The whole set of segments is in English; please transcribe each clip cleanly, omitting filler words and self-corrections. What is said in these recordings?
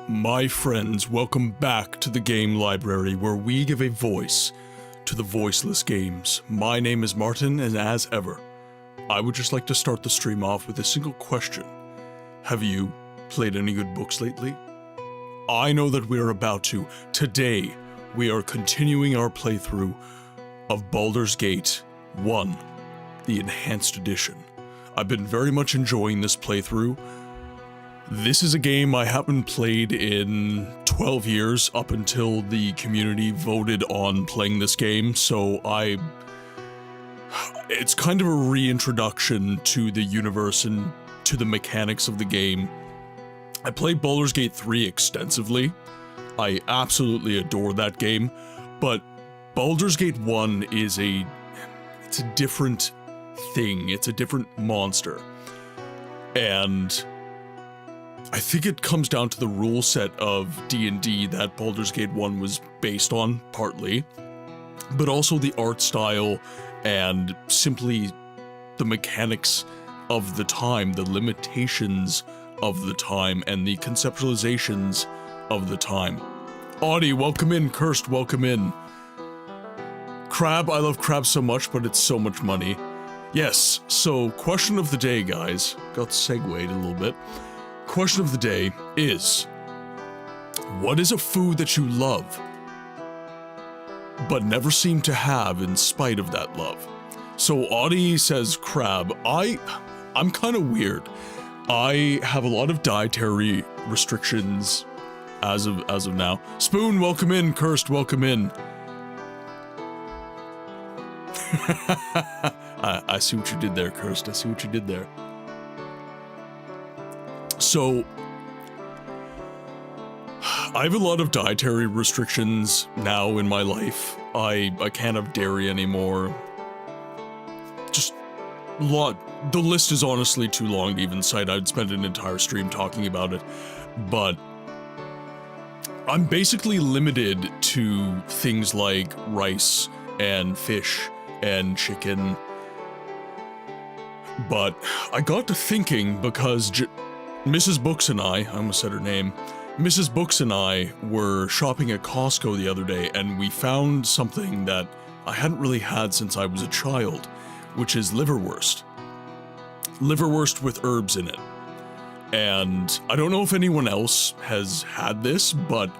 My friends, welcome back to the game library where we give a voice to the voiceless games. My name is Martin, and as ever, I would just like to start the stream off with a single question. Have you played any good books lately? I know that we are about to. Today, we are continuing our playthrough of Baldur's Gate 1, the Enhanced Edition. I've been very much enjoying this playthrough. This is a game I haven't played in 12 years up until the community voted on playing this game, so it's kind of a reintroduction to the universe and to the mechanics of the game. I played Baldur's Gate 3 extensively. I absolutely adore that game, but Baldur's Gate 1 is it's a different thing. It's a different monster. And I think it comes down to the rule set of D&D that Baldur's Gate 1 was based on, partly, but also the art style and simply the mechanics of the time, the limitations of the time, and the conceptualizations of the time. Audie, welcome in. Cursed, welcome in. Crab, I love crab so much, but it's so much money. Yes, so question of the day, guys. Got segued a little bit. Question of the day is, what is a food that you love, but never seem to have in spite of that love? So Audie says crab. I'm kind of weird. I have a lot of dietary restrictions as of now. Spoon, welcome in. Cursed, welcome in. I see what you did there, Cursed. I see what you did there. So, I have a lot of dietary restrictions now in my life. I can't have dairy anymore. Just the list is honestly too long to even cite. I'd spend an entire stream talking about it. But I'm basically limited to things like rice and fish and chicken. But I got to thinking because Mrs. Books and I almost said her name, Mrs. Books and I were shopping at Costco the other day, and we found something that I hadn't really had since I was a child, which is liverwurst. Liverwurst with herbs in it. And I don't know if anyone else has had this, but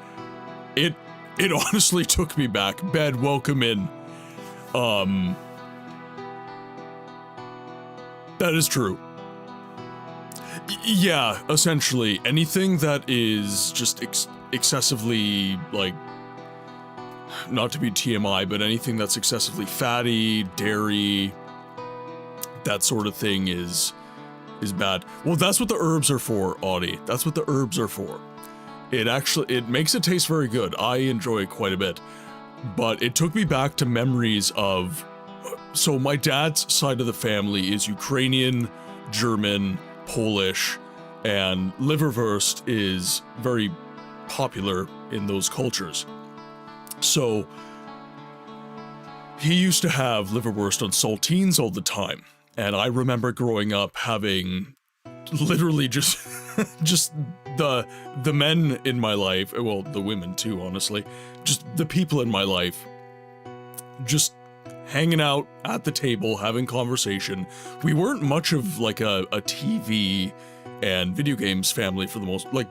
it honestly took me back. Bed, welcome in. That is true. Yeah, essentially, anything that is just excessively, like, not to be TMI, but anything that's excessively fatty, dairy, that sort of thing is bad. Well, that's what the herbs are for, Audie. That's what the herbs are for. It makes it taste very good. I enjoy it quite a bit. But it took me back to memories of, so my dad's side of the family is Ukrainian, German, Polish, and liverwurst is very popular in those cultures. So he used to have liverwurst on saltines all the time, and I remember growing up having literally just the men in my life, well, the women too, honestly, just the people in my life, just hanging out at the table, having conversation. We weren't much of like a TV and video games family for the most, like,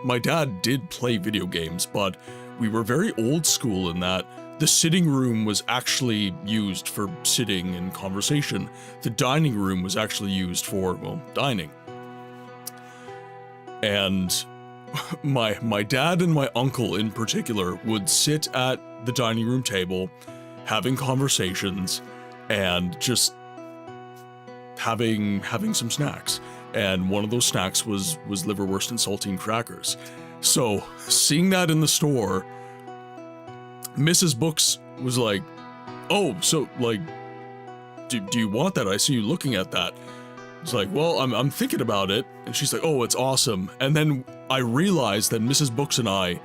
my dad did play video games, but we were very old school in that the sitting room was actually used for sitting and conversation. The dining room was actually used for, well, dining. And my dad and my uncle in particular would sit at the dining room table having conversations and just having some snacks. And one of those snacks was liverwurst and saltine crackers. So seeing that in the store, Mrs. Books was like, "Oh, so like, do you want that? I see you looking at that." It's like, "Well, I'm thinking about it." And she's like, "Oh, it's awesome." And then I realized that Mrs. Books and I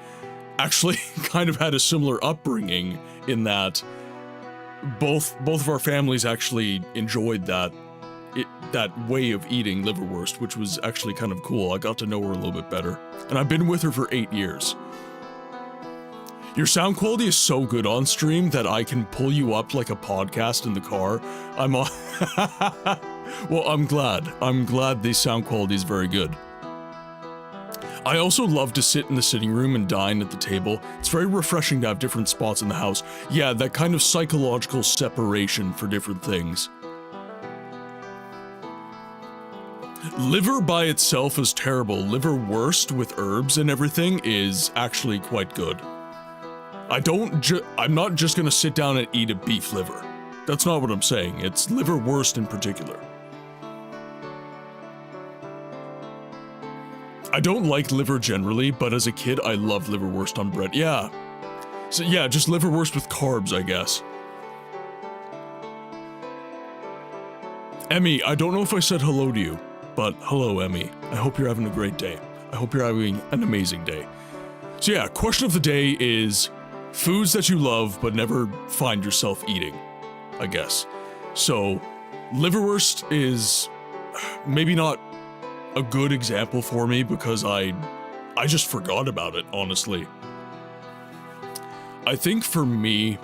actually kind of had a similar upbringing in that both of our families actually enjoyed that way of eating liverwurst, which was actually kind of cool. I got to know her a little bit better. And I've been with her for 8 years. Your sound quality is so good on stream that I can pull you up like a podcast in the car. I'm on. Well, I'm glad. I'm glad the sound quality is very good. I also love to sit in the sitting room and dine at the table. It's very refreshing to have different spots in the house. Yeah, that kind of psychological separation for different things. Liver by itself is terrible. Liverwurst with herbs and everything is actually quite good. I'm not just gonna sit down and eat a beef liver. That's not what I'm saying. It's liverwurst in particular. I don't like liver generally, but as a kid, I loved liverwurst on bread. Yeah. So yeah, just liverwurst with carbs, I guess. Emmy, I don't know if I said hello to you, but hello, Emmy. I hope you're having a great day. I hope you're having an amazing day. So yeah, question of the day is foods that you love but never find yourself eating, I guess. So liverwurst is maybe not a good example for me because I just forgot about it, honestly. I think for me,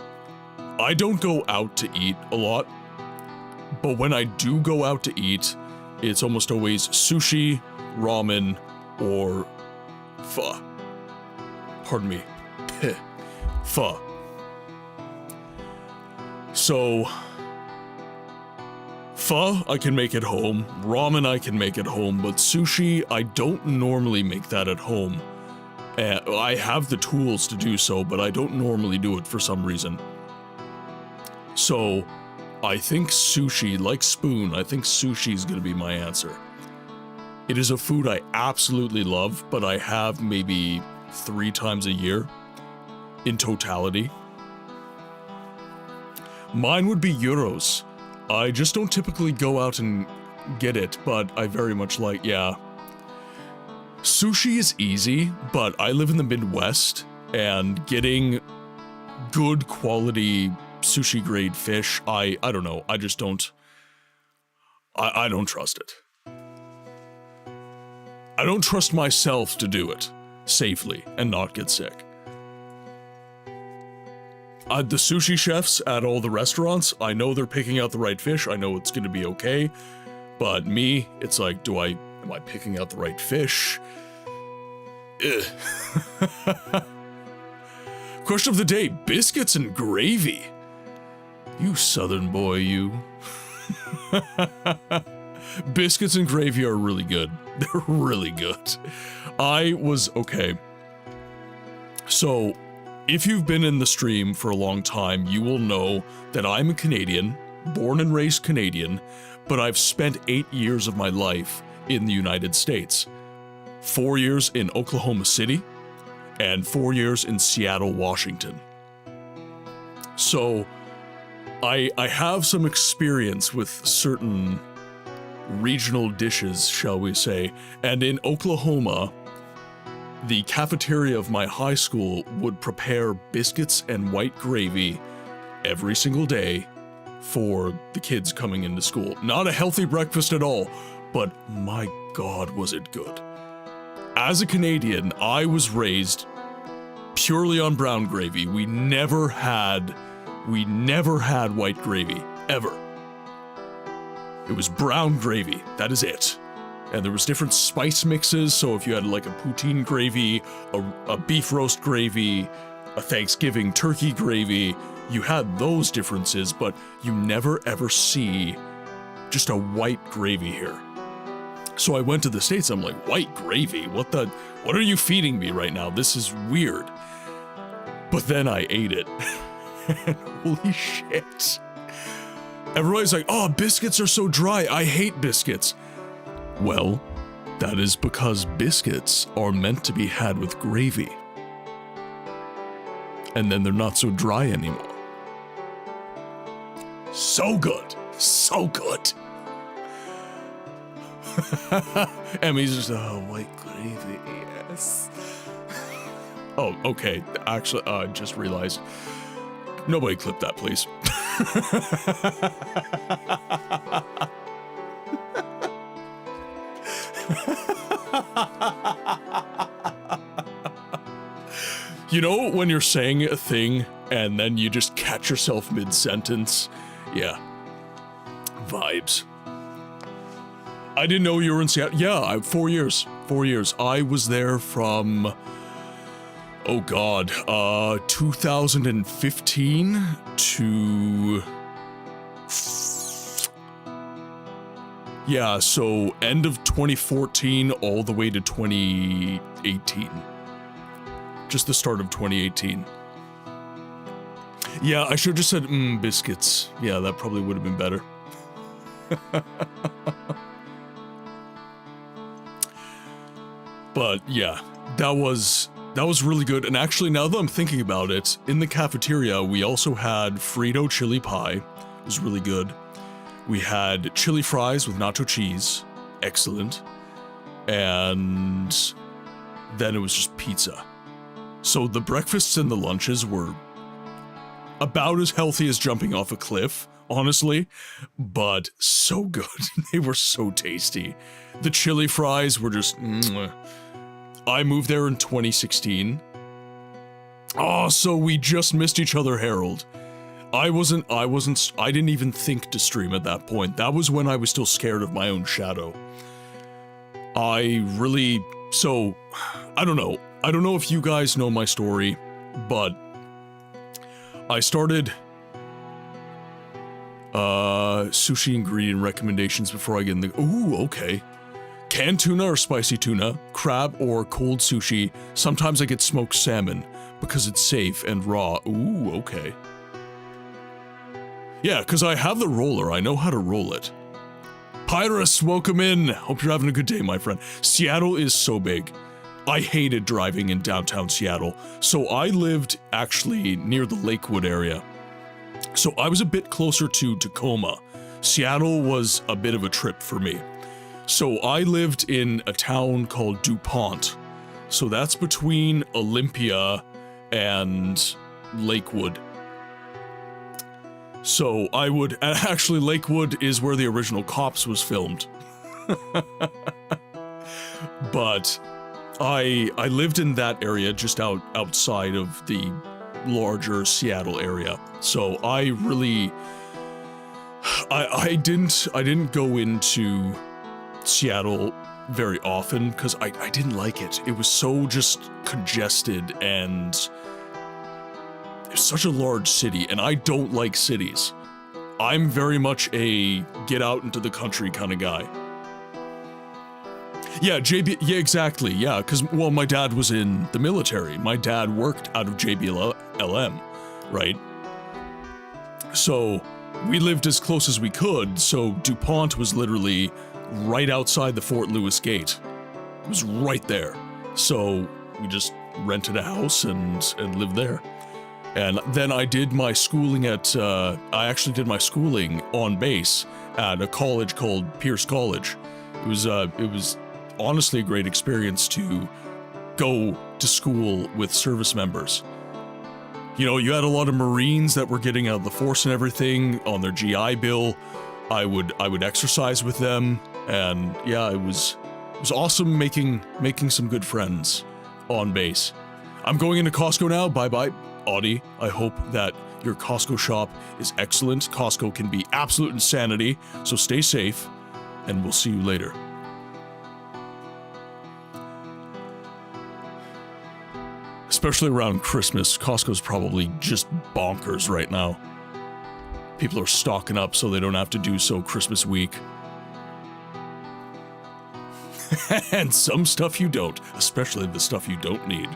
I don't go out to eat a lot, but when I do go out to eat, it's almost always sushi, ramen, or pho. Pardon me. Pho. So pho, I can make at home. Ramen, I can make at home. But sushi, I don't normally make that at home. I have the tools to do so, but I don't normally do it for some reason. So I think sushi, like spoon, I think sushi is going to be my answer. It is a food I absolutely love, but I have maybe 3 times a year in totality. Mine would be gyros. I just don't typically go out and get it, but I very much like, yeah. Sushi is easy, but I live in the Midwest, and getting good quality sushi grade fish, I don't know, I just don't, I don't trust it. I don't trust myself to do it. safely and not get sick. The sushi chefs at all the restaurants, I know they're picking out the right fish. I know it's going to be okay. But me, it's like, am I picking out the right fish? Question of the day, biscuits and gravy. You southern boy, you. Biscuits and gravy are really good. They're really good. Okay. So, if you've been in the stream for a long time, you will know that I'm a Canadian, born and raised Canadian, but I've spent 8 years of my life in the United States. 4 years in Oklahoma City, and 4 years in Seattle, Washington. So, I have some experience with certain regional dishes, shall we say, and in Oklahoma, the cafeteria of my high school would prepare biscuits and white gravy every single day for the kids coming into school. Not a healthy breakfast at all, but my God, was it good. As a Canadian, I was raised purely on brown gravy. We never had white gravy, ever. It was brown gravy, that is it. And there was different spice mixes, so if you had like a poutine gravy, a beef roast gravy, a Thanksgiving turkey gravy, you had those differences, but you never ever see just a white gravy here. So I went to the States, I'm like, white gravy? What are you feeding me right now? This is weird. But then I ate it. Holy shit. Everybody's like, oh, biscuits are so dry. I hate biscuits. Well, that is because biscuits are meant to be had with gravy. And then they're not so dry anymore. So good. So good. Emmy's just, white gravy, yes. Oh, okay. Actually, I just realized. Nobody clip that, please. You know when you're saying a thing and then you just catch yourself mid-sentence? Yeah. Vibes. I didn't know you were in Seattle. Yeah, 4 years. 4 years. I was there from, oh God, 2015 to... Yeah, so end of 2014 all the way to 2018. Just the start of 2018. Yeah, I should have just said, biscuits. Yeah, that probably would have been better. But yeah, that was really good. And actually, now that I'm thinking about it, in the cafeteria, we also had Frito chili pie. It was really good. We had chili fries with nacho cheese. Excellent. And then it was just pizza. So the breakfasts and the lunches were about as healthy as jumping off a cliff, honestly, but so good. They were so tasty. The chili fries were just... I moved there in 2016. Oh, so we just missed each other, Harold. I didn't even think to stream at that point. That was when I was still scared of my own shadow. I don't know. I don't know if you guys know my story, but I started sushi ingredient recommendations before I get in the... Ooh, okay. Canned tuna or spicy tuna, crab or cold sushi. Sometimes I get smoked salmon because it's safe and raw. Ooh, okay. Yeah, because I have the roller. I know how to roll it. Pyrus, welcome in. Hope you're having a good day, my friend. Seattle is so big. I hated driving in downtown Seattle, so I lived actually near the Lakewood area. So I was a bit closer to Tacoma. Seattle was a bit of a trip for me. So I lived in a town called DuPont. So that's between Olympia and Lakewood. So actually Lakewood is where the original Cops was filmed. But I lived in that area just outside of the larger Seattle area. So I really I didn't go into Seattle very often because I didn't like it. It was so just congested and it's such a large city, and I don't like cities. I'm very much a get out into the country kind of guy. Yeah, yeah, exactly, yeah, because, well, my dad was in the military. My dad worked out of JBLM, right? So, we lived as close as we could, so DuPont was literally right outside the Fort Lewis gate. It was right there. So, we just rented a house and lived there. And then I did my schooling I actually did my schooling on base at a college called Pierce College. It was honestly a great experience to go to school with service members. You know, you had a lot of Marines that were getting out of the force and everything on their GI Bill. I would exercise with them, and yeah, it was awesome making some good friends on base. I'm going into Costco now. Bye-bye, Audie. I hope that your Costco shop is excellent. Costco can be absolute insanity, so stay safe, and we'll see you later. Especially around Christmas, Costco's probably just bonkers right now. People are stocking up so they don't have to do so Christmas week. And some stuff you don't, especially the stuff you don't need.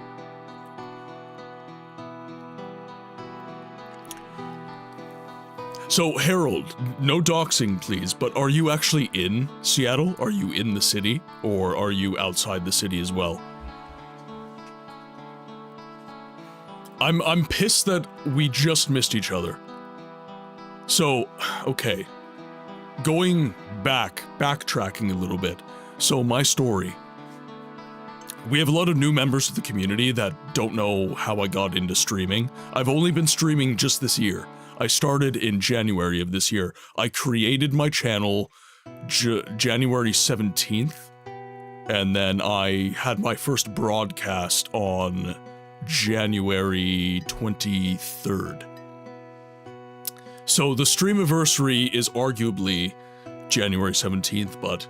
So, Harold, no doxing please, but are you actually in Seattle? Are you in the city? Or are you outside the city as well? I'm pissed that we just missed each other. So, okay. Backtracking a little bit. So, my story. We have a lot of new members of the community that don't know how I got into streaming. I've only been streaming just this year. I started in January of this year. I created my channel January 17th, and then I had my first broadcast on January 23rd. So the streamiversary is arguably January 17th, but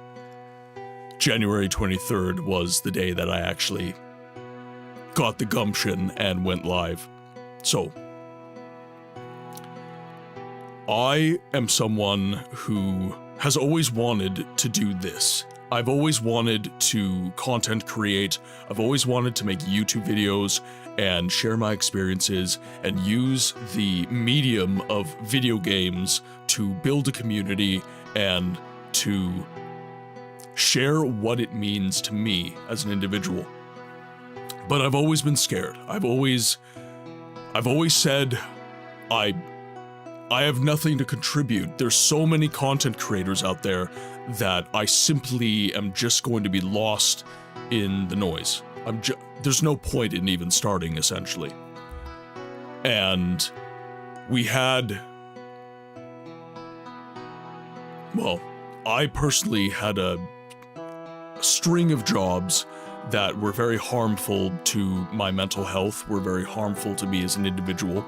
January 23rd was the day that I actually got the gumption and went live. So, I am someone who has always wanted to do this. I've always wanted to content create. I've always wanted to make YouTube videos and share my experiences and use the medium of video games to build a community and to share what it means to me as an individual. But I've always been scared. I've always said I have nothing to contribute. There's so many content creators out there that I simply am just going to be lost in the noise. There's no point in even starting, essentially. And we had, well, I personally had a string of jobs that were very harmful to my mental health, were very harmful to me as an individual.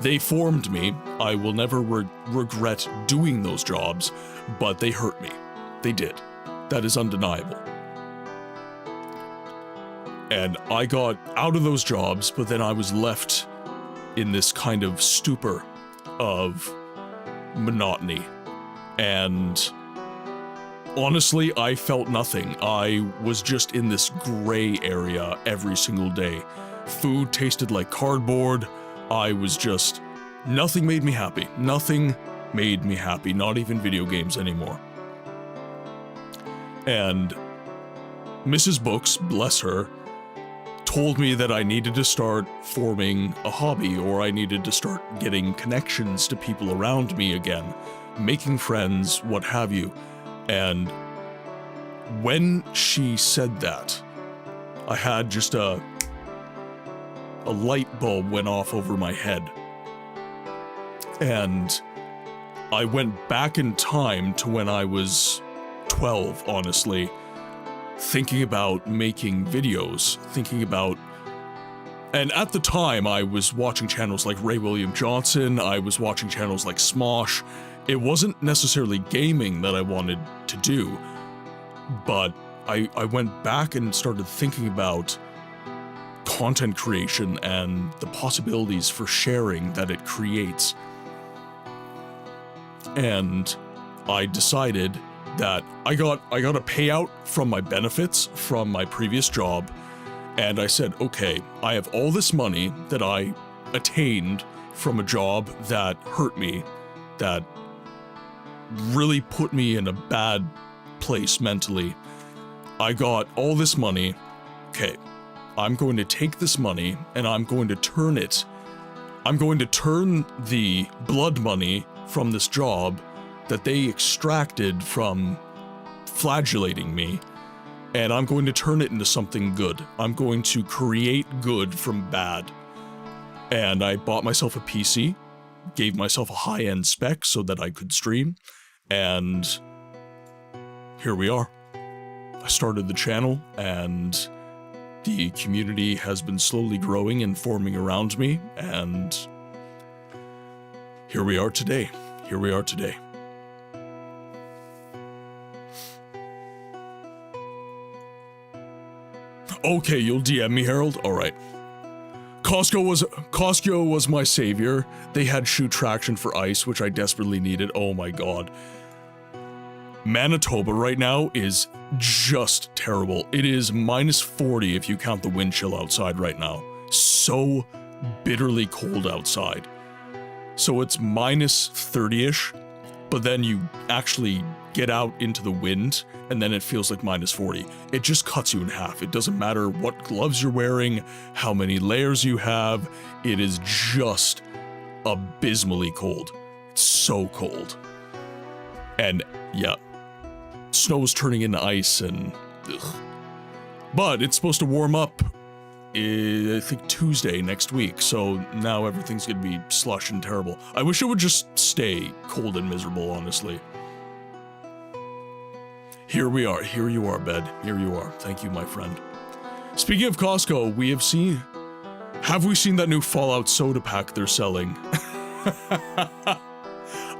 They formed me. I will never regret doing those jobs, but they hurt me. They did. That is undeniable. And I got out of those jobs, but then I was left in this kind of stupor of monotony. And honestly, I felt nothing. I was just in this gray area every single day. Food tasted like cardboard. I was just, nothing made me happy. Nothing made me happy, not even video games anymore. And Mrs. Books, bless her, told me that I needed to start forming a hobby, or I needed to start getting connections to people around me again, making friends, what have you. And when she said that, I had just a light bulb went off over my head. And I went back in time to when I was 12, honestly, thinking about making videos, thinking about... And at the time, I was watching channels like Ray William Johnson, I was watching channels like Smosh. It wasn't necessarily gaming that I wanted to do, but I went back and started thinking about content creation and the possibilities for sharing that it creates. And I decided that I got a payout from my benefits from my previous job, and I said, okay, I have all this money that I attained from a job that hurt me, that really put me in a bad place mentally. I got all this money. Okay, I'm going to take this money and I'm going to turn it. I'm going to turn the blood money from this job that they extracted from flagellating me, and I'm going to turn it into something good. I'm going to create good from bad. And I bought myself a PC, gave myself a high-end spec so that I could stream, and here we are. I started the channel, and the community has been slowly growing and forming around me, and here we are today. Here we are today. Okay, you'll DM me, Harold? Alright. Costco was my savior. They had shoe traction for ice, which I desperately needed. Oh my god. Manitoba right now is just terrible. It is -40 if you count the wind chill outside right now. So bitterly cold outside. So it's -30-ish, but then you actually get out into the wind, and then it feels like -40. It just cuts you in half. It doesn't matter what gloves you're wearing, how many layers you have, it is just abysmally cold. It's so cold. And yeah, snow's turning into ice and ugh. But it's supposed to warm up, I think Tuesday next week, so now everything's gonna be slush and terrible. I wish it would just stay cold and miserable, honestly. Here we are. Here you are, Bed. Here you are. Thank you, my friend. Speaking of Costco, have we seen that new Fallout soda pack they're selling?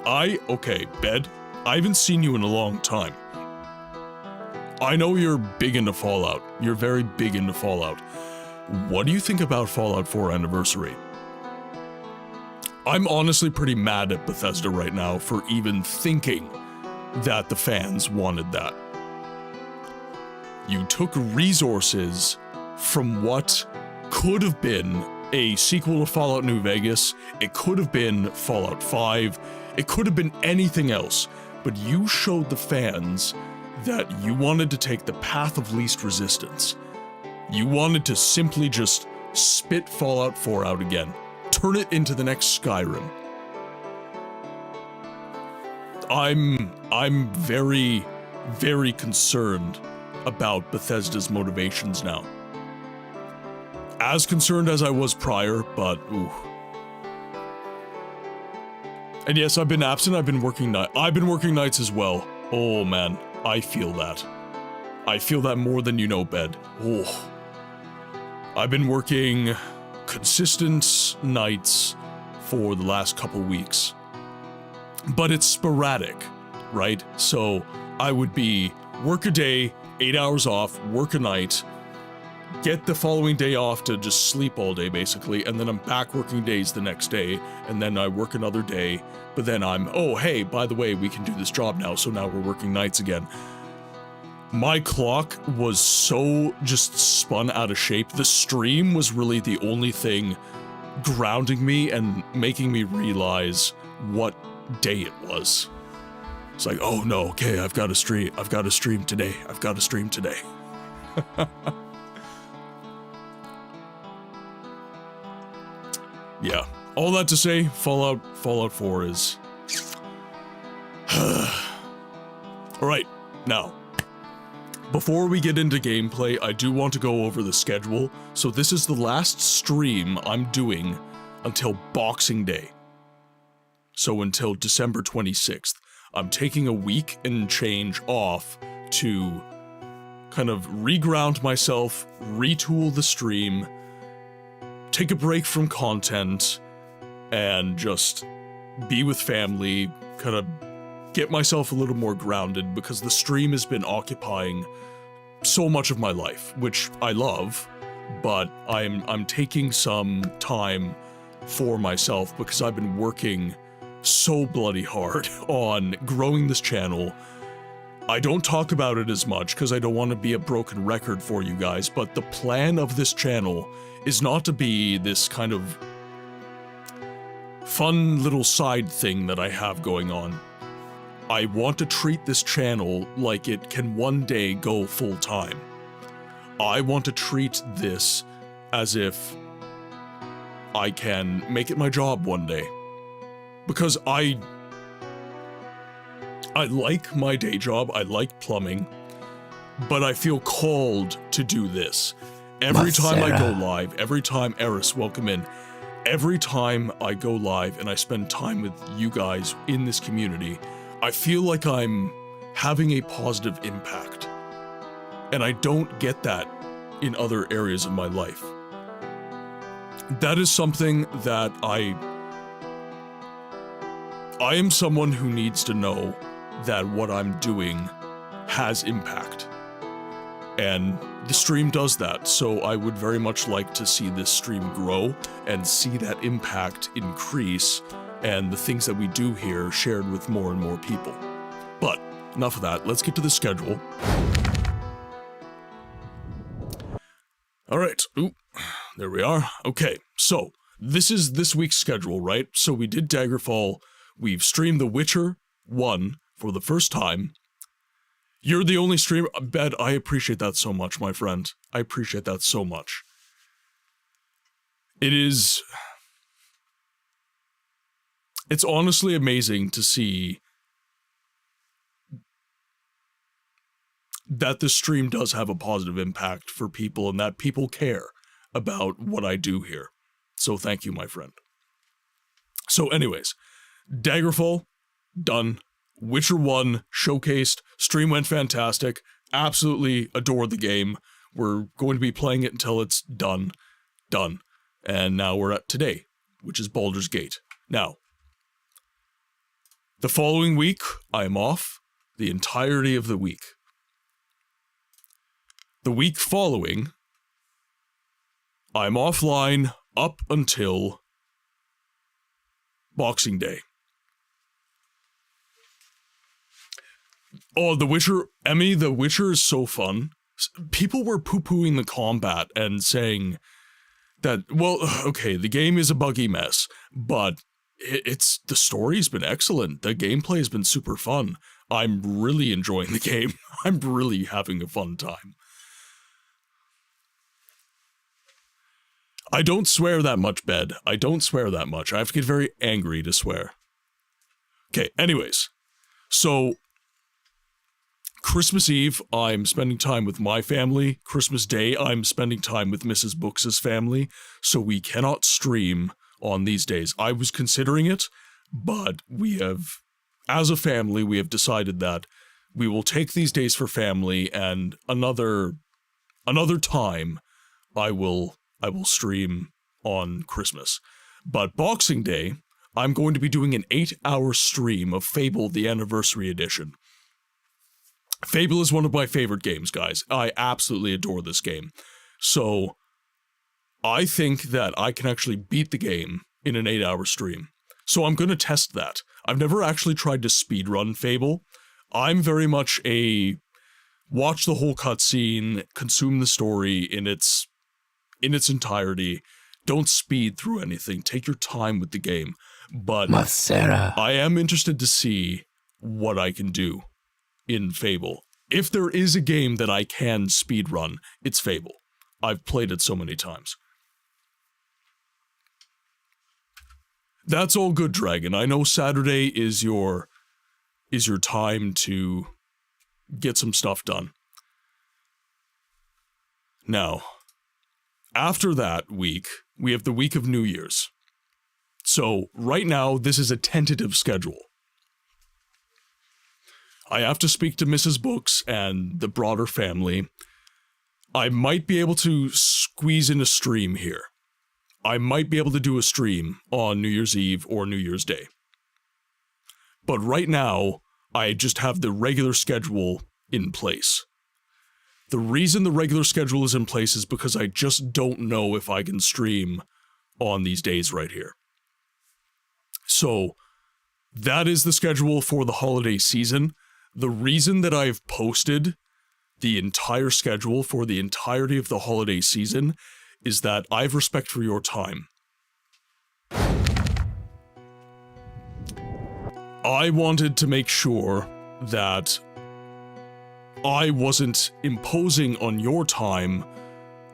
Okay, Bed, I haven't seen you in a long time. I know you're big into Fallout. You're very big into Fallout. What do you think about Fallout 4 Anniversary? I'm honestly pretty mad at Bethesda right now for even thinking that the fans wanted that. You took resources from what could have been a sequel to Fallout New Vegas, it could have been Fallout 5, it could have been anything else, but you showed the fans that you wanted to take the path of least resistance. You wanted to simply just spit Fallout 4 out again, turn it into the next Skyrim. I'm very, very concerned about Bethesda's motivations now. As concerned as I was prior, but ooh. And yes, I've been absent, I've been working nights as well. Oh man, I feel that. I feel that more than you know, Bed. Oh. I've been working consistent nights for the last couple weeks. But it's sporadic, right? So I would be work a day, 8 hours off, work a night, get the following day off to just sleep all day basically, and then I'm back working days the next day, and then I work another day, but then oh hey, by the way, we can do this job now, so now we're working nights again. My clock was so just spun out of shape. The stream was really the only thing grounding me and making me realize what day it was. It's like, oh no, okay, I've got to stream today. I've got to stream today. Yeah, all that to say, Fallout 4 is... Alright, now, before we get into gameplay, I do want to go over the schedule. So this is the last stream I'm doing until Boxing Day. So until December 26th. I'm taking a week and change off to kind of reground myself, retool the stream, take a break from content, and just be with family, kind of get myself a little more grounded, because the stream has been occupying so much of my life, which I love, but I'm taking some time for myself because I've been working so bloody hard on growing this channel. I don't talk about it as much because I don't want to be a broken record for you guys, but the plan of this channel is not to be this kind of fun little side thing that I have going on. I want to treat this channel like it can one day go full time. I want to treat this as if I can make it my job one day. Because I like my day job, I like plumbing, but I feel called to do this. Every time I go live, every time, Eris, welcome in. Every time I go live and I spend time with you guys in this community, I feel like I'm having a positive impact. And I don't get that in other areas of my life. That is something that I am someone who needs to know that what I'm doing has impact. And the stream does that, so I would very much like to see this stream grow and see that impact increase and the things that we do here shared with more and more people. But enough of that, let's get to the schedule. All right, ooh, there we are. Okay, so this is this week's schedule, right? So we did Daggerfall, we've streamed The Witcher 1 for the first time. You're the only streamer, Bed, I appreciate that so much, my friend. I appreciate that so much. It's honestly amazing to see that the stream does have a positive impact for people and that people care about what I do here. So thank you, my friend. So anyways, Daggerfall, done. Witcher 1, showcased, stream went fantastic, absolutely adore the game. We're going to be playing it until it's done. And now we're at today, which is Baldur's Gate. Now, the following week, I'm off the entirety of the week. The week following, I'm offline up until Boxing Day. Oh, The Witcher, Emmy, The Witcher is so fun. People were poo-pooing the combat and saying that, well, okay, the game is a buggy mess, but the story's been excellent. The gameplay has been super fun. I'm really enjoying the game. I'm really having a fun time. I don't swear that much, Bed. I don't swear that much. I have to get very angry to swear. Okay, anyways. So, Christmas Eve, I'm spending time with my family. Christmas Day, I'm spending time with Mrs. Books' family. So we cannot stream on these days. I was considering it, but we have, as a family, we have decided that we will take these days for family, and another time I will stream on Christmas. But Boxing Day, I'm going to be doing an 8-hour stream of Fable, the Anniversary Edition. Fable is one of my favorite games, guys. I absolutely adore this game. So, I think that I can actually beat the game in an 8-hour stream. So I'm going to test that. I've never actually tried to speedrun Fable. I'm very much a watch the whole cutscene, consume the story in its entirety. Don't speed through anything. Take your time with the game. But I am interested to see what I can do in Fable. If there is a game that I can speedrun, it's Fable. I've played it so many times. That's all good, Dragon. I know Saturday is your time to get some stuff done. Now, after that week, we have the week of New Year's. So, right now, this is a tentative schedule. I have to speak to Mrs. Books and the broader family. I might be able to squeeze in a stream here. I might be able to do a stream on New Year's Eve or New Year's Day. But right now, I just have the regular schedule in place. The reason the regular schedule is in place is because I just don't know if I can stream on these days right here. So, that is the schedule for the holiday season. The reason that I've posted the entire schedule for the entirety of the holiday season is that I have respect for your time. I wanted to make sure that I wasn't imposing on your time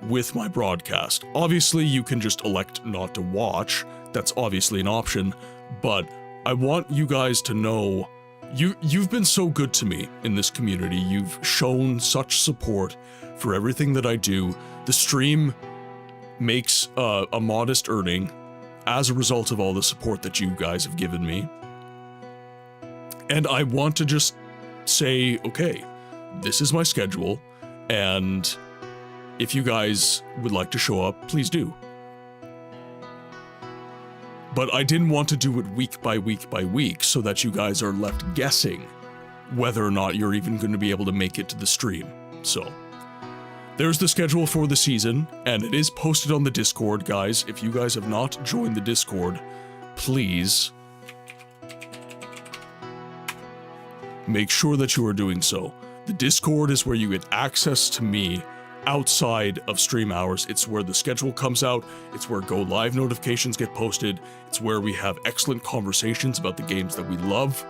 with my broadcast. Obviously, you can just elect not to watch. That's obviously an option, but I want you guys to know you've been so good to me in this community. You've shown such support for everything that I do. The stream makes a modest earning as a result of all the support that you guys have given me. And I want to just say, okay, this is my schedule, and if you guys would like to show up, please do. But I didn't want to do it week by week by week so that you guys are left guessing whether or not you're even going to be able to make it to the stream. So, there's the schedule for the season, and it is posted on the Discord, guys. If you guys have not joined the Discord, please make sure that you are doing so. The Discord is where you get access to me outside of stream hours. It's where the schedule comes out. It's where go live notifications get posted. It's where we have excellent conversations about the games that we love.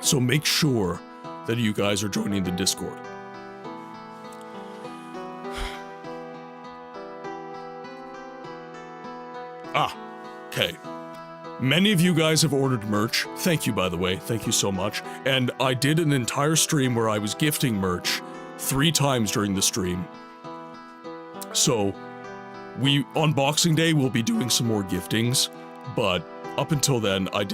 So make sure that you guys are joining the Discord. Okay. Many of you guys have ordered merch. Thank you, by the way. Thank you so much. And I did an entire stream where I was gifting merch 3 times during the stream. So, on Boxing Day, we'll be doing some more giftings, but up until then, I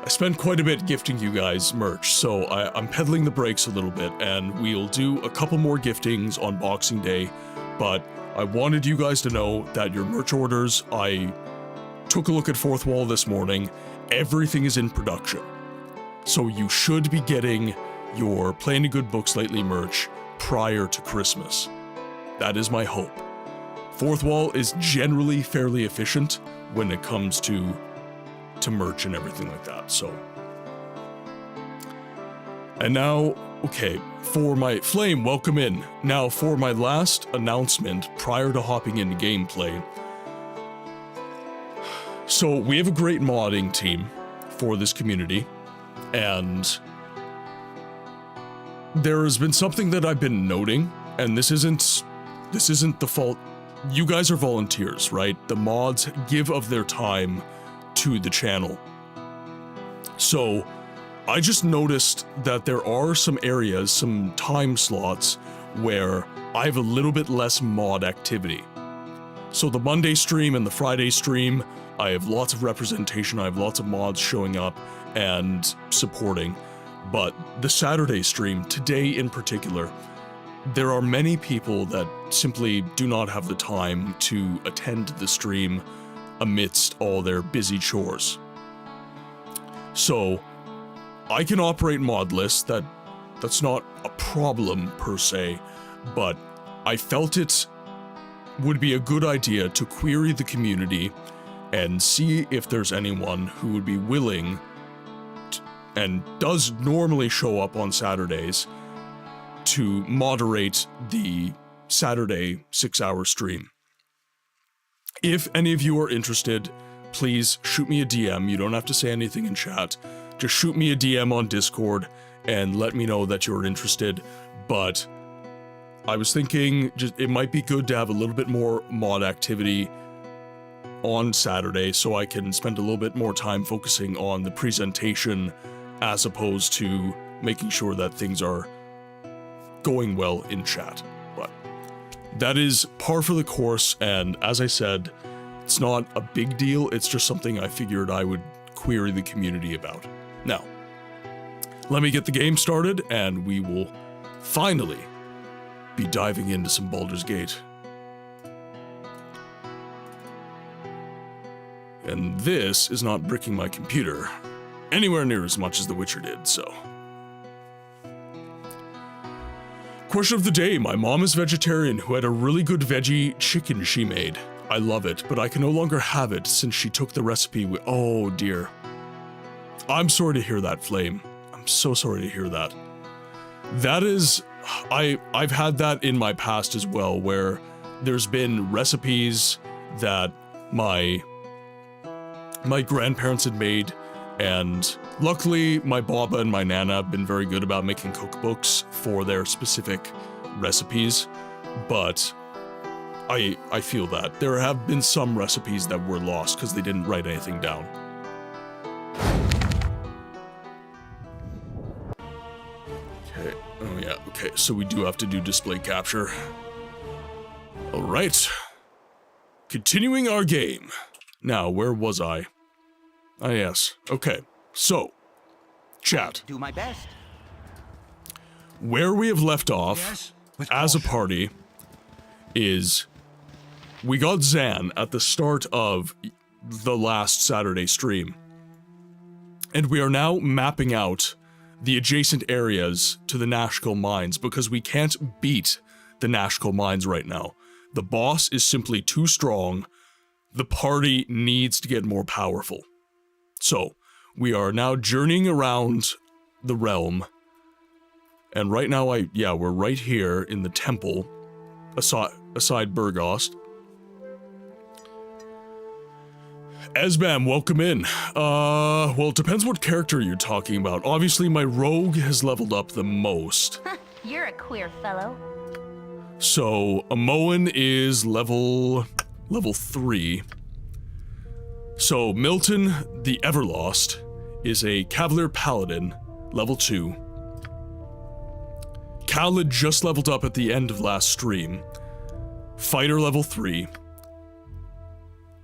spent quite a bit gifting you guys merch, so I'm pedaling the brakes a little bit, and we'll do a couple more giftings on Boxing Day, but I wanted you guys to know that your merch orders, I took a look at Fourth Wall this morning. Everything is in production. So you should be getting your PlayAnyGoodBooksLately merch prior to Christmas. That is my hope. Fourth Wall is generally fairly efficient when it comes to merch and everything like that, so. And now, okay, for my Flame, welcome in. Now, for my last announcement prior to hopping into gameplay. So, we have a great modding team for this community, and there has been something that I've been noting, and this isn't the fault. You guys are volunteers, right? The mods give of their time to the channel. So, I just noticed that there are some areas, some time slots, where I have a little bit less mod activity. So the Monday stream and the Friday stream, I have lots of representation, I have lots of mods showing up and supporting. But the Saturday stream, today in particular, there are many people that simply do not have the time to attend the stream amidst all their busy chores. So, I can operate mod lists, that's not a problem per se, but I felt it would be a good idea to query the community and see if there's anyone who would be willing and does normally show up on Saturdays to moderate the Saturday 6-hour stream. If any of you are interested, please shoot me a DM. You don't have to say anything in chat. Just shoot me a DM on Discord and let me know that you're interested. But I was thinking it might be good to have a little bit more mod activity on Saturday so I can spend a little bit more time focusing on the presentation as opposed to making sure that things are going well in chat. But that is par for the course, and as I said, it's not a big deal, it's just something I figured I would query the community about. Now, let me get the game started, and we will finally be diving into some Baldur's Gate. And this is not bricking my computer anywhere near as much as The Witcher did, so. Question of the day. My mom is vegetarian who had a really good veggie chicken she made. I love it, but I can no longer have it since she took the recipe with— oh dear. I'm sorry to hear that, Flame. I'm so sorry to hear that. That is— I've had that in my past as well, where there's been recipes that my grandparents had made, and luckily my Baba and my Nana have been very good about making cookbooks for their specific recipes, but I feel that. There have been some recipes that were lost because they didn't write anything down. Okay, oh yeah, okay, so we do have to do display capture. Alright. Continuing our game. Now, where was I? Ah, yes. Okay. So, chat. Do my best. Where we have left off, Yes, as a party, is we got Zan at the start of the last Saturday stream. And we are now mapping out the adjacent areas to the Nashkel Mines because we can't beat the Nashkel Mines right now. The boss is simply too strong. The party needs to get more powerful. So, we are now journeying around the realm. And right now, we're right here in the temple, aside Burgost. Esbam, welcome in. Well, it depends what character you're talking about. Obviously, my rogue has leveled up the most. You're a queer fellow. So, Amoan is level 3. So, Milton the Everlost is a Cavalier Paladin, level 2. Khalid just leveled up at the end of last stream. Fighter level 3.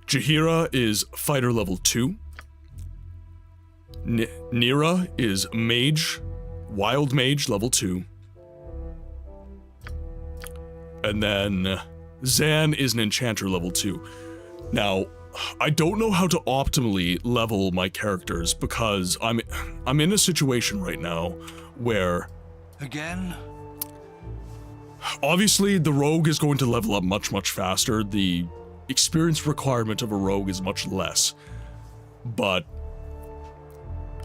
Jaheira is Fighter level 2. Nira is Mage, Wild Mage level 2. And then Zan is an Enchanter level 2. Now, I don't know how to optimally level my characters because I'm in a situation right now where Again? obviously the rogue is going to level up much faster. The experience requirement of a rogue is much less. But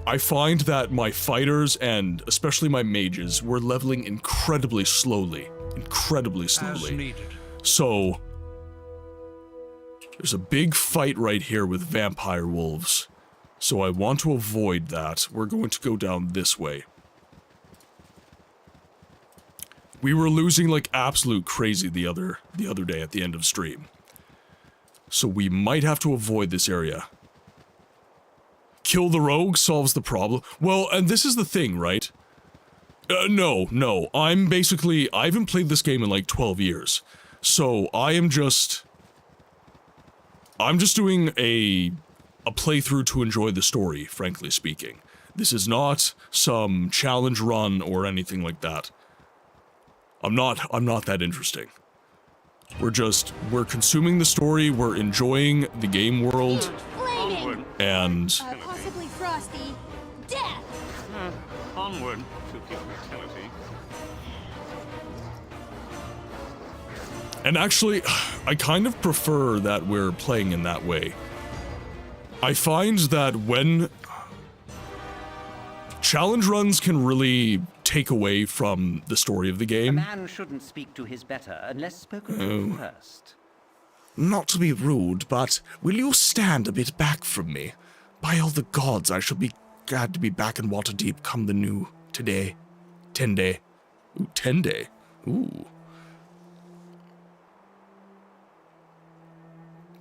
I find that my fighters and especially my mages were leveling incredibly slowly. As needed. So there's a big fight right here with vampire wolves. So I want to avoid that. We're going to go down this way. We were losing like absolute crazy the other day at the end of stream. So we might have to avoid this area. Kill the rogue solves the problem. Well, and this is the thing, right? No. I haven't played this game in like 12 years. So I'm just doing a playthrough to enjoy the story, frankly speaking. This is not some challenge run or anything like that. I'm not that interesting. We're consuming the story, we're enjoying the game world, Flaming! and Possibly frosty. Death! Onward to immortality. And actually, I kind of prefer that we're playing in that way. I find that when challenge runs can really take away from the story of the A game. man shouldn't speak to his better unless spoken to first. Not to be rude, but will you stand a bit back from me? By all the gods, I shall be glad to be back in Waterdeep come the new today. 10 day. Ooh, 10 day. Ooh.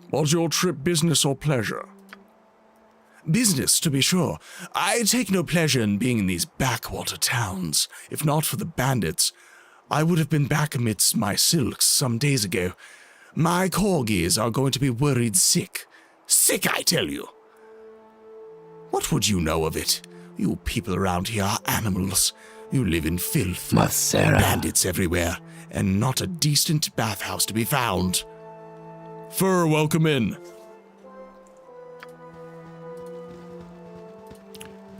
Was your trip business or pleasure? Business, to be sure. I take no pleasure in being in these backwater towns. If not for the bandits, I would have been back amidst my silks some days ago. My corgis are going to be worried sick. Sick, I tell you. What would you know of it? You people around here are animals. You live in filth. Masera. Bandits everywhere, and not a decent bathhouse to be found. Fur, welcome in.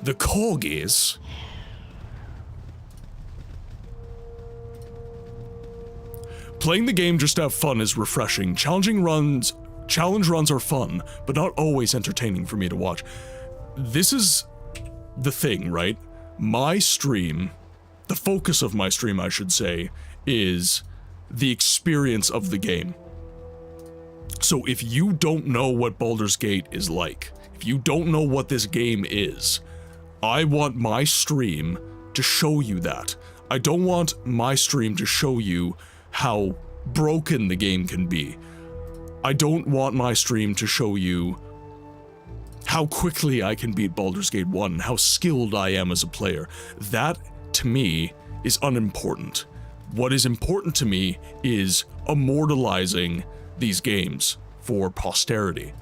The corgis. Playing the game just to have fun is refreshing. Challenge runs are fun, but not always entertaining for me to watch. This is the thing, right? My stream, the focus of my stream, I should say, is the experience of the game. So if you don't know what Baldur's Gate is like, if you don't know what this game is, I want my stream to show you that. I don't want my stream to show you how broken the game can be. I don't want my stream to show you how quickly I can beat Baldur's Gate 1, how skilled I am as a player. That, to me, is unimportant. What is important to me is immortalizing these games for posterity.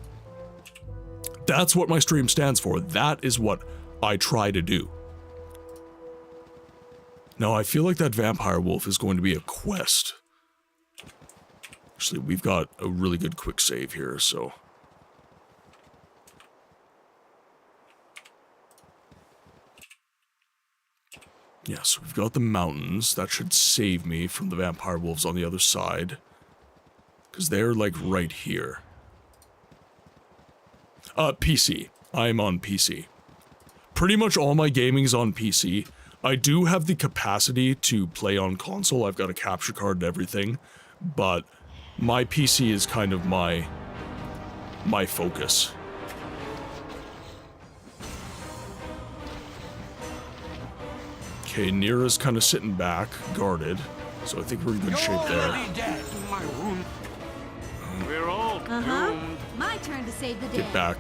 That's what my stream stands for. That is what I try to do. Now, I feel like that vampire wolf is going to be a quest. Actually, we've got a really good quick save here, so... Yes, we've got the mountains. That should save me from the vampire wolves on the other side. Because they're, like, right here. PC. I'm on PC. Pretty much all my gaming's on PC. I do have the capacity to play on console. I've got a capture card and everything. But my PC is kind of my focus. Okay, Nira's kind of sitting back, guarded. So I think we're in good shape there. My wound. We're all doomed. My turn to save the day. Get back.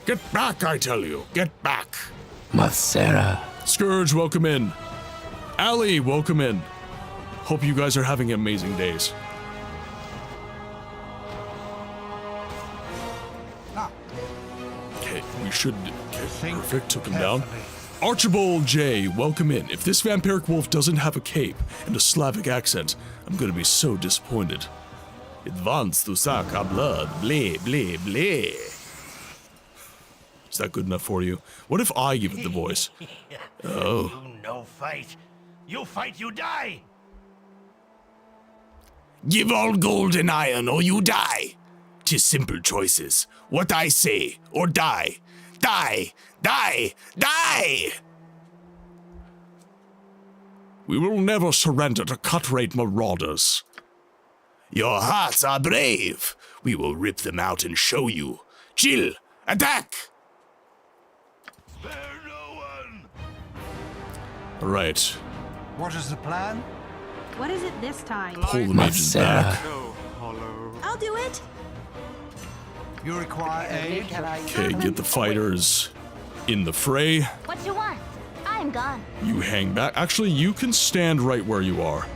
Get back, I tell you. Get back. Masera. Scourge, welcome in. Ali, welcome in. Hope you guys are having amazing days. Okay, we should... Okay, perfect, took him down. Archibald J, welcome in. If this vampiric wolf doesn't have a cape and a Slavic accent, I'm gonna be so disappointed. It wants to suck our blood, bleh, bleh, bleh. Is that good enough for you? What if I give it the voice? Oh. You no fight. You fight, you die. Give all gold and iron or you die. 'Tis simple choices. What I say, or die. Die! Die! Die! We will never surrender to cut-rate marauders. Your hearts are brave. We will rip them out and show you. Chill! Attack! Spare no one. Alright. What is the plan? What is it this time? Pull the mages back. Go hollow. I'll do it. You require aid? Okay, get the fighters in the fray. What you want? I'm gone. You hang back. Actually, you can stand right where you are.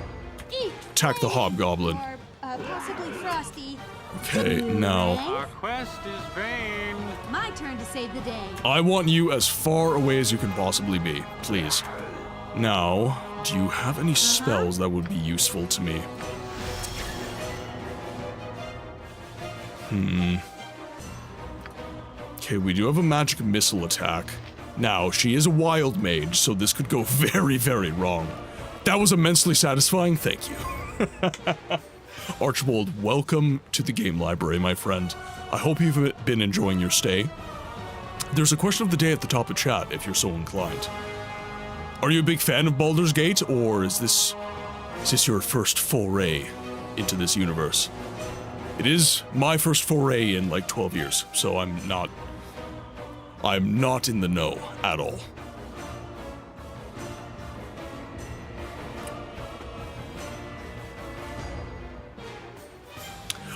Attack the hobgoblin. Or, possibly Frosty. Okay, now... Our quest is vain. My turn to save the day. I want you as far away as you can possibly be, please. Now, do you have any spells that would be useful to me? Okay, we do have a magic missile attack. Now, she is a wild mage, so this could go very, very wrong. That was immensely satisfying, thank you. Archibald, welcome to the game library, my friend. I hope you've been enjoying your stay. There's a question of the day at the top of chat, if you're so inclined. Are you a big fan of Baldur's Gate, or is this your first foray into this universe? It is my first foray in like 12 years, so I'm not in the know at all.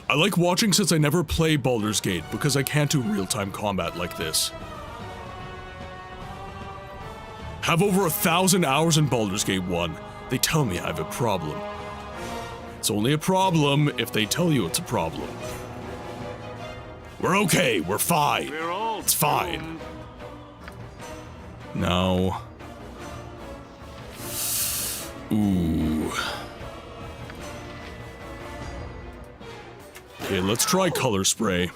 I like watching since I never play Baldur's Gate because I can't do real-time combat like this. Have over 1,000 hours in Baldur's Gate 1. They tell me I have a problem. It's only a problem if they tell you it's a problem. We're okay, we're fine. We're all It's fine. doomed. Now... Ooh. Okay, let's try color spray.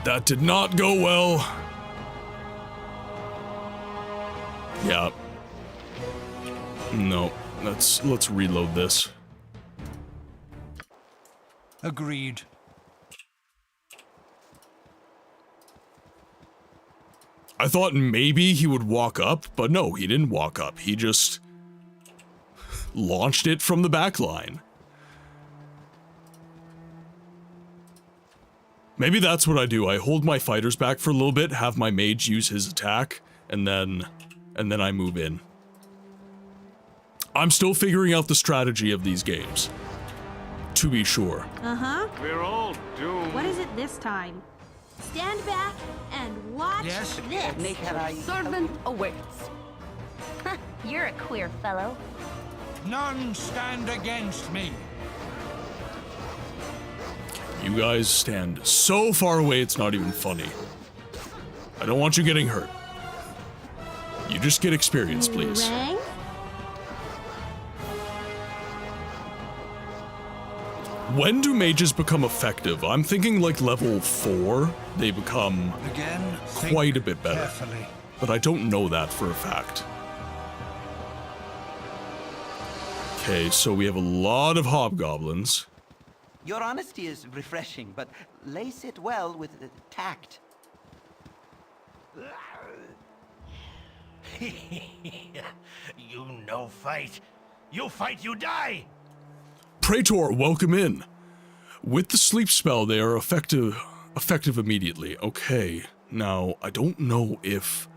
That did not go well. Yeah. No, let's reload this. Agreed. I thought maybe he would walk up, but no, he didn't walk up. He just launched it from the back line. Maybe that's what I do. I hold my fighters back for a little bit, have my mage use his attack, and then I move in. I'm still figuring out the strategy of these games, to be sure. Uh-huh. We're all doomed. What is it this time? Stand back and watch Yes? this. Servant awaits. You're a queer fellow. None stand against me. You guys stand so far away it's not even funny. I don't want you getting hurt. You just get experience, please. Rang? When do mages become effective? I'm thinking like level 4, they become Again, quite a bit better. carefully. But I don't know that for a fact. Okay, so we have a lot of hobgoblins. Your honesty is refreshing, but lace it well with tact. You no fight. You fight, you die. Praetor, welcome in. With the sleep spell, they are effective immediately. Okay, now, I don't know if...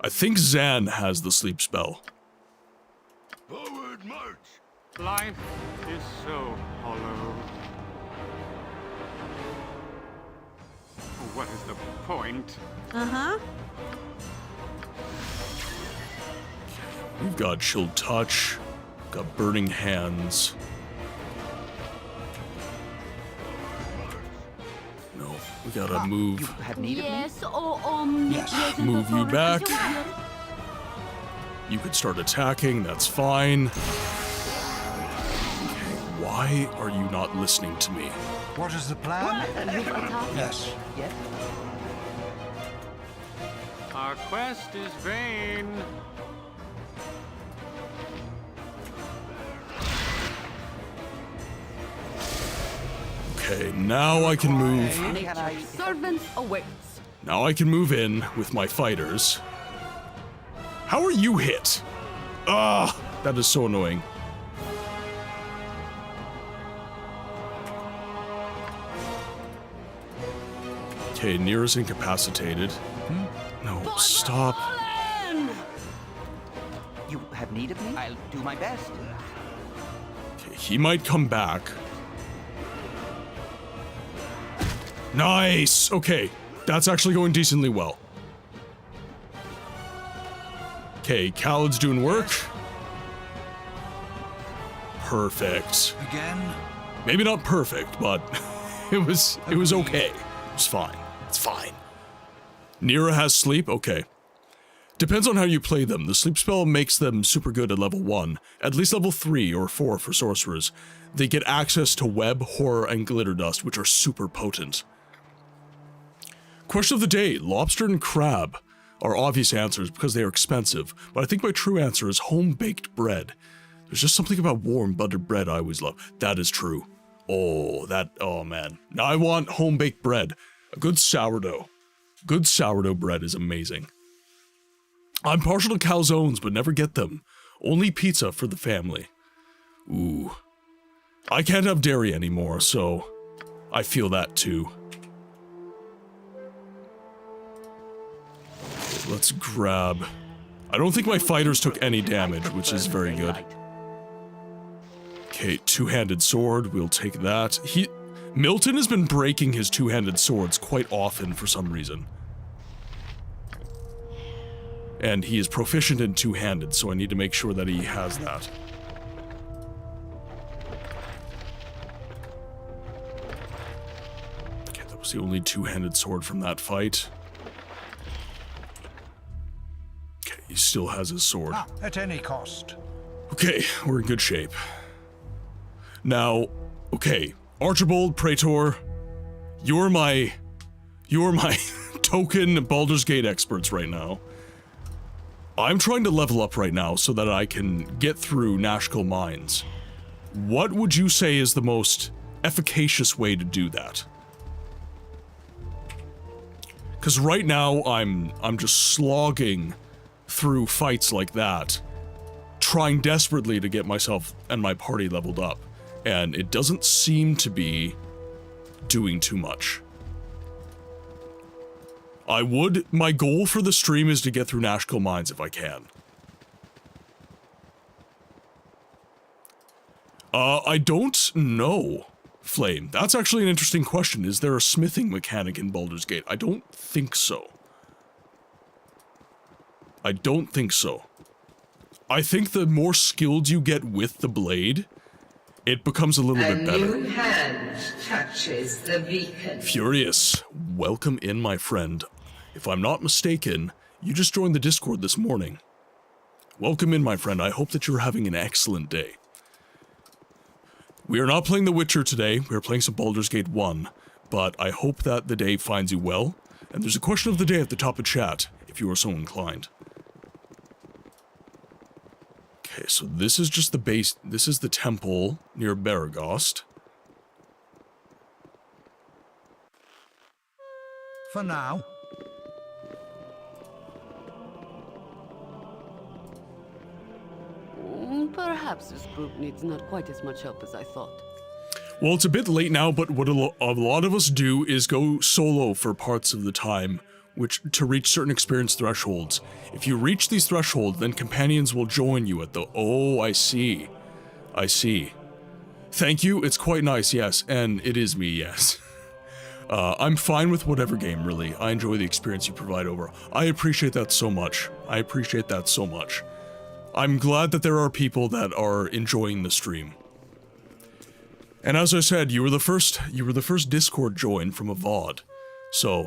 I think Zan has the sleep spell. Forward march. Life is so hollow. What is the point? Uh-huh. We've got Chilled Touch, got Burning Hands. No, we gotta move. You have need of me? Yes, Yes. Move you back. You could start attacking, that's fine. Okay, why are you not listening to me? What is the plan? Yes. Yes? Our quest is vain. Okay, now I can move. Can I... Servant awaits. Now I can move in with my fighters. How are you hit? Ah, that is so annoying. Okay, Nira's incapacitated. No, stop. You have need of me? I'll do my best. Okay, he might come back. Nice! Okay, that's actually going decently well. Okay, Khaled's doing work. Perfect. Again? Maybe not perfect, but it was okay. It was fine. It's fine. Nira has sleep? Okay. Depends on how you play them. The sleep spell makes them super good at level 1. At least level 3 or 4 for sorcerers. They get access to web, horror, and glitter dust, which are super potent. Question of the day, lobster and crab are obvious answers because they are expensive, but I think my true answer is home-baked bread. There's just something about warm buttered bread I always love. That is true. Oh man. Now I want home-baked bread. A good sourdough. Good sourdough bread is amazing. I'm partial to calzones, but never get them. Only pizza for the family. Ooh. I can't have dairy anymore, so I feel that too. Let's grab... I don't think my fighters took any damage, which is very good. Okay, two-handed sword, we'll take that. Milton has been breaking his two-handed swords quite often for some reason. And he is proficient in two-handed, so I need to make sure that he has that. was the only two-handed sword from that fight. Okay, he still has his sword. At any cost. Okay, we're in good shape. Now, okay, Archibald, Praetor, you're my token Baldur's Gate experts right now. I'm trying to level up right now so that I can get through Nashkel Mines. What would you say is the most efficacious way to do that? Because right now I'm just slogging through fights like that, trying desperately to get myself and my party leveled up, and it doesn't seem to be doing too much. My goal for the stream is to get through Nashkel Mines if I can. I don't know, Flame. That's actually an interesting question. Is there a smithing mechanic in Baldur's Gate? I don't think so. I don't think so. I think the more skilled you get with the blade, it becomes a little bit better. A new hand touches the beacon. Furious, welcome in, my friend. If I'm not mistaken, you just joined the Discord this morning. Welcome in, my friend. I hope that you're having an excellent day. We are not playing The Witcher today. We are playing some Baldur's Gate 1, but I hope that the day finds you well. And there's a question of the day at the top of chat, if you are so inclined. Okay, so this is just the base. This is the temple near Baragost. For now. Perhaps this group needs not quite as much help as I thought. Well, it's a bit late now, but what a lot of us do is go solo for parts of the time, to reach certain experience thresholds. If you reach these thresholds, then companions will join you at the... Oh, I see. I see. Thank you, it's quite nice, yes, and it is me, yes. I'm fine with whatever game, really. I enjoy the experience you provide over. I appreciate that so much. I appreciate that so much. I'm glad that there are people that are enjoying the stream. And as I said, you were the first Discord join from a VOD. So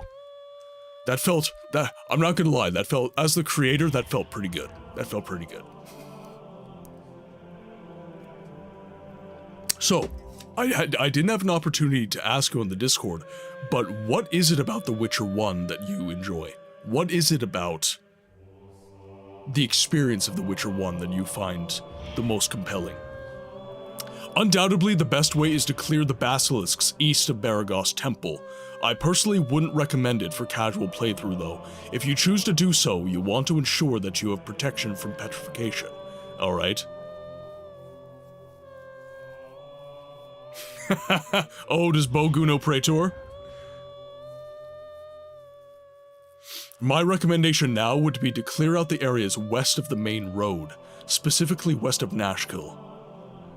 I'm not gonna lie, as the creator, that felt pretty good. That felt pretty good. So, I didn't have an opportunity to ask you on the Discord, but what is it about The Witcher 1 that you enjoy? What is it about the experience of The Witcher 1 that you find the most compelling? Undoubtedly, the best way is to clear the basilisks east of Baragost Temple. I personally wouldn't recommend it for casual playthrough though. If you choose to do so, you want to ensure that you have protection from petrification. Alright? Oh, does Bogu know Praetor? My recommendation now would be to clear out the areas west of the main road, specifically west of Nashkel.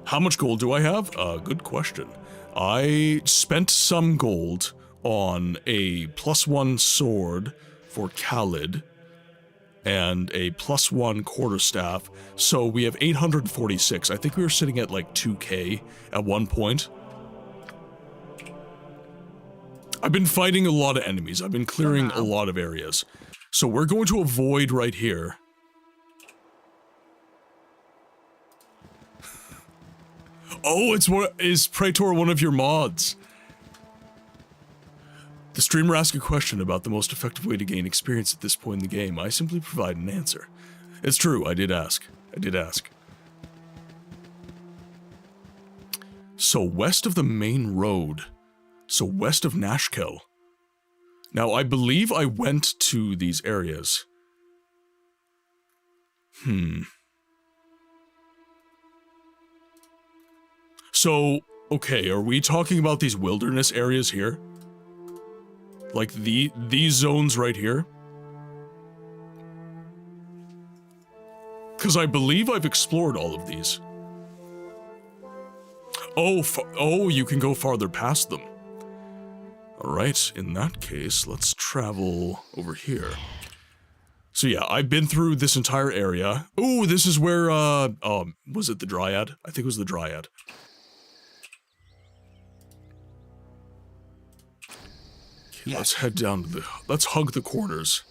How much gold do I have? Good question. I spent some gold on a +1 sword for Khalid, and a +1 quarterstaff, so we have 846. I think we were sitting at like 2k at one point. I've been fighting a lot of enemies. I've been clearing a lot of areas. So we're going to avoid right here. Oh, is Praetor one of your mods? The streamer asked a question about the most effective way to gain experience at this point in the game. I simply provide an answer. It's true, I did ask. So west of the main road. So west of Nashkel. Now, I believe I went to these areas. So, okay, are we talking about these wilderness areas here? Like these zones right here? Because I believe I've explored all of these. Oh, you can go farther past them. Alright, in that case, let's travel over here. So yeah, I've been through this entire area. Oh, this is where, was it the Dryad? I think it was the Dryad. Yes. Let's head down to the... Let's hug the corners.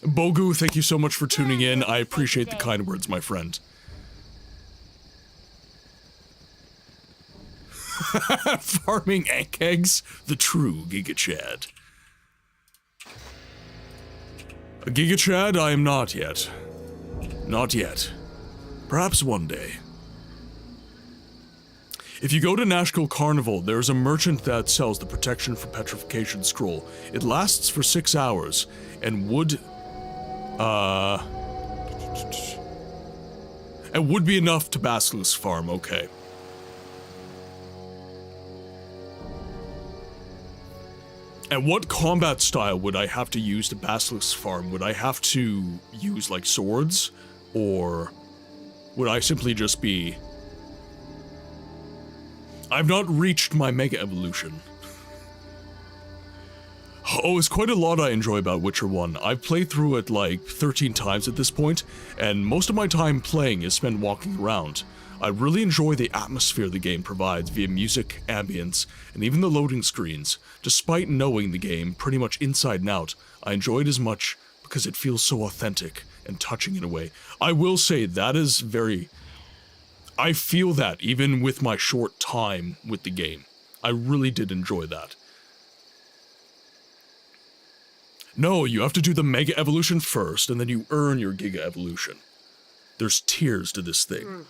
Bogu, thank you so much for tuning in. I appreciate the kind words, my friend. Farming eggs, the true Giga Chad. A Giga Chad, I am not yet. Not yet. Perhaps one day. If you go to Nashville Carnival, there's a merchant that sells the Protection from Petrification scroll. It lasts for 6 hours, and would be enough to Basilisk farm, okay. And what combat style would I have to use to Basilisk farm? Would I have to use, like, swords? Or would I simply just be... I've not reached my Mega Evolution. Oh, it's quite a lot I enjoy about Witcher 1. I've played through it like 13 times at this point, and most of my time playing is spent walking around. I really enjoy the atmosphere the game provides via music, ambience, and even the loading screens. Despite knowing the game pretty much inside and out, I enjoy it as much because it feels so authentic and touching in a way. I will say that is very... I feel that even with my short time with the game. I really did enjoy that. No, you have to do the Mega Evolution first, and then you earn your Giga Evolution. There's tiers to this thing.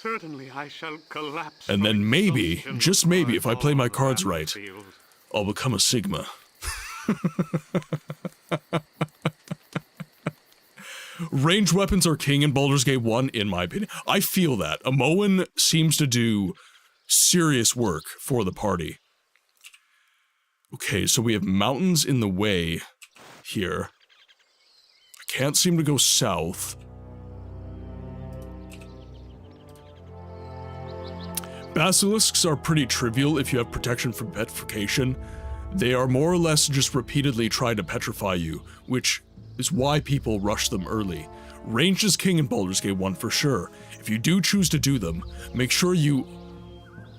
Certainly I shall collapse. And then maybe, just maybe, if I play my cards right, I'll become a Sigma. Ranged weapons are king in Baldur's Gate 1, in my opinion. I feel that. Amoan seems to do serious work for the party. Okay, so we have mountains in the way here. I can't seem to go south. Basilisks are pretty trivial if you have protection from petrification. They are more or less just repeatedly trying to petrify you, which is why people rush them early. Ranged is king in Baldur's Gate 1 for sure. If you do choose to do them, make sure you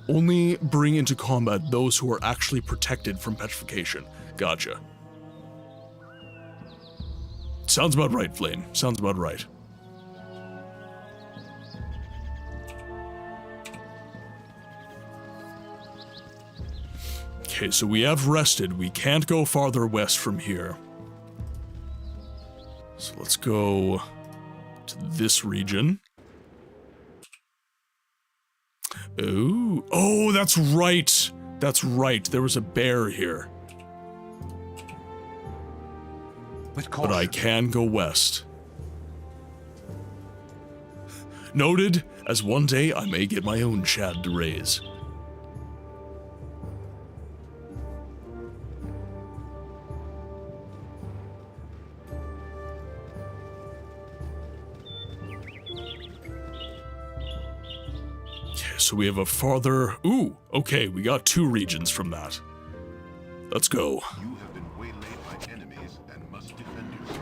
only bring into combat those who are actually protected from petrification. Gotcha. Sounds about right, Flame. Sounds about right. Okay, so we have rested. We can't go farther west from here. So let's go to this region. Oh, that's right. That's right. There was a bear here. But I can go west. Noted, as one day I may get my own Chad to raise. Okay, so we have a farther... Ooh, okay, we got 2 regions from that. Let's go. You have been waylaid by enemies and must defend yourself.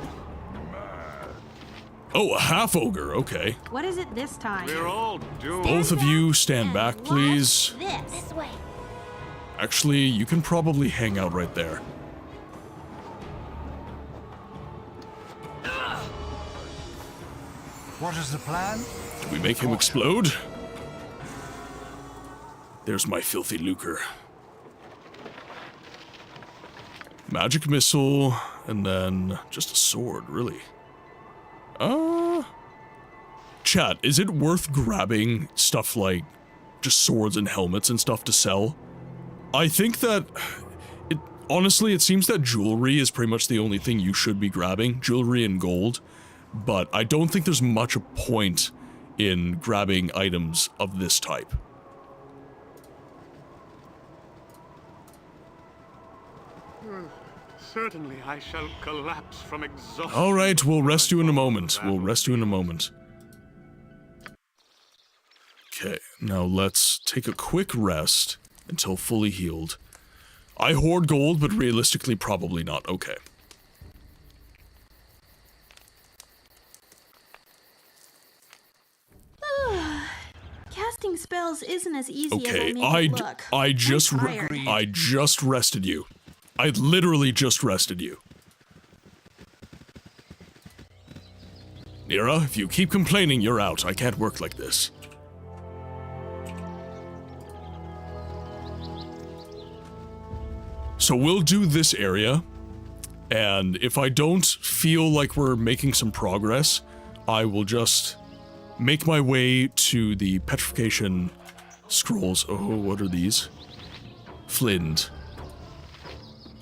Oh, a half-ogre, okay. What is it this time? We're all doomed. Both of you stand back, please. This way. Actually, you can probably hang out right there. What is the plan? Can we make him explode? There's my filthy lucre. Magic missile, and then just a sword, really. Chat, is it worth grabbing stuff like just swords and helmets and stuff to sell? I think that, honestly, it seems that jewelry is pretty much the only thing you should be grabbing. Jewelry and gold. But I don't think there's much a point in grabbing items of this type. Certainly I shall collapse from exhaustion. All right, we'll rest you in a moment. We'll rest you in a moment. Okay, now let's take a quick rest until fully healed. I hoard gold, but realistically probably not. Okay. Casting spells isn't as easy as Okay, I make it look. I just I'm tired. I just rested you. I literally just rested you. Nira, if you keep complaining, you're out. I can't work like this. So we'll do this area, and if I don't feel like we're making some progress, I will just make my way to the petrification scrolls. Oh, what are these? Flint.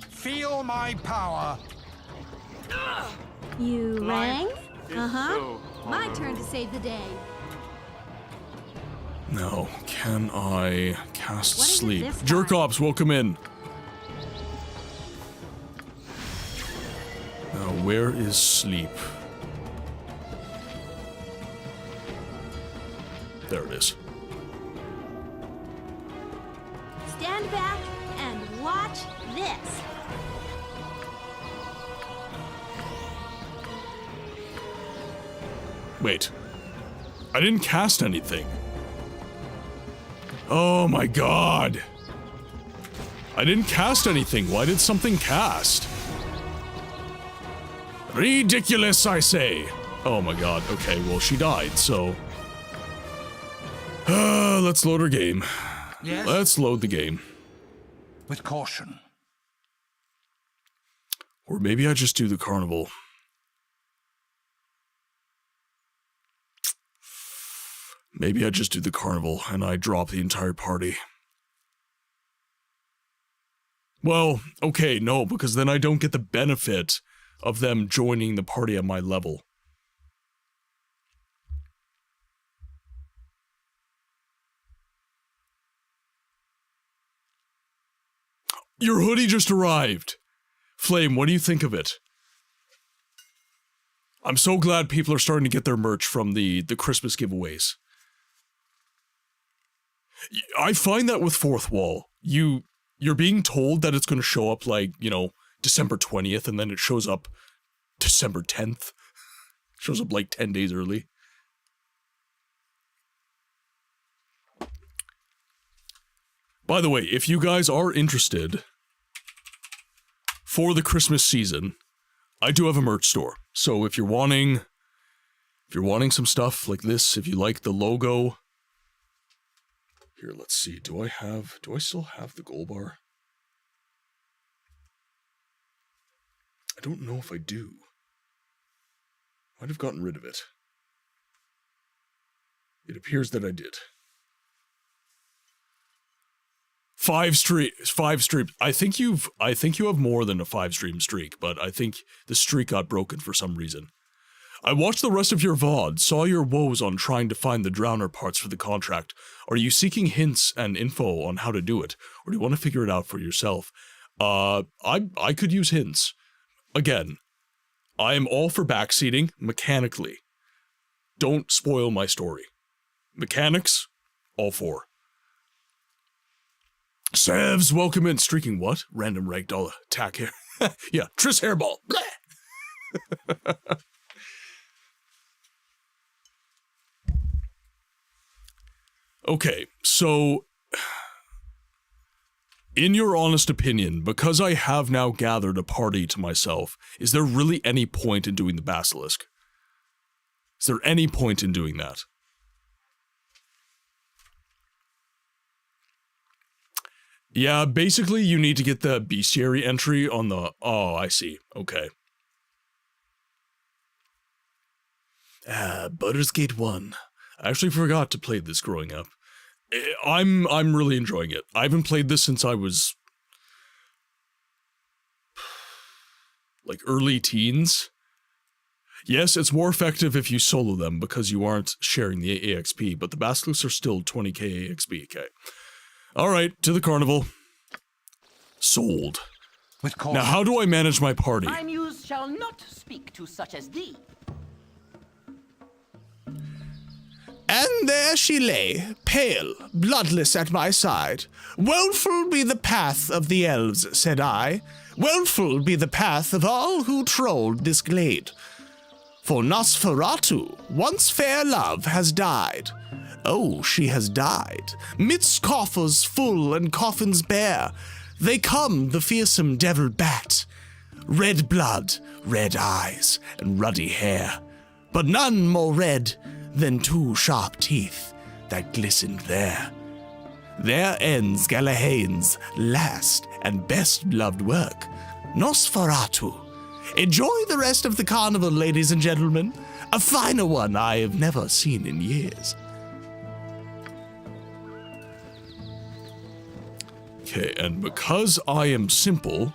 Feel my power. You rang? Is Uh-huh. so My horrible. turn to save the day. Now, can I cast What is it sleep? this Jerk time? ops, welcome in. Now, where is sleep? There it is. Stand back and watch this. Wait. I didn't cast anything. Oh my god. I didn't cast anything. Why did something cast? Ridiculous, I say. Oh my god. Okay, well, she died, so... let's load her game. Yes? Let's load the game. With caution. Or maybe I just do the carnival. Maybe I just do the carnival and I drop the entire party. Well, okay, no, because then I don't get the benefit of them joining the party at my level. Your hoodie just arrived. Flame, what do you think of it? I'm so glad people are starting to get their merch from the Christmas giveaways. I find that with Fourth Wall, you're being told that it's going to show up like, you know, December 20th, and then it shows up December 10th. Shows up like 10 days early. By the way, if you guys are interested for the Christmas season, I do have a merch store. So if you're wanting some stuff like this, if you like the logo. Here, let's see. Do I still have the gold bar? I don't know if I do. Might have gotten rid of it. It appears that I did. 5 streams. I think you have more than a 5-stream streak, but I think the streak got broken for some reason. I watched the rest of your VOD, saw your woes on trying to find the drowner parts for the contract. Are you seeking hints and info on how to do it, or do you want to figure it out for yourself? I could use hints. Again, I am all for backseating mechanically. Don't spoil my story. Mechanics, all for. Sevs, welcome in. Streaking what? Random ragdoll attack here. Yeah, Triss Hairball. Okay, so, in your honest opinion, because I have now gathered a party to myself, is there really any point in doing the Basilisk? Is there any point in doing that? Yeah, basically you need to get the bestiary entry on the... Oh, I see. Okay. Baldur's Gate 1. I actually forgot to play this growing up. I'm really enjoying it. I haven't played this since I was like early teens. Yes, it's more effective if you solo them because you aren't sharing the AXP, but the Basilisks are still 20k AXP, okay. Alright, to the carnival. Sold. With caution. Now how do I manage my party? My muse shall not speak to such as thee. And there she lay, pale, bloodless at my side. Woeful be the path of the elves, said I. Woeful be the path of all who trolled this glade. For Nosferatu, once fair love, has died. Oh, she has died. Midst coffers full and coffins bare, they come, the fearsome devil bat. Red blood, red eyes, and ruddy hair, but none more red than 2 sharp teeth that glistened there. There ends Galahane's last and best loved work, Nosferatu. Enjoy the rest of the carnival, ladies and gentlemen. A finer one I have never seen in years. Okay, and because I am simple,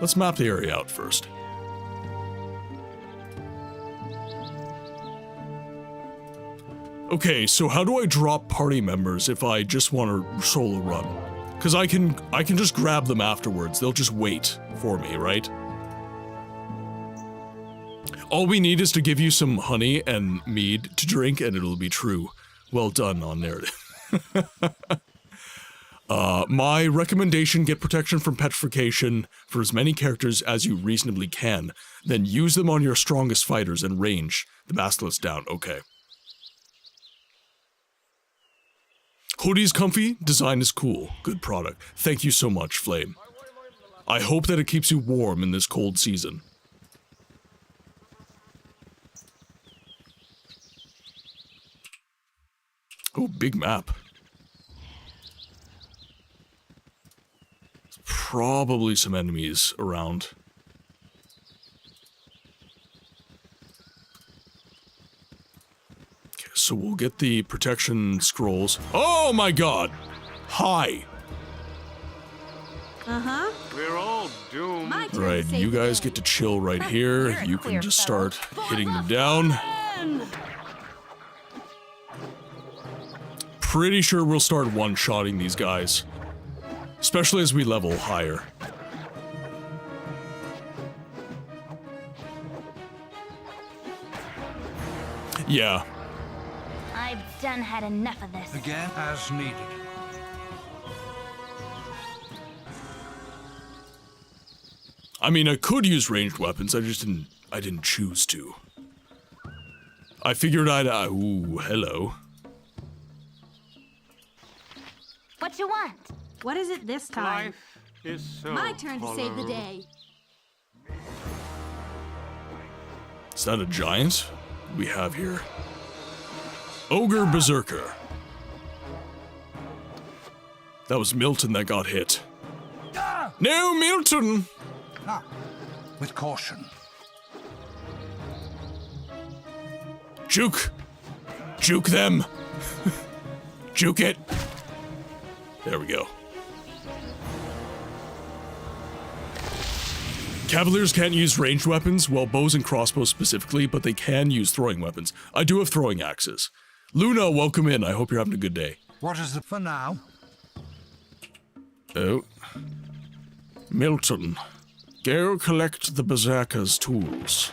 let's map the area out first. Okay, so how do I drop party members if I just want to solo run? Because I can just grab them afterwards. They'll just wait for me, right? All we need is to give you some honey and mead to drink, and it'll be true. Well done on narrative. My recommendation, get protection from petrification for as many characters as you reasonably can. Then use them on your strongest fighters and range the basilisk down. Okay. Hoodie's comfy, design is cool, good product. Thank you so much, Flame. I hope that it keeps you warm in this cold season. Oh, big map. Probably some enemies around. Okay, so we'll get the protection scrolls. Oh my god! Hi! Uh-huh. We're all doomed. My turn Right, to save you the guys day. get to chill right You're here. a You can queer just fellow. start hitting them down. Pretty sure we'll start one-shotting these guys. Especially as we level higher. Yeah. I've done had enough of this. Again, as needed. I mean, I could use ranged weapons, I didn't choose to. I figured ooh, hello. What you want? What is it this time? Life is so My turn to save the tolerable. day. Is that a giant we have here? Ogre Berserker. That was Milton that got hit. No, Milton! Ah, with caution. Juke! Juke them! Juke it! There we go. Cavaliers can't use ranged weapons, well, bows and crossbows specifically, but they can use throwing weapons. I do have throwing axes. Luna, welcome in. I hope you're having a good day. What is it for now? Oh. Milton. Go collect the Berserker's tools.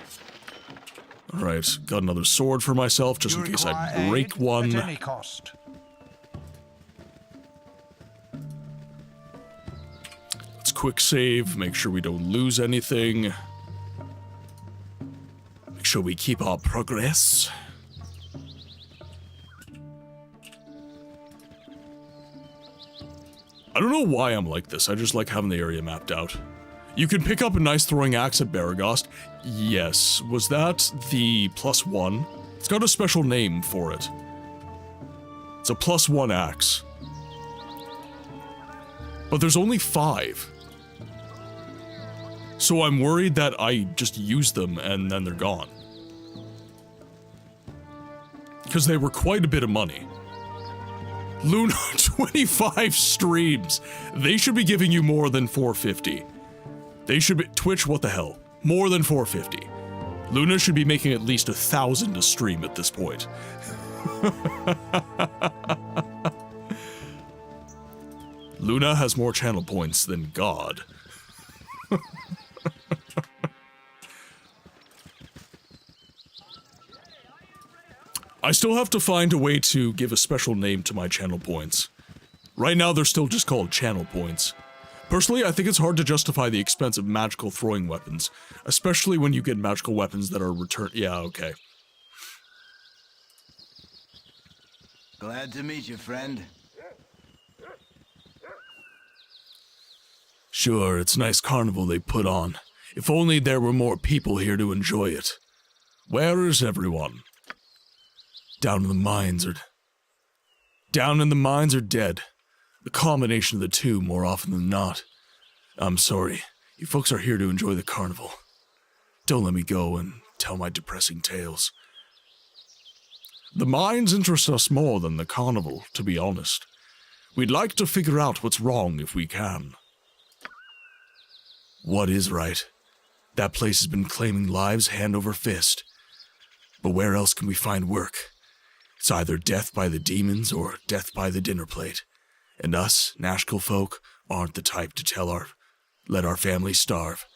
Alright, got another sword for myself, just in You case I require break aid one. At any cost. Let's quick save, make sure we don't lose anything. Make sure we keep our progress. I don't know why I'm like this, I just like having the area mapped out. You can pick up a nice throwing axe at Baragost. Yes, was that the +1? It's got a special name for it. It's a +1 axe. But there's only 5. So I'm worried that I just use them and then they're gone. Because they were quite a bit of money. Luna, 25 streams. They should be giving you more than 450. They should be, Twitch, what the hell? More than 450. Luna should be making at least 1,000 a stream at this point. Luna has more channel points than God. I still have to find a way to give a special name to my channel points. Right now, they're still just called channel points. Personally, I think it's hard to justify the expense of magical throwing weapons, especially when you get magical weapons that are returned. Yeah, okay. Glad to meet you, friend. Sure, it's a nice carnival they put on. If only there were more people here to enjoy it. Where is everyone? Down in the mines or dead. The combination of the two more often than not. I'm sorry. You folks are here to enjoy the carnival. Don't let me go and tell my depressing tales. The mines interest us more than the carnival, to be honest. We'd like to figure out what's wrong if we can. What is right? That place has been claiming lives hand over fist. But where else can we find work? It's either death by the demons or death by the dinner plate. And us, Nashkel folk, aren't the type to let our family starve.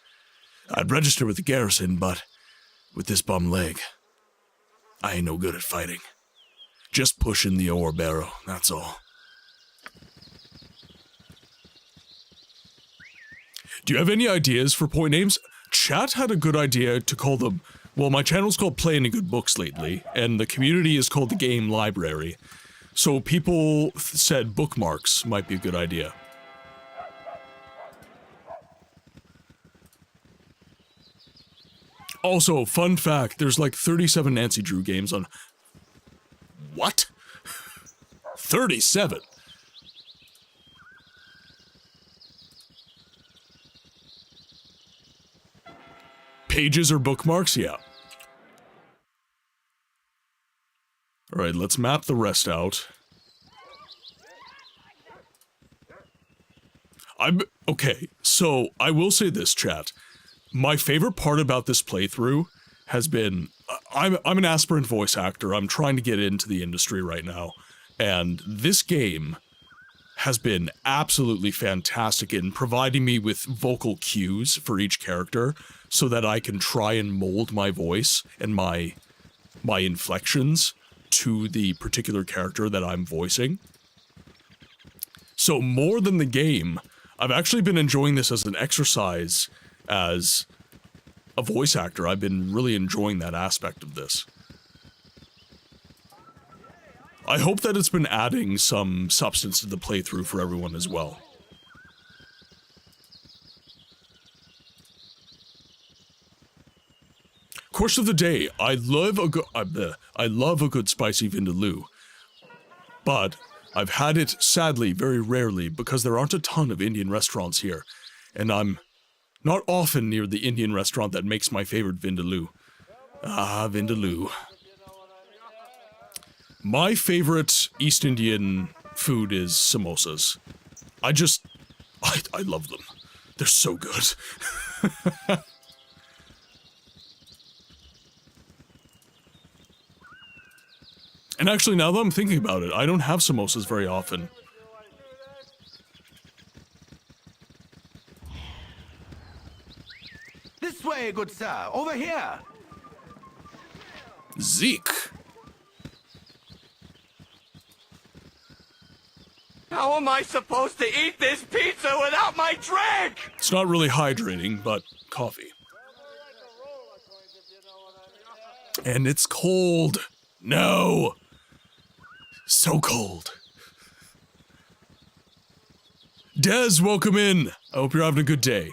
I'd register with the garrison, but with this bum leg, I ain't no good at fighting. Just pushing the ore barrow, that's all. Do you have any ideas for point names? Chat had a good idea to call them... Well, my channel's called PlayAnyGoodBooksLately, and the community is called the Game Library. So people said bookmarks might be a good idea. Also, fun fact, there's like 37 Nancy Drew games on... What? 37? Pages or bookmarks? Yeah. Alright, let's map the rest out. Okay, so I will say this, chat. My favorite part about this playthrough has been... I'm an aspirant voice actor. I'm trying to get into the industry right now. And this game has been absolutely fantastic in providing me with vocal cues for each character so that I can try and mold my voice and my inflections to the particular character that I'm voicing. So more than the game, I've actually been enjoying this as an exercise as a voice actor. I've been really enjoying that aspect of this. I hope that it's been adding some substance to the playthrough for everyone as well. Course of the day, I love a good spicy vindaloo, but I've had it, sadly, very rarely because there aren't a ton of Indian restaurants here, and I'm not often near the Indian restaurant that makes my favorite vindaloo. Ah, vindaloo. My favorite East Indian food is samosas. I love them. They're so good. And actually, now that I'm thinking about it, I don't have samosas very often. This way, good sir. Over here. Zeke. How am I supposed to eat this pizza without my drink? It's not really hydrating, but coffee. And it's cold. No. So cold. Des, welcome in. I hope you're having a good day.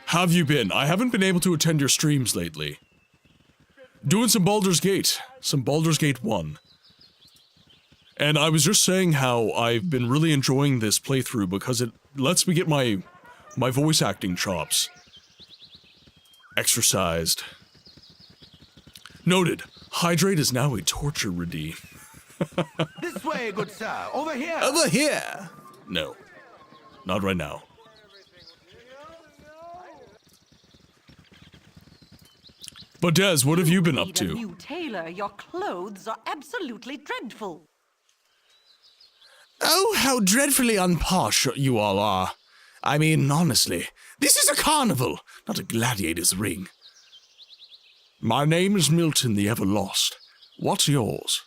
How have you been? I haven't been able to attend your streams lately. Doing some Baldur's Gate. Some Baldur's Gate 1. And I was just saying how I've been really enjoying this playthrough because it lets me get my voice acting chops exercised. Noted. Hydrate is now a torture redeem. This way, good sir. Over here. Over here. No. Not right now. But Des, what have you been up to? New tailor, your clothes are absolutely dreadful. Oh, how dreadfully unposh you all are. I mean, honestly, this is a carnival, not a gladiator's ring. My name is Milton the Everlost. What's yours?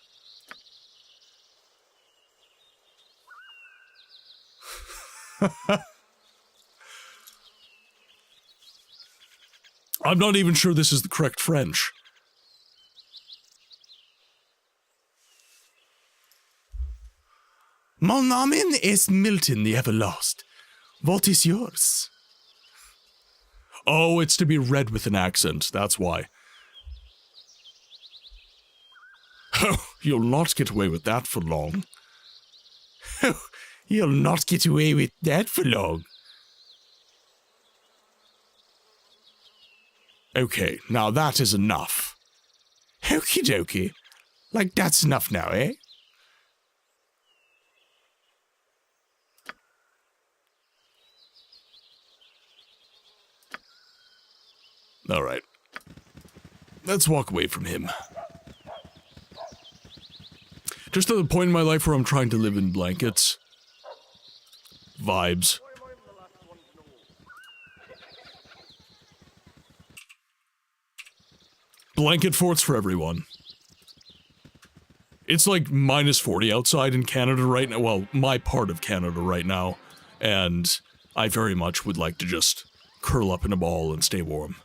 I'm not even sure this is the correct French. Mon name is Milton the Everlost. What is yours? Oh, it's to be read with an accent, that's why. Oh, you'll not get away with that for long. Oh, you'll not get away with that for long. Okay, now that is enough. Okie dokie. Like, that's enough now, eh? Alright. Let's walk away from him. Just at the point in my life where I'm trying to live in blankets. Vibes. Blanket forts for everyone. It's like minus 40 outside in Canada right now. Well, my part of Canada right now. And I very much would like to just curl up in a ball and stay warm.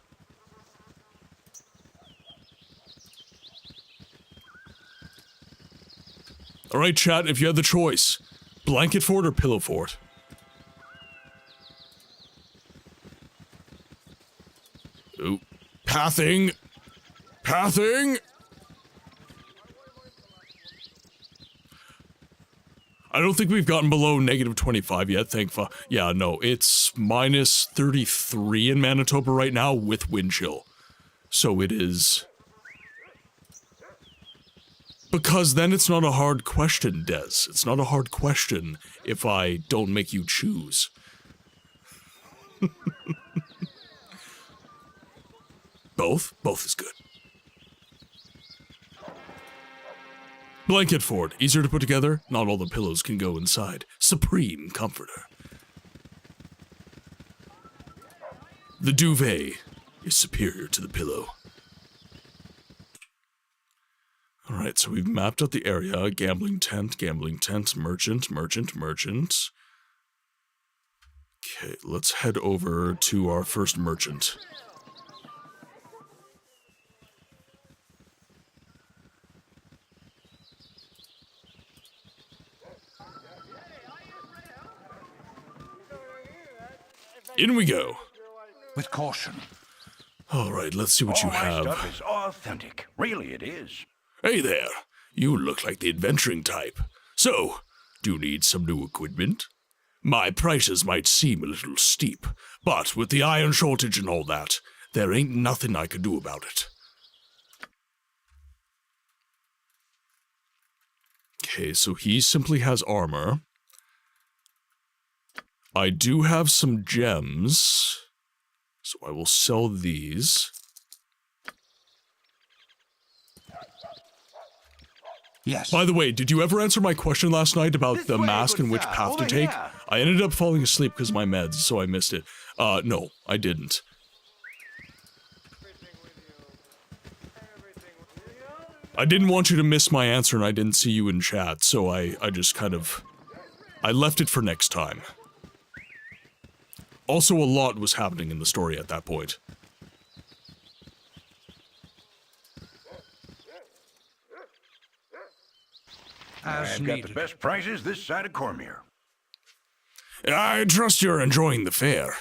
Alright, chat, if you had the choice, blanket fort or pillow fort? Ooh. Pathing! Pathing! I don't think we've gotten below negative 25 yet, thankfully. Yeah, no, it's minus 33 in Manitoba right now with wind chill. So it is... Because then it's not a hard question, Des. It's not a hard question if I don't make you choose. Both? Both is good. Blanket fort. Easier to put together. Not all the pillows can go inside. Supreme comforter. The duvet is superior to the pillow. Alright, so we've mapped out the area. Gambling tent, merchant. Okay, let's head over to our first merchant. In we go. With caution. Alright, let's see what you have. My stuff is authentic. Really, it is. Hey there, you look like the adventuring type. So, do you need some new equipment? My prices might seem a little steep, but with the iron shortage and all that, there ain't nothing I can do about it. Okay, so he simply has armor. I do have some gems, so I will sell these. Yes. By the way, did you ever answer my question last night about the mask and which path to take? I ended up falling asleep because of my meds, so I missed it. No, I didn't. I didn't want you to miss my answer and I didn't see you in chat, so I just kind of... I left it for next time. Also, a lot was happening in the story at that point. As I've got needed. the best prices this side of Cormier. I trust you're enjoying the fair.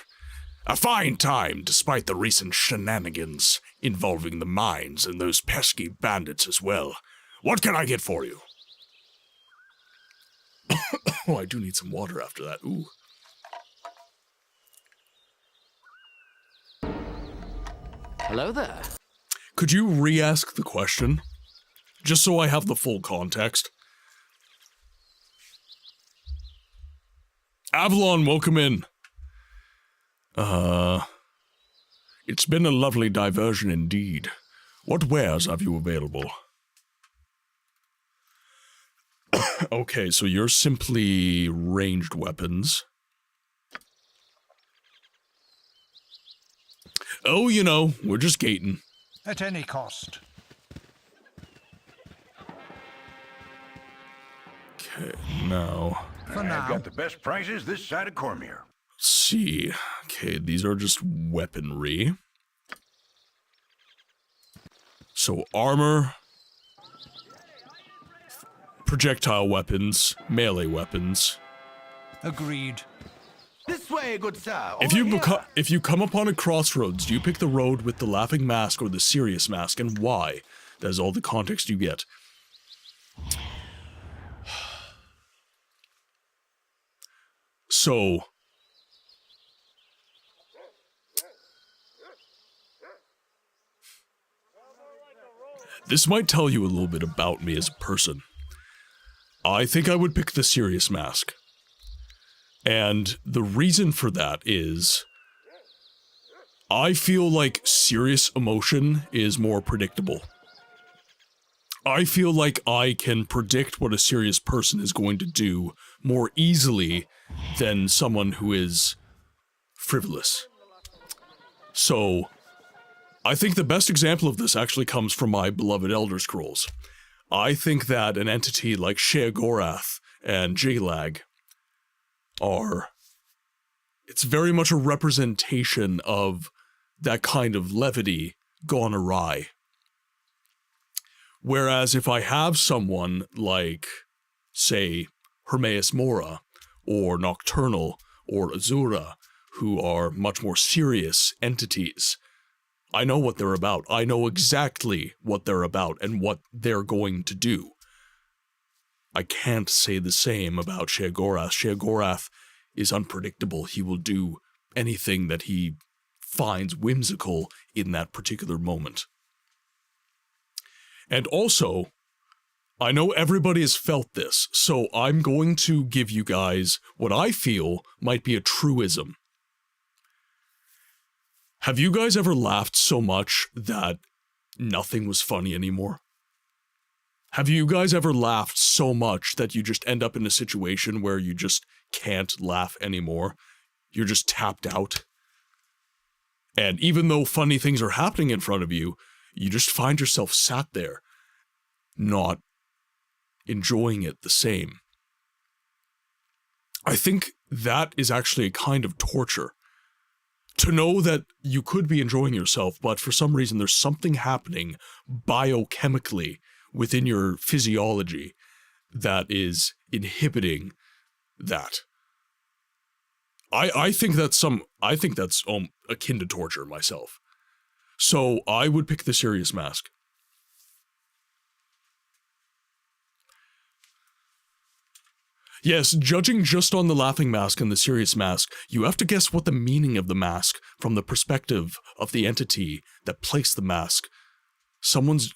A fine time, despite the recent shenanigans involving the mines and those pesky bandits as well. What can I get for you? Oh, I do need some water after that. Ooh. Hello there. Could you re-ask the question? Just so I have the full context. Avalon, welcome in. It's been a lovely diversion indeed. What wares have you available? Okay, so you're simply ranged weapons. Oh, you know, we're just gating. At any cost. Okay, now... For I've now. got the best prices this side of Cormier. Let's see. Okay, these are just weaponry. So armor. projectile weapons, melee weapons. Agreed. This way, good sir. If you come upon a crossroads, do you pick the road with the laughing mask or the serious mask, and why? That is all the context you get. So, this might tell you a little bit about me as a person. I think I would pick the serious mask. And the reason for that is, I feel like serious emotion is more predictable. I feel like I can predict what a serious person is going to do more easily than someone who is frivolous. So, I think the best example of this actually comes from my beloved Elder Scrolls. I think that an entity like Sheogorath and Jalag it's very much a representation of that kind of levity gone awry. Whereas if I have someone like, say, Hermaeus Mora, or Nocturnal, or Azura, who are much more serious entities, I know what they're about. I know exactly what they're about and what they're going to do. I can't say the same about Sheogorath. Sheogorath is unpredictable. He will do anything that he finds whimsical in that particular moment. And also, I know everybody has felt this, so I'm going to give you guys what I feel might be a truism. Have you guys ever laughed so much that nothing was funny anymore? Have you guys ever laughed so much that you just end up in a situation where you just can't laugh anymore? You're just tapped out. And even though funny things are happening in front of you, you just find yourself sat there, not enjoying it the same. I think that is actually a kind of torture. To know that you could be enjoying yourself, but for some reason there's something happening biochemically within your physiology that is inhibiting that. I think that's akin to torture myself. So I would pick the serious mask. Yes, judging just on the laughing mask and the serious mask, you have to guess what the meaning of the mask from the perspective of the entity that placed the mask. Someone's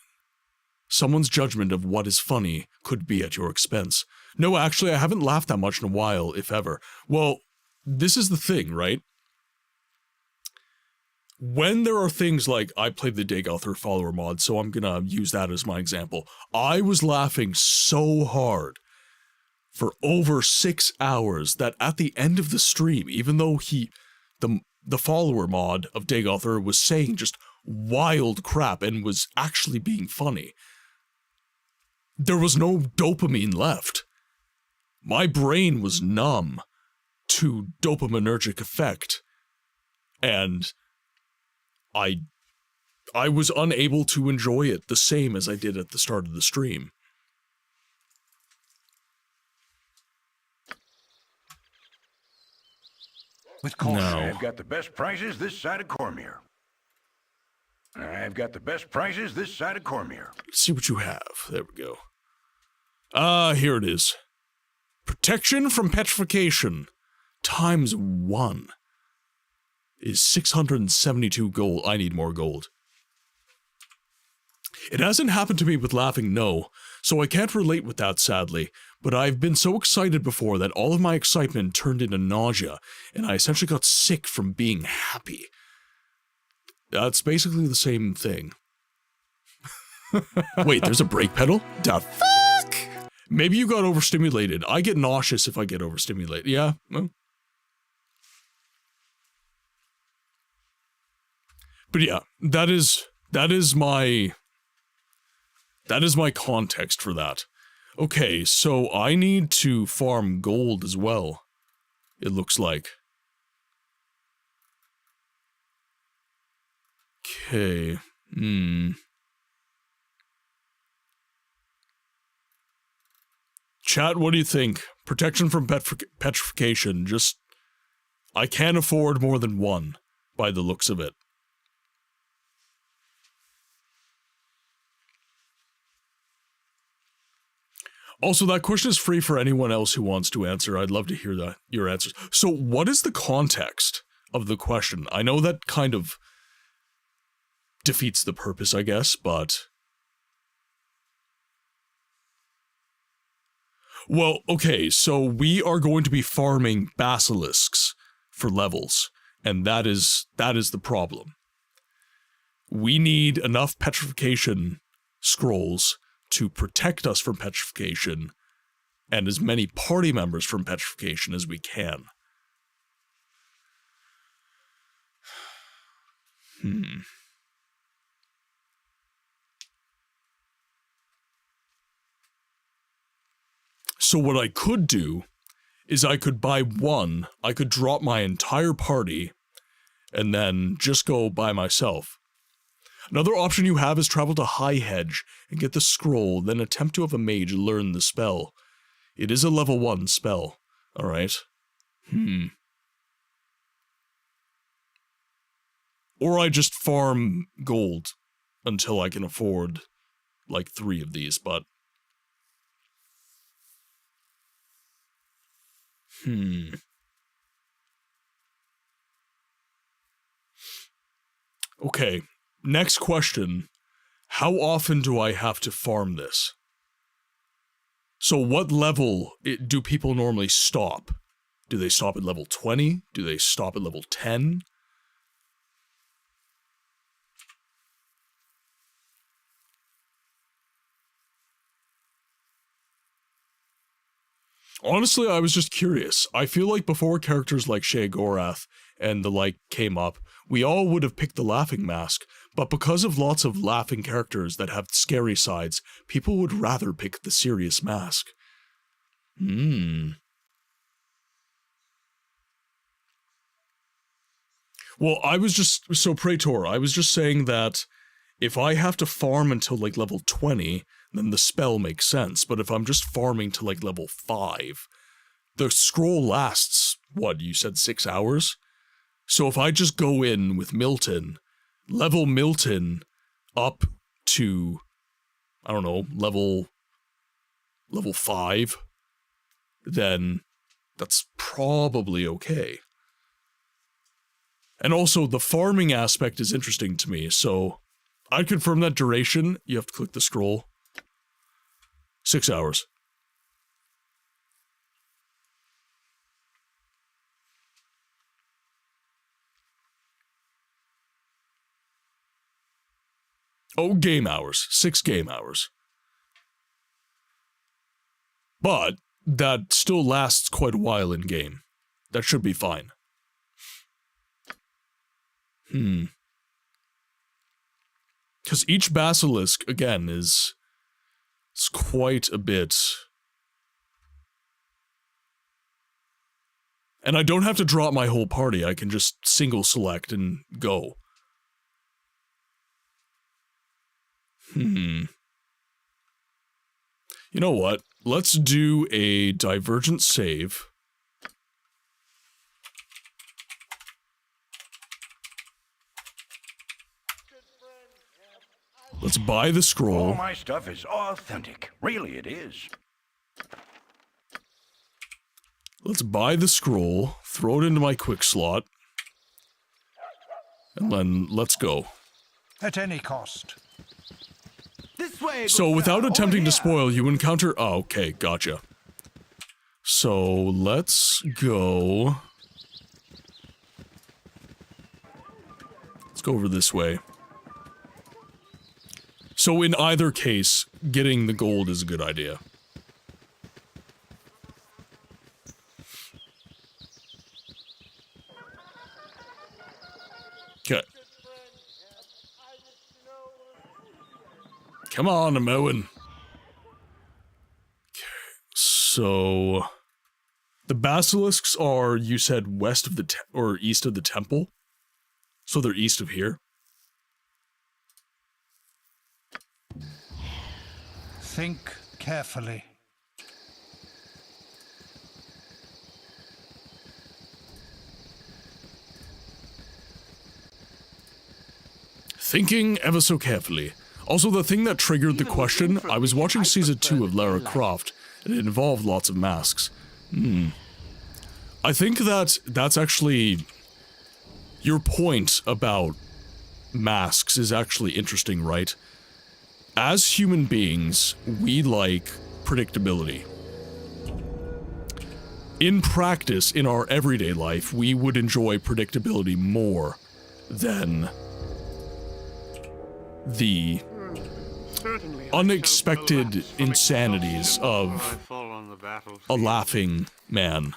judgment of what is funny could be at your expense. No, actually, I haven't laughed that much in a while, if ever. Well, this is the thing, right? When there are things like, I played the Dagothur follower mod, so I'm gonna use that as my example. I was laughing so hard for over 6 hours that at the end of the stream, even though the follower mod of Dagothur was saying just wild crap and was actually being funny, there was no dopamine left. My brain was numb to dopaminergic effect, and I was unable to enjoy it the same as I did at the start of the stream. With caution. No. I've got the best prices this side of Cormyr. I've got the best prices this side of Cormyr. Let's see what you have. There we go. Here it is. Protection from petrification times 1 is 672 gold. I need more gold. It hasn't happened to me with laughing, no, so I can't relate with that, sadly, but I've been so excited before that all of my excitement turned into nausea, and I essentially got sick from being happy. That's basically the same thing. Wait, there's a brake pedal? Da fuck? Maybe you got overstimulated. I get nauseous if I get overstimulated. Yeah? Well. But yeah, that is my context for that. Okay, so I need to farm gold as well, it looks like. Okay, Chat, what do you think? Protection from petrification, just... I can't afford more than one, by the looks of it. Also, that question is free for anyone else who wants to answer. I'd love to hear that, your answers. So, what is the context of the question? I know that kind of defeats the purpose, I guess, but... Well, okay, so we are going to be farming basilisks for levels, and that is the problem. We need enough petrification scrolls to protect us from petrification, and as many party members from petrification as we can. So what I could do is I could buy one, I could drop my entire party, and then just go by myself. Another option you have is travel to High Hedge and get the scroll, then attempt to have a mage learn the spell. It is a level 1 spell, alright? Or I just farm gold until I can afford, like, 3 of these, but... Okay, next question. How often do I have to farm this? So what level do people normally stop? Do they stop at level 20? Do they stop at level 10? Honestly, I was just curious. I feel like before characters like Sheogorath and the like came up, we all would have picked the laughing mask, but because of lots of laughing characters that have scary sides, people would rather pick the serious mask. Well, I was just... So, Praetor, I was just saying that if I have to farm until, like, level 20... then the spell makes sense, but if I'm just farming to, like, level 5, the scroll lasts, what, you said 6 hours? So if I just go in with Milton, level Milton up to, I don't know, level 5, then that's probably okay. And also, the farming aspect is interesting to me, so I'd confirm that duration. You have to click the scroll. 6 hours. Oh, game hours. 6 game hours. But that still lasts quite a while in game. That should be fine. Because each basilisk, again, is... it's quite a bit. And I don't have to drop my whole party, I can just single select and go. You know what? Let's do a divergent save. Let's buy the scroll. All my stuff is authentic. Really, it is. Let's buy the scroll, throw it into my quick slot, and then let's go. At any cost. This way. So without attempting to spoil, you encounter... Oh, okay, gotcha. So let's go... Let's go over this way. So in either case, getting the gold is a good idea. Okay. Come on, I'm mowing. Okay, so... the basilisks are, you said, west of the or east of the temple? So they're east of here? Think carefully. Thinking ever so carefully. Also, the thing that triggered the question, I was watching season 2 of Lara Croft, and it involved lots of masks. I think that's actually... Your point about masks is actually interesting, right? As human beings, we like predictability. In practice, in our everyday life, we would enjoy predictability more than the unexpected insanities of a laughing man.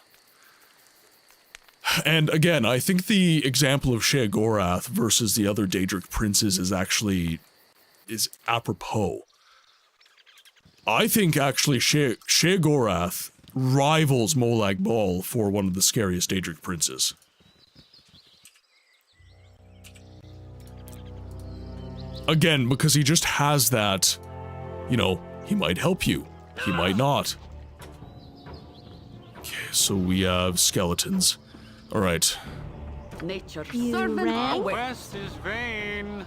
And again, I think the example of Sheogorath versus the other Daedric princes is apropos. I think actually Sheogorath rivals Molag Bal for one of the scariest Daedric princes. Again, because he just has that, you know, he might help you, he might not. Okay, so we have skeletons. Alright. Nature You servant rang? away. Quest is vain.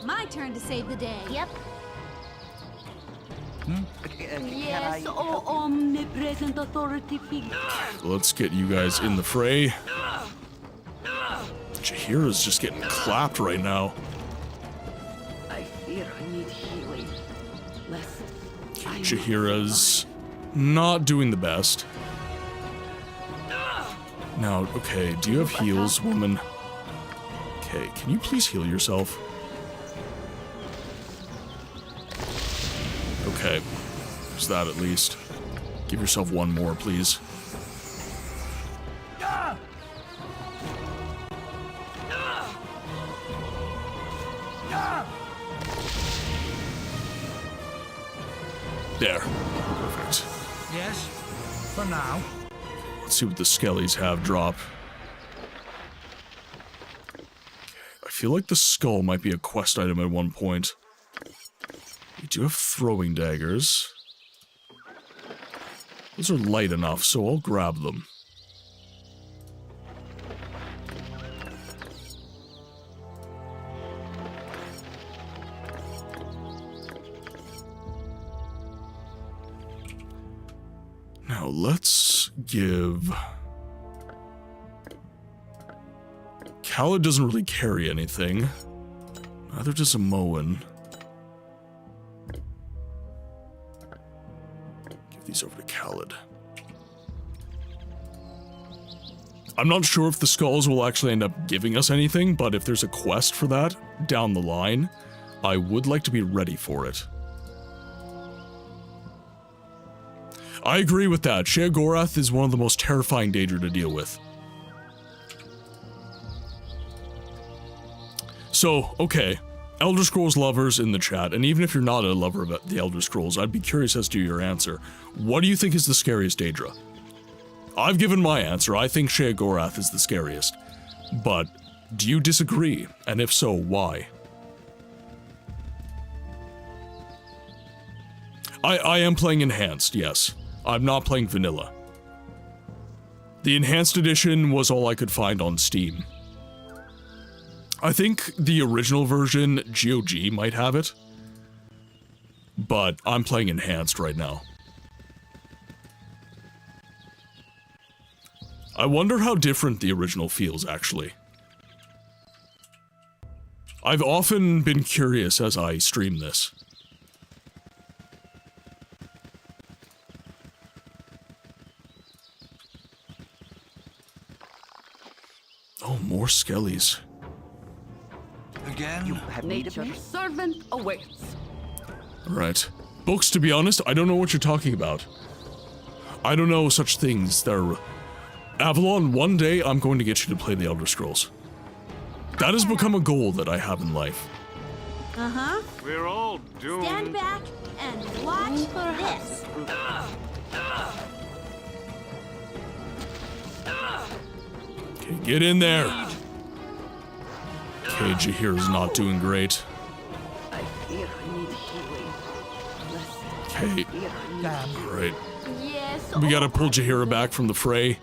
My turn to save the day. Yep. Yes, oh omnipresent authority figure. Let's get you guys in the fray. Jaheira's just getting clapped right now. I fear I need healing. Lest I Jaheira's not doing the best. Now, okay, do you have heals, woman? Okay, can you please heal yourself? Okay, there's that at least. Give yourself one more, please. There. Perfect. Yes, for now. Let's see what the skellies have drop. Okay, I feel like the skull might be a quest item at one point. We do have throwing daggers. Those are light enough, so I'll grab them. Now let's give... Khaled doesn't really carry anything. Neither does Moen. Give these over to Khaled. I'm not sure if the skulls will actually end up giving us anything, but if there's a quest for that down the line, I would like to be ready for it. I agree with that. Sheogorath is one of the most terrifying Daedra to deal with. So, okay. Elder Scrolls lovers in the chat, and even if you're not a lover of the Elder Scrolls, I'd be curious as to your answer. What do you think is the scariest Daedra? I've given my answer. I think Sheogorath is the scariest. But, do you disagree? And if so, why? I am playing Enhanced, yes. I'm not playing Vanilla. The Enhanced Edition was all I could find on Steam. I think the original version, GOG, might have it. But I'm playing Enhanced right now. I wonder how different the original feels, actually. I've often been curious as I stream this. Oh, more skellies. Again? You have need of me? Nature's servant awaits. Right. Books, to be honest, I don't know what you're talking about. I don't know such things. Avalon, one day I'm going to get you to play the Elder Scrolls. That has become a goal that I have in life. Uh-huh. We're all doomed. Stand back and watch this. Okay, get in there. Okay, Jaheira's not doing great. I fear I need healing. Lest Okay, fear I need Damn. alright. Yes. We gotta pull Jaheira back from the fray.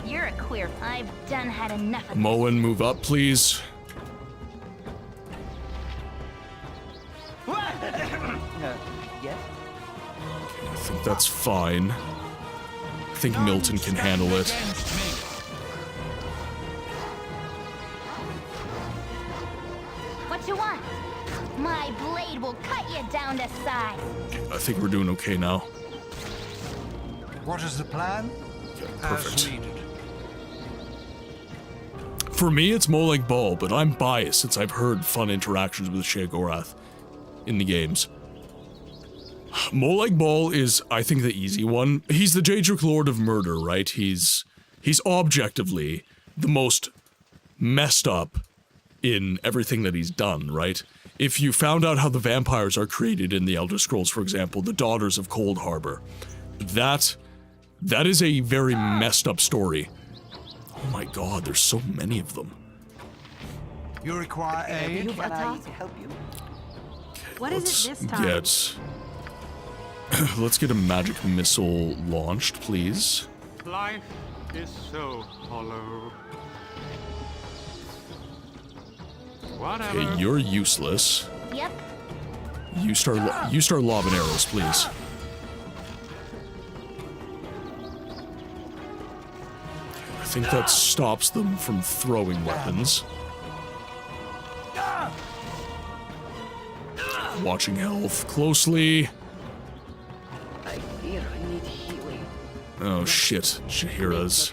You're a queer. I've done had enough of this. Moen, move up, please. Yes? I think that's fine. I think Milton can handle it. Against me. What you want? My blade will cut you down to size. I think we're doing okay now. What is the plan? Perfect. As needed. For me, it's Molag Bal, but I'm biased since I've heard fun interactions with Sheogorath in the games. Molag Bal is, I think, the easy one. He's the Daedric Lord of Murder, right? He's objectively the most messed up in everything that he's done, right? If you found out how the vampires are created in the Elder Scrolls, for example, the Daughters of Cold Harbor, that is a very messed up story. Oh my god, there's so many of them. You require aid? Can I help you? What is it this time? Let's get a magic missile launched, please. Life is so hollow. Whatever. Okay, you're useless. Yep. You start lobbing arrows, please. I think that stops them from throwing weapons. Watching health closely. I fear I need healing. Oh shit, Jaheira's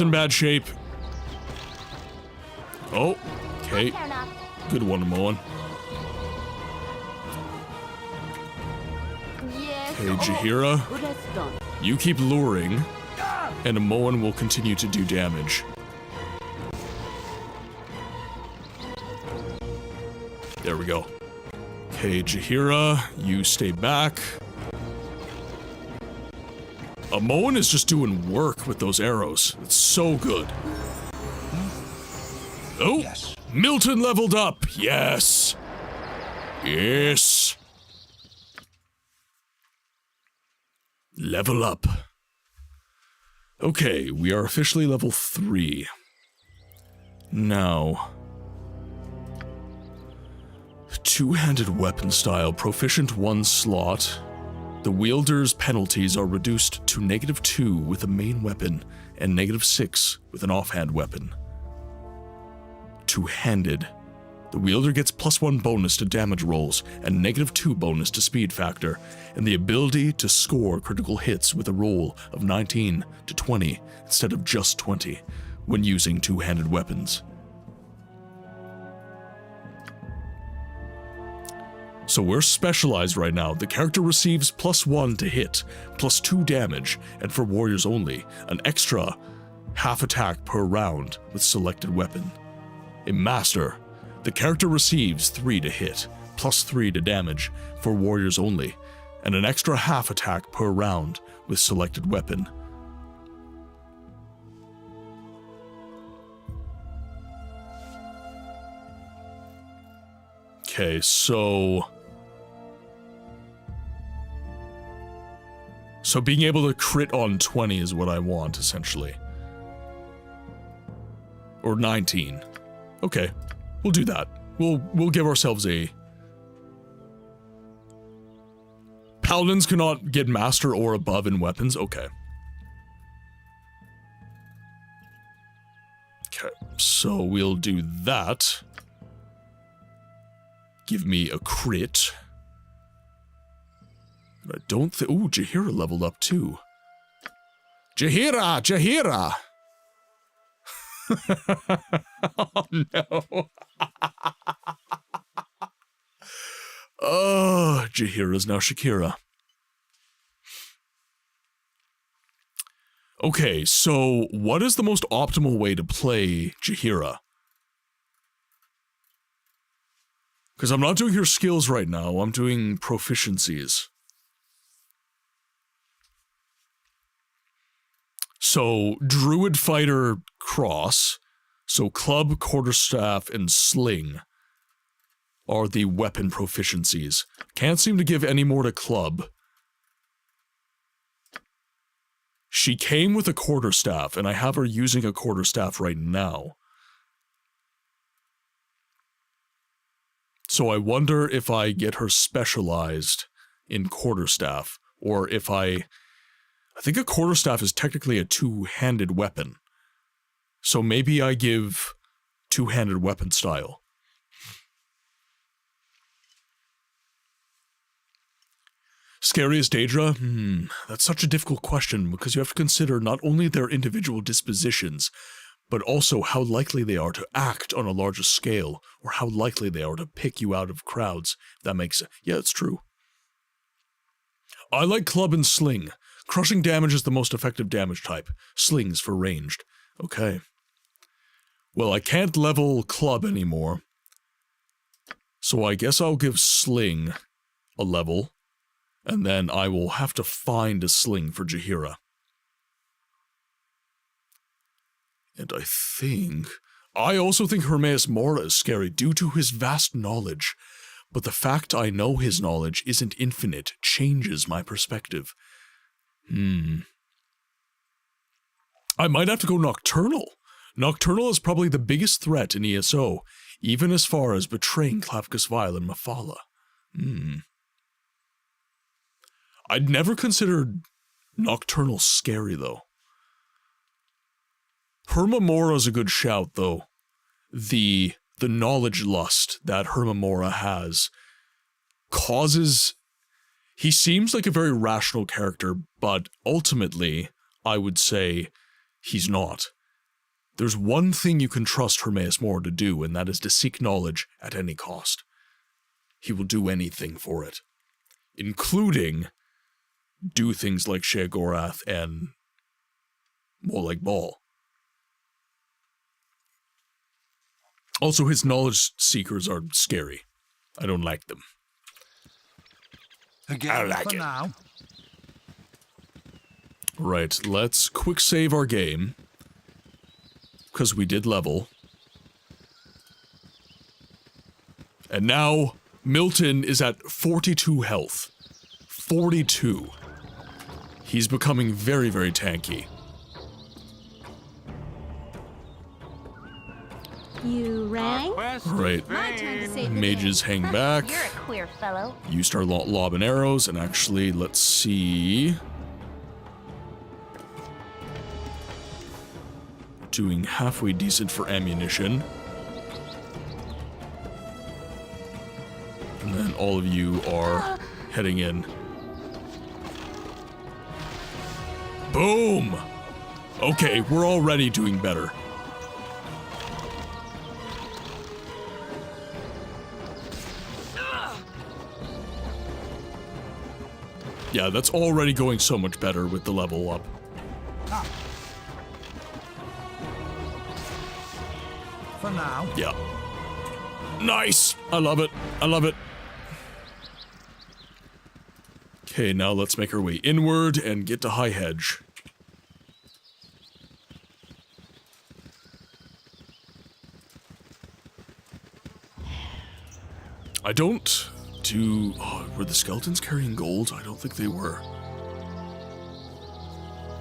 in bad shape. Oh, okay. Fair enough. Good one, Moen. Yes. Okay, Jaheira, Good as done. you keep luring, and Moen will continue to do damage. There we go. Okay, Jaheira, you stay back. Moen is just doing work with those arrows. It's so good. Oh, Yes. Milton leveled up. Yes. Yes. Level up. Okay, we are officially level 3. Now, two-handed weapon style, proficient 1 slot. The wielder's penalties are reduced to -2 with a main weapon and -6 with an offhand weapon. Two-handed. The wielder gets +1 bonus to damage rolls and -2 bonus to speed factor, and the ability to score critical hits with a roll of 19 to 20 instead of just 20 when using two-handed weapons. So we're specialized right now. The character receives +1 to hit, +2 damage, and for warriors only, an extra half attack per round with selected weapon. In Master, the character receives 3 to hit, +3 to damage for warriors only, and an extra half attack per round with selected weapon. Okay, so being able to crit on 20 is what I want, essentially. Or 19. Okay, we'll do that. We'll give ourselves a... Paladins cannot get Master or above in weapons? Okay. Okay, so we'll do that. Give me a crit. I don't think... Ooh, Jaheira leveled up too. Jaheira! Jaheira! Oh no. Oh, Jaheira's now Shakira. Okay, so what is the most optimal way to play Jaheira? Because I'm not doing her skills right now, I'm doing proficiencies. So, Druid Fighter Cross, so Club, Quarterstaff, and Sling are the weapon proficiencies. Can't seem to give any more to Club. She came with a Quarterstaff, and I have her using a Quarterstaff right now. So I wonder if I get her specialized in quarterstaff, or if I think a quarterstaff is technically a two-handed weapon. So maybe I give two-handed weapon style. Scariest Daedra? That's such a difficult question because you have to consider not only their individual dispositions, but also how likely they are to act on a larger scale, or how likely they are to pick you out of crowds. That makes sense. Yeah, it's true. I like club and sling. Crushing damage is the most effective damage type. Slings for ranged. Okay. Well, I can't level club anymore. So I guess I'll give sling a level. And then I will have to find a sling for Jaheira. And I also think Hermaeus Mora is scary due to his vast knowledge. But the fact I know his knowledge isn't infinite changes my perspective. I might have to go Nocturnal. Nocturnal is probably the biggest threat in ESO, even as far as betraying Clavicus Vile and Mephala. I'd never considered Nocturnal scary, though. Hermamora is a good shout, though. The knowledge lust that Hermamora has causes... He seems like a very rational character, but ultimately, I would say he's not. There's one thing you can trust Hermaeus Mora to do, and that is to seek knowledge at any cost. He will do anything for it, including do things like Sheogorath and more like Ball. Also, his knowledge seekers are scary. I don't like them. Again, I like for it. now. Right, let's quick save our game. Because we did level. And now, Milton is at 42 health. 42. He's becoming very, very tanky. You rang? Right. My turn to save the Mages day. hang back. You're a queer fellow. You start lobbing arrows, and actually, let's see. Doing halfway decent for ammunition. And then all of you are heading in. Boom! Okay, we're already doing better. Yeah, that's already going so much better with the level up. For now. Yeah. Nice! I love it. I love it. Okay, now let's make our way inward and get to High Hedge. I don't do... Oh, were the skeletons carrying gold? I don't think they were.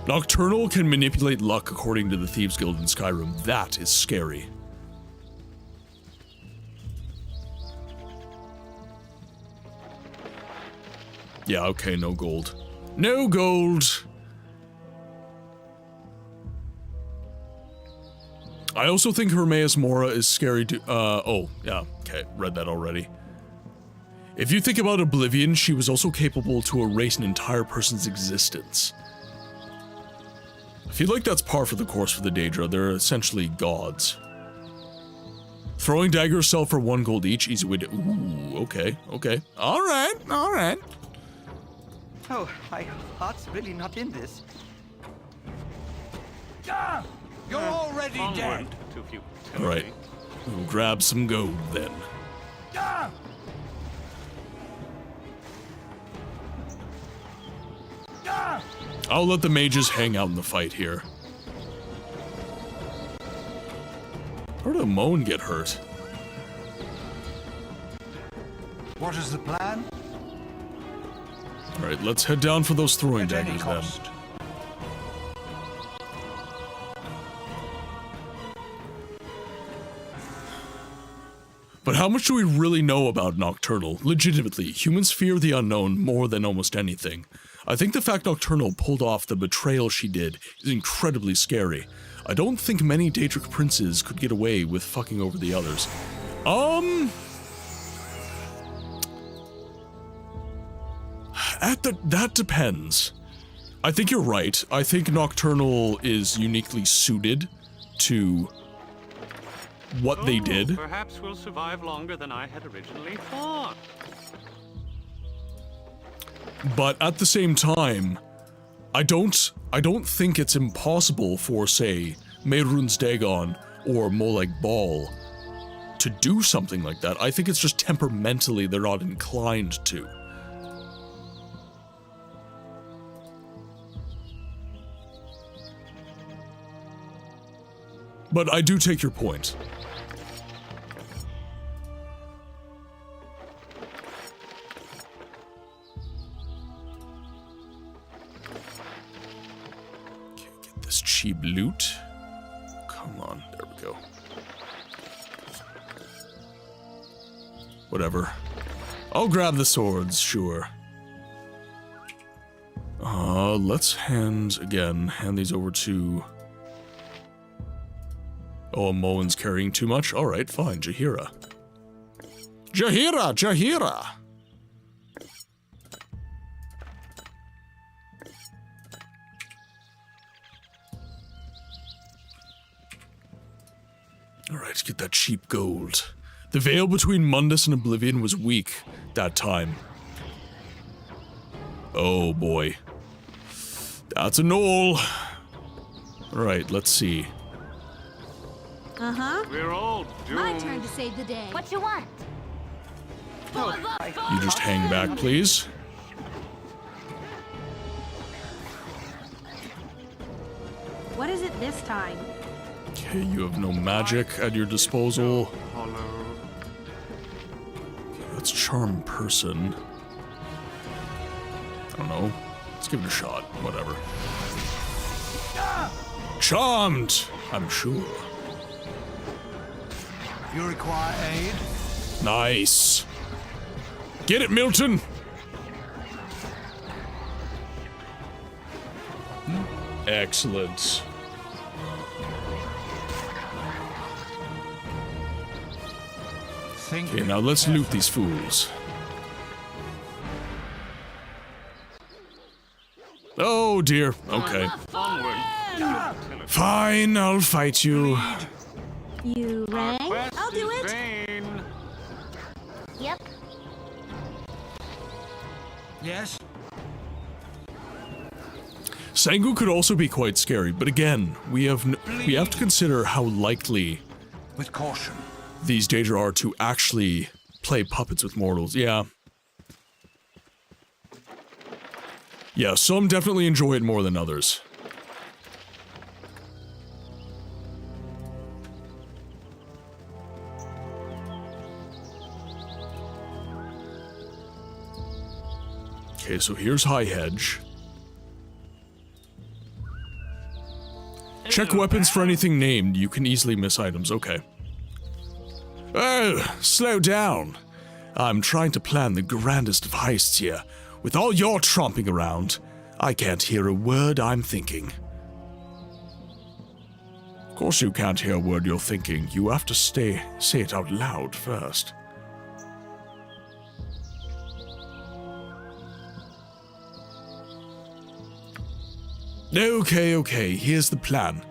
Nocturnal can manipulate luck according to the Thieves Guild in Skyrim. That is scary. Yeah, okay, no gold. No gold! I also think Hermaeus Mora is scary to- oh, yeah, okay, read that already. If you think about Oblivion, she was also capable to erase an entire person's existence. I feel like that's par for the course for the Daedra. They're essentially gods. Throwing daggers sell for 1 gold each, easy way to- Ooh, okay, okay. Alright, alright. Oh, my heart's really not in this. Ah, you're already dead. To futility. Alright, we'll grab some gold then. Ah! Ah! I'll let the mages hang out in the fight here. Where did Moan get hurt? What is the plan? Alright, let's head down for those throwing At any daggers then. cost. But how much do we really know about Nocturnal? Legitimately, humans fear the unknown more than almost anything. I think the fact Nocturnal pulled off the betrayal she did is incredibly scary. I don't think many Daedric princes could get away with fucking over the others. That depends. I think you're right. I think Nocturnal is uniquely suited to what they did. Perhaps we'll survive longer than I had originally thought. But at the same time, I don't think it's impossible for, say, Mehrunes Dagon or Molag Bal to do something like that. I think it's just temperamentally they're not inclined to. But I do take your point. Okay, get this cheap loot. Come on, there we go. Whatever. I'll grab the swords, sure. Let's hand these over to... Oh, Moen's carrying too much? Alright, fine, Jaheira. Jaheira! Alright, get that cheap gold. The veil between Mundus and Oblivion was weak that time. Oh boy. That's a knoll. Alright, let's see. Uh-huh. We're all doomed. My turn to save the day. What you want? You just hang back, please. What is it this time? Okay, you have no magic at your disposal. Hollow. Okay, let's charm person. I don't know. Let's give it a shot. Whatever. Charmed! I'm sure. You require aid? Nice. Get it, Milton! Excellent. Okay, now let's loot these fools. Oh dear. Okay. Fine, I'll fight you. You rang? I'll do it. Yep. Yes? Sengu could also be quite scary, but again, we have to consider how likely With caution. these Daedra are to actually play puppets with mortals. Yeah. Yeah, some definitely enjoy it more than others. Okay, so here's High Hedge. Check weapons for anything named. You can easily miss items. Okay. Oh, slow down. I'm trying to plan the grandest of heists here. With all your tromping around, I can't hear a word I'm thinking. Of course you can't hear a word you're thinking. You have to say it out loud first. Okay, here's the plan.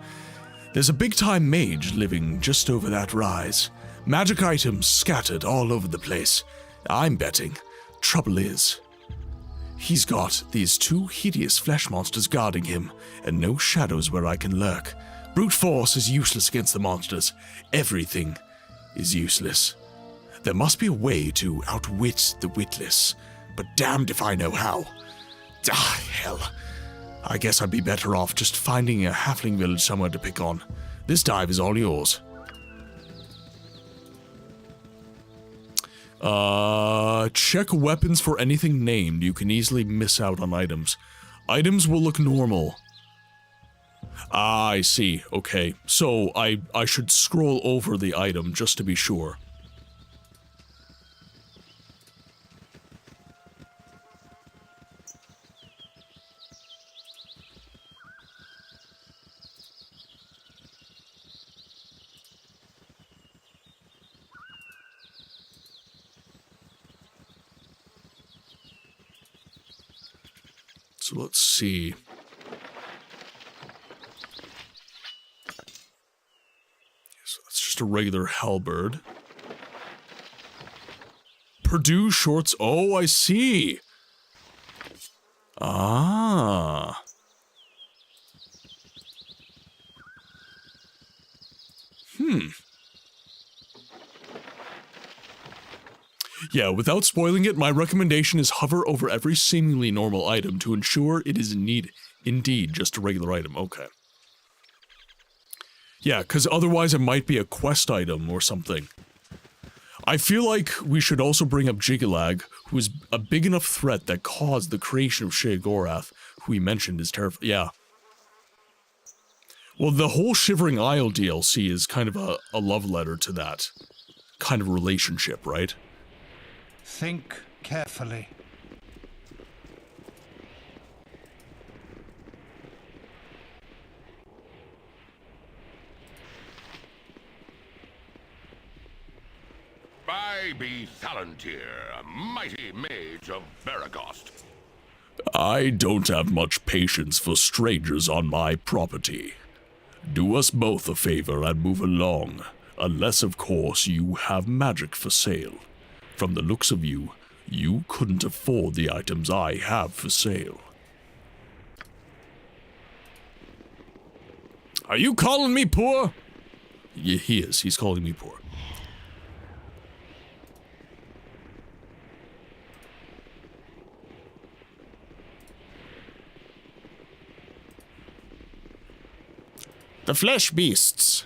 There's a big-time mage living just over that rise. Magic items scattered all over the place. I'm betting. Trouble is, he's got these two hideous flesh monsters guarding him, and no shadows where I can lurk. Brute force is useless against the monsters. Everything is useless. There must be a way to outwit the witless, but damned if I know how. Ah, hell. I guess I'd be better off just finding a halfling village somewhere to pick on. This dive is all yours. Check weapons for anything named. You can easily miss out on items. Items will look normal. Ah, I see. Okay, so I should scroll over the item just to be sure. So let's see. So that's just a regular halberd. Purdue shorts. Oh, I see. Ah. Yeah, without spoiling it, my recommendation is hover over every seemingly normal item to ensure it is indeed just a regular item. Okay. Yeah, because otherwise it might be a quest item or something. I feel like we should also bring up Jigalag, who is a big enough threat that caused the creation of Sheogorath, who we mentioned is terrifying. Yeah. Well, the whole Shivering Isle DLC is kind of a love letter to that kind of relationship, right? Think carefully. I be Thalantir, a mighty mage of Veragost. I don't have much patience for strangers on my property. Do us both a favor and move along, unless, of course, you have magic for sale. From the looks of you, you couldn't afford the items I have for sale. Are you calling me poor? Yeah, he is. He's calling me poor. The flesh beasts.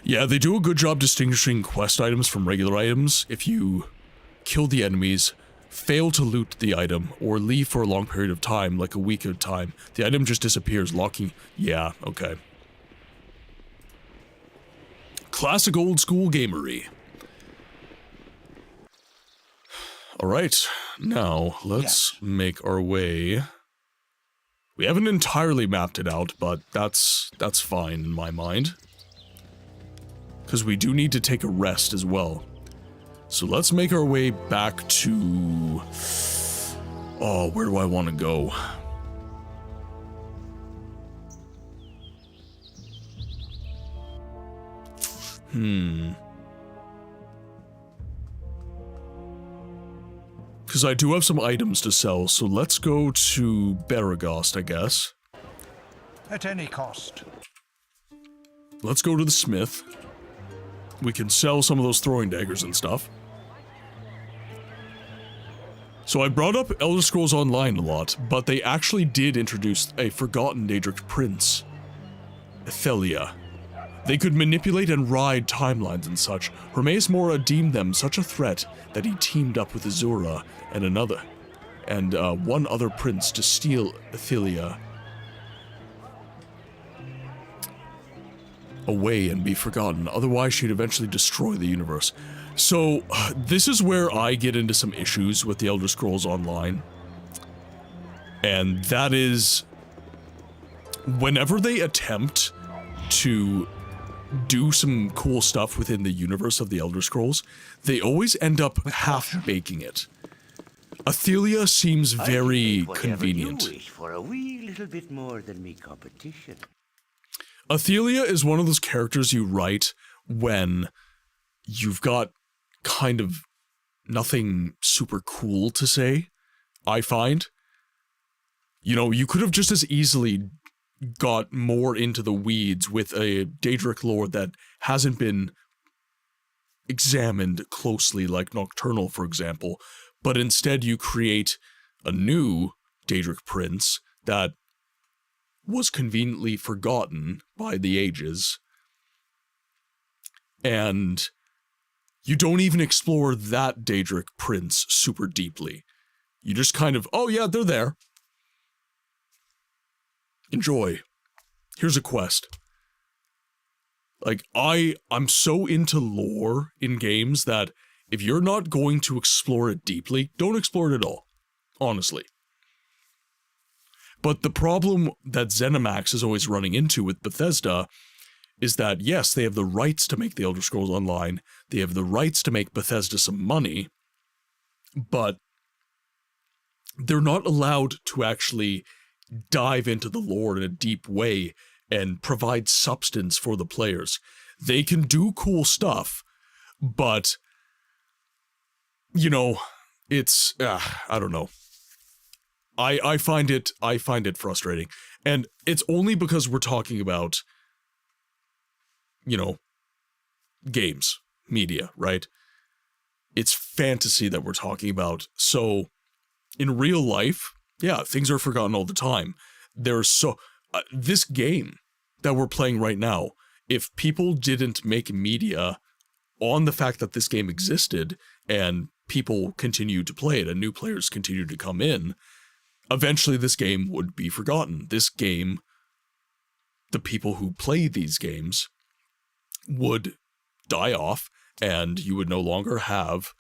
Yeah, they do a good job distinguishing quest items from regular items. If you kill the enemies, fail to loot the item, or leave for a long period of time, like a week at a time, the item just disappears, locking... Yeah, okay. Classic old school gamery. Alright, now let's make our way... We haven't entirely mapped it out, but that's fine in my mind. Because we do need to take a rest as well. So let's make our way back to... Oh, where do I want to go? Because I do have some items to sell, so let's go to Veragost, I guess. At any cost. Let's go to the smith. We can sell some of those throwing daggers and stuff. So I brought up Elder Scrolls Online a lot, but they actually did introduce a forgotten Daedric prince, Athelia. They could manipulate and ride timelines and such. Hermaeus Mora deemed them such a threat that he teamed up with Azura and one other prince to steal Athelia away and be forgotten. Otherwise, she'd eventually destroy the universe. So, this is where I get into some issues with the Elder Scrolls Online. And that is, whenever they attempt to do some cool stuff within the universe of the Elder Scrolls, they always end up half-baking it. Athelia seems very convenient. You wish for a wee little bit more than me competition. Athelia is one of those characters you write when you've got kind of nothing super cool to say, I find. You know, you could have just as easily got more into the weeds with a Daedric lore that hasn't been examined closely, like Nocturnal, for example, but instead you create a new Daedric prince that was conveniently forgotten by the ages, and you don't even explore that Daedric prince super deeply. You just kind of, oh yeah, they're there. Enjoy. Here's a quest. Like, I'm so into lore in games that if you're not going to explore it deeply, don't explore it at all. Honestly. But the problem that ZeniMax is always running into with Bethesda is that, yes, they have the rights to make the Elder Scrolls Online, they have the rights to make Bethesda some money, but they're not allowed to actually dive into the lore in a deep way and provide substance for the players. They can do cool stuff, but, you know, it's, I don't know. I find it frustrating. And it's only because we're talking about, you know, games, media, right? It's fantasy that we're talking about. So, in real life, yeah, things are forgotten all the time. This game that we're playing right now, if people didn't make media on the fact that this game existed and people continued to play it and new players continued to come in, eventually this game would be forgotten. This game, the people who play these games would die off, and you would no longer have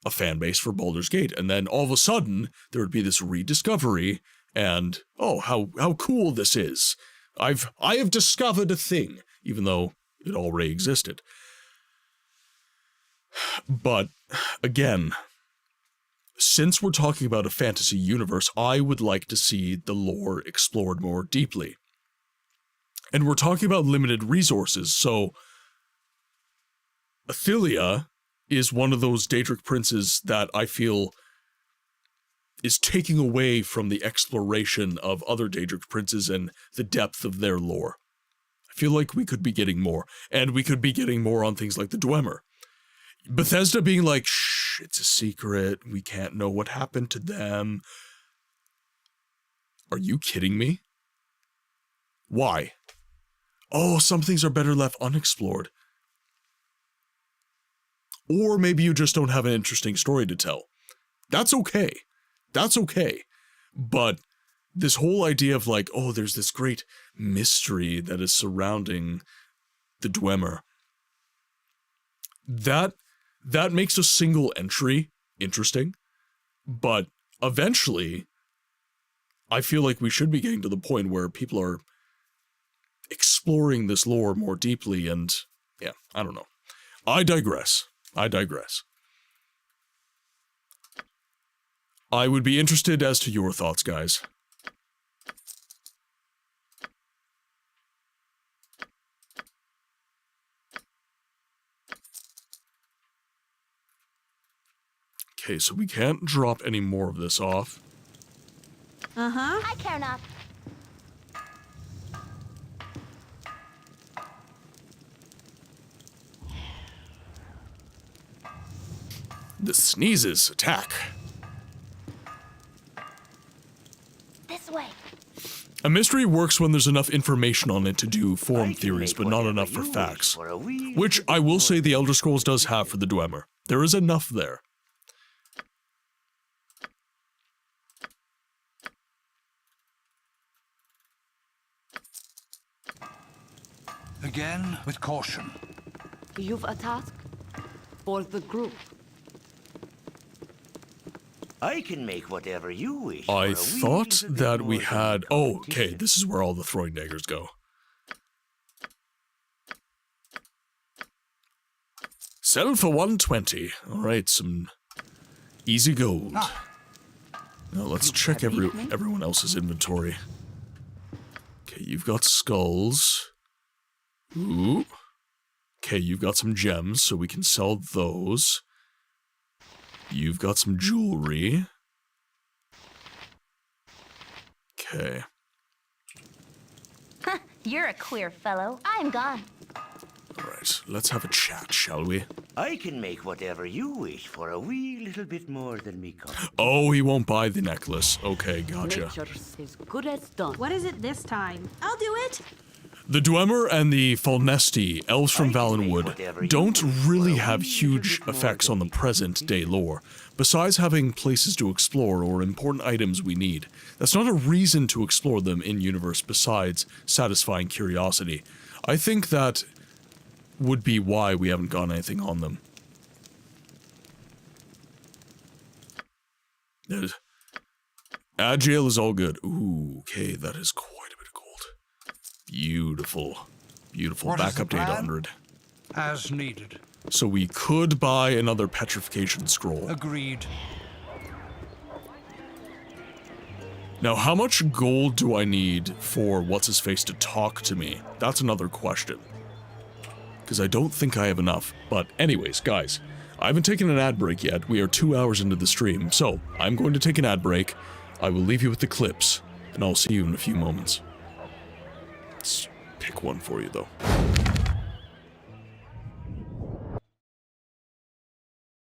a fan base for Baldur's Gate. And then all of a sudden, there would be this rediscovery, and, oh, how cool this is. I have discovered a thing, even though it already existed. But, again, since we're talking about a fantasy universe, I would like to see the lore explored more deeply. And we're talking about limited resources, so Athelia is one of those Daedric princes that I feel is taking away from the exploration of other Daedric princes and the depth of their lore. I feel like we could be getting more, and we could be getting more on things like the Dwemer. Bethesda being like, shh, it's a secret, we can't know what happened to them. Are you kidding me? Why? Oh, some things are better left unexplored. Or maybe you just don't have an interesting story to tell. That's okay. That's okay. But this whole idea of like, oh, there's this great mystery that is surrounding the Dwemer. That makes a single entry interesting, but eventually, I feel like we should be getting to the point where people are exploring this lore more deeply, and yeah, I don't know. I digress. I would be interested as to your thoughts, guys. Okay, so we can't drop any more of this off. Uh-huh. Hi, Karnov. The sneezes attack. This way. A mystery works when there's enough information on it to do form theories, but not enough for facts. Which I will say the Elder Scrolls does have for the Dwemer. There is enough there. Again, with caution. You've a task for the group. I can make whatever you wish. I thought that we had... Oh, okay, this is where all the throwing daggers go. Sell for 120. Alright, some easy gold. Now let's check everyone else's inventory. Okay, you've got skulls. Ooh. Okay, you've got some gems, so we can sell those. You've got some jewelry. Okay. You're a queer fellow. I'm gone. Alright, let's have a chat, shall we? I can make whatever you wish for a wee little bit more than me cost. Oh, he won't buy the necklace. Okay, gotcha. Nature's as good as done. What is it this time? I'll do it. The Dwemer and the Falnesti, elves from Valenwood, don't really have huge effects on the present-day lore, besides having places to explore or important items we need. That's not a reason to explore them in-universe besides satisfying curiosity. I think that would be why we haven't gotten anything on them. Agile is all good. Ooh, okay, that is quite a bit of gold. Beautiful. Beautiful. Back up to 800. As needed. So we could buy another petrification scroll. Agreed. Now, how much gold do I need for what's-his-face to talk to me? That's another question. Because I don't think I have enough. But anyways, guys, I haven't taken an ad break yet. We are 2 hours into the stream, so I'm going to take an ad break. I will leave you with the clips, and I'll see you in a few moments. Let's pick one for you, though.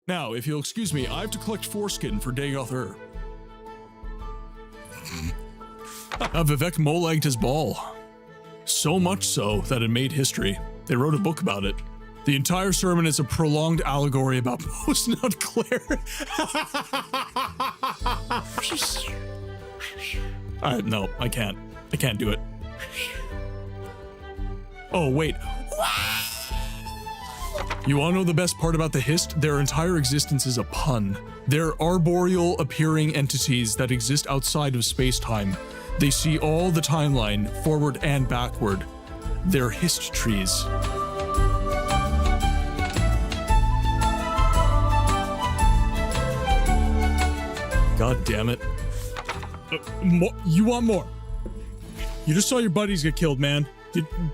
Now, if you'll excuse me, I have to collect foreskin for Dagoth. Vivek molegged his ball. So much so that it made history. They wrote a book about it. The entire sermon is a prolonged allegory about post-nut Claire. No, I can't. I can't do it. Oh, wait. You wanna know the best part about the Hist? Their entire existence is a pun. They're arboreal appearing entities that exist outside of space-time. They see all the timeline, forward and backward. They're Hist trees. God damn it. You want more? You just saw your buddies get killed, man.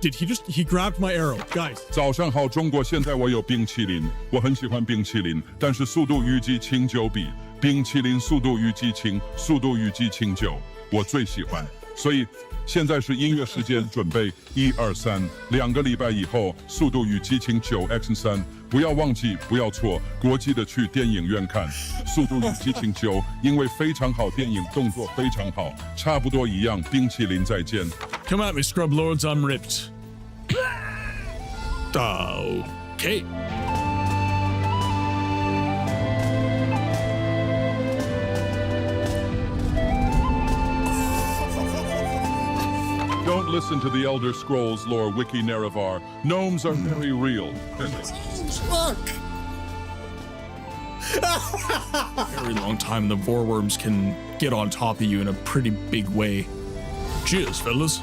Did he grabbed my arrow, guys. 早上好，中国！现在我有冰淇淋，我很喜欢冰淇淋，但是《速度与激情9》比冰淇淋《速度与激情》《速度与激情9》我最喜欢，所以现在是音乐时间，准备1、2、3，2个礼拜以后，《速度与激情9 X3》，不要忘记，不要错，国际的去电影院看《速度与激情9》，因为非常好，电影动作非常好，差不多一样。冰淇淋再见。Come at me, scrub lords, I'm ripped. Okay. Don't listen to the Elder Scrolls lore wiki Nerevar. Gnomes are very real. Look! Very long time the Vorworms can get on top of you in a pretty big way. Cheers, fellas.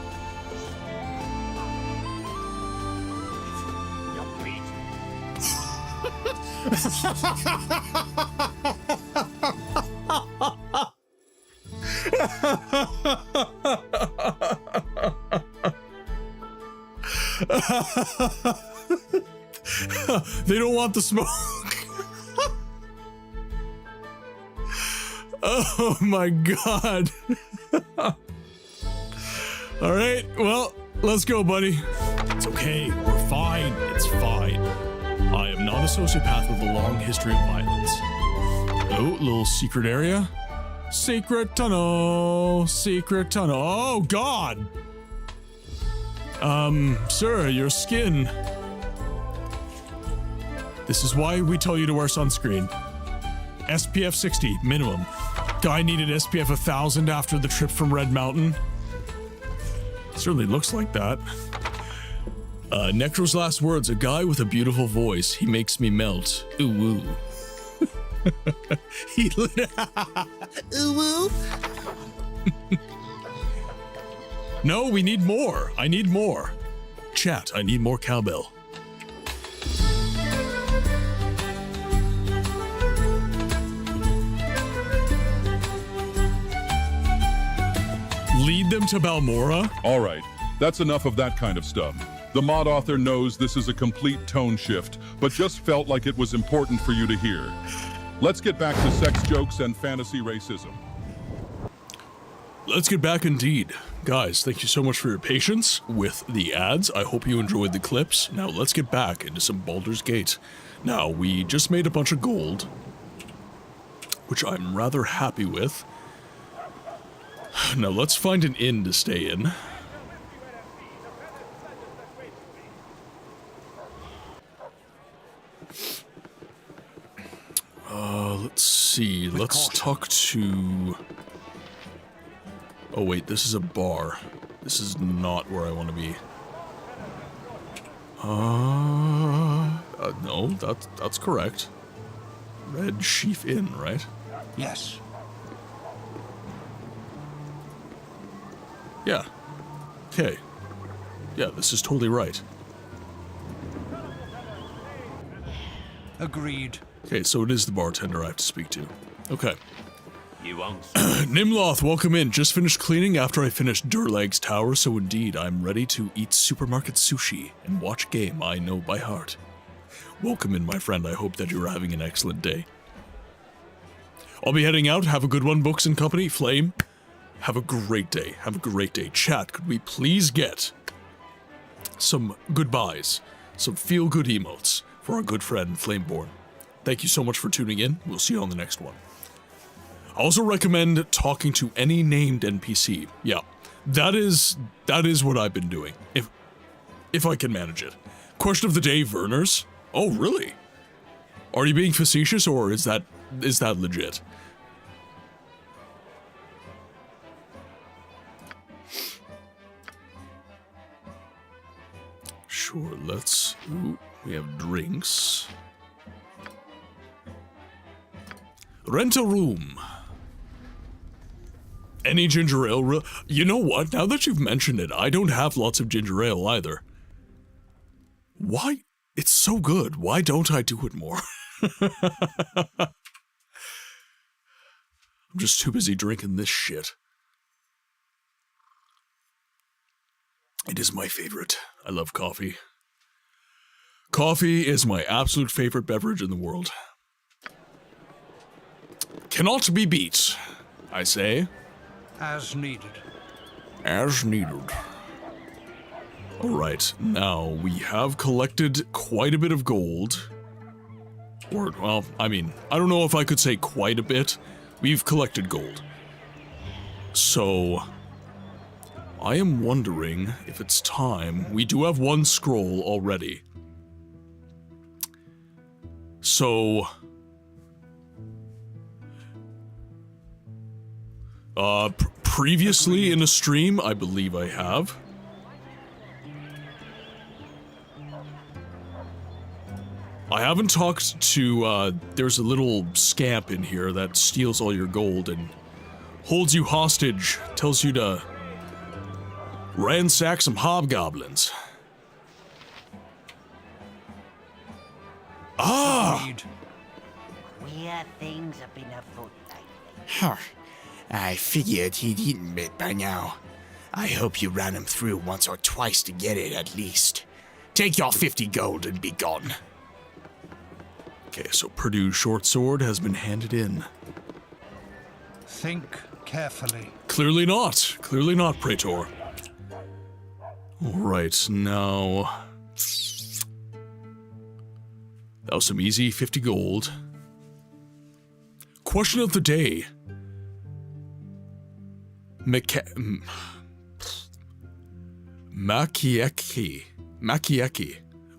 They don't want the smoke. Oh my god. All right, well, let's go, buddy. It's okay, we're fine, it's fine. I am not a sociopath with a long history of violence. Oh, little secret area. Secret tunnel, secret tunnel. Oh god. Sir, your skin. This is why we tell you to wear sunscreen. SPF 60, minimum. Guy needed SPF 1000 after the trip from Red Mountain. Certainly looks like that. Necro's last words, a guy with a beautiful voice. He makes me melt. Ooh woo. Ooh woo. No, we need more. I need more. Chat, I need more cowbell. Lead them to Balmora? All right, that's enough of that kind of stuff. The mod author knows this is a complete tone shift, but just felt like it was important for you to hear. Let's get back to sex jokes and fantasy racism. Let's get back indeed. Guys, thank you so much for your patience with the ads. I hope you enjoyed the clips. Now let's get back into some Baldur's Gate. Now, we just made a bunch of gold, which I'm rather happy with. Now let's find an inn to stay in. Let's see. Let's talk to... Oh wait, this is a bar. This is not where I want to be. No, that's correct. Red Sheaf Inn, right? Yes. Yeah. Okay. Yeah, this is totally right. Agreed. Okay, so it is the bartender I have to speak to. Okay. You won't. Nimloth, welcome in. Just finished cleaning after I finished Durlag's tower, so indeed, I'm ready to eat supermarket sushi and watch a game I know by heart. Welcome in, my friend. I hope that you're having an excellent day. I'll be heading out. Have a good one, Books and Company. Flame, have a great day. Have a great day. Chat, could we please get some goodbyes, some feel-good emotes for our good friend Flameborn? Thank you so much for tuning in. We'll see you on the next one. I also recommend talking to any named NPC. Yeah, that is what I've been doing, if I can manage it. Question of the day, Verners. Oh, really? Are you being facetious, or is that legit? Sure, let's... Ooh, we have drinks. Rent a room. Any ginger ale? You know what? Now that you've mentioned it, I don't have lots of ginger ale either. Why? It's so good. Why don't I do it more? I'm just too busy drinking this shit. It is my favorite. I love coffee. Coffee is my absolute favorite beverage in the world. Cannot be beat, I say. As needed. As needed. Alright, now we have collected quite a bit of gold. Or, well, I mean, I don't know if I could say quite a bit. We've collected gold. So, I am wondering if it's time. We do have one scroll already. So... previously in a stream, I believe I have. I haven't talked to, there's a little scamp in here that steals all your gold and holds you hostage, tells you to ransack some hobgoblins. Ah! Weird things have been afoot lately. Huh. I figured he'd eaten it by now. I hope you ran him through once or twice to get it, at least. Take your 50 gold and be gone. Okay, so Purdue's short sword has been handed in. Think carefully. Clearly not. Clearly not, Praetor. Alright, now... That was some easy 50 gold. Question of the day. Makieki.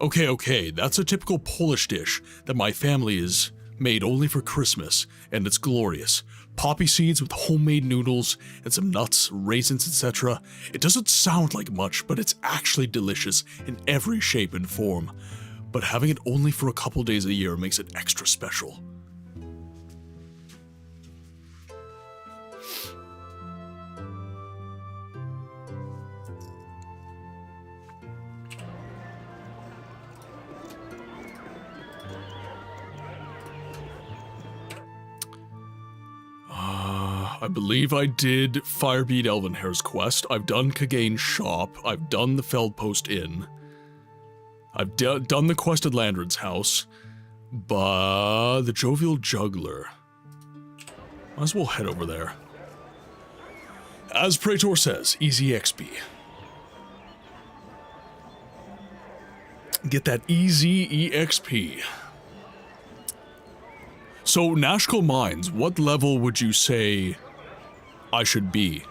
Okay, that's a typical Polish dish that my family is made only for Christmas, and it's glorious. Poppy seeds with homemade noodles and some nuts, raisins, etc. It doesn't sound like much, but it's actually delicious in every shape and form. But having it only for a couple days a year makes it extra special. I believe I did Firebeat Elvenhair's quest. I've done Kagane's shop. I've done the Feldpost Inn. I've done the quest at Landred's house. But the Jovial Juggler. Might as well head over there. As Praetor says, easy XP. Get that easy EXP. So, Nashkel Mines, what level would you say I should be?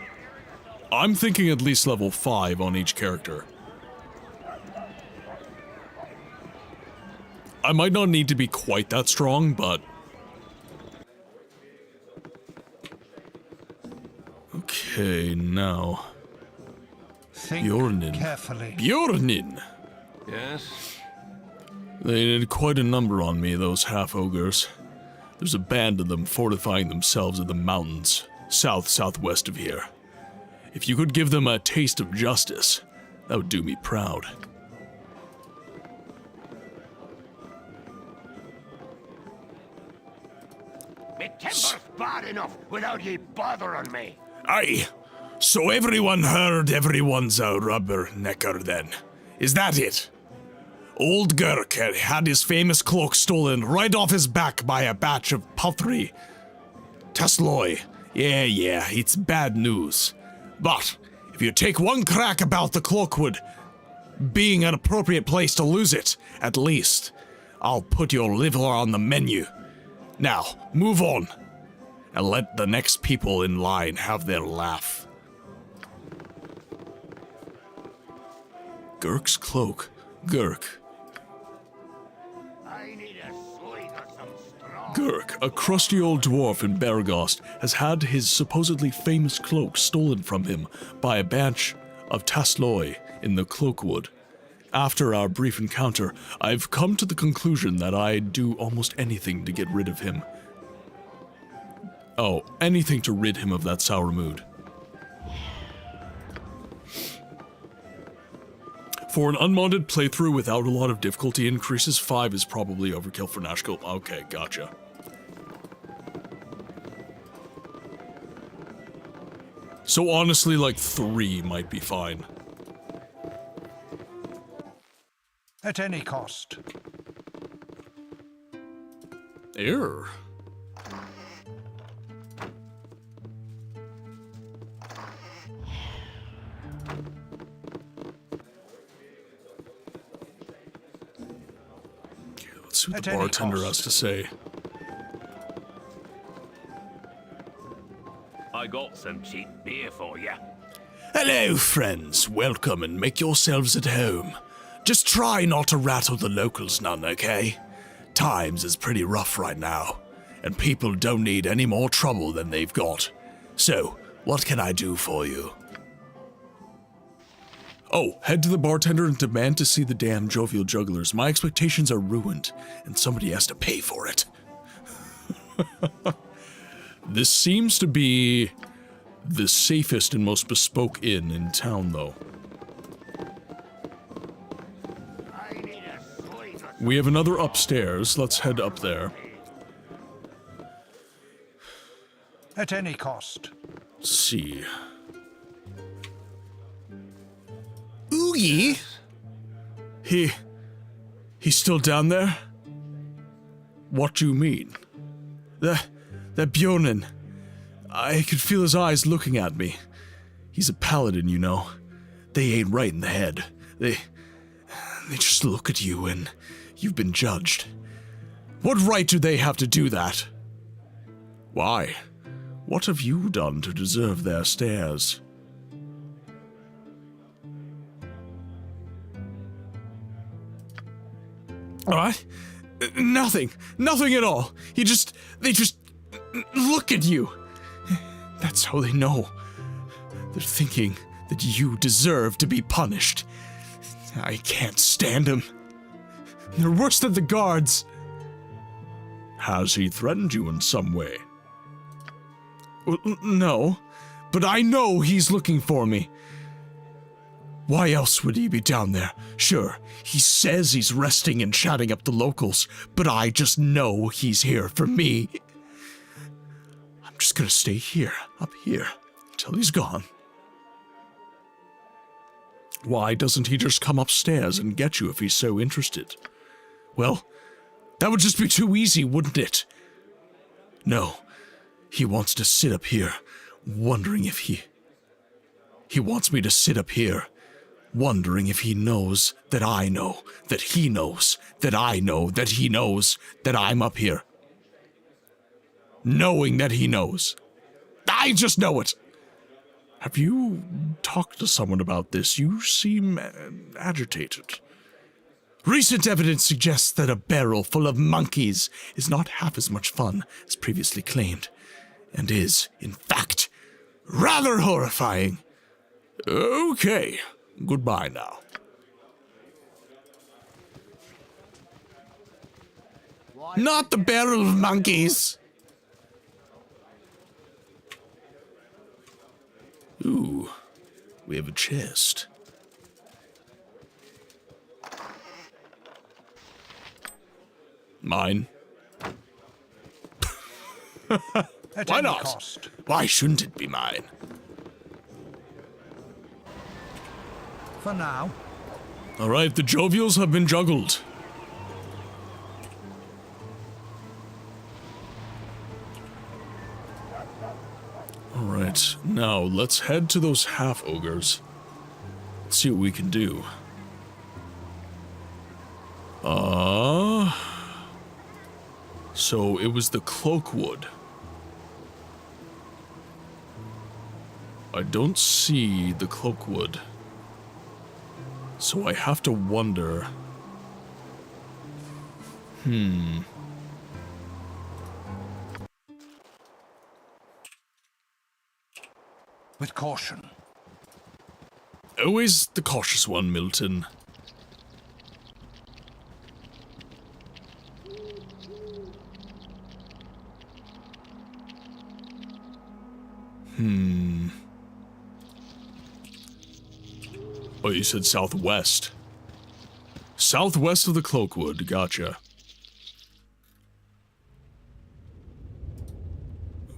I'm thinking at least level 5 on each character. I might not need to be quite that strong, but... Okay, now... Think Bjornin. carefully. Bjornin! Yes? They did quite a number on me, those half-ogres. There's a band of them fortifying themselves in the mountains, southwest of here. If you could give them a taste of justice, that would do me proud. Me timber's bad enough without ye bothering me. Aye. So everyone heard everyone's a rubbernecker then. Is that it? Old Gurk had his famous cloak stolen right off his back by a batch of Puthri. Tesloy. Yeah, it's bad news. But if you take one crack about the Cloakwood being an appropriate place to lose it, at least, I'll put your liver on the menu. Now, move on, and let the next people in line have their laugh. Gurk's cloak. Gurk. I need a swig or some strong. Gurk, a crusty old dwarf in Beregost, has had his supposedly famous cloak stolen from him by a batch of Tasloy in the Cloakwood. After our brief encounter, I've come to the conclusion that I'd do almost anything to get rid of him. Oh, anything to rid him of that sour mood. For an unmodded playthrough without a lot of difficulty increases, 5 is probably overkill for Nashville. Okay, gotcha. So honestly, like 3 might be fine. At any cost. Err. Okay, let's see what the bartender has to say. I got some cheap beer for ya. Hello, friends. Welcome and make yourselves at home. Just try not to rattle the locals none, okay? Times is pretty rough right now, and people don't need any more trouble than they've got. So, what can I do for you? Oh, head to the bartender and demand to see the damn jovial jugglers. My expectations are ruined, and somebody has to pay for it. This seems to be the safest and most bespoke inn in town, though. We have another upstairs. Let's head up there. At any cost. Let's see. Oogie? He's still down there? What do you mean? That Bjornen. I could feel his eyes looking at me. He's a paladin, you know. They ain't right in the head. They just look at you and you've been judged. What right do they have to do that? Why? What have you done to deserve their stares? Alright? Nothing at all. They just look at you. That's how they know. They're thinking that you deserve to be punished. I can't stand them. They're worse than the guards. Has he threatened you in some way? Well, no, but I know he's looking for me. Why else would he be down there? Sure, he says he's resting and chatting up the locals, but I just know he's here for me. I'm just gonna stay here, up here, until he's gone. Why doesn't he just come upstairs and get you if he's so interested? Well, that would just be too easy, wouldn't it? No, he wants to sit up here, wondering if he wants me to sit up here, wondering if he knows that I know, that he knows, that I know, that he knows, that I'm up here. Knowing that he knows. I just know it. Have you talked to someone about this? You seem agitated. Recent evidence suggests that a barrel full of monkeys is not half as much fun as previously claimed, and is, in fact, rather horrifying. Okay, goodbye now. Not the barrel of monkeys! Ooh, we have a chest. Mine. At Why any not? cost. Why shouldn't it be mine? For now. All right, the Jovials have been juggled. All right, now let's head to those half-ogres. See what we can do. So it was the Cloakwood. I don't see the Cloakwood. So I have to wonder. With caution. Always the cautious one, Milton. Oh, you said southwest. Southwest of the Cloakwood, gotcha.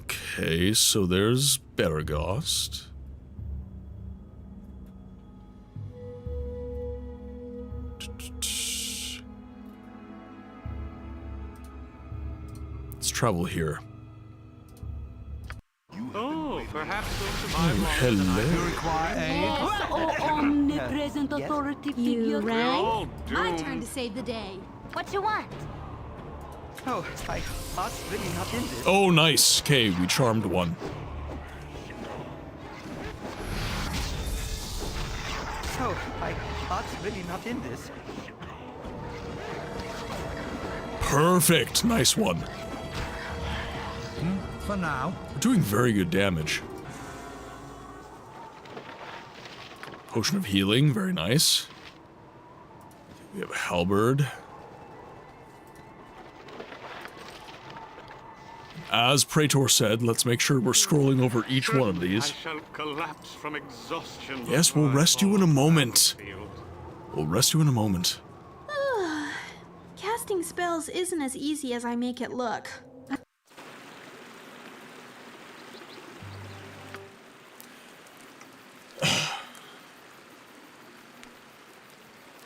Okay, so there's Beregost. Let's travel here. Oh, perhaps you'll survive longer than I Hello. You require aid? Yes, oh omnipresent authority You figure. We're rang? all My doomed. turn to save the day. What you want? Oh, my heart's really not in this. Oh, nice. Okay, we charmed one. Oh, my heart's really not in this. Perfect. Nice one. For now. We're doing very good damage. Potion of healing, very nice. We have a halberd. As Praetor said, let's make sure we're scrolling over each one of I these. shall collapse from exhaustion. Yes, we'll before I rest you fall in a to the moment. battlefield. We'll rest you in a moment. Casting spells isn't as easy as I make it look.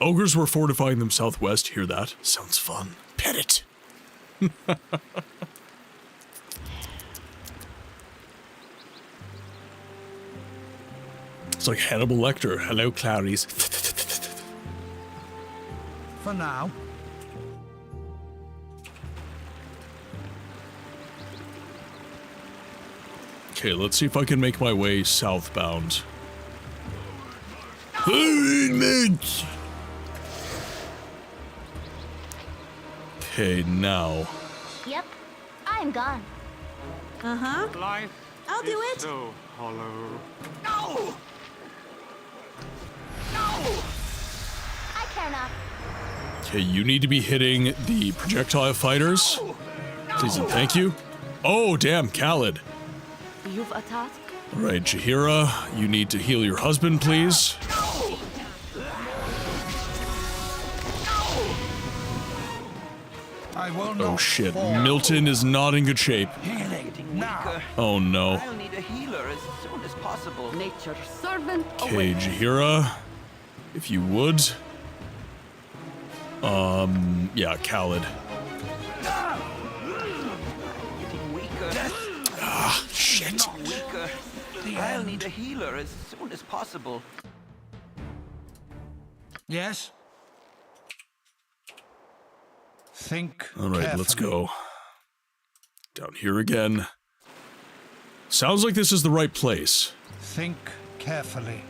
Ogres were fortifying them southwest. Hear that? Sounds fun. Pet it. It's like Hannibal Lecter. Hello, Clarice. For now. Okay, let's see if I can make my way southbound. Okay, now. Yep, I'm gone. Uh-huh. Life I'll do is it. so hollow. No! No! I care not. Okay, you need to be hitting the projectile fighters. Please and thank you. Oh, damn, Khaled. You've a task? All right, Jahira, you need to heal your husband, please. I will not. Oh shit, fall. Milton is not in good shape. Healing now. Oh no. I'll need a healer as soon as possible. Nature's servant Okay, awaits. Jahira, if you would. Yeah, Khaled. Getting weaker. Ah, shit. Not weaker. I'll need a healer as soon as possible. Yes? Think All right, let's carefully. go. Down here again. Sounds like this is the right place. Think carefully.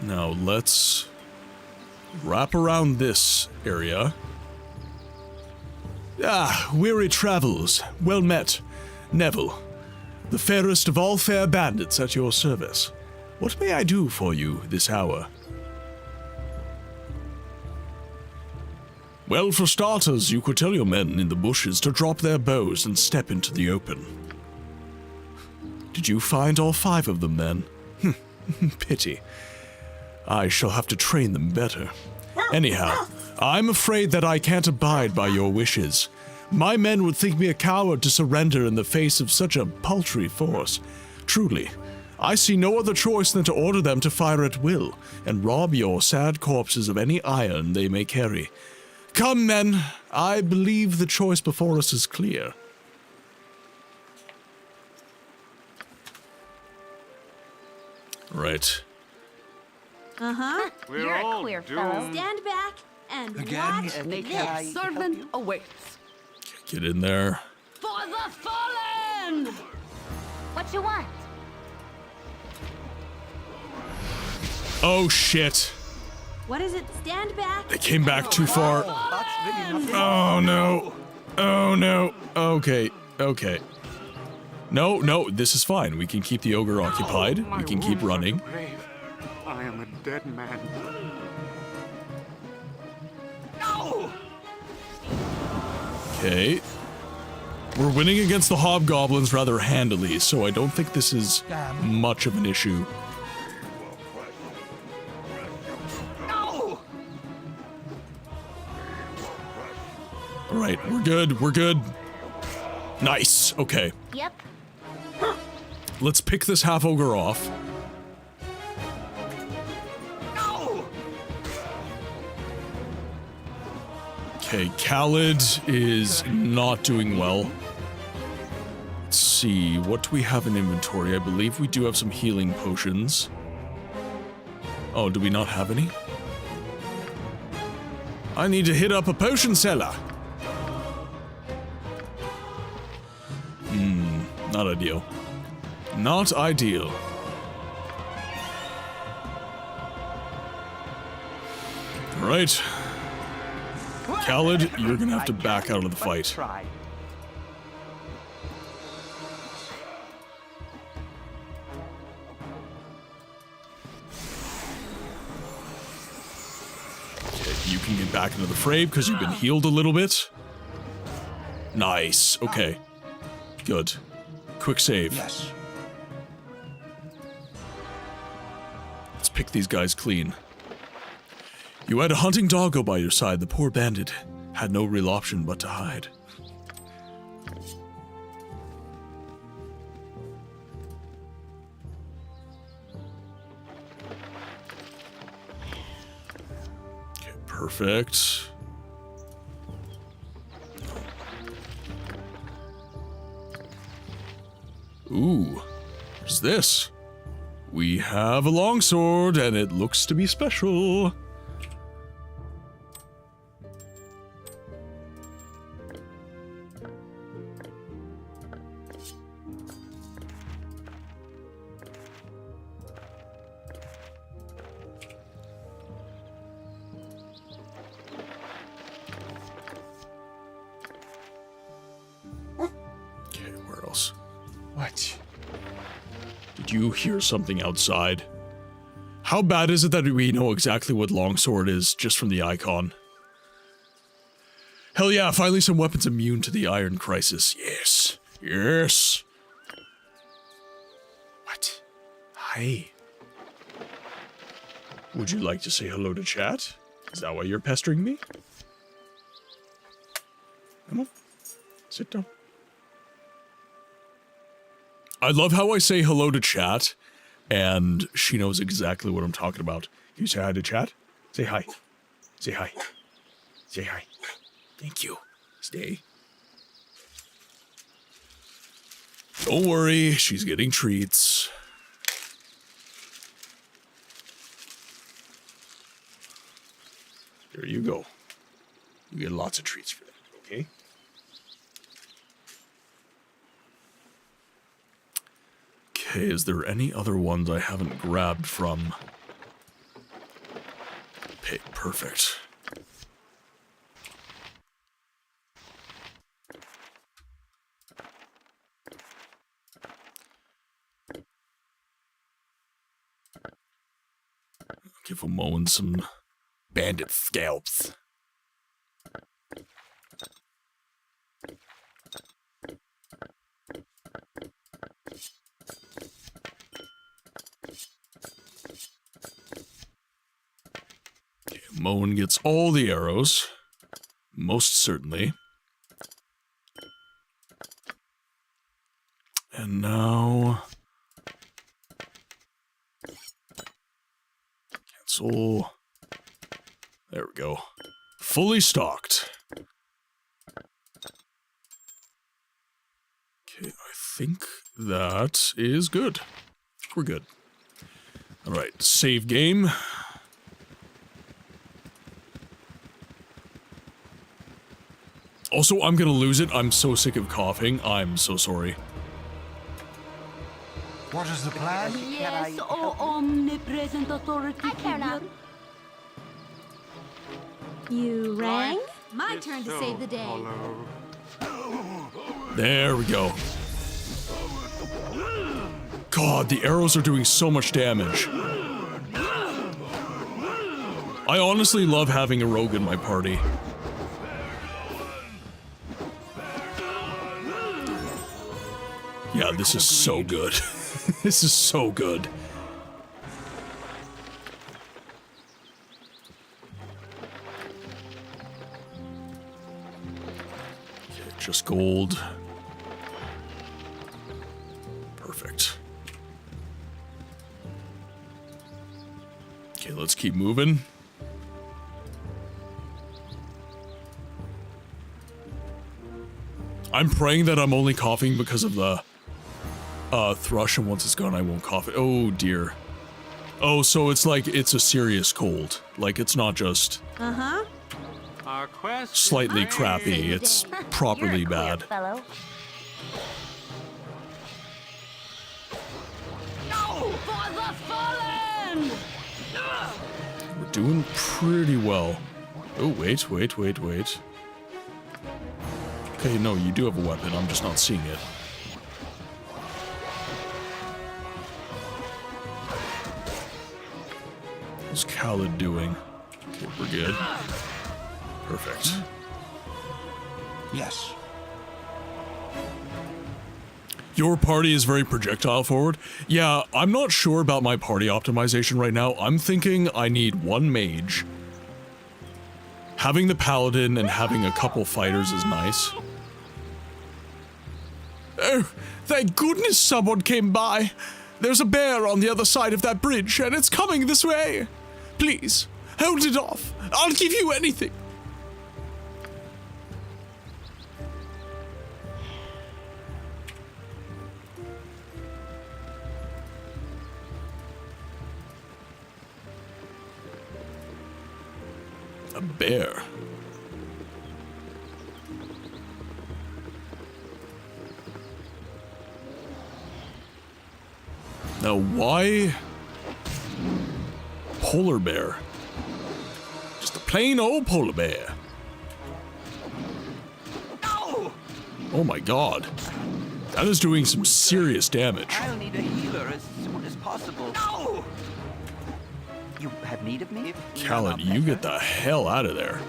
Now let's wrap around this area. Ah, weary travels. Well met. Neville, the fairest of all fair bandits at your service. What may I do for you this hour? Well, for starters, you could tell your men in the bushes to drop their bows and step into the open. Did you find all 5 of them then? Pity. I shall have to train them better. Anyhow, I'm afraid that I can't abide by your wishes. My men would think me a coward to surrender in the face of such a paltry force. Truly, I see no other choice than to order them to fire at will, and rob your sad corpses of any iron they may carry. Come, men, I believe the choice before us is clear. Right. Uh-huh. We're You're a all queer doomed. fellow. Stand back and Again? watch Naked Can I this. help servant you? awaits. Get in there. For the fallen! What you want? Oh, shit. What is it? Stand back. They came back too far. That's really not Oh, no. Oh, no. Okay. Okay. No, no, this is fine. We can keep the ogre occupied. My We can keep wounds are running. grave. I am a dead man. Okay. We're winning against the hobgoblins rather handily, so I don't think this is much of an issue. Alright, we're good, we're good. Nice, okay. Yep. Let's pick this half ogre off. Okay, Khalid is not doing well. Let's see, what do we have in inventory? I believe we do have some healing potions. Oh, do we not have any? I need to hit up a potion seller. Not ideal. Not ideal. Alright. Khalid, you're gonna have to back out of the fight. Try. Okay, you can get back into the fray because you've been healed a little bit. Nice. Okay. Good. Quick save. Yes. Let's pick these guys clean. You had a hunting doggo by your side. The poor bandit had no real option but to hide. Okay, perfect. Ooh, what's this? We have a longsword, and it looks to be special. Okay, where else? What? Did you hear something outside? How bad is it that we know exactly what longsword is just from the icon? Hell yeah, finally some weapons immune to the iron crisis. Yes. Yes. What? Hi. Would you like to say hello to chat? Is that why you're pestering me? Come on. Sit down. I love how I say hello to chat, and she knows exactly what I'm talking about. Can you say hi to chat? Say hi. Say hi. Say hi. Thank you. Stay. Don't worry, she's getting treats. There you go. You get lots of treats for that, okay? Okay, is there any other ones I haven't grabbed from? Okay, perfect. Give a moment some bandit scalps. Moen gets all the arrows. Most certainly. And now... cancel. There we go. Fully stocked. Okay, I think that is good. We're good. Alright, save game. Also, I'm gonna lose it. I'm so sick of coughing. I'm so sorry. What is the plan? Yes, oh omnipresent authority. I care not. You rang? My It's turn to so save the day. hollow. There we go. God, the arrows are doing so much damage. I honestly love having a rogue in my party. Yeah, this is so good. This is so good. Okay, just gold. Perfect. Okay, let's keep moving. I'm praying that I'm only coughing because of the thrush, and once it's gone I won't cough it. Oh dear. Oh, so it's like it's a serious cold. Like it's not just Our quest slightly crappy, it's properly You're a queer bad. fellow. For the fallen! We're doing pretty well. Oh, wait. Okay, no, you do have a weapon, I'm just not seeing it. What's Khaled doing? Okay, we're good. Perfect. Yes. Your party is very projectile forward. Yeah, I'm not sure about my party optimization right now. I'm thinking I need one mage. Having the paladin and having a couple fighters is nice. Oh, thank goodness someone came by. There's a bear on the other side of that bridge, and it's coming this way. Please, hold it off. I'll give you anything. A bear. Now, why polar bear? Just a plain old polar bear. Oh my god. That is doing some serious damage. I'll need a healer as soon as possible. No! You have need of me? Khaled, you get the hell out of there.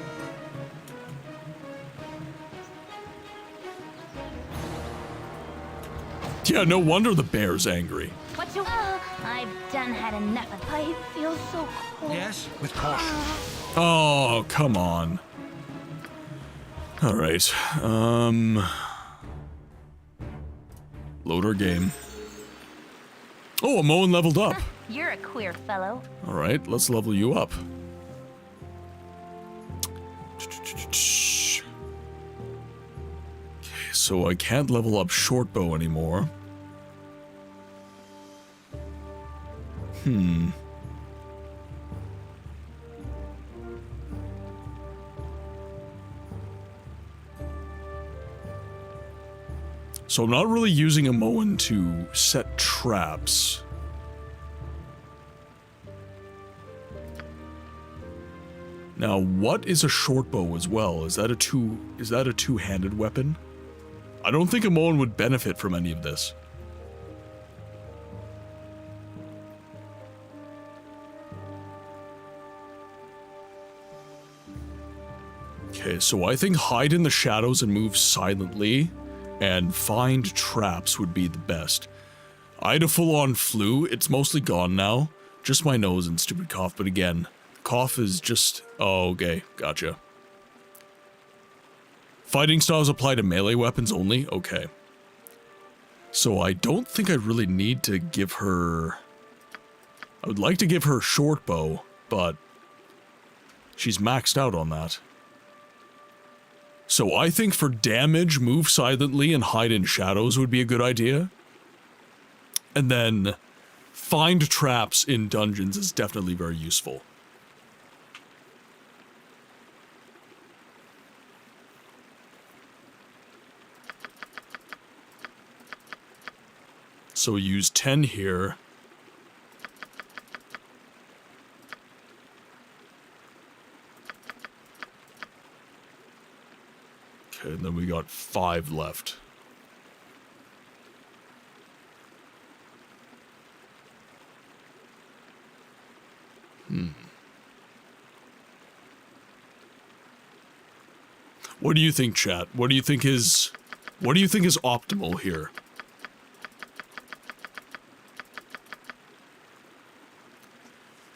Yeah, no wonder the bear's angry. What you? I've done had enough of. I feel so cold. Yes, with caution. Oh, come on. Alright, load our game. Oh, Moen leveled up. You're a queer fellow. Alright, let's level you up. Okay, so I can't level up short bow anymore. So I'm not really using a Moen to set traps. Now, what is a short bow as well? Is that a two-handed weapon? I don't think a Moen would benefit from any of this. Okay, so I think hide in the shadows and move silently and find traps would be the best. I had a full-on flu. It's mostly gone now. Just my nose and stupid cough, but again, Cough is just... Oh, okay. Gotcha. Fighting styles apply to melee weapons only? Okay. So I don't think I really need to give her... I would like to give her short bow, but she's maxed out on that. So I think for damage, move silently and hide in shadows would be a good idea. And then find traps in dungeons is definitely very useful. So use 10 here. Okay, and then we got 5 left. What do you think, chat? What do you think is optimal here?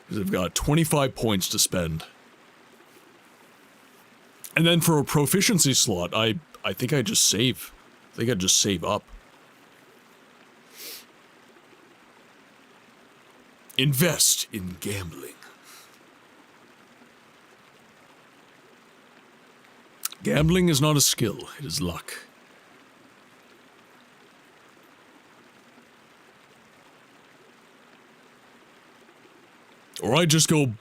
Because I've got 25 points to spend. And then for a proficiency slot, I think I just save. I think I just save up. Invest in gambling. Gambling is not a skill, it is luck. Or I just go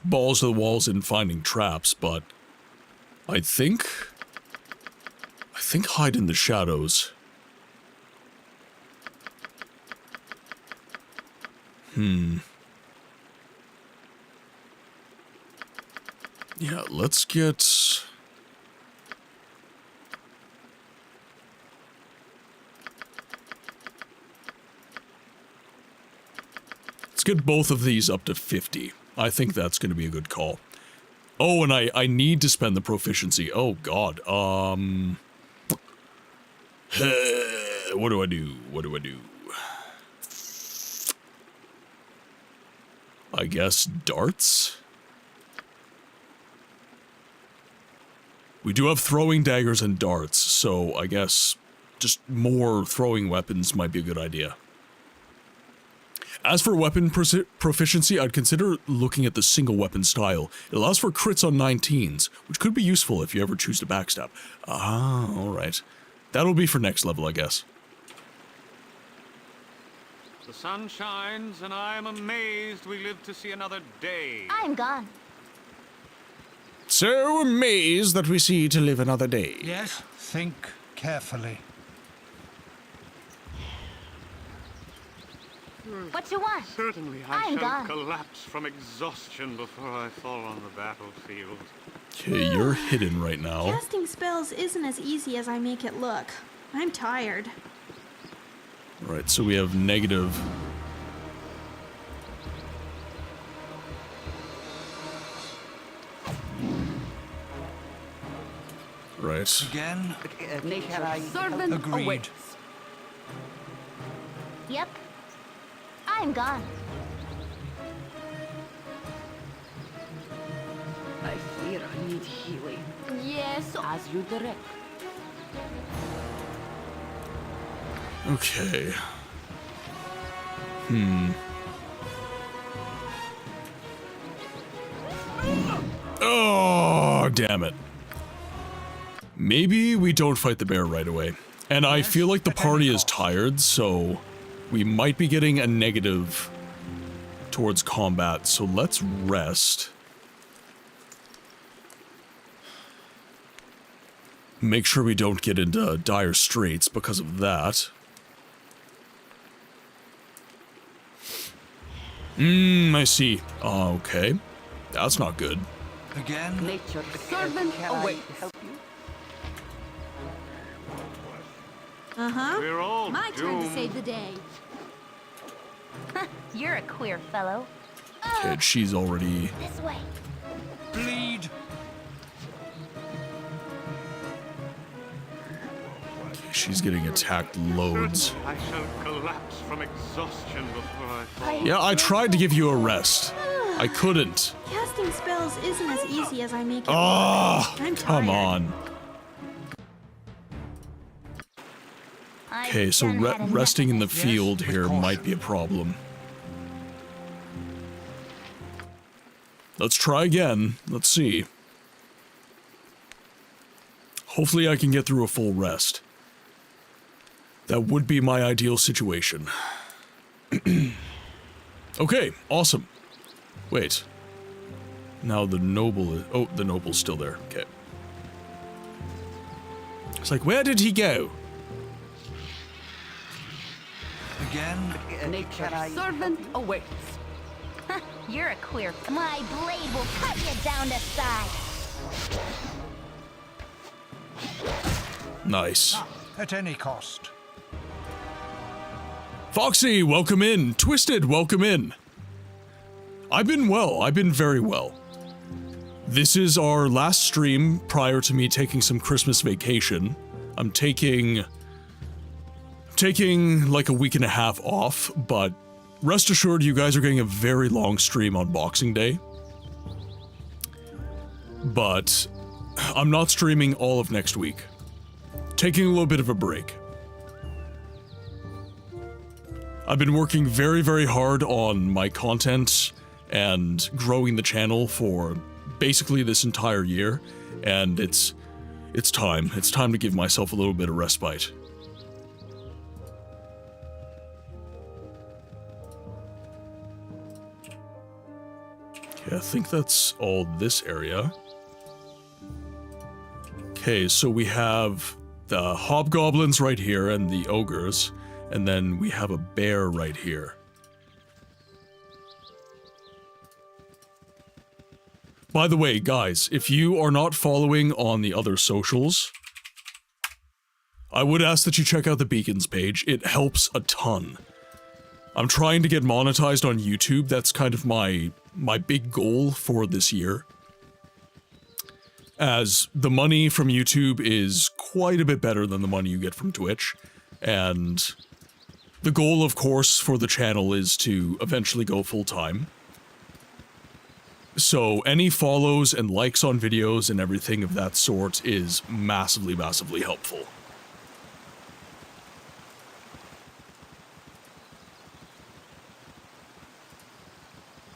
balls to the walls in finding traps, but I think hide in the shadows. Yeah, let's get... Let's get both of these up to 50. I think that's going to be a good call. Oh, and I need to spend the proficiency. Oh, God. What do I do? What do I do? I guess darts? We do have throwing daggers and darts, so I guess just more throwing weapons might be a good idea. As for weapon proficiency, I'd consider looking at the single weapon style. It allows for crits on 19s, which could be useful if you ever choose to backstab. Ah, alright. That'll be for next level, I guess. The sun shines, and I am amazed we live to see another day. I'm gone. So amazed that we see to live another day. Yes, think carefully. What you want? Certainly I I'm shall gone. collapse from exhaustion before I fall on the battlefield. Okay, you're hidden right now. Casting spells isn't as easy as I make it look. I'm tired. Alright, so we have negative... Right. Again? Can I... Servant Agreed. awaits. Yep. I'm gone. I fear I need healing. Yes. As you direct. Okay. Oh, damn it. Maybe we don't fight the bear right away. And I feel like the party is tired, so we might be getting a negative towards combat, so let's rest. Make sure we don't get into dire straits because of that. I see. Okay. That's not good. Again? Nature. Servant awaits. Uh-huh. We're all My turn to doomed. save the day. You're a queer fellow. Okay, she's already... This way. Bleed. She's getting attacked loads. I shall collapse from exhaustion before I fall. Yeah, I tried to give you a rest. I couldn't. Casting spells isn't as easy as I make it. Oh, I'm come tired. on. Okay, so resting in the field here might be a problem. Let's try again. Let's see. Hopefully I can get through a full rest. That would be my ideal situation. Okay, awesome. Wait. Now the noble is... Oh, the noble's still there. Okay. It's like, where did he go? Again? Nature's servant awaits. You're a queer. My blade will cut you down to size. Nice. At any cost. Foxy, welcome in. Twisted, welcome in. I've been well. I've been very well. This is our last stream prior to me taking some Christmas vacation. I'm taking like a week and a half off, but rest assured you guys are getting a very long stream on Boxing Day. But I'm not streaming all of next week. Taking a little bit of a break. I've been working very, very hard on my content and growing the channel for basically this entire year, and it's time. It's time to give myself a little bit of respite. Okay, I think that's all this area. Okay, so we have the hobgoblins right here and the ogres, and then we have a bear right here. By the way, guys, if you are not following on the other socials, I would ask that you check out the Beacons page. It helps a ton. I'm trying to get monetized on YouTube. That's kind of my big goal for this year. As the money from YouTube is quite a bit better than the money you get from Twitch. And the goal, of course, for the channel is to eventually go full-time. So any follows and likes on videos and everything of that sort is massively, massively helpful.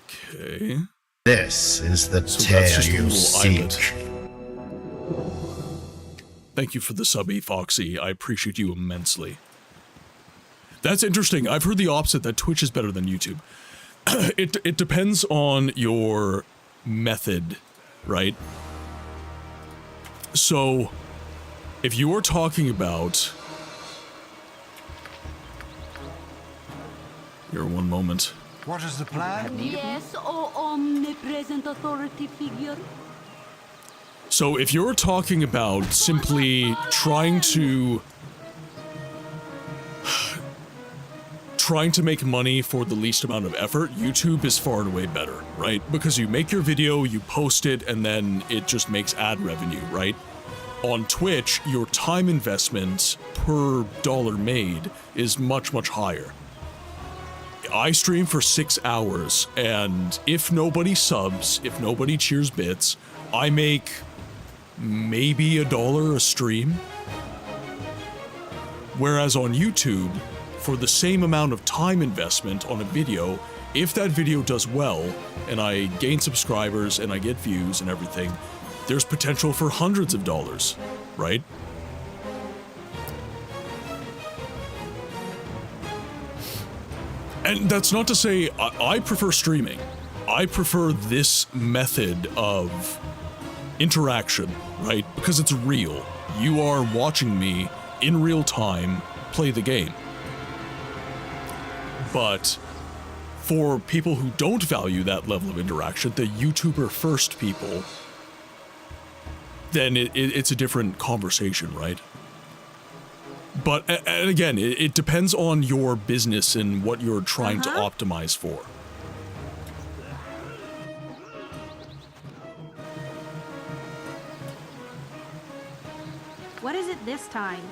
Okay. This is the So tale that's just a you little seek. islet. Thank you for the subby, Foxy. I appreciate you immensely. That's interesting. I've heard the opposite, that Twitch is better than YouTube. It depends on your method, right? So, if you are talking about... Here, one moment. What is the plan? Yes, oh omnipresent authority figure. So, if you're talking about simply trying to make money for the least amount of effort, YouTube is far and away better, right? Because you make your video, you post it, and then it just makes ad revenue, right? On Twitch, your time investment per dollar made is much, much higher. I stream for 6 hours, and if nobody subs, if nobody cheers bits, I make maybe $1 a stream. Whereas on YouTube, for the same amount of time investment on a video, if that video does well, and I gain subscribers and I get views and everything, there's potential for hundreds of dollars, right? And that's not to say I prefer streaming. I prefer this method of interaction, right? Because it's real. You are watching me in real time play the game. But for people who don't value that level of interaction, the YouTuber first people, then it's a different conversation, right? But, and again, it depends on your business and what you're trying to optimize for. What is it this time?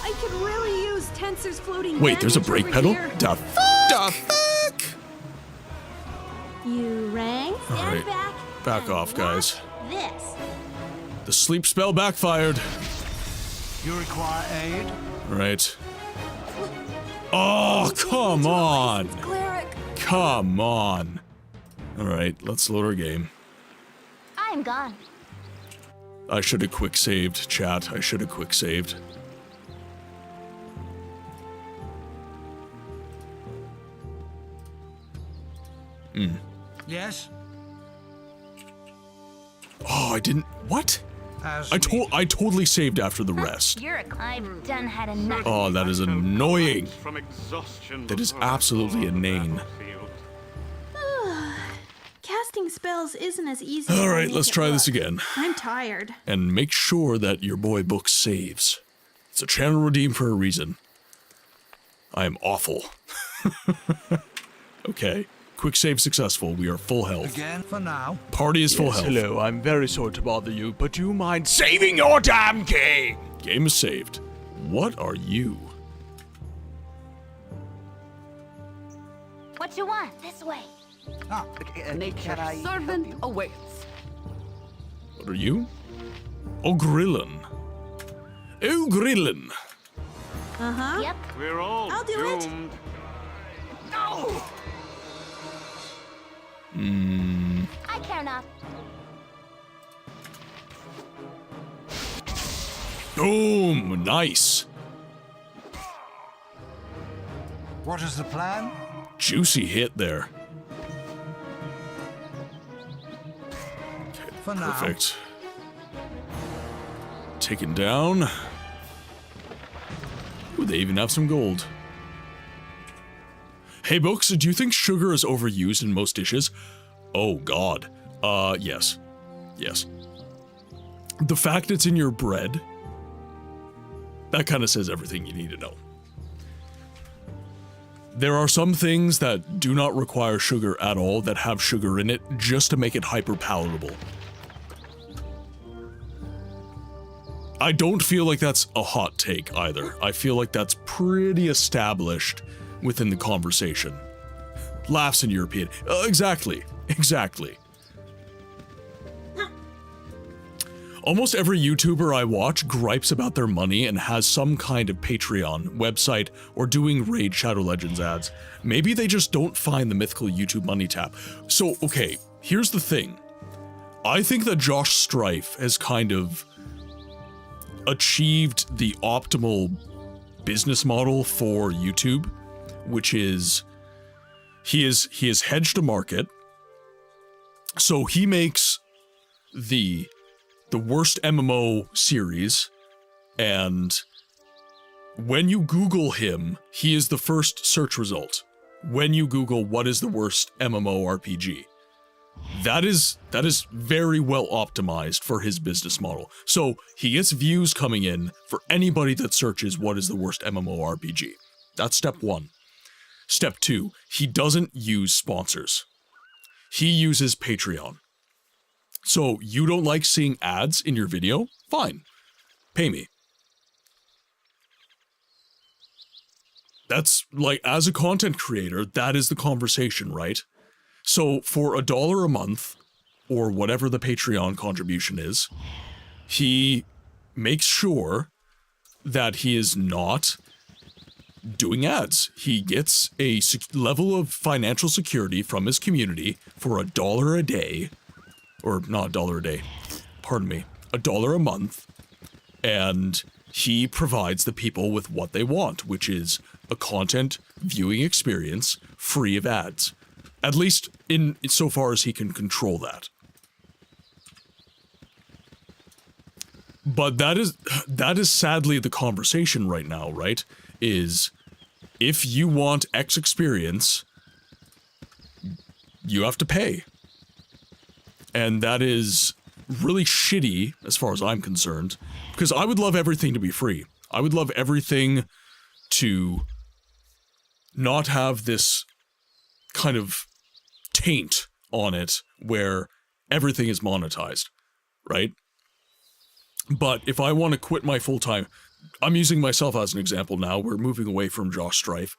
I could really tensors floating. Wait, there's a bandage brake over pedal? here. Da fuck? You rang. Stand Alright, back and off, guys. watch This. The sleep spell backfired. You require aid? Right. Oh, come on. Cleric. Come on. Alright, let's load our game. I'm gone. I should have quick saved, chat. I should have quick saved. Yes? Oh, I didn't. What? As I totally saved after the rest. You're a I've done had enough. Oh, that is annoying. From exhaustion That is before absolutely the inane. battlefield. Casting spells isn't as easy. as I Alright, make let's it try this look. again. I'm tired. And make sure that your boy book saves. It's a channel redeem for a reason. I am awful. Okay. Quick save successful. We are full health. again for now. Party is full health. Hello, I'm very sorry to bother you, but do you mind saving your damn game? Game is saved. What are you? What you want? This way. Nature's Can I help servant you? awaits. What are you? Oh, Grillin. Oh, Grillin. Uh-huh. Yep. We're all I'll do it. doomed. No! I care not. Boom. Nice. What is the plan? Juicy hit there. For now. Perfect. Taken down. Ooh, they even have some gold. Hey, Books, do you think sugar is overused in most dishes? Oh, God. Yes. Yes. The fact it's in your bread, that kind of says everything you need to know. There are some things that do not require sugar at all that have sugar in it just to make it hyper palatable. I don't feel like that's a hot take either. I feel like that's pretty established within the conversation. Laughs in European. Exactly. Exactly. Almost every YouTuber I watch gripes about their money and has some kind of Patreon, website, or doing Raid Shadow Legends ads. Maybe they just don't find the mythical YouTube money tap. So, okay, here's the thing. I think that Josh Strife has kind of achieved the optimal business model for YouTube, which is he has hedged a market. So he makes the worst MMO series, and when you Google him, he is the first search result. When you Google what is the worst MMORPG. That is very well optimized for his business model. So he gets views coming in for anybody that searches what is the worst MMORPG. That's step one. Step two, he doesn't use sponsors. He uses Patreon. So you don't like seeing ads in your video? Fine. Pay me. That's like, as a content creator, that is the conversation, right? So for $1 a month, or whatever the Patreon contribution is, he makes sure that he is not doing ads. He gets a level of financial security from his community for $1 a day, or not $1 a day, pardon me, $1 a month, and he provides the people with what they want, which is a content viewing experience free of ads. At least in so far as he can control that. But that is sadly the conversation right now, right? Is if you want X experience, you have to pay. And that is really shitty as far as I'm concerned, because I would love everything to be free. I would love everything to not have this kind of taint on it where everything is monetized, right? But if I want to quit my full-time I'm using myself as an example now. We're moving away from Josh Strife.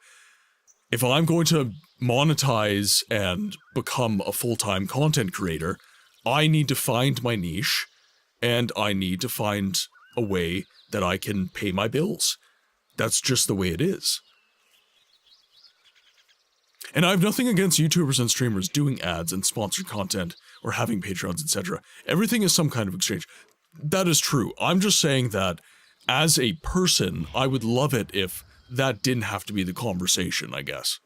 If I'm going to monetize and become a full-time content creator, I need to find my niche, and I need to find a way that I can pay my bills. That's just the way it is. And I have nothing against YouTubers and streamers doing ads and sponsored content or having Patreons, etc. Everything is some kind of exchange. That is true. I'm just saying that as a person, I would love it if that didn't have to be the conversation, I guess.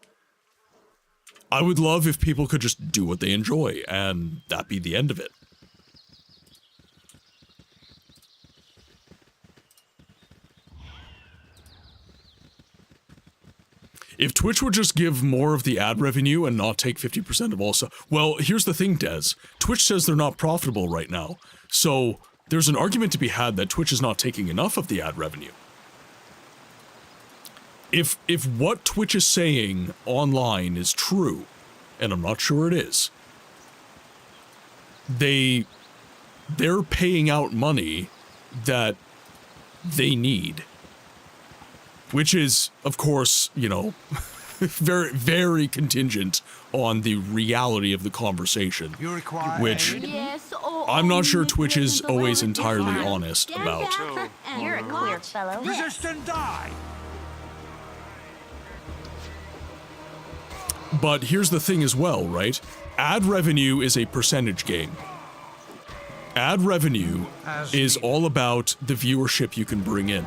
I would love if people could just do what they enjoy, and that be the end of it. If Twitch would just give more of the ad revenue and not take 50% of all stuff... Well, here's the thing, Des. Twitch says they're not profitable right now, so there's an argument to be had that Twitch is not taking enough of the ad revenue. If what Twitch is saying online is true, and I'm not sure it is, they're paying out money that they need. Which is, of course, you know, very, very contingent on the reality of the conversation. You require which aid? Yes, I'm not sure Twitch is always entirely honest about. You're a queer fellow. Resist and die! But here's the thing as well, right? Ad revenue is a percentage game. Ad revenue is all about the viewership you can bring in.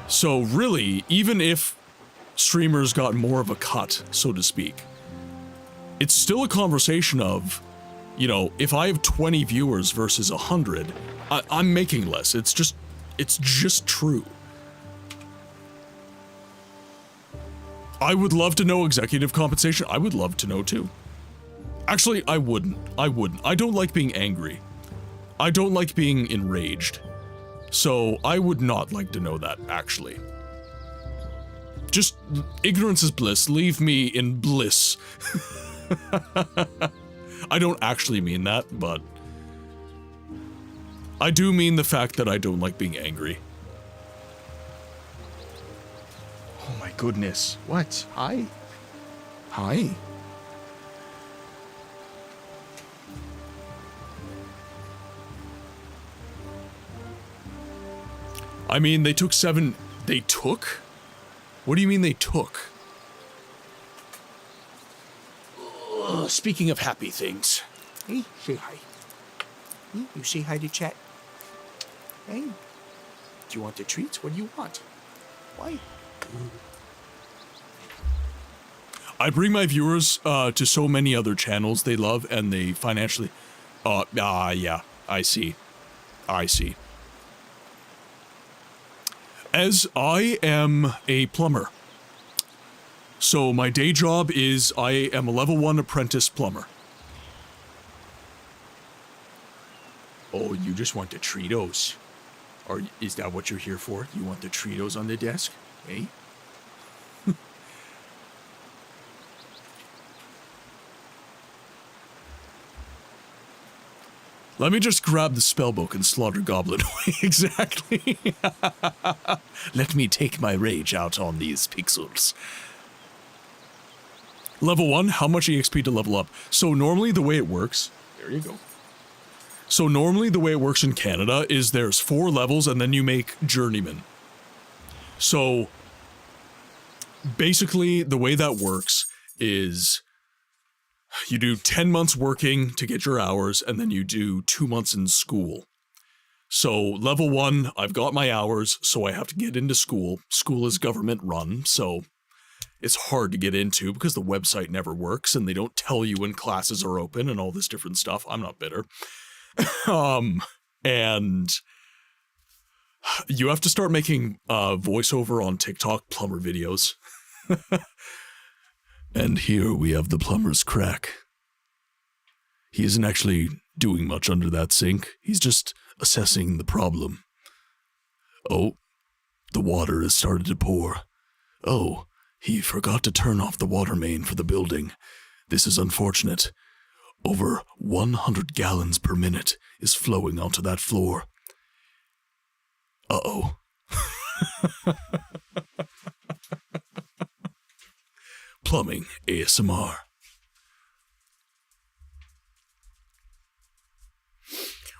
So really, even if streamers got more of a cut, so to speak, it's still a conversation of, you know, if I have 20 viewers versus 100, I'm making less. It's just true. I would love to know executive compensation. I would love to know too. Actually, I wouldn't. I don't like being angry. I don't like being enraged. So I would not like to know that, actually. Just, ignorance is bliss. Leave me in bliss. I don't actually mean that, but I do mean the fact that I don't like being angry. Oh my goodness. What? Hi? Hi? I mean, they took 7... They took? What do you mean they took? Speaking of happy things. Hey, say hi. You say hi to chat. Hey. Do you want the treats? What do you want? Why? I bring my viewers to so many other channels they love, and they financially... yeah, I see. I see. As I am a plumber. So my day job is I am a level 1 apprentice plumber. Oh, you just want the Treatos. Or is that what you're here for? You want the Treatos on the desk? Eh? Let me just grab the spellbook and slaughter Goblin away. Exactly. Let me take my rage out on these pixels. Level 1, how much EXP to level up? So normally the way it works... There you go. So normally the way it works in Canada is there's 4 levels and then you make Journeyman. So basically the way that works is... You do 10 months working to get your hours, and then you do 2 months in school. So, level 1, I've got my hours, so I have to get into school. School is government run, so it's hard to get into because the website never works, and they don't tell you when classes are open and all this different stuff. I'm not bitter. And you have to start making voiceover on TikTok plumber videos. And here we have the plumber's crack. He isn't actually doing much under that sink. He's just assessing the problem. Oh, the water has started to pour. Oh, he forgot to turn off the water main for the building. This is unfortunate. Over 100 gallons per minute is flowing onto that floor. Uh-oh. Plumbing ASMR.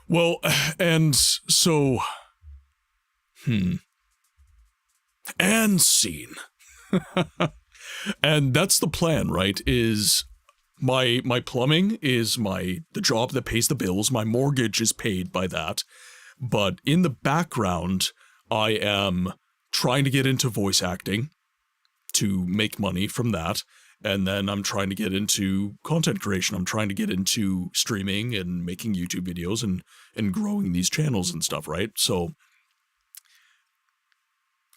Well, and so... And scene. And that's the plan, right? Is my plumbing is the job that pays the bills. My mortgage is paid by that. But in the background, I am trying to get into voice acting to make money from that. And then I'm trying to get into content creation. I'm trying to get into streaming and making YouTube videos and growing these channels and stuff, right? So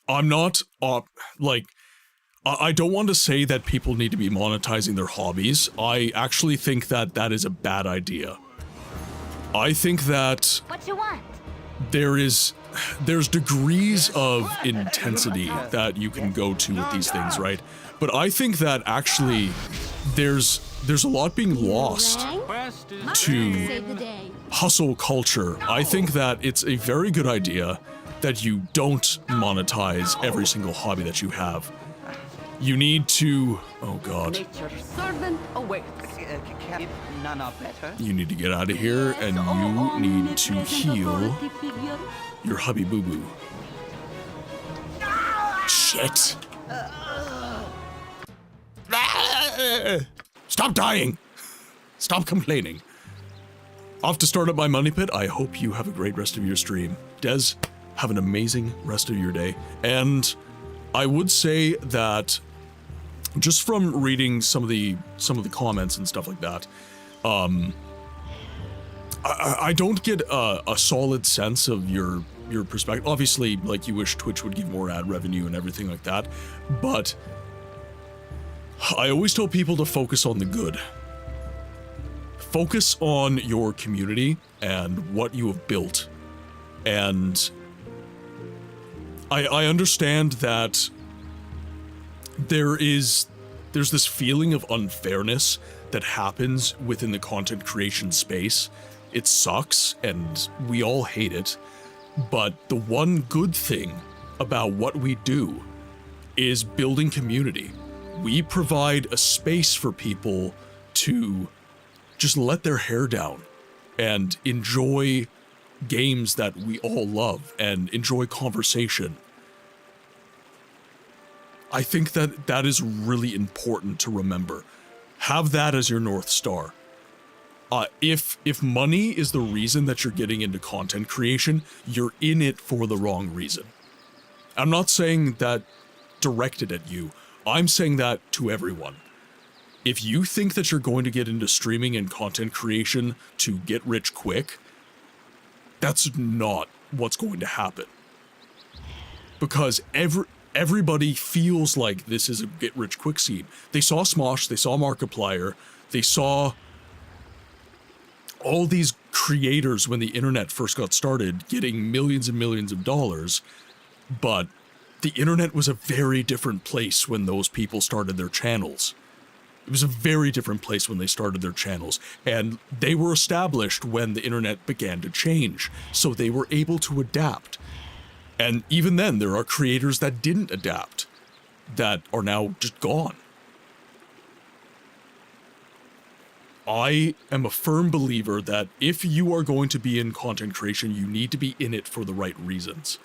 I'm not, I don't want to say that people need to be monetizing their hobbies. I actually think that that is a bad idea. I think that What you want? there's degrees of intensity that you can go to with these things, right? But I think that actually there's a lot being lost to Save the day. hustle culture. I think that it's a very good idea that you don't monetize every single hobby that you have. You need to, oh god, Nature's servant awaits. If none are better. you need to get out of here and you need to heal your hubby boo boo. Shit. Stop dying. Stop complaining. Off to start up my money pit. I hope you have a great rest of your stream. Des, have an amazing rest of your day. And I would say that just from reading some of the comments and stuff like that, I don't get a solid sense of your perspective. Obviously, like, you wish Twitch would give more ad revenue and everything like that, but I always tell people to focus on the good. Focus on your community and what you have built. And I understand that there's this feeling of unfairness that happens within the content creation space. It sucks and we all hate it, but the one good thing about what we do is building community. We provide a space for people to just let their hair down and enjoy games that we all love and enjoy conversation. I think that that is really important to remember. Have that as your North Star. If money is the reason that you're getting into content creation, you're in it for the wrong reason. I'm not saying that directed at you. I'm saying that to everyone. If you think that you're going to get into streaming and content creation to get rich quick, that's not what's going to happen. Because everybody feels like this is a get rich quick scene. They saw Smosh, they saw Markiplier, they saw all these creators when the internet first got started getting millions and millions of dollars, but the internet was a very different place when those people started their channels. It was a very different place when they started their channels, and they were established when the internet began to change, so they were able to adapt. And even then, there are creators that didn't adapt, that are now just gone. I am a firm believer that if you are going to be in content creation, you need to be in it for the right reasons.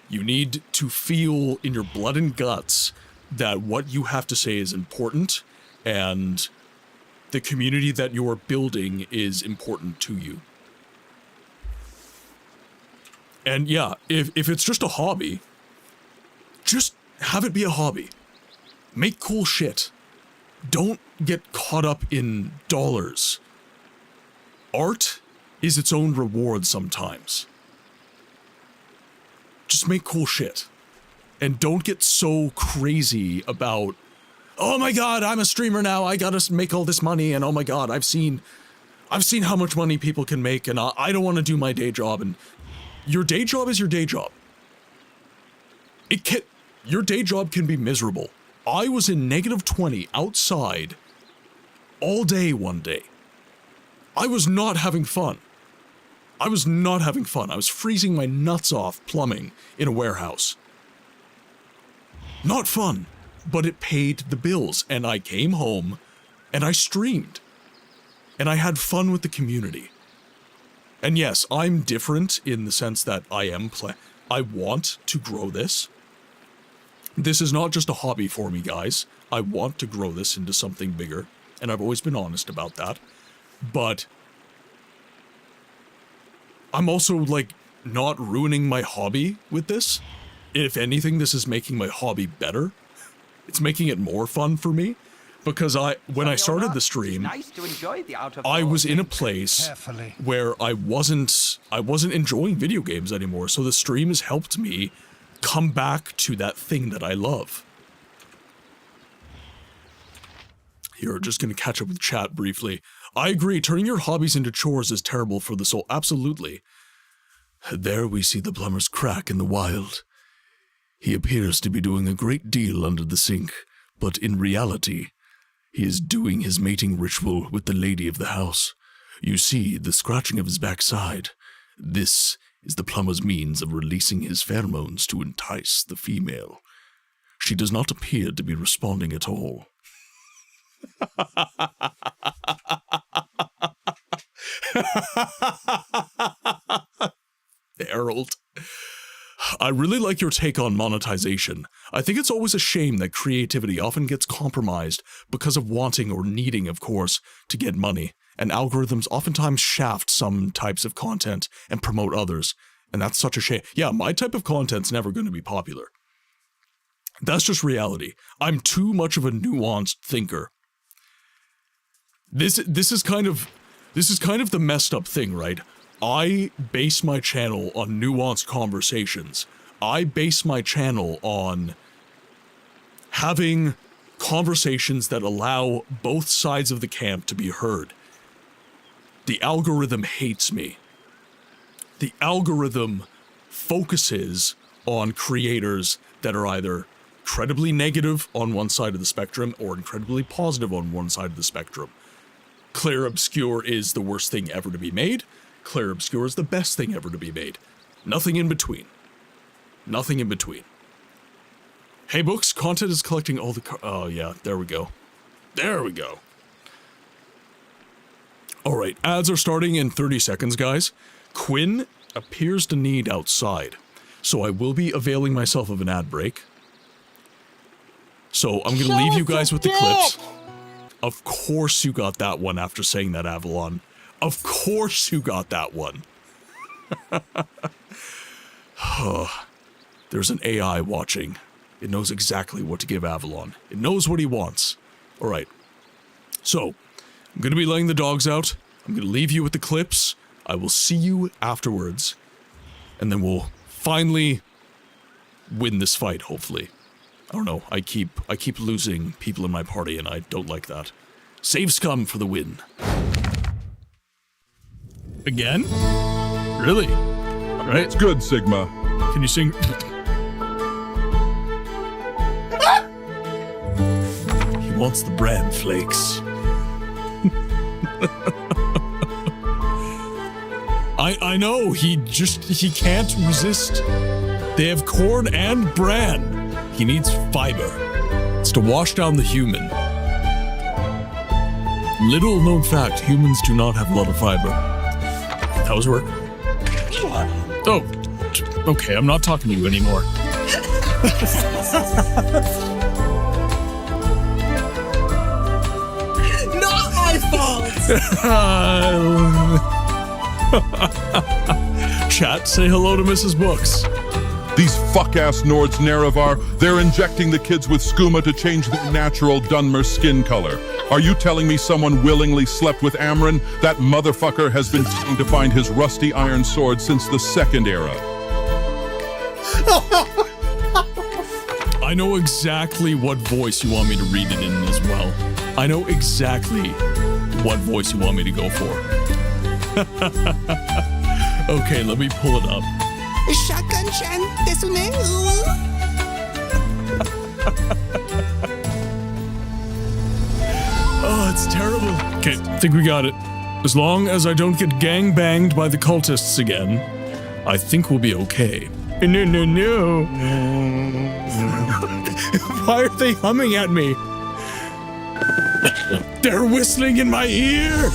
You need to feel in your blood and guts that what you have to say is important, and the community that you are building is important to you. And yeah, if it's just a hobby, just have it be a hobby. Make cool shit. Don't get caught up in dollars. Art is its own reward sometimes. Just make cool shit. And don't get so crazy about, oh my god, I'm a streamer now, I gotta make all this money, and oh my god, I've seen how much money people can make, and I don't want to do my day job. And your day job is your day job. Your day job can be miserable. I was in -20 outside all day one day. I was not having fun. I was not having fun. I was freezing my nuts off plumbing in a warehouse. Not fun, but it paid the bills, and I came home and I streamed. And I had fun with the community. And yes, I'm different in the sense that I want to grow this. This is not just a hobby for me, guys. I want to grow this into something bigger, and I've always been honest about that. But I'm also, like, not ruining my hobby with this. If anything, this is making my hobby better. It's making it more fun for me. Because when I started the stream, I was in a place where I wasn't enjoying video games anymore. So the stream has helped me come back to that thing that I love. Here, just gonna catch up with chat briefly. I agree, turning your hobbies into chores is terrible for the soul. Absolutely. There we see the plumber's crack in the wild. He appears to be doing a great deal under the sink, but in reality, he is doing his mating ritual with the lady of the house. You see the scratching of his backside. This is the plumber's means of releasing his pheromones to entice the female. She does not appear to be responding at all. Harold. I really like your take on monetization. I think it's always a shame that creativity often gets compromised because of wanting or needing, of course, to get money, and algorithms oftentimes shaft some types of content and promote others, and that's such a shame. Yeah, my type of content's never going to be popular. That's just reality. I'm too much of a nuanced thinker. This is kind of the messed up thing, right? I base my channel on nuanced conversations. I base my channel on having conversations that allow both sides of the camp to be heard. The algorithm hates me. The algorithm focuses on creators that are either incredibly negative on one side of the spectrum or incredibly positive on one side of the spectrum. Claire Obscure is the worst thing ever to be made. Claire Obscure is the best thing ever to be made. Nothing in between. Nothing in between. Hey Books, content is collecting all the oh yeah, there we go. There we go. Alright, ads are starting in 30 seconds, guys. Quinn appears to need outside, so I will be availing myself of an ad break. So I'm gonna leave you guys with the clips. Of course you got that one after saying that, Avalon. Of course you got that one. There's an AI watching. It knows exactly what to give Avalon. It knows what he wants. Alright. So, I'm going to be letting the dogs out. I'm going to leave you with the clips. I will see you afterwards. And then we'll finally win this fight, hopefully. I don't know. I keep losing people in my party, and I don't like that. Save scum for the win. Again? Really? Right? It's good, Sigma. Can you sing? He wants the bran flakes. I know, he can't resist. They have corn and bran. He needs fiber. It's to wash down the human. Little known fact, humans do not have a lot of fiber. That was work. Oh, okay, I'm not talking to you anymore. Not my fault! Chat, say hello to Mrs. Books. These fuck-ass Nords Nerevar, they're injecting the kids with skooma to change their natural Dunmer skin color. Are you telling me someone willingly slept with Amryn? That motherfucker has been trying to find his rusty iron sword since the Second Era. I know exactly what voice you want me to read it in as well. I know exactly what voice you want me to go for. Okay, let me pull it up. Shotgun-chan desune. Oh, it's terrible. Okay, I think we got it. As long as I don't get gang-banged by the cultists again, I think we'll be okay. No. Why are they humming at me? They're whistling in my ear!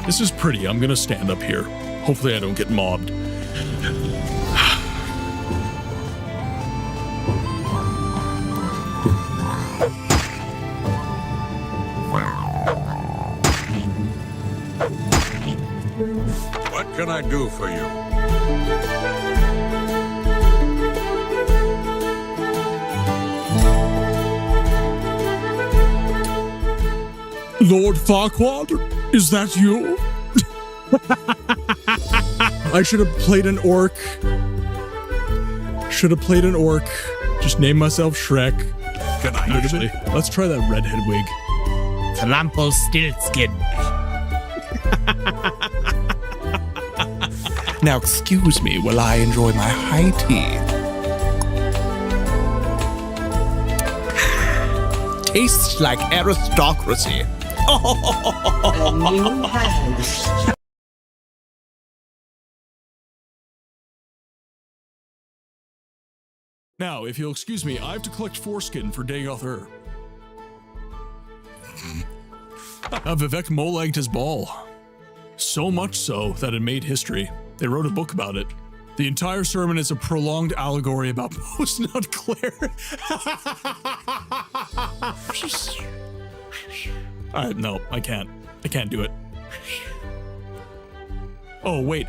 This is pretty. I'm gonna stand up here. Hopefully I don't get mobbed. What can I do for you? Lord Farquaad, is that you? I should have played an orc. Just name myself Shrek. Can I Actually, let's try that redhead wig. Rumpelstiltskin. Now excuse me while I enjoy my high tea. Tastes like aristocracy. A new hand. Now, if you'll excuse me, I have to collect foreskin for Dagoth Vivek mole-egged his ball. So much so that it made history. They wrote a book about it. The entire sermon is a prolonged allegory about post-nut Claire. No, I can't. I can't do it. Oh, wait.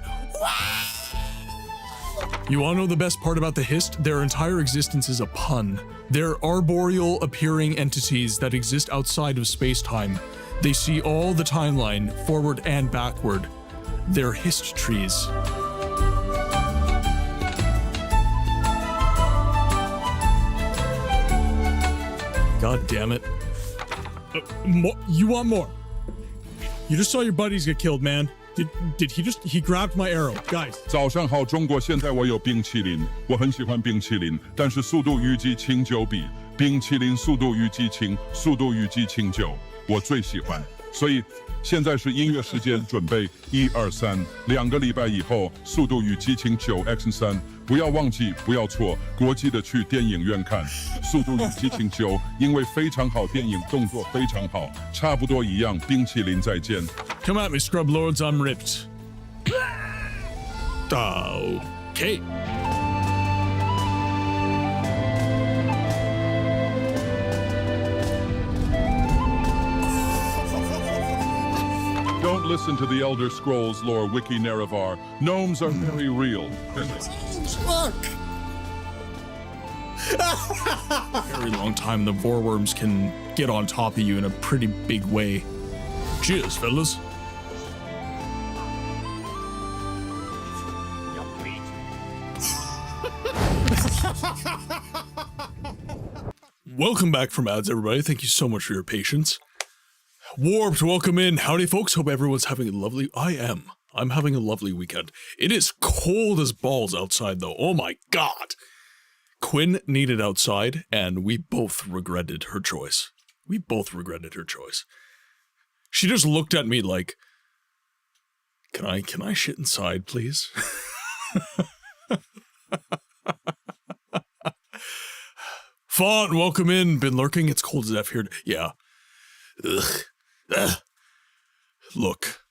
You wanna know the best part about the Hist? Their entire existence is a pun. They're arboreal appearing entities that exist outside of space-time. They see all the timeline, forward and backward. They're Hist trees. God damn it. You want more? You just saw your buddies get killed, man. Did he grabbed my arrow. Guys. 早上好，中国！现在我有冰淇淋，我很喜欢冰淇淋，但是速度与激情9比，冰淇淋速度与激情9，我最喜欢。所以现在是音乐时间，准备1、2、3，2个礼拜以后，速度与激情9 X3，不要忘记，不要错，国际的去电影院看速度与激情9，因为非常好，电影动作非常好，差不多一样。冰淇淋再见。Come at me, scrub lords, I'm ripped. Okay. Don't listen to the Elder Scrolls lore wiki Nerevar. Gnomes are very real. Look! Very long time, the Vorworms can get on top of you in a pretty big way. Cheers, fellas. Welcome back from ads, everybody. Thank you so much for your patience. Warped, welcome in. Howdy, folks. Hope everyone's having a lovely... I'm having a lovely weekend. It is cold as balls outside, though. Oh my god. Quinn needed outside, and we both regretted her choice. She just looked at me like, can I shit inside, please? Fawn, welcome in. Been lurking. It's cold as F here. Yeah. Ugh. Look,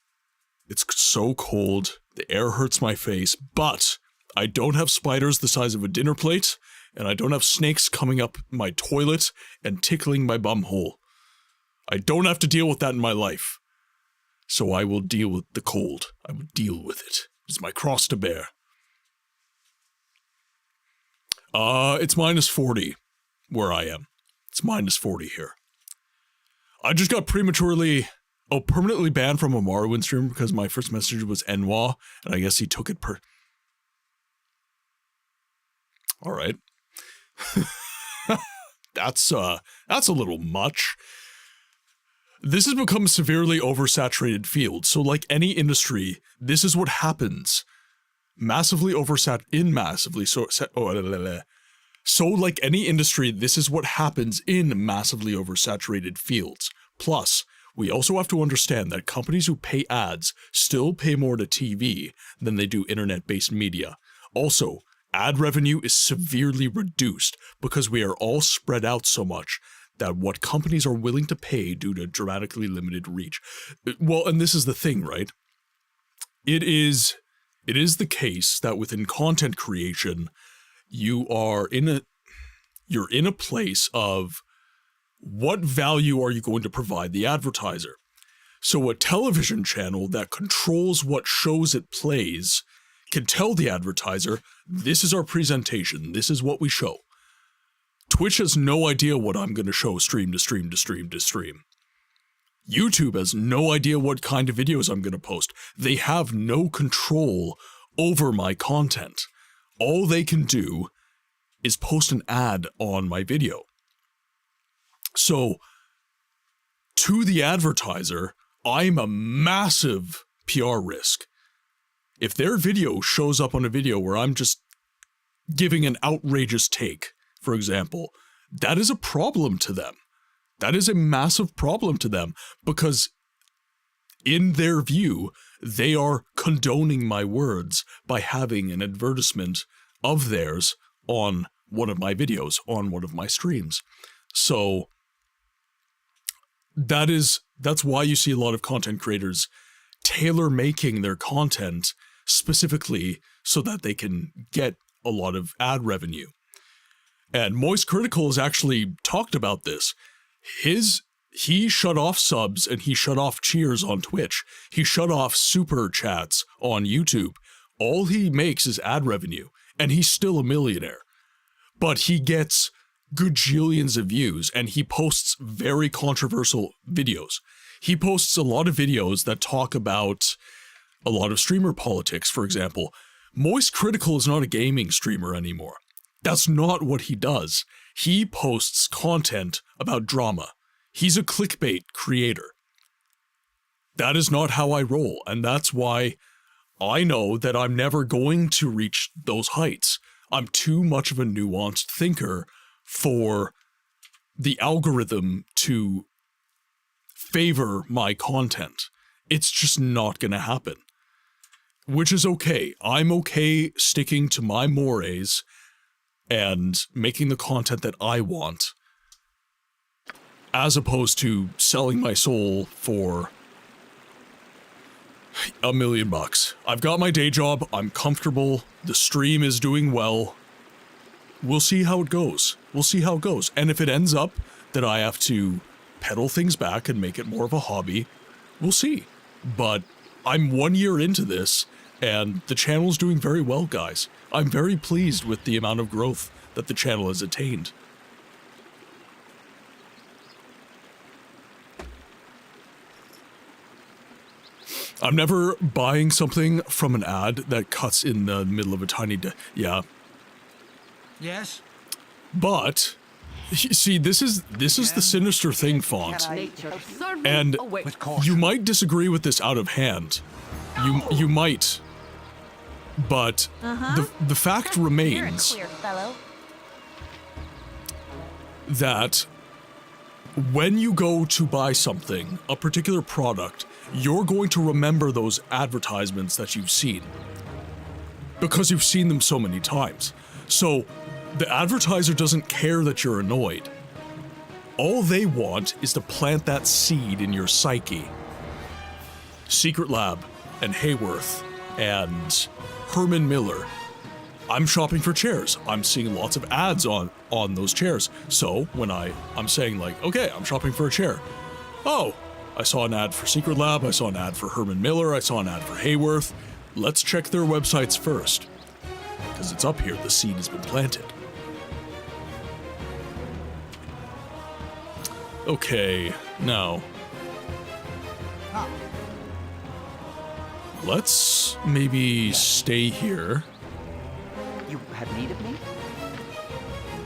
it's so cold, the air hurts my face, but I don't have spiders the size of a dinner plate, and I don't have snakes coming up my toilet and tickling my bum hole. I don't have to deal with that in my life. So I will deal with the cold. I will deal with it. It's my cross to bear. It's minus 40 where I am. It's minus 40 here. I just got permanently banned from a Morrowind stream because my first message was Enwa, and I guess he took it Alright. That's a little much. This has become a severely oversaturated field, so like any industry, this is what happens. So like any industry, this is what happens in massively oversaturated fields. Plus, we also have to understand that companies who pay ads still pay more to TV than they do internet-based media. Also, ad revenue is severely reduced because we are all spread out so much that what companies are willing to pay due to dramatically limited reach. Well, and this is the thing, right? It is the case that within content creation, you're in a place of what value are you going to provide the advertiser? So a television channel that controls what shows it plays can tell the advertiser, this is our presentation, this is what we show. Twitch has no idea what I'm going to show stream to stream to stream to stream. YouTube has no idea what kind of videos I'm going to post. They have no control over my content. All they can do is post an ad on my video. So, to the advertiser, I'm a massive PR risk. If their video shows up on a video where I'm just giving an outrageous take, for example, that is a problem to them. That is a massive problem to them because in their view, they are condoning my words by having an advertisement of theirs on one of my videos, on one of my streams. So that's why you see a lot of content creators tailor making their content specifically so that they can get a lot of ad revenue. And Moist Critical has actually talked about this. He shut off subs and he shut off cheers on Twitch. He shut off super chats on YouTube. All he makes is ad revenue, and he's still a millionaire. But he gets gajillions of views, and he posts very controversial videos. He posts a lot of videos that talk about a lot of streamer politics, for example. Moist Critical is not a gaming streamer anymore. That's not what he does. He posts content about drama. He's a clickbait creator. That is not how I roll, and that's why I know that I'm never going to reach those heights. I'm too much of a nuanced thinker for the algorithm to favor my content. It's just not going to happen. Which is okay. I'm okay sticking to my mores and making the content that I want, as opposed to selling my soul for $1 million. I've got my day job, I'm comfortable, the stream is doing well. We'll see how it goes. We'll see how it goes. And if it ends up that I have to pedal things back and make it more of a hobby, we'll see. But I'm 1 year into this, and the channel's doing very well, guys. I'm very pleased with the amount of growth that the channel has attained. I'm never buying something from an ad that cuts in the middle of a tiny yeah. Yes? But, see, this is the sinister thing, Font. And you might disagree with this out of hand. You might. But the fact remains that when you go to buy something, a particular product, you're going to remember those advertisements that you've seen because you've seen them so many times. So the advertiser doesn't care that you're annoyed. All they want is to plant that seed in your psyche. Secret Lab and Hayworth and Herman Miller. I'm shopping for chairs. I'm seeing lots of ads on those chairs. So when I'm saying like, okay, I'm shopping for a chair. Oh, I saw an ad for Secret Lab. I saw an ad for Herman Miller. I saw an ad for Hayworth. Let's check their websites first. Because it's up here, the seed has been planted. Okay, now. Let's maybe stay here. You have need of me?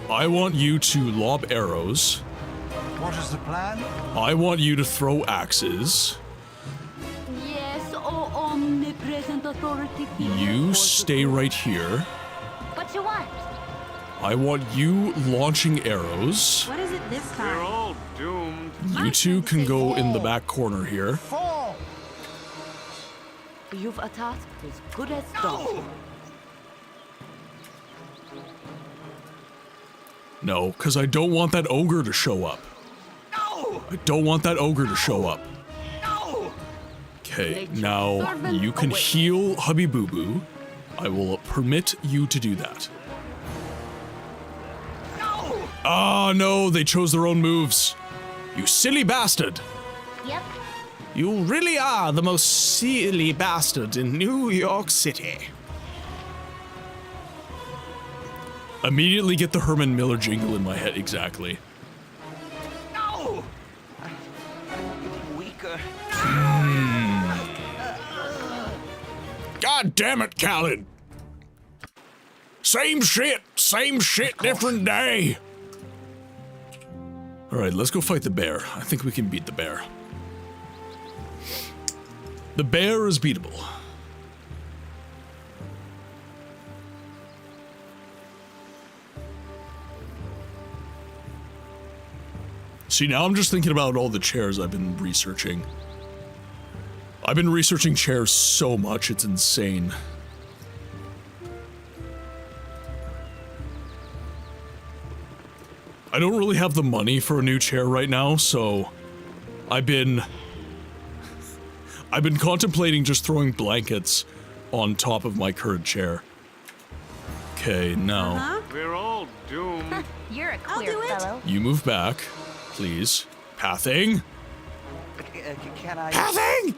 I want you to lob arrows. What is the plan? I want you to throw axes. Yes, oh omnipresent authority. You stay right here. What you want? I want you launching arrows. What is it this We're time? all doomed. You two can go in the back corner here. Fall! You've a task as good as done. No, because I don't want that ogre to show up. No! I don't want that ogre to show up. No! Okay, now you can heal Hubby Boo Boo. I will permit you to do that. No! Ah, no, they chose their own moves. You silly bastard. Yep. You really are the most silly bastard in New York City. Immediately get the Herman Miller jingle in my head, exactly. No! I'm getting weaker. God damn it, Khaled. Same shit, different day. All right, let's go fight the bear. I think we can beat the bear. The bear is beatable. See, now I'm just thinking about all the chairs I've been researching. I've been researching chairs so much, it's insane. I don't really have the money for a new chair right now, so I've been contemplating just throwing blankets on top of my current chair. Okay, now We're all doomed. You're a I'll queer do it. fellow. you move back, please. Pathing. Can I... Pathing.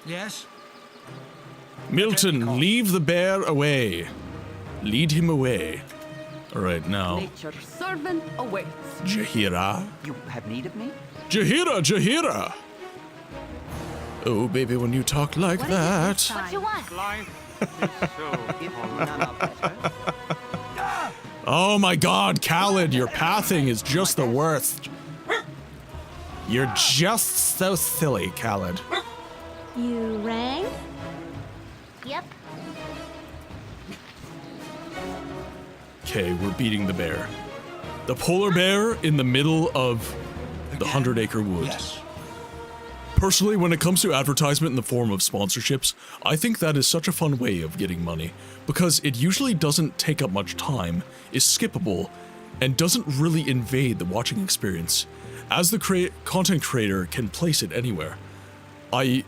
Yes? Milton, leave the bear away. Lead him away. All right, now. Nature's servant awaits. Jahira. You have need of me? Jahira, Jahira. Oh, baby, when you talk like What is it that. this What you time? want? Life is so If horrible. none of better. Oh my god, Khaled, your pathing is just the worst. You're just so silly, Khaled. You rang? Yep. Okay, we're beating the bear. The polar bear in the middle of the 100-acre wood. Yes. Personally, when it comes to advertisement in the form of sponsorships, I think that is such a fun way of getting money, because it usually doesn't take up much time, is skippable, and doesn't really invade the watching experience, as the content creator can place it anywhere. I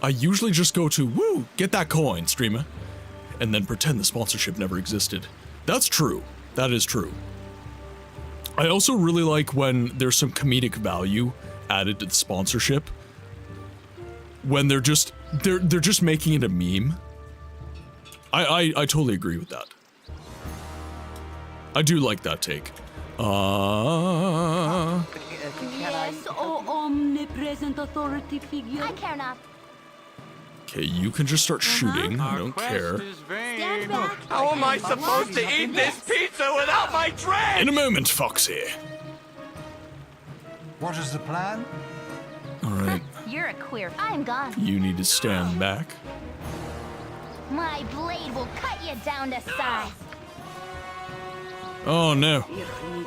usually just go to, woo, get that coin, streamer, and then pretend the sponsorship never existed. That's true. That is true. I also really like when there's some comedic value added to the sponsorship. When they're just making it a meme. I totally agree with that. I do like that take. Can I... Yes, oh omnipresent authority figure. I care not. Okay, you can just start shooting. I Our don't quest care. is vain. Stand back. How am I supposed to eat this pizza without my drink? In a moment, Foxy. What is the plan? All right, You're a queer. I'm gone. you need to stand back. My blade will cut you down to size. Oh no. If need healing.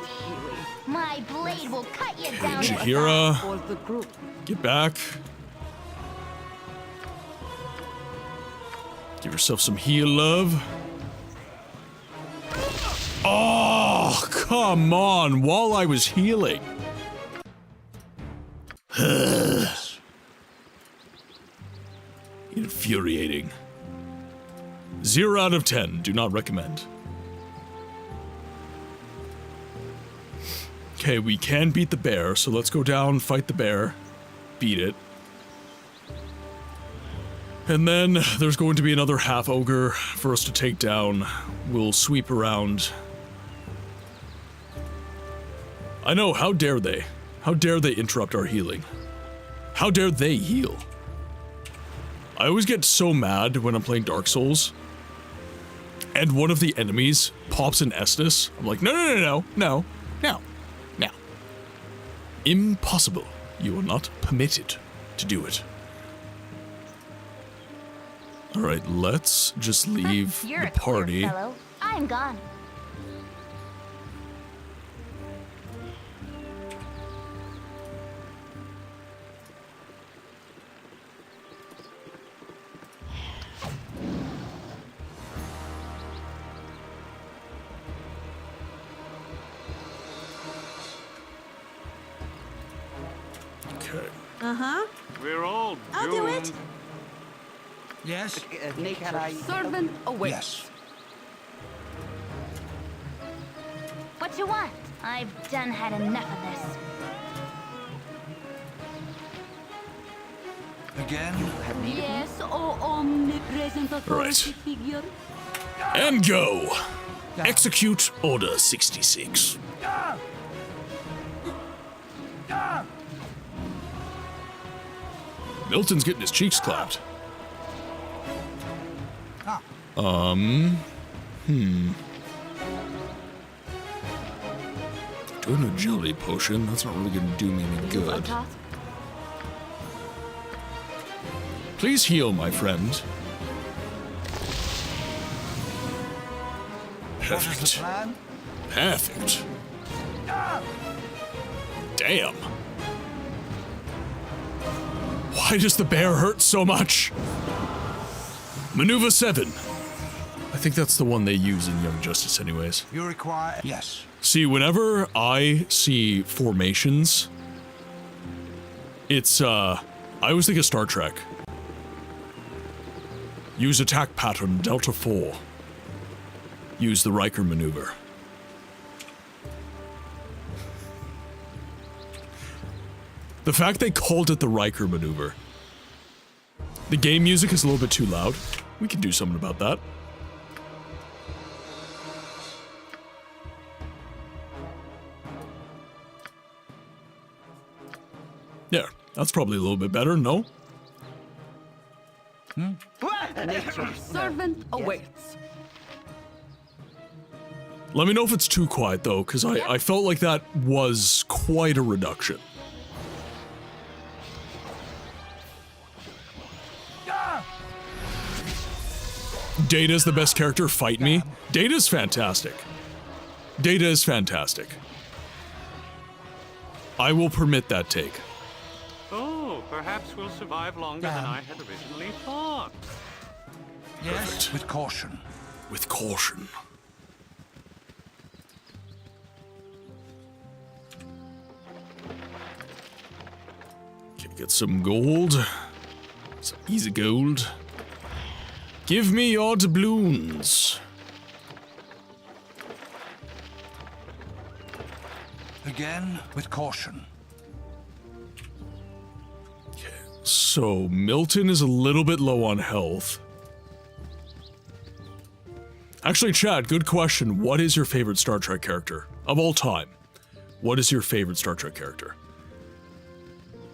My blade will cut you down to Jahira, For the group. get back. Give yourself some heal love. Oh, come on, while I was healing. Infuriating. 0 out of 10, do not recommend. Okay, we can beat the bear, so let's go down, fight the bear, beat it. And then there's going to be another half ogre for us to take down. We'll sweep around. I know, how dare they? How dare they interrupt our healing? How dare they heal? I always get so mad when I'm playing Dark Souls, and one of the enemies pops an Estus. I'm like, no. Impossible. You are not permitted to do it. Alright, let's just leave You're the a queer party. fellow. I'm gone. Okay. Uh-huh. We're all doomed. I'll do it. Yes. Can I... Servant awaits. Yes. What you want? I've done had enough of this. Again. Yes, oh omnipresent authority Right. figure. And go! Execute Order 66. Milton's getting his cheeks clapped. Doing a agility potion, that's not really gonna do me any good. Please heal, my friend. What is the Perfect. plan? Perfect. Damn. Why does the bear hurt so much? Maneuver 7. I think that's the one they use in Young Justice anyways. You require... Yes. See, whenever I see formations, it's, I always think of Star Trek. Use attack pattern Delta 4. Use the Riker maneuver. The fact they called it the Riker maneuver. The game music is a little bit too loud. We can do something about that. Yeah, that's probably a little bit better, no? Servant awaits. Let me know if it's too quiet, though, because I felt like that was quite a reduction. Data's the best character, fight me. Data's fantastic. Data is fantastic. I will permit that take. Oh, perhaps we'll survive longer than I had originally thought. Yes. Perfect. With caution. With caution. Okay, get some gold. Some easy gold. Give me your doubloons. Again, with caution. So, Milton is a little bit low on health. Actually, Chad, good question. What is your favorite Star Trek character of all time? What is your favorite Star Trek character?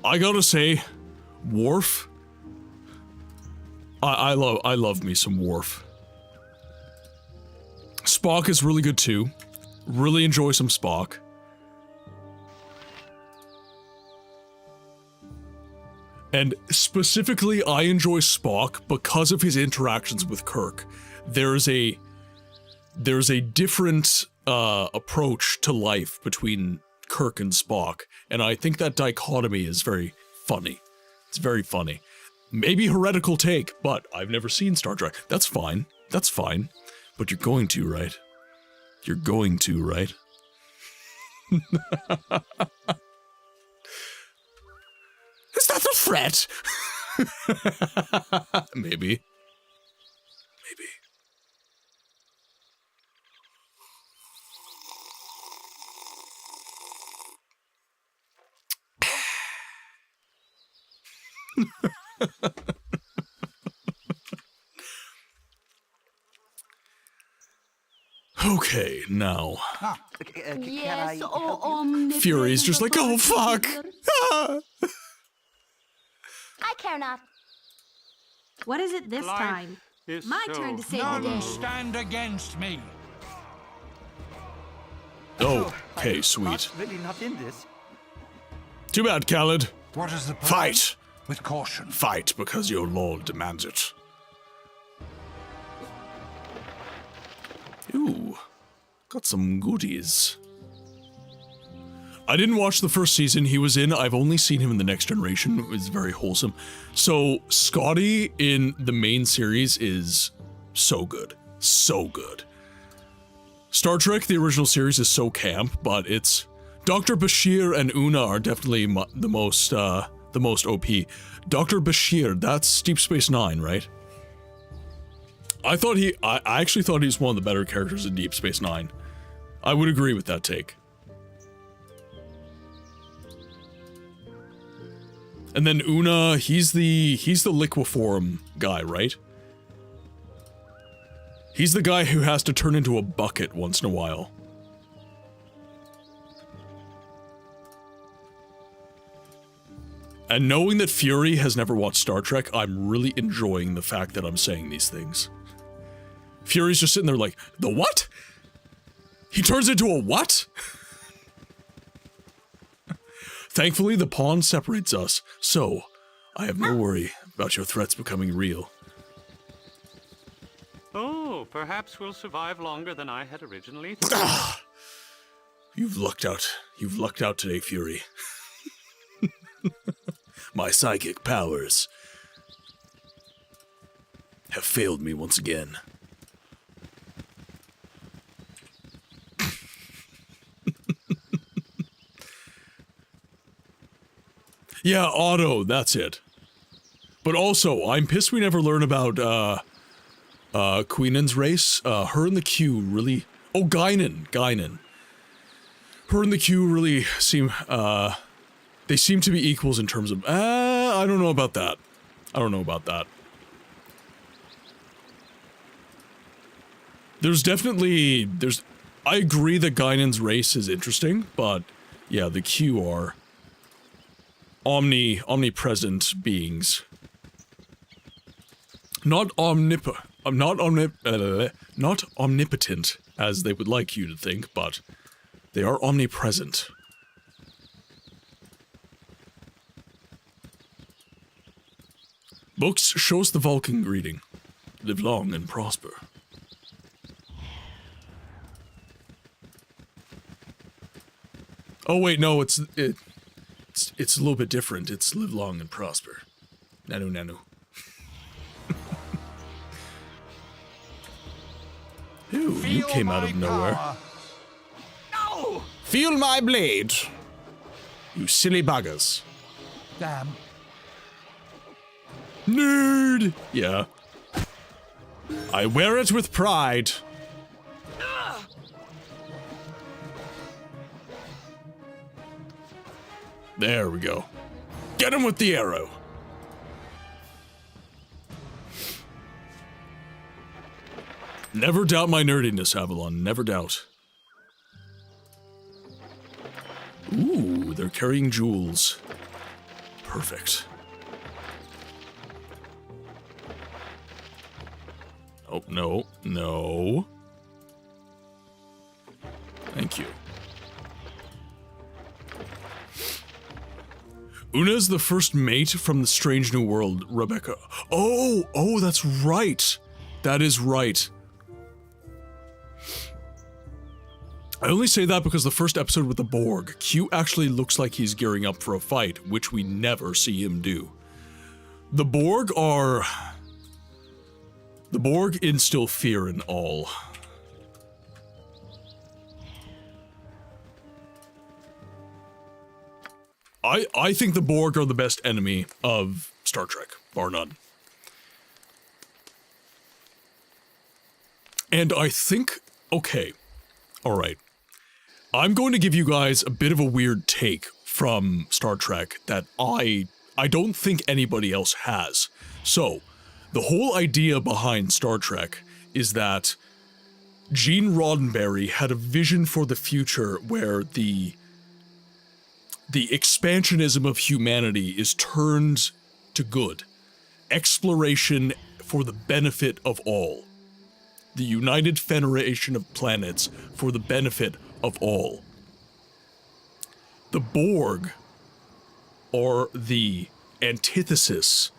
I gotta say, Worf. I love me some Worf. Spock is really good too. Really enjoy some Spock. And specifically, I enjoy Spock because of his interactions with Kirk. There's a different approach to life between Kirk and Spock, and I think that dichotomy is very funny. It's very funny. Maybe heretical take, but I've never seen Star Trek. That's fine. That's fine. But you're going to, right? You're going to, right? Is that a threat? Maybe. Maybe. Okay, now. Yes, oh omnipresent. Fury's just like, oh fuck! I care not. What is it this Life time? is My so turn to save the None day. stand against me. Oh, okay, I'm sweet. not really not in this. Too bad, Khaled. What is the plan? Fight! With caution. Fight because your lord demands it. Ooh, got some goodies. I didn't watch the first season he was in. I've only seen him in The Next Generation. It was very wholesome. So Scotty in the main series is so good. So good. Star Trek, the original series, is so camp, but it's... Dr. Bashir and Una are definitely the most OP. Dr. Bashir, that's Deep Space Nine, right? I actually thought he was one of the better characters in Deep Space Nine. I would agree with that take. And then Una, he's the liqueform guy, right? He's the guy who has to turn into a bucket once in a while. And knowing that Fury has never watched Star Trek, I'm really enjoying the fact that I'm saying these things. Fury's just sitting there like, the what? He turns into a what? Thankfully, the pond separates us, so I have no worry about your threats becoming real. Oh, perhaps we'll survive longer than I had originally thought. You've lucked out. You've lucked out today, Fury. My psychic powers have failed me once again. Yeah, Otto, that's it. But also, I'm pissed we never learn about, Queenan's race. Her and the Q really... Oh, Guinan. Her and the Q really seem, they seem to be equals in terms of... I don't know about that. There's definitely... I agree that Guinan's race is interesting, but yeah, the Q are... omnipresent beings. Not omnipotent, as they would like you to think, but they are omnipresent. Books shows the Vulcan greeting. Live long and prosper. Oh wait, no, it's a little bit different. It's live long and prosper. Nanu. Ew, you came out of nowhere. No! Feel my blade, you silly buggers. Damn. Nerd! Yeah. I wear it with pride. There we go. Get him with the arrow. Never doubt my nerdiness, Avalon. Never doubt. Ooh, they're carrying jewels. Perfect. Oh, no. Thank you. Una's the first mate from the Strange New World, Rebecca. Oh, that's right. That is right. I only say that because the first episode with the Borg, Q actually looks like he's gearing up for a fight, which we never see him do. The Borg instill fear in all. I think the Borg are the best enemy of Star Trek, bar none. And I think, okay, alright. I'm going to give you guys a bit of a weird take from Star Trek that I don't think anybody else has. So, the whole idea behind Star Trek is that Gene Roddenberry had a vision for the future where the expansionism of humanity is turned to good. Exploration for the benefit of all. The United Federation of Planets for the benefit of all. The Borg are the antithesis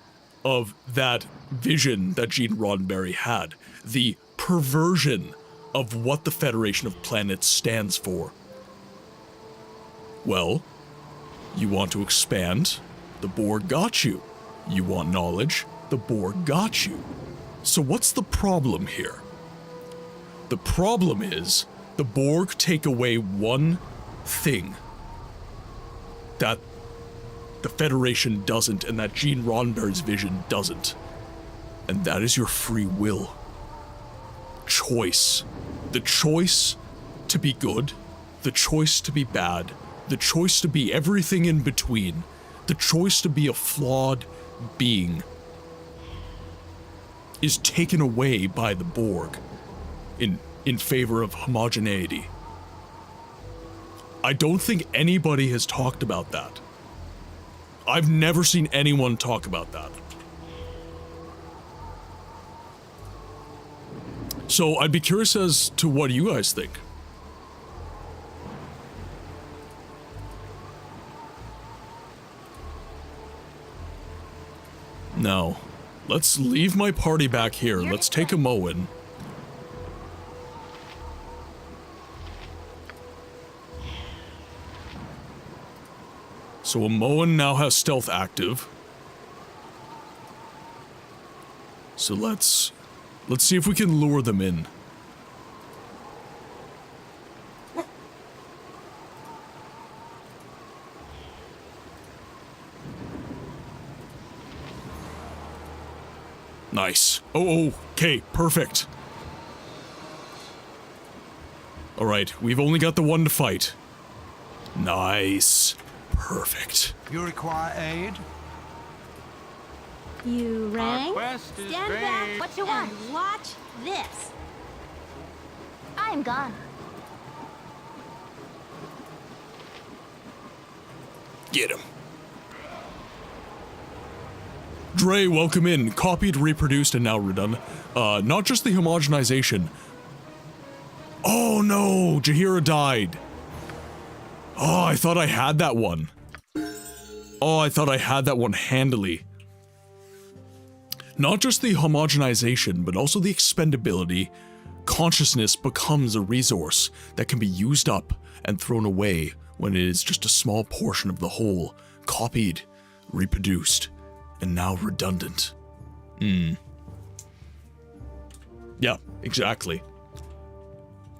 of that vision that Gene Roddenberry had. The perversion of what the Federation of Planets stands for. Well, you want to expand? The Borg got you. You want knowledge? The Borg got you. So what's the problem here? The problem is the Borg take away one thing that the Federation doesn't, and that Gene Roddenberry's vision doesn't. And that is your free will. Choice. The choice to be good, the choice to be bad, the choice to be everything in between, the choice to be a flawed being is taken away by the Borg in favor of homogeneity. I don't think anybody has talked about that. I've never seen anyone talk about that. So I'd be curious as to what you guys think. Now, let's leave my party back here. Let's take a Moen. So a Moen now has stealth active. So let's see if we can lure them in. Nice. Oh, okay, perfect. All right, we've only got the one to fight. Nice. Perfect. You require aid? You rang? quest is Stand vague. back What you want? and watch this. I'm gone. Get him. Dre, welcome in. Copied, reproduced, and now redone. Not just the homogenization. Oh no, Jahira died. Oh, I thought I had that one. Oh, I thought I had that one handily. Not just the homogenization, but also the expendability. Consciousness becomes a resource that can be used up and thrown away when it is just a small portion of the whole. Copied, reproduced, and now redundant. Yeah, exactly.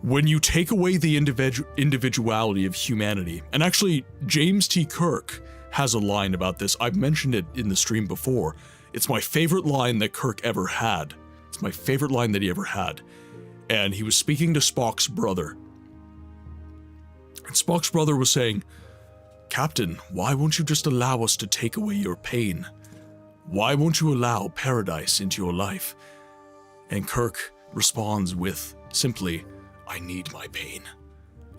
When you take away the individuality of humanity, and actually James T. Kirk has a line about this. I've mentioned it in the stream before. It's my favorite line that Kirk ever had. It's my favorite line that he ever had. And he was speaking to Spock's brother. And Spock's brother was saying, "Captain, why won't you just allow us to take away your pain? Why won't you allow paradise into your life?" And Kirk responds with simply, "I need my pain.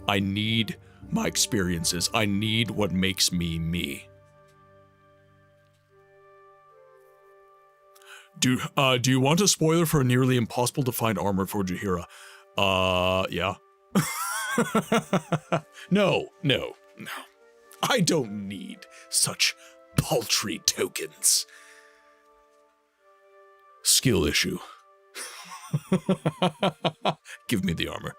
I need my experiences. I need what makes me me." Do you want a spoiler for a nearly impossible to find armor for Jahira? Yeah. No. I don't need such paltry tokens. Skill issue. Give me the armor.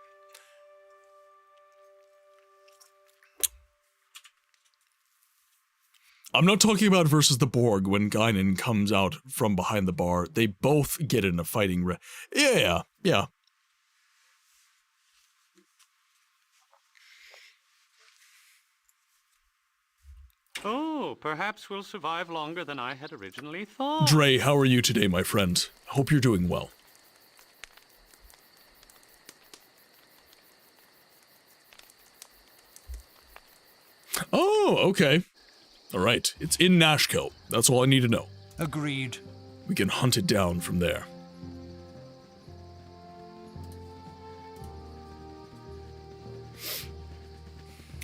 I'm not talking about versus the Borg when Guinan comes out from behind the bar. They both get in a fighting Yeah. Oh, perhaps we'll survive longer than I had originally thought. Dre, how are you today, my friend? Hope you're doing well. Oh, okay. All right, it's in Nashkel. That's all I need to know. Agreed. We can hunt it down from there.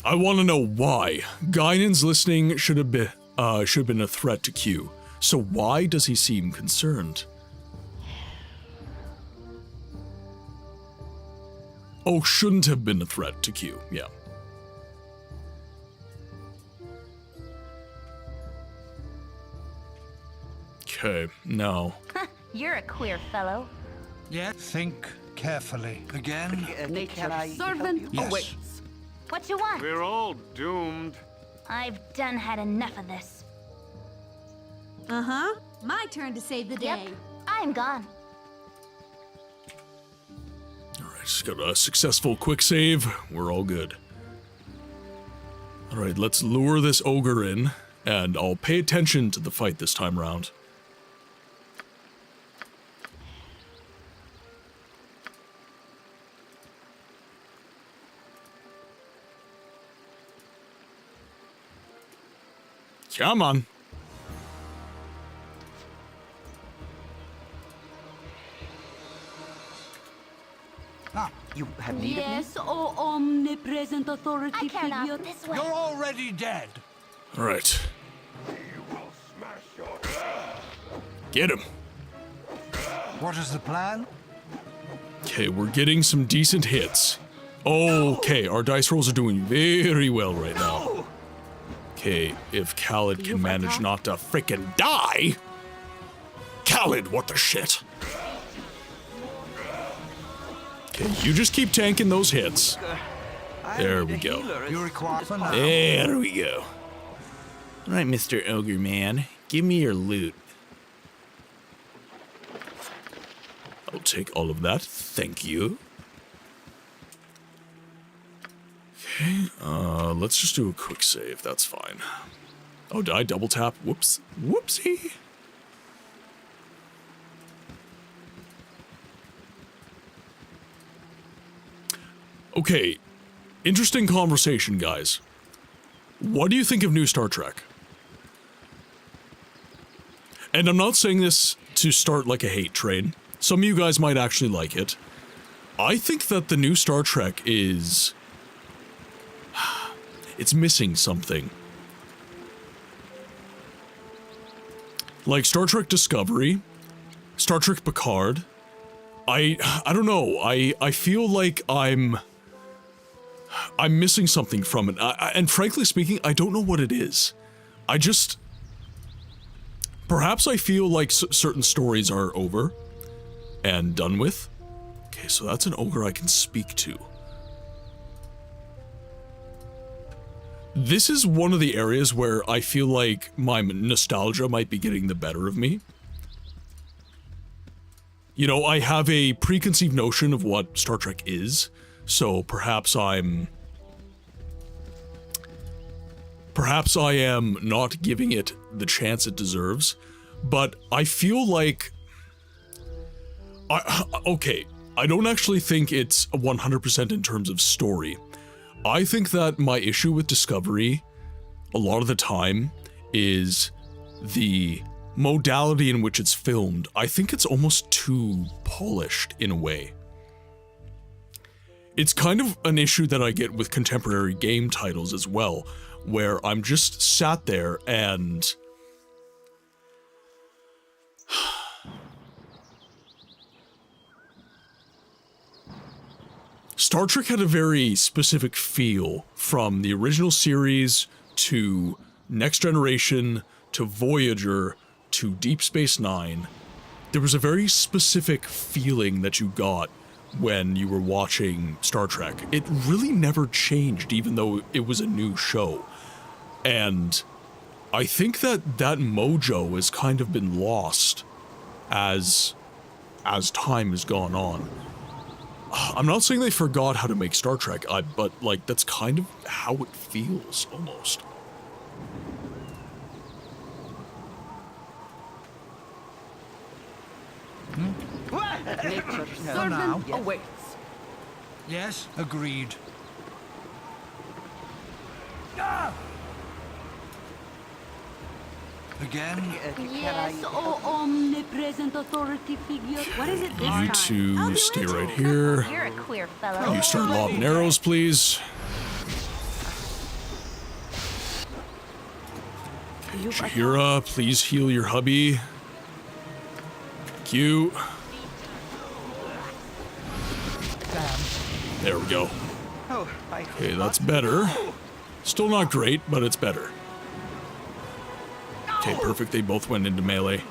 I want to know why. Guinan's listening should have been a threat to Q. So why does he seem concerned? Oh, shouldn't have been a threat to Q. Yeah. Okay, now. You're a queer fellow. Yet think carefully. Again? Nature's servant Yes. awaits. What you want? We're all doomed. I've done had enough of this. Uh-huh. My turn to save the day. Yep, I'm gone. Alright, just got a successful quick save. We're all good. Alright, let's lure this ogre in, and I'll pay attention to the fight this time around. Come on. You have need of me? Yes, oh omnipresent authority I care figure. not. This way. You're already dead. Alright. Get him. What is the plan? Okay, we're getting some decent hits. Okay, our dice rolls are doing very well right now. Okay, if Khaled can manage not to frickin' die. Khaled, what the shit? Okay, you just keep tanking those hits. There we go. You require for now. There we go. Alright, Mr. Ogre Man, give me your loot. I'll take all of that, thank you. Okay, let's just do a quick save, that's fine. Oh, did I double tap? Whoops. Whoopsie. Okay, interesting conversation, guys. What do you think of new Star Trek? And I'm not saying this to start like a hate train. Some of you guys might actually like it. I think that the new Star Trek is... it's missing something. Like Star Trek Discovery, Star Trek Picard, I don't know, I feel like I'm missing something from it, and frankly speaking, I don't know what it is. Perhaps I feel like certain stories are over and done with. Okay, so that's an ogre I can speak to. This is one of the areas where I feel like my nostalgia might be getting the better of me. You know, I have a preconceived notion of what Star Trek is, so perhaps I am not giving it the chance it deserves, but I feel like... okay, I don't actually think it's 100% in terms of story. I think that my issue with Discovery, a lot of the time, is the modality in which it's filmed. I think it's almost too polished in a way. It's kind of an issue that I get with contemporary game titles as well, where I'm just sat there and... Star Trek had a very specific feel from the original series to Next Generation to Voyager to Deep Space Nine. There was a very specific feeling that you got when you were watching Star Trek. It really never changed, even though it was a new show. And I think that that mojo has kind of been lost as time has gone on. I'm not saying they forgot how to make Star Trek, but like that's kind of how it feels almost. Nature's No. servant Now. awaits. Yes, agreed. Again? Yes, oh omnipresent authority figure. What is it this You time? I'll two do stay it. right here. You're a queer fellow. You start lobbing arrows, please. Okay, Shahira, please heal your hubby. Thank you. There we go. Oh, Okay, that's better. Still not great, but it's better. Okay, perfect. They both went into melee.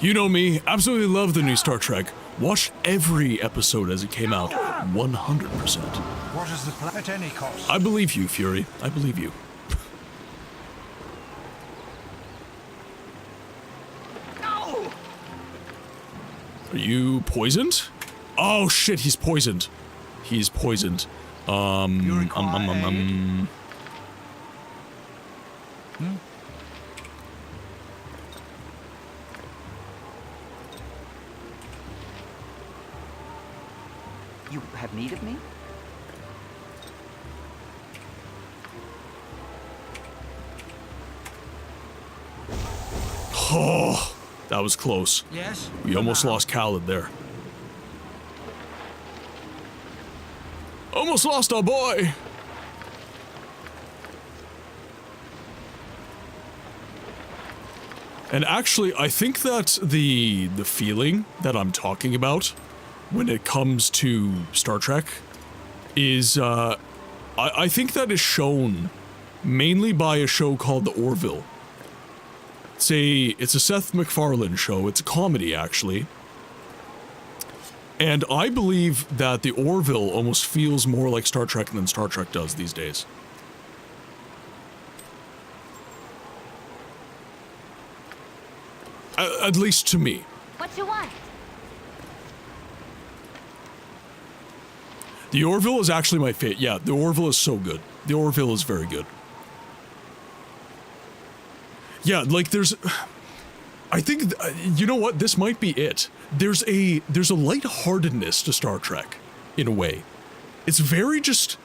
You know me, absolutely love the new Star Trek. Watched every episode as it came out, 100%. What is the plan? At any cost. I believe you, Fury. I believe you. No! Are you poisoned? Oh shit, he's poisoned. He's poisoned. You have need of me? Oh, that was close. Yes? We almost lost Khaled there. Almost lost our boy! And actually, I think that the feeling that I'm talking about when it comes to Star Trek is, I think that is shown mainly by a show called The Orville. It's a Seth MacFarlane show. It's a comedy, actually. And I believe that The Orville almost feels more like Star Trek than Star Trek does these days. At least to me. What you want? The Orville is actually my favorite. Yeah, The Orville is so good. The Orville is very good. Yeah, like I think, you know what, this might be it. There's a lightheartedness to Star Trek, in a way. It's very just,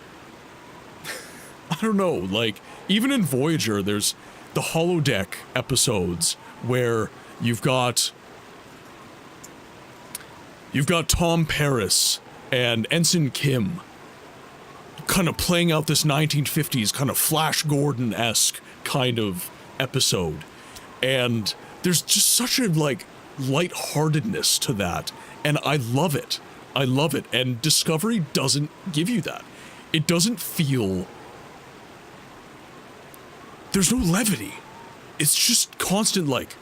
I don't know, like, even in Voyager, there's the holodeck episodes where you've got Tom Paris and Ensign Kim kind of playing out this 1950s kind of Flash Gordon-esque kind of episode, and there's just such a like lightheartedness to that, and I love it. I love it. And Discovery doesn't give you that. It doesn't feel, there's no levity. It's just constant like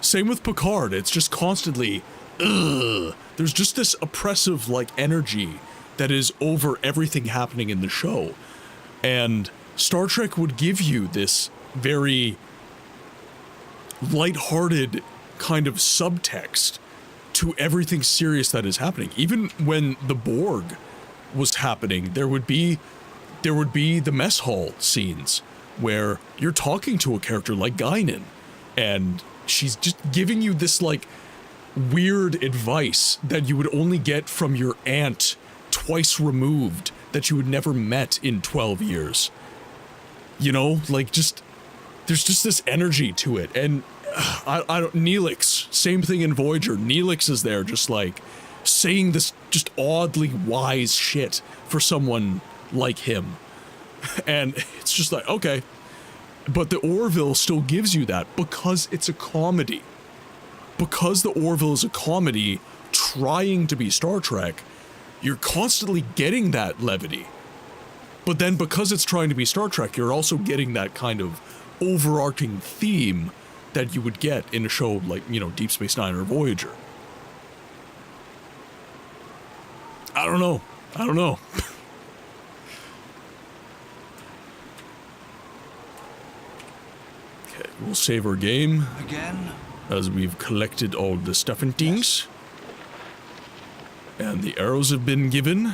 same with Picard. It's just constantly there's just this oppressive like energy that is over everything happening in the show. And Star Trek would give you this very lighthearted kind of subtext to everything serious that is happening. Even when the Borg was happening, there would be the mess hall scenes where you're talking to a character like Guinan, and she's just giving you this like weird advice that you would only get from your aunt twice removed that you had never met in 12 years. You know, like just, there's just this energy to it. And I don't, Neelix, same thing in Voyager. Neelix is there just like saying this just oddly wise shit for someone like him. And it's just like, okay. But the Orville still gives you that because it's a comedy. Because the Orville is a comedy trying to be Star Trek, you're constantly getting that levity. But then because it's trying to be Star Trek, you're also getting that kind of overarching theme that you would get in a show like, you know, Deep Space Nine or Voyager. I don't know. Okay, we'll save our game. Again? As we've collected all the stuff and things. And the arrows have been given.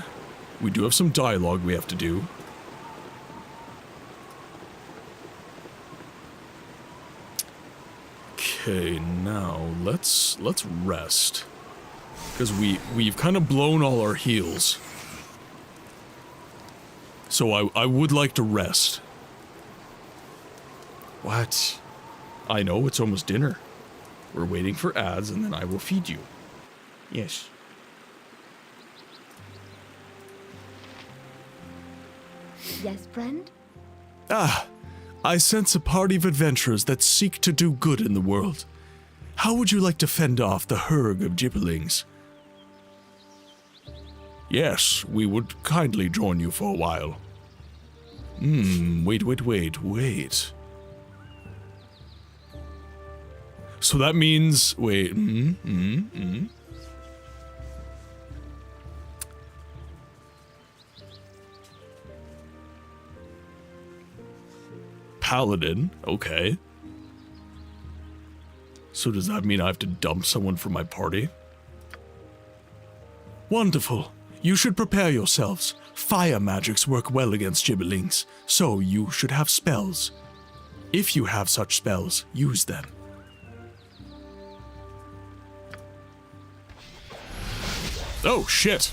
We do have some dialogue we have to do. Okay, now let's rest. Because we've kind of blown all our heals. So I would like to rest. What? I know, it's almost dinner. We're waiting for ads and then I will feed you. Yes. Yes, friend? Ah, I sense a party of adventurers that seek to do good in the world. How would you like to fend off the herd of gibberlings? Yes, we would kindly join you for a while. Wait. So that means, wait, Paladin, okay. So does that mean I have to dump someone from my party? Wonderful. You should prepare yourselves. Fire magics work well against gibberlings, so you should have spells. If you have such spells, use them. Oh, shit.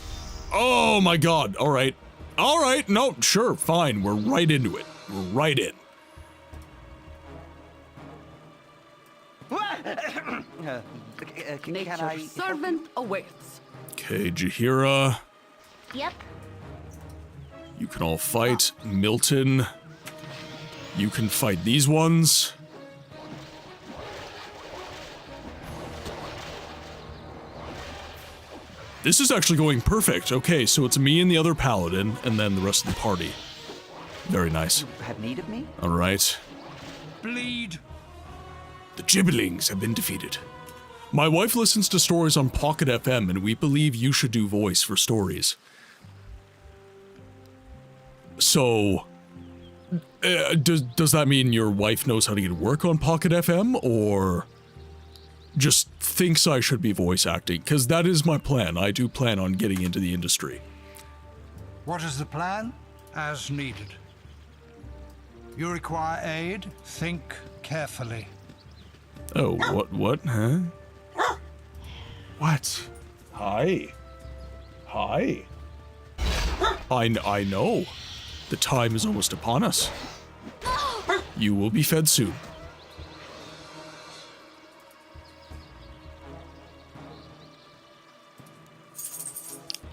Oh my god, alright. Alright, no, sure, fine, we're right into it. We're right in. Nature's servant awaits. Okay, Jaheira. Yep. You can all fight. Milton. You can fight these ones. This is actually going perfect. Okay, so it's me and the other paladin, and then the rest of the party. Very nice. You have need of me? Alright. Bleed. The gibberlings have been defeated. My wife listens to stories on Pocket FM, and we believe you should do voice for stories. So, does that mean your wife knows how to get work on Pocket FM, or just thinks I should be voice acting? Because that is my plan. I do plan on getting into the industry. What is the plan? As needed. You require aid? Think carefully. Oh, what, huh? What? Hi. Hi. I know. The time is almost upon us. You will be fed soon.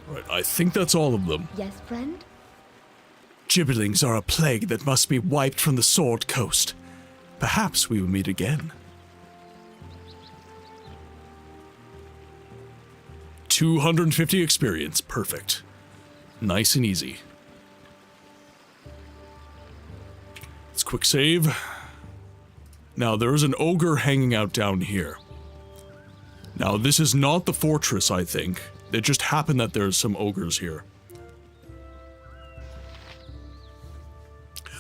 Right, I think that's all of them. Yes, friend? Gibberlings are a plague that must be wiped from the Sword Coast. Perhaps we will meet again. 250 experience. Perfect. Nice and easy. Let's quick save. Now, there's an ogre hanging out down here. Now, this is not the fortress, I think. It just happened that there's some ogres here.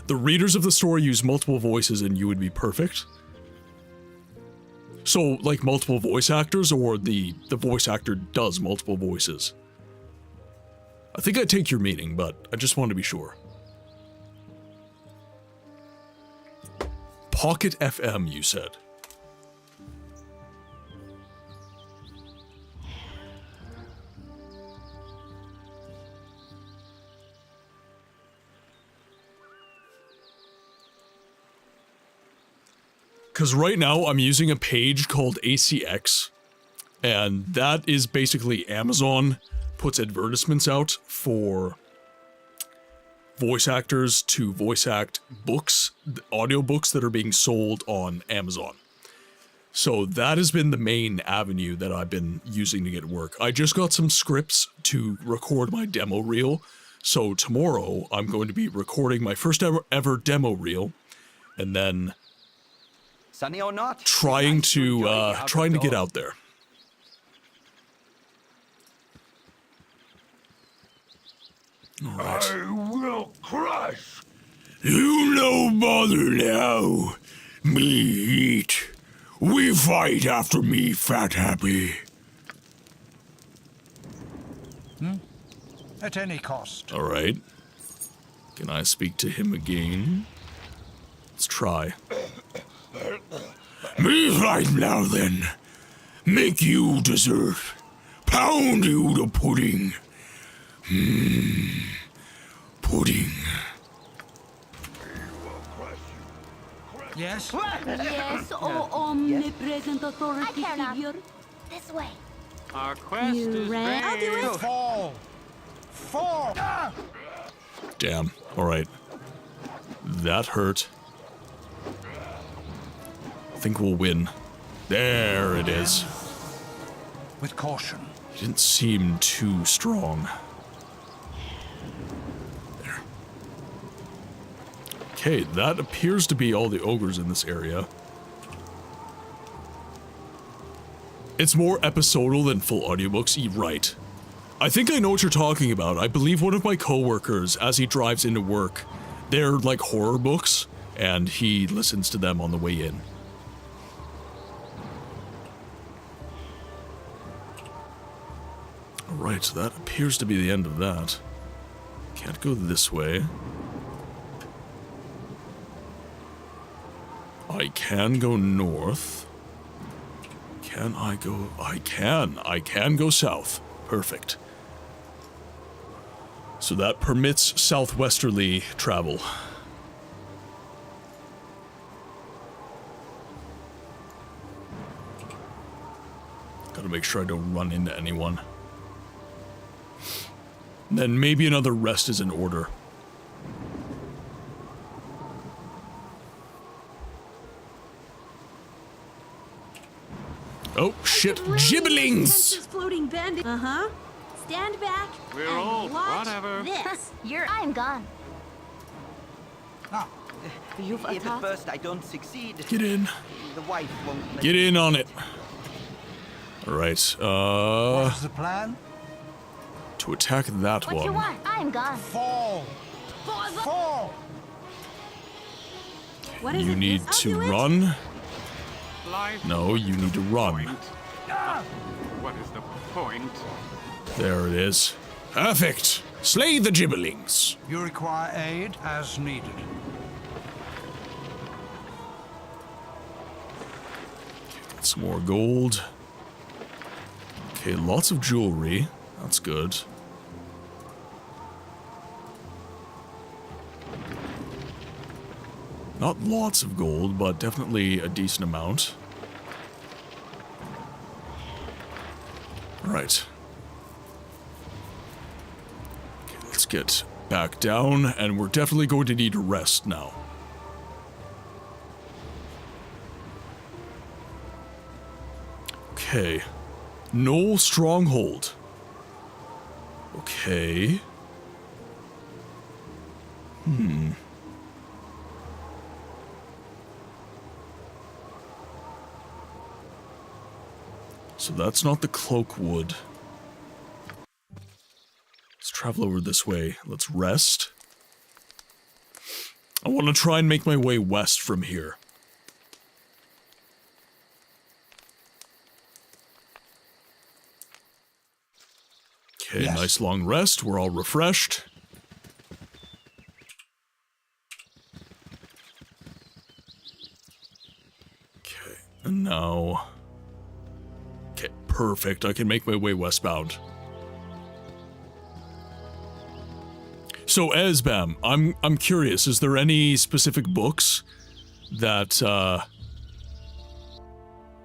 The readers of the story use multiple voices and you would be perfect. So, like multiple voice actors, or the voice actor does multiple voices? I think I take your meaning, but I just want to be sure. Pocket FM, you said. Because right now I'm using a page called ACX, and that is basically Amazon puts advertisements out for voice actors to voice act books, audiobooks that are being sold on Amazon. So that has been the main avenue that I've been using to get work. I just got some scripts to record my demo reel, so tomorrow I'm going to be recording my first ever demo reel, and then Sunny or not? trying to get out there. All right. I will crush. You no bother now. Me eat. We fight after me fat happy. At any cost. All right. Can I speak to him again? Let's try. Me fight now then. Make you dessert. Pound you to pudding. Pudding. Yes? Yes, oh omnipresent authority I care not. figure. This way. Our quest You is ran? I'll do vain. it. Fall! Fall! Ah! Damn. All right. That hurt. I think we'll win. There it is. With caution. He didn't seem too strong. There. Okay, that appears to be all the ogres in this area. It's more episodal than full audiobooks. Right. I think I know what you're talking about. I believe one of my coworkers, as he drives into work, they're like horror books, and he listens to them on the way in. Alright, so that appears to be the end of that. Can't go this way. I can go north. Can I go? I can go south. Perfect. So that permits southwesterly travel. Gotta make sure I don't run into anyone. Then maybe another rest is in order. Oh, shit. Gibblings! Floating bandit. Uh-huh. Stand back We're and old, watch whatever. this. I'm gone. If at first I don't succeed, Get in. the wife won't let Get in on it. Alright, What is the plan? to attack that What one. you want? I'm gone. Fall! Fall! What is You it? need I'll to do it. run. Life. No, you need to run. What is the point? There it is. Perfect. Slay the gibberlings. You require aid as needed. Get some more gold. Okay, lots of jewelry. That's good. Not lots of gold, but definitely a decent amount. Right. Okay, let's get back down, and we're definitely going to need a rest now. Okay. Knoll Stronghold. Okay. So that's not the Cloakwood. Let's travel over this way. Let's rest. I want to try and make my way west from here. Okay, Yes. nice long rest. We're all refreshed. Okay, and now... Okay, perfect. I can make my way westbound. So, Esbam, I'm curious, is there any specific books that,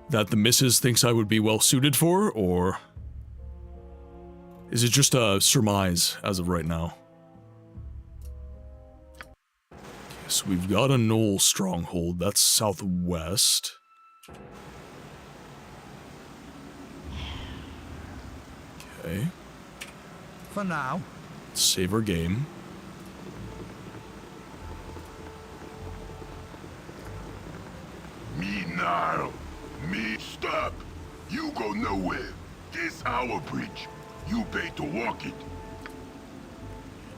that the missus thinks I would be well suited for, or... is it just a surmise as of right now? Okay, so we've got a Knoll Stronghold. That's southwest. Okay. For now. Save our game. Me now. Me stop. You go nowhere. This our bridge. You pay to walk it.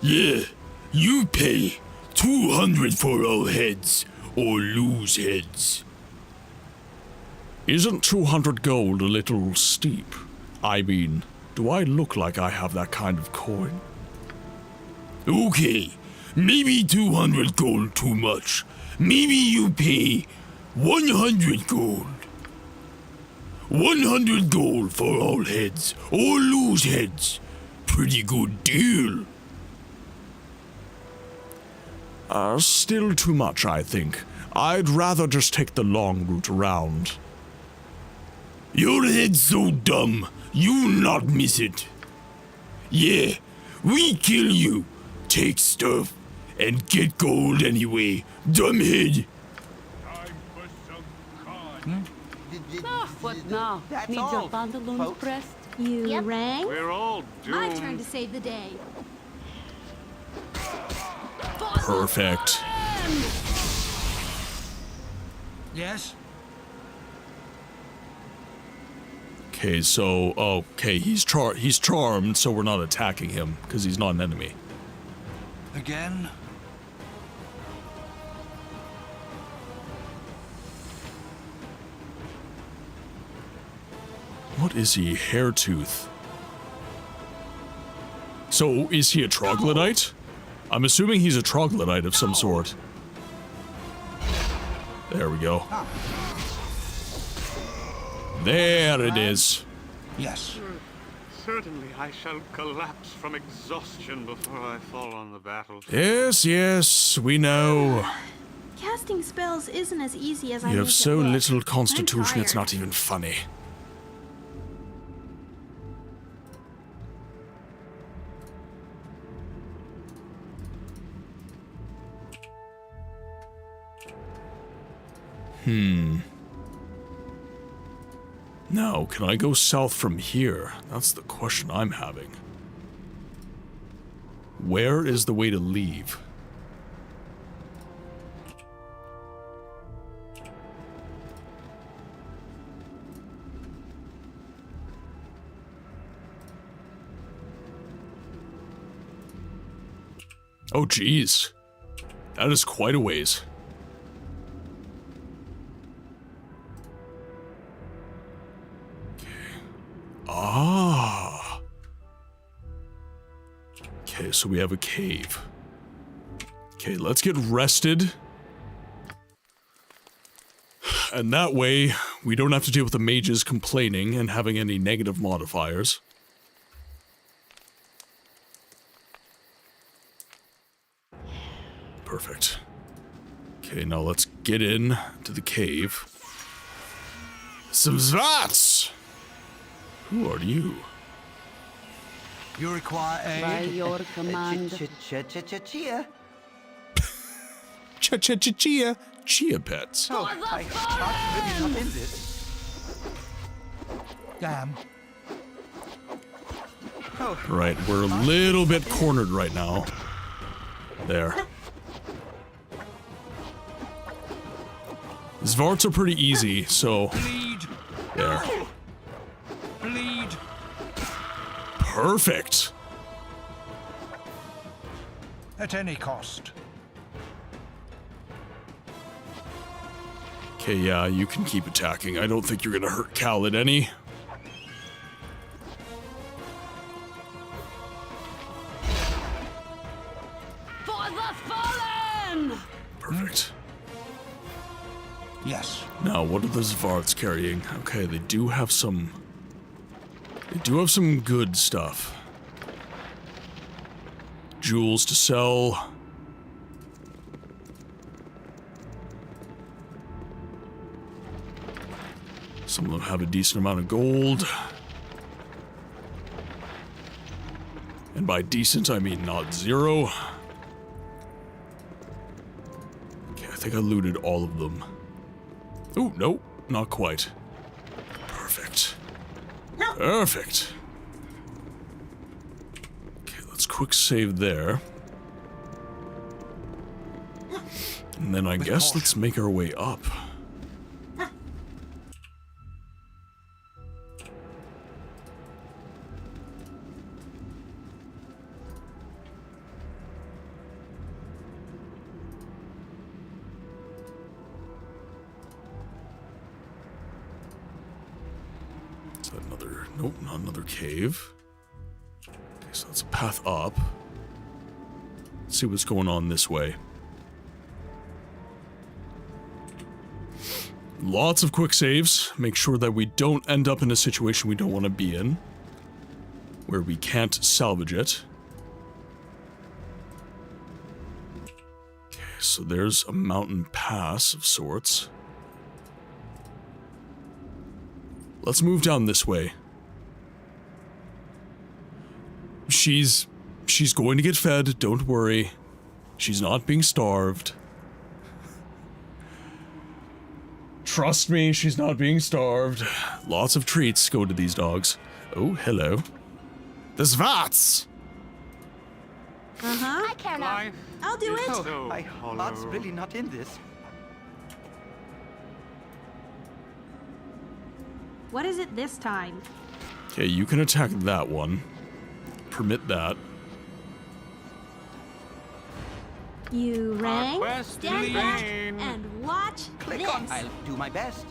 Yeah, you pay 200 for all heads, or lose heads. Isn't 200 gold a little steep? I mean, do I look like I have that kind of coin? Okay, maybe 200 gold too much. Maybe you pay 100 gold. 100 gold for all heads, or lose heads. Pretty good deal. Still too much, I think. I'd rather just take the long route around. Your head's so dumb, you not miss it. Yeah, we kill you, take stuff, and get gold anyway, dumbhead. What now? That's Need all, your pantaloons folks. pressed? You rang? We're all doomed. My turn to save the day. Perfect. Yes? Okay, so okay, he's charmed, so we're not attacking him because he's not an enemy. Again? What is he? Hairtooth. So, is he a troglodyte? I'm assuming he's a troglodyte of some sort. There we go. There it is. Yes. Certainly I shall collapse from exhaustion before I fall on the battlefield. Yes, yes, we know. Casting spells isn't as easy as I You make have so it look. little I'm constitution, it's tired. not even funny. Now, can I go south from here? That's the question I'm having. Where is the way to leave? Oh, geez. That is quite a ways. Ah. Okay, so we have a cave. Okay, let's get rested. And that way, we don't have to deal with the mages complaining and having any negative modifiers. Perfect. Okay, now let's get in to the cave. Some Zvats! Who are you? You require By aid? your command. Chia. Cha-cha-cha-chia. Chia pets. Oh, I'm really not in this. Damn. Oh, Right, we're a little bit cornered right now. There. Zvarts are pretty easy, so... Bleed. There. Bleed. Perfect! At any cost. Okay, yeah, you can keep attacking. I don't think you're gonna hurt Khaled any. For the fallen! Perfect. Yes. Now, what are the Zvarts carrying? Okay, they do have some... They do have some good stuff. Jewels to sell. Some of them have a decent amount of gold. And by decent, I mean not zero. Okay, I think I looted all of them. Oh, no, not quite. Perfect. Perfect. Okay, let's quick save there. And then I guess let's make our way up. Is that another... Nope, not another cave. Okay, so that's a path up. Let's see what's going on this way. Lots of quick saves. Make sure that we don't end up in a situation we don't want to be in, where we can't salvage it. Okay, so there's a mountain pass of sorts. Let's move down this way. She's going to get fed, don't worry. She's not being starved. Trust me, she's not being starved. Lots of treats go to these dogs. Oh, hello. The Zvats! Uh-huh. I care not. Life I'll do is it. so my hollow. heart's really not in this. What is it this time? Okay, you can attack that one. Permit that. You rang, quest stand in back, vain. and watch Click this. on. I'll do my best.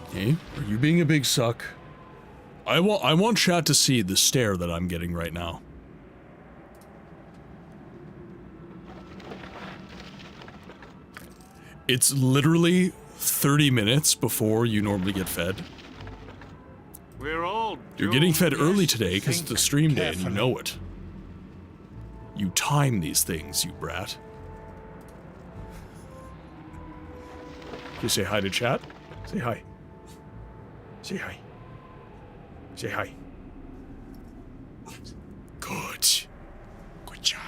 Okay, are you being a big suck? I want chat to see the stare that I'm getting right now. It's literally 30 minutes before you normally get fed. We're all You're getting fed doomed. early today because it's the stream day and you carefully. know it. You time these things, you brat. Can you say hi to chat? Say hi. Say hi. Say hi. Good. Good job.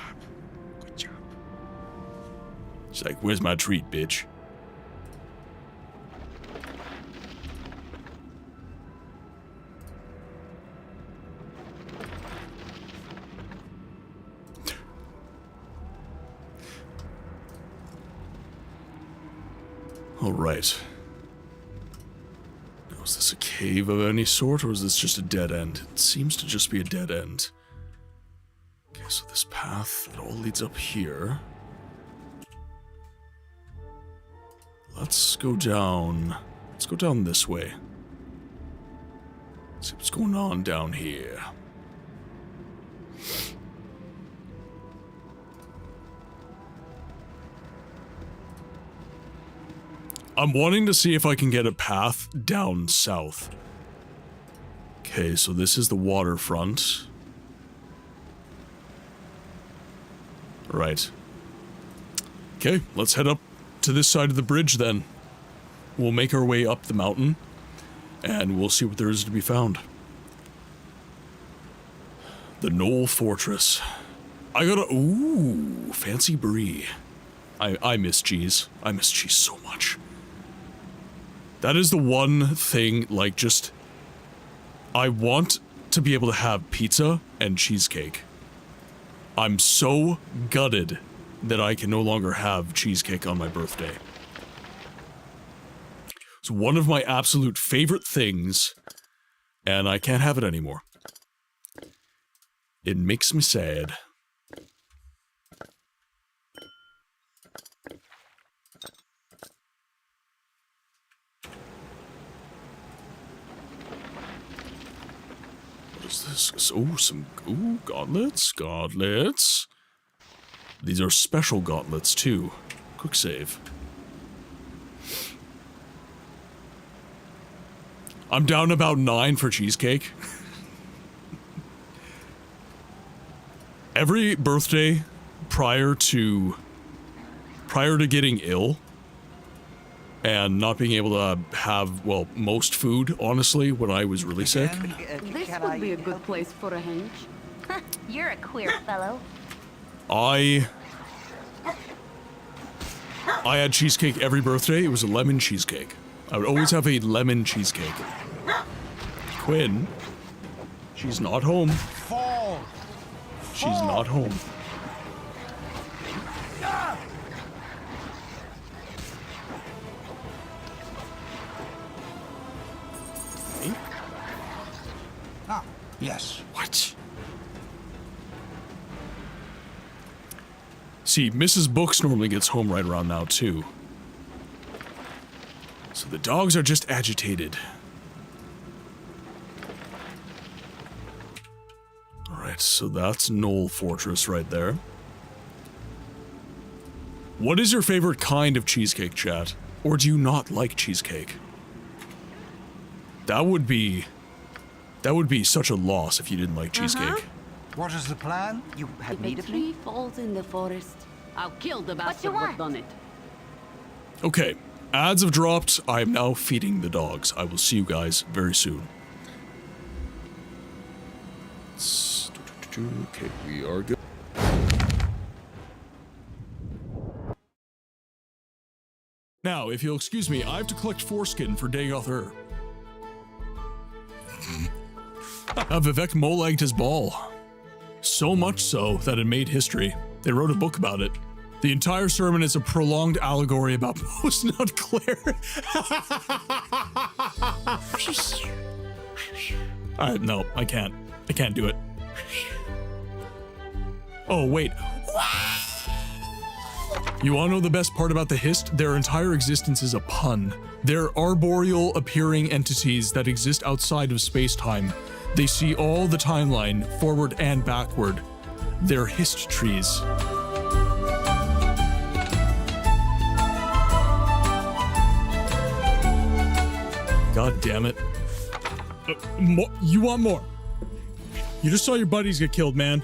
Good job. She's like, where's my treat, bitch? All right. Now, is this a cave of any sort, or is this just a dead end? It seems to just be a dead end. Okay, so this path, it all leads up here. Let's go down. Let's go down this way. See what's going on down here. I'm wanting to see if I can get a path down south. Okay, so this is the waterfront. Right. Okay, let's head up to this side of the bridge then. We'll make our way up the mountain, and we'll see what there is to be found. The Knoll Fortress. I got a... Ooh, fancy brie. I miss cheese. I miss cheese so much. That is the one thing, like, just... I want to be able to have pizza and cheesecake. I'm so gutted that I can no longer have cheesecake on my birthday. It's one of my absolute favorite things, and I can't have it anymore. It makes me sad. What is this? Oh, some... Ooh, gauntlets. Gauntlets. These are special gauntlets, too. Quick save. I'm down about 9 for cheesecake. Every birthday prior to getting ill and not being able to have, well, most food, honestly, when I was really sick. This would be a good place for a henge. You're a queer fellow. I had cheesecake every birthday. It was a lemon cheesecake. I would always have a lemon cheesecake. Quinn, she's not home. Fall! She's not home. Hey? Ah, yes. What? See, Mrs. Books normally gets home right around now, too. So the dogs are just agitated. Alright, so that's Knoll Fortress right there. What is your favorite kind of cheesecake, chat? Or do you not like cheesecake? That would be such a loss if you didn't like cheesecake. What is the plan? You have If a need of tree me? falls in the forest, I'll kill the you bastard who want? done it. Okay, ads have dropped. I am now feeding the dogs. I will see you guys very soon. Okay, we are good. Now, if you'll excuse me, I have to collect foreskin for Dagoth Vivek mole-egged his ball. So much so that it made history. They wrote a book about it. The entire sermon is a prolonged allegory about post-nut Claire. No, I can't. I can't do it. Oh, wait. You wanna know the best part about the Hist? Their entire existence is a pun. They're arboreal appearing entities that exist outside of space-time. They see all the timeline, forward and backward. They're Hist trees. God damn it. You want more? You just saw your buddies get killed, man.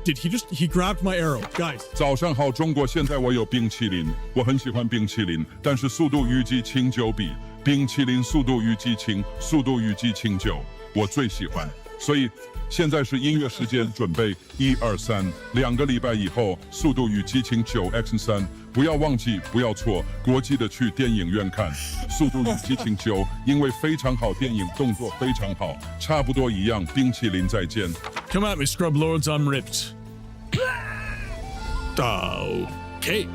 Did he grabbed my arrow. Guys. 早上好，中国！现在我有冰淇淋，我很喜欢冰淇淋，但是速度与激情9比。冰淇淋速度与激情，速度与激情9，我最喜欢。所以现在是音乐时间，准备1、2、3。2个礼拜以后，速度与激情9X3，不要忘记，不要错，国际的去电影院看速度与激情9，因为非常好，电影动作非常好，差不多一样。冰淇淋再见。Come at me, scrub lords, I'm ripped. Okay.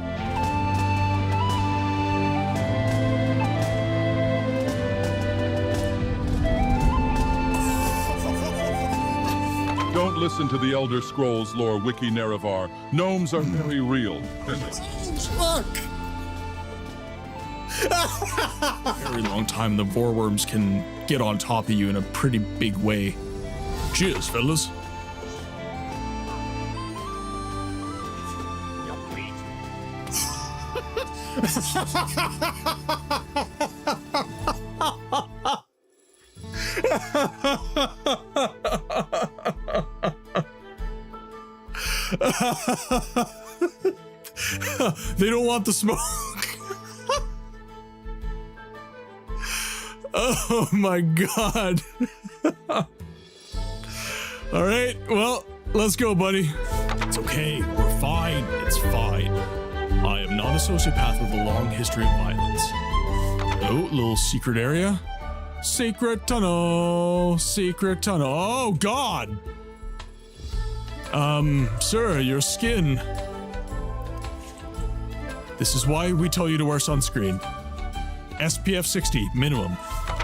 Don't listen to the Elder Scrolls lore wiki Nerevar. Gnomes are very real. Look! Very long time, the Vorworms can get on top of you in a pretty big way. Cheers, fellas. They don't want the smoke. Oh my god. All right, well, let's go, buddy. It's okay, we're fine, it's fine. I am not a sociopath with a long history of violence. Oh, little secret area. Secret tunnel, secret tunnel. Oh god. Sir, your skin. This is why we tell you to wear sunscreen. SPF 60, minimum.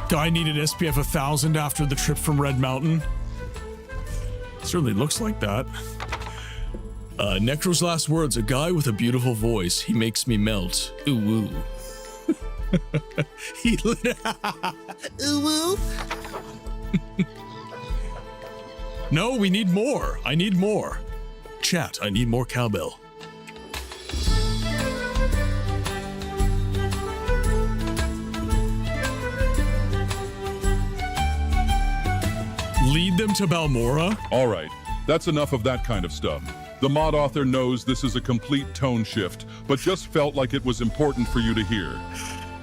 Guy needed SPF 1000 after the trip from Red Mountain. Certainly looks like that. Necro's last words, a guy with a beautiful voice. He makes me melt. Ooh, ooh. Ooh, woo. No, we need more. I need more. Chat, I need more cowbell. Lead them to Balmora? All right, that's enough of that kind of stuff. The mod author knows this is a complete tone shift, but just felt like it was important for you to hear.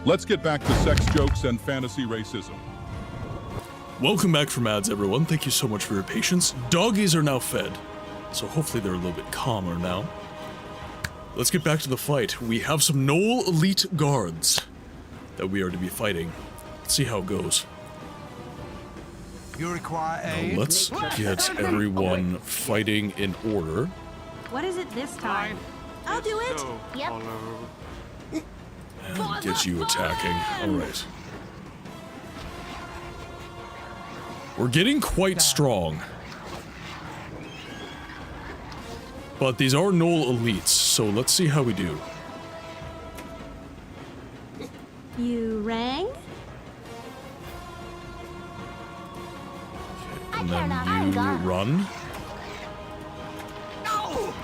Let's get back to sex jokes and fantasy racism. Welcome back from ads, everyone. Thank you so much for your patience. Doggies are now fed, so hopefully they're a little bit calmer now. Let's get back to the fight. We have some Gnoll elite guards that we are to be fighting. Let's see how it goes. You require aid? Now let's get everyone fighting in order. What is it this time? I'll do it. Yep. And get you attacking. Alright. We're getting quite strong. But these are Gnoll elites, so let's see how we do. You rang? And then you run.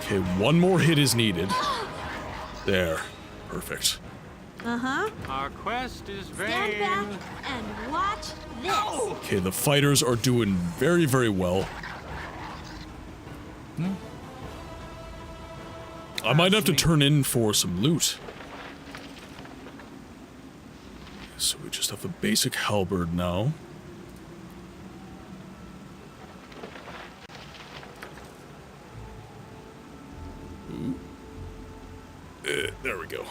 Okay, one more hit is needed. There. Perfect. Uh-huh. Our quest is vain. Stand back and watch this. Okay, the fighters are doing very, very well. I might have to turn in for some loot. So we just have the basic halberd now. There we go.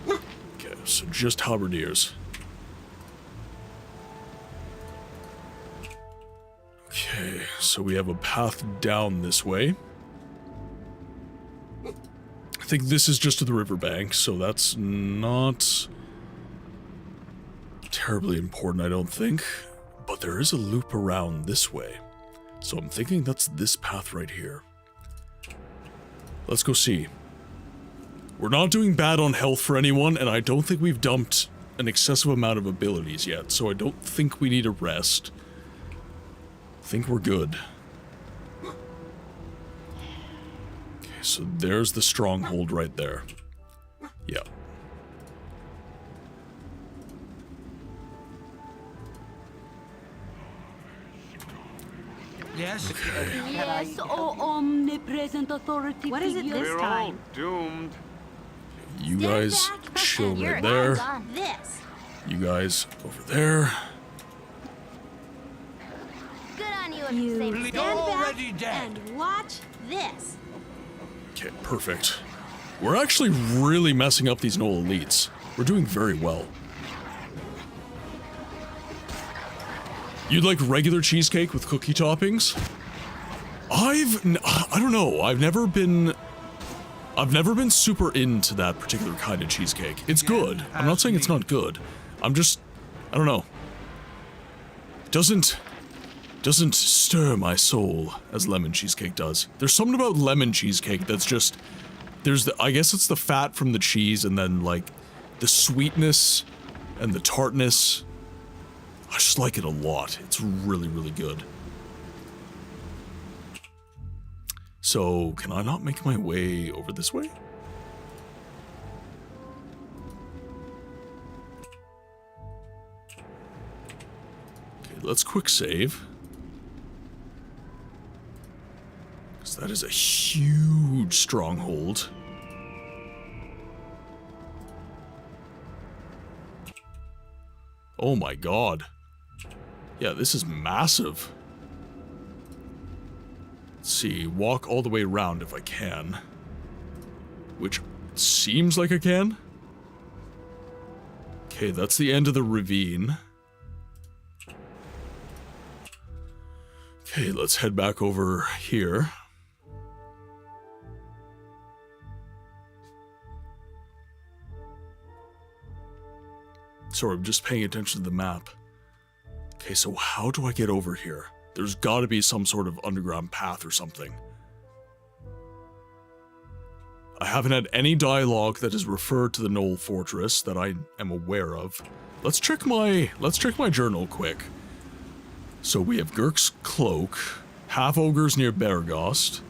Okay, so just halberdiers. Okay, so we have a path down this way. I think this is just to the riverbank, so that's not terribly important, I don't think. But there is a loop around this way. So I'm thinking that's this path right here. Let's go see. We're not doing bad on health for anyone, and I don't think we've dumped an excessive amount of abilities yet, so I don't think we need a rest. I think we're good. Okay, so there's the stronghold right there. Yeah. Yes? Okay. Yes, oh omnipresent authority. What is it this We're all time? doomed. You Stand guys back chill and right there. This. You guys over there. Good on you if you say You're Stand back already dead. and watch this. Okay, perfect. We're actually really messing up these Knoll elites. We're doing very well. You'd like regular cheesecake with cookie toppings? I don't know. I've never been super into that particular kind of cheesecake. It's good. I'm not saying it's not good. I don't know. Doesn't stir my soul as lemon cheesecake does. There's something about lemon cheesecake that's just, I guess it's the fat from the cheese and then like the sweetness and the tartness. I just like it a lot. It's really, really good. So, can I not make my way over this way? Okay, let's quick save. Because that is a huge stronghold. Oh my god. Yeah, this is massive. Let's see, walk all the way around if I can. Which seems like I can. Okay, that's the end of the ravine. Okay, let's head back over here. Sorry, I'm just paying attention to the map. Okay, so how do I get over here? There's gotta be some sort of underground path or something. I haven't had any dialogue that has referred to the Knoll Fortress that I am aware of. Let's check my journal quick. So we have Gurk's Cloak, half ogres near Beregost.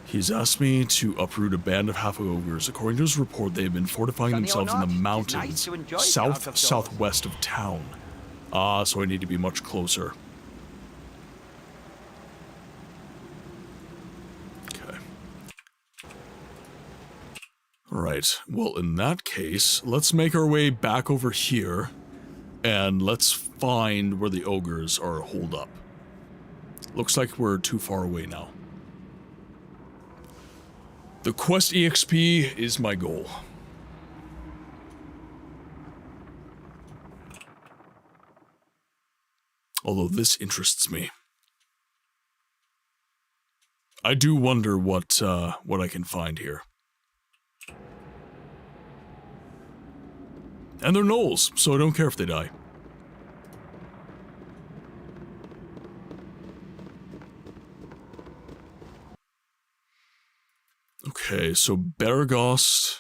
He's asked me to uproot a band of half-ogres. According to his report, they have been fortifying themselves in the mountains southwest of town. Ah, so I need to be much closer. Okay. Alright, well in that case, let's make our way back over here, and let's find where the ogres are holed up. Looks like we're too far away now. The quest EXP is my goal. Although this interests me. I do wonder what I can find here. And they're gnolls, so I don't care if they die. Okay, so Beregost,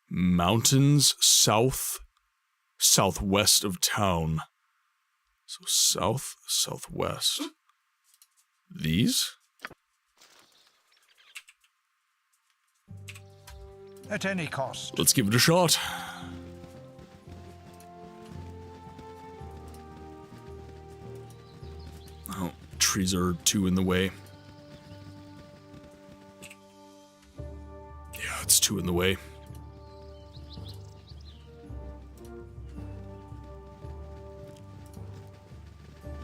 mountains, southwest of town. So southwest. These? At any cost. Let's give it a shot. Oh, trees are too in the way. It's two in the way.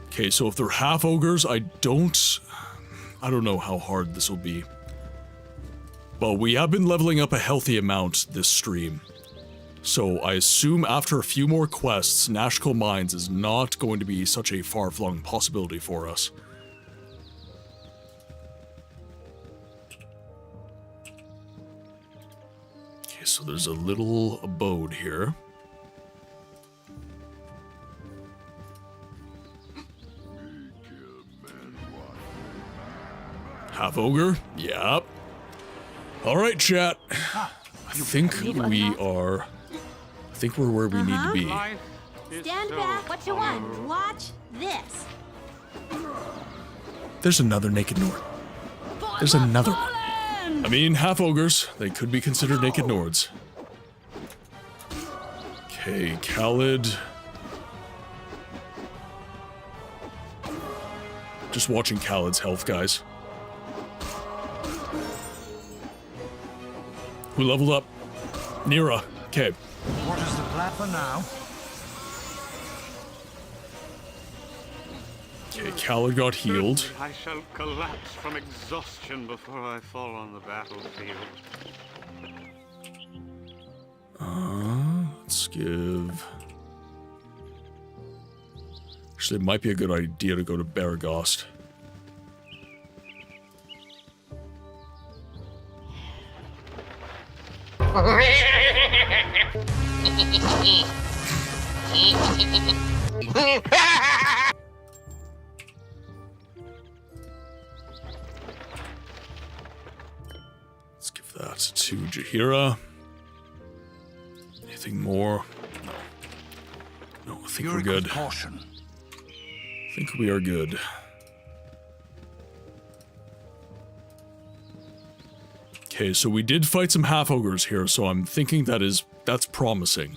Okay, so if they're half ogres, I don't know how hard this will be. But we have been leveling up a healthy amount this stream. So I assume after a few more quests, Nashkel Mines is not going to be such a far-flung possibility for us. so there's a little abode here. Half ogre? Yep. Alright, chat. I think we are... I think we're where we need to be. Life is Stand so back. What you want? tolerable. Watch this. There's another naked Nord. There's another one. I mean, half ogres. They could be considered naked Nords. Okay, Khalid. Just watching Khalid's health, guys. Who leveled up? Nira. Okay. What is the plan for now? Okay, Khalid got healed. I shall collapse from exhaustion before I fall on the battlefield. Let's give... Actually, it might be a good idea to go to Baragost. Let's give that to Jaheira. Anything more? No. No, I think we're good. Caution. I think we are good. Okay, so we did fight some half ogres here, so I'm thinking that's promising.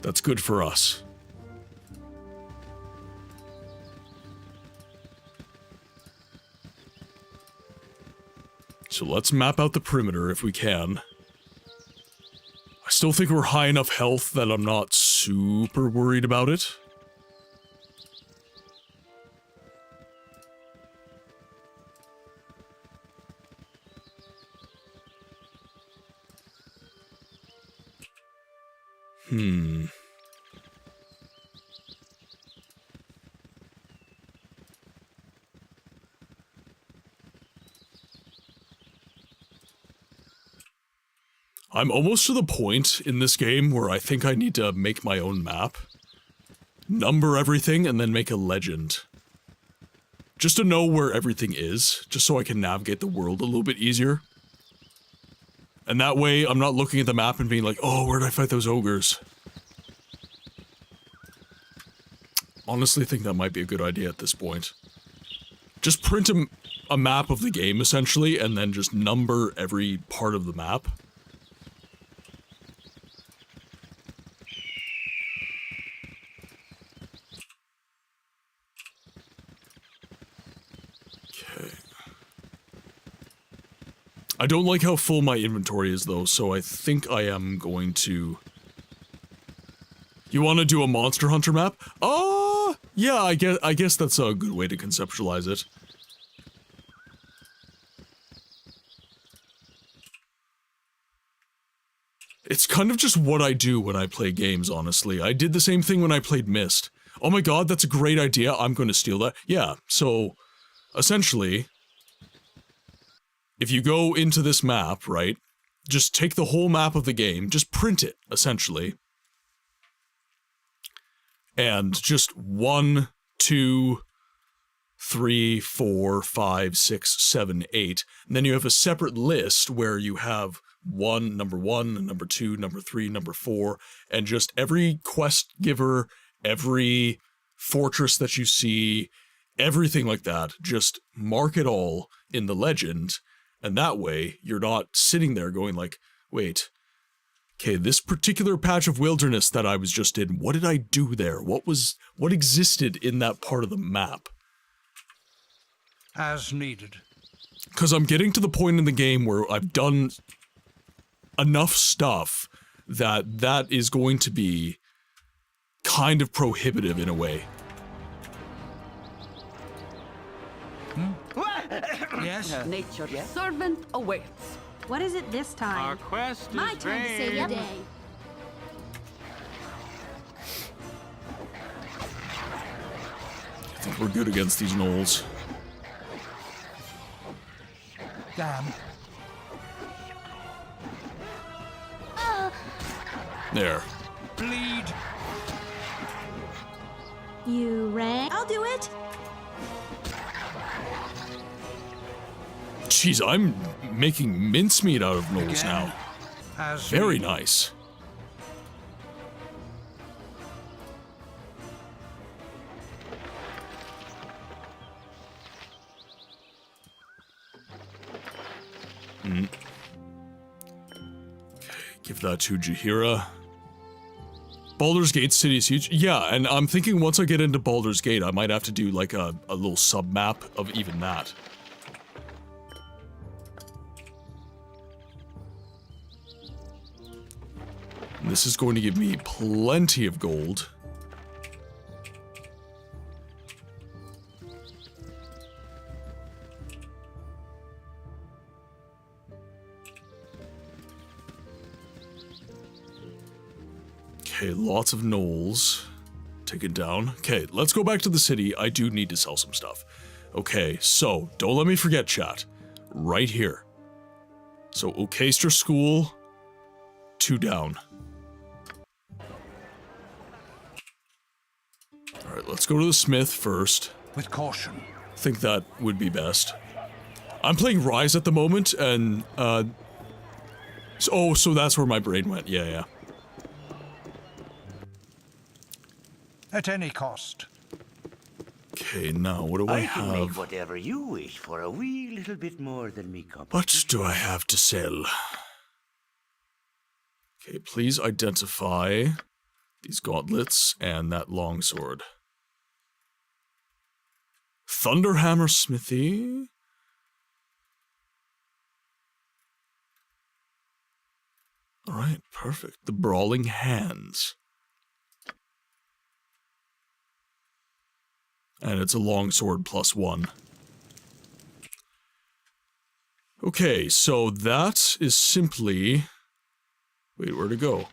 That's good for us. So let's map out the perimeter if we can. I still think we're high enough health that I'm not super worried about it. I'm almost to the point in this game where I think I need to make my own map, number everything, and then make a legend. Just to know where everything is, just so I can navigate the world a little bit easier. And that way, I'm not looking at the map and being like, oh, where did I fight those ogres? Honestly, think that might be a good idea at this point. Just print a map of the game, essentially, and then just number every part of the map. I don't like how full my inventory is, though, so I think I am going to... You want to do a Monster Hunter map? Yeah, I guess that's a good way to conceptualize it. It's kind of just what I do when I play games, honestly. I did the same thing when I played Myst. Oh my god, that's a great idea, I'm going to steal that. Yeah, so, essentially... If you go into this map, right, just take the whole map of the game, just print it, essentially. And just 1, 2, 3, 4, 5, 6, 7, 8. And then you have a separate list where you have number 1, number 2, number 3, number 4, and just every quest giver, every fortress that you see, everything like that, just mark it all in the legend. And that way, you're not sitting there going like, wait, okay, this particular patch of wilderness that I was just in, what did I do there? What existed in that part of the map? As needed. Because I'm getting to the point in the game where I've done enough stuff that is going to be kind of prohibitive in a way. Yes? Nature's servant awaits. What is it this time? Our quest My is turn to save the vain. day. I think we're good against these gnolls. Damn. There. Bleed. You rang? I'll do it. Jeez, I'm making mincemeat out of gnolls now. As Very nice. Okay, give that to Jaheira. Baldur's Gate City Siege. Yeah, and I'm thinking once I get into Baldur's Gate, I might have to do like a little sub-map of even that. And this is going to give me plenty of gold. Okay, lots of gnolls. Take it down. Okay, let's go back to the city. I do need to sell some stuff. Okay, so, don't let me forget, chat. Right here. So, Orchestra School, 2 down. Alright, let's go to the smith first. with caution. I think that would be best. I'm playing Rise at the moment, and, so that's where my brain went. Yeah, yeah. At any cost. Okay, now what do I can make have? whatever you wish for a wee little bit more than me competition. What do I have to sell? Okay, please identify these gauntlets and that longsword. Thunderhammer Smithy. Alright, perfect. The Brawling Hands. And it's a longsword +1. Okay, so that is simply... Wait, where to go?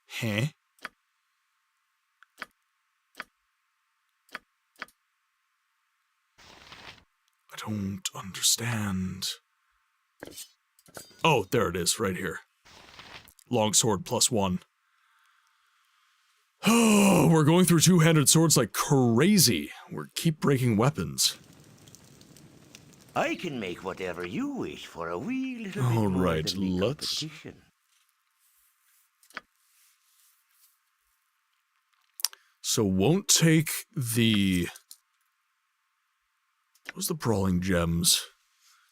Huh? I don't understand. Oh, there it is, right here. Longsword +1. Oh, we're going through two-handed swords like crazy. We keep breaking weapons. I can make whatever you wish for a wee little bit All more right, than me let's... competition. So won't take the... What was the Brawling Gems?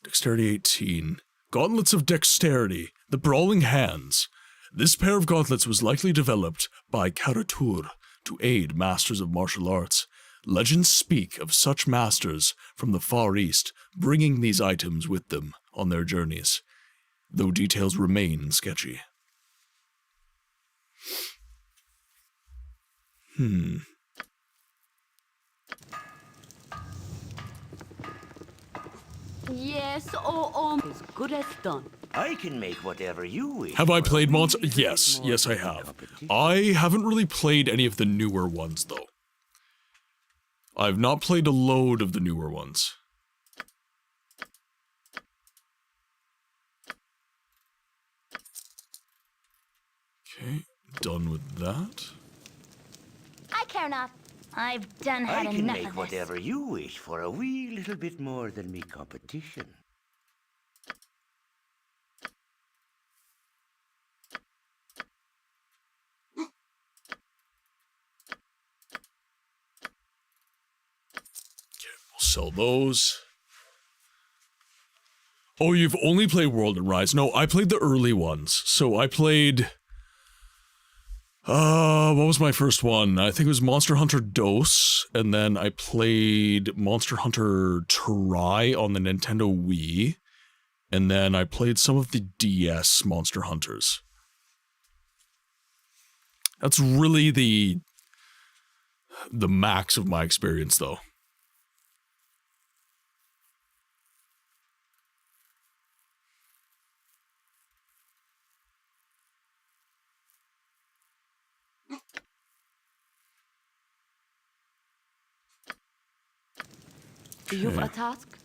Dexterity 18. Gauntlets of Dexterity. The Brawling Hands. This pair of gauntlets was likely developed by Karatur to aid masters of martial arts. Legends speak of such masters from the Far East bringing these items with them on their journeys, though details remain sketchy. Yes, as good as done. I can make whatever you wish. Have I for a played wee Monster? little bit Yes, more yes I than me have. competition. I haven't really played any of the newer ones, though. I've not played a load of the newer ones. Okay, done with that. I care not. I've done had I can enough make of this. whatever you wish for a wee little bit more than me competition. We'll sell those. Oh, you've only played World and Rise. No, I played the early ones. So I played... what was my first one? I think it was Monster Hunter DOS, and then I played Monster Hunter Try on the Nintendo Wii, and then I played some of the DS Monster Hunters. That's really the max of my experience, though. Do you have a task?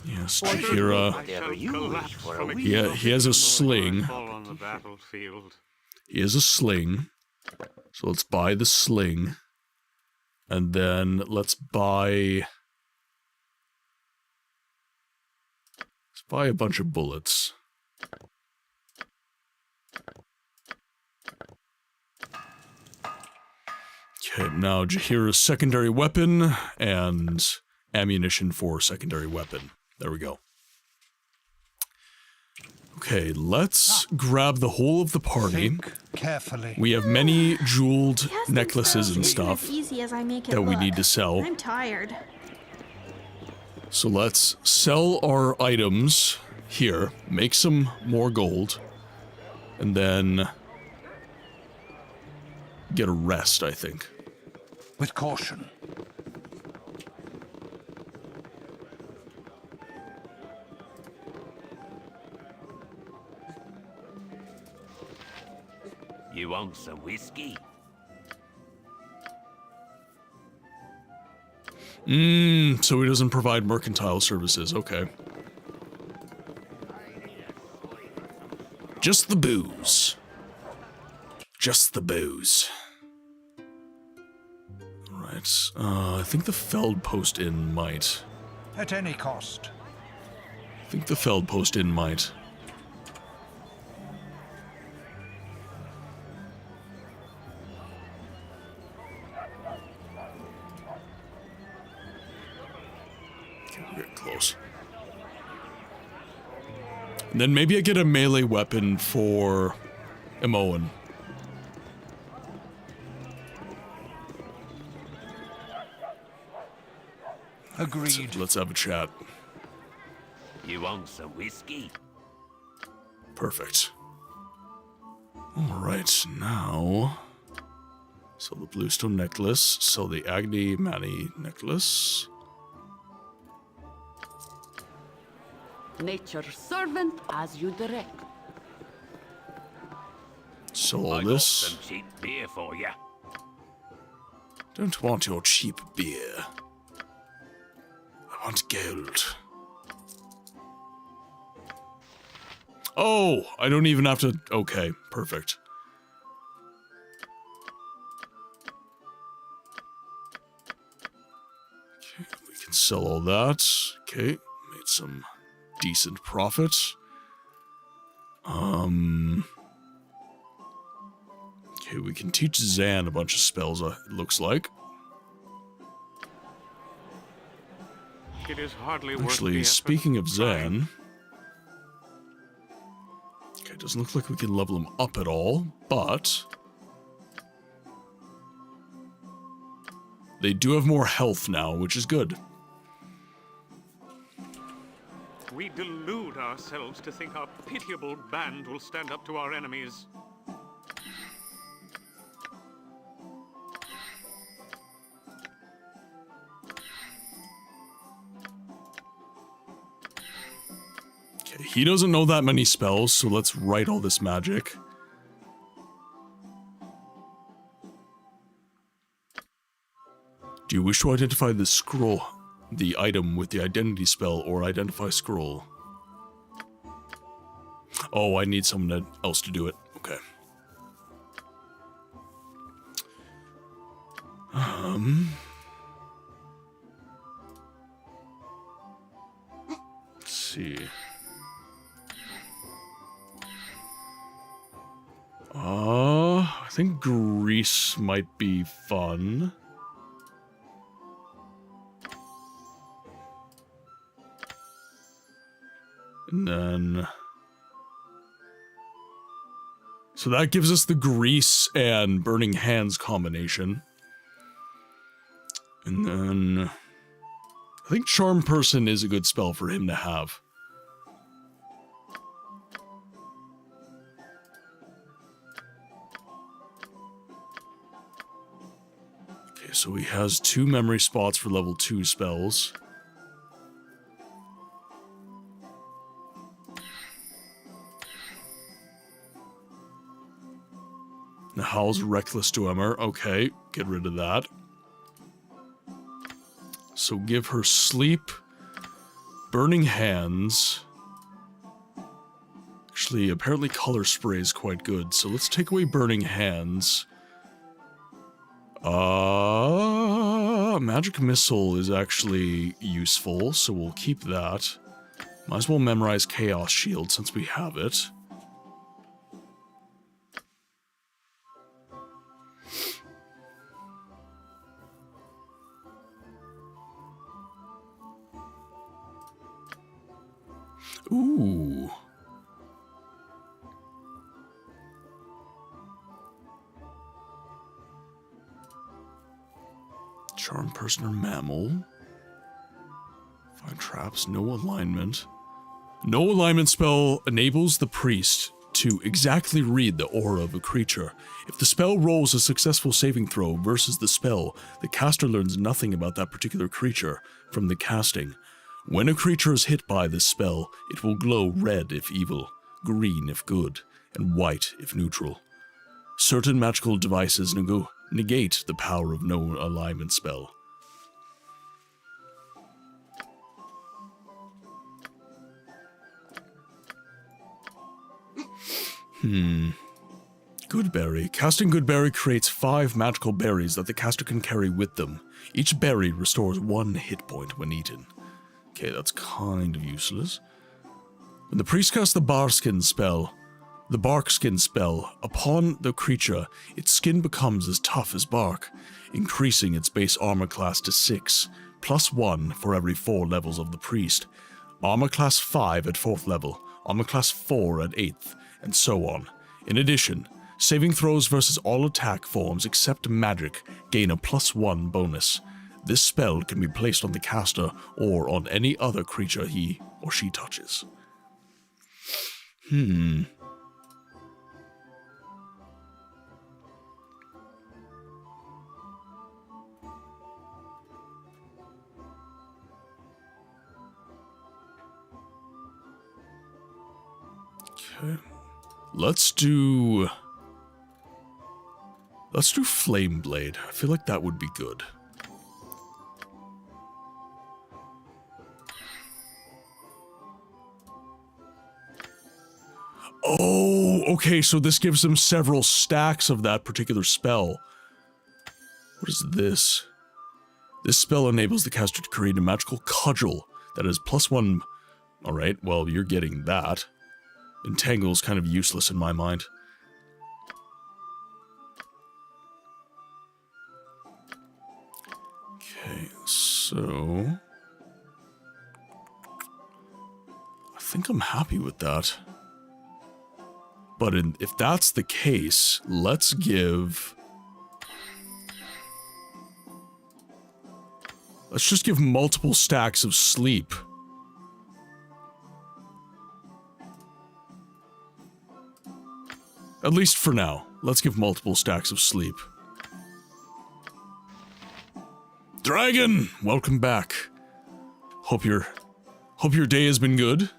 Yes, Jahira. Whatever you wish for a week. He has a sling. Fall on the battlefield. He has a sling. So let's buy the sling. And then let's buy a bunch of bullets. Okay, now Jahira's secondary weapon and ammunition for secondary weapon. There we go. Okay, let's grab the whole of the party. Think carefully. We have many jeweled Yes, necklaces and it's stuff as easy as I make it that we look. need to sell. I'm tired. So let's sell our items here, make some more gold, and then get a rest, I think. With caution. You want some whiskey? So he doesn't provide mercantile services, okay. Just the booze. Just the booze. Alright, I think the Feld Post Inn might. At any cost. I think the Feld Post Inn might. Okay, we're getting close. And then maybe I get a melee weapon for Emoan. Agreed. Let's have a chat. You want some whiskey? Perfect. Alright, now... sell the Bluestone necklace, sell the Agni Mani necklace. Nature's servant as you direct. Sell all I got this. some cheap beer for you. Don't want your cheap beer. I want gold. Oh, I don't even have to... okay, perfect. Okay, we can sell all that. Okay, made some decent profit. Okay, we can teach Zan a bunch of spells, it looks like. It is hardly worth Actually, the effort speaking of trying. Zan... okay, doesn't look like we can level him up at all, but... they do have more health now, which is good. We delude ourselves to think our pitiable band will stand up to our enemies. Okay, he doesn't know that many spells, so let's write all this magic. Do you wish to identify the scroll, the item with the identity spell, or identify scroll? Oh, I need someone else to do it. Okay. Let's see. I think Greece might be fun. And then... so that gives us the Grease and Burning Hands combination. And then... I think Charm Person is a good spell for him to have. Okay, so he has 2 memory spots for level 2 spells. The Howl's Reckless Dwemer. Okay, get rid of that. So give her sleep, burning hands. Actually, apparently color spray is quite good, so let's take away burning hands. Magic missile is actually useful, so we'll keep that. Might as well memorize chaos shield since we have it. Ooh. Charm person or mammal. Find traps, no alignment. No alignment spell enables the priest to exactly read the aura of a creature. If the spell rolls a successful saving throw versus the spell, the caster learns nothing about that particular creature from the casting. When a creature is hit by this spell, it will glow red if evil, green if good, and white if neutral. Certain magical devices negate the power of no alignment spell. Goodberry. Casting Goodberry creates 5 magical berries that the caster can carry with them. Each berry restores 1 hit point when eaten. Okay, that's kind of useless. When the priest casts the barkskin spell, upon the creature, its skin becomes as tough as bark, increasing its base armor class to 6, plus 1 for every 4 levels of the priest. Armor class 5 at 4th level, armor class 4 at 8th, and so on. In addition, saving throws versus all attack forms except magic gain a plus 1 bonus. This spell can be placed on the caster or on any other creature he or she touches. Okay. Let's do Flame Blade. I feel like that would be good. Oh, okay, so this gives them several stacks of that particular spell. What is this? This spell enables the caster to create a magical cudgel that is plus 1. Alright, well, you're getting that. Entangle's kind of useless in my mind. Okay, so I think I'm happy with that. But if that's the case, let's just give multiple stacks of sleep. At least for now. Let's give multiple stacks of sleep. Dragon, welcome back. Hope your day has been good.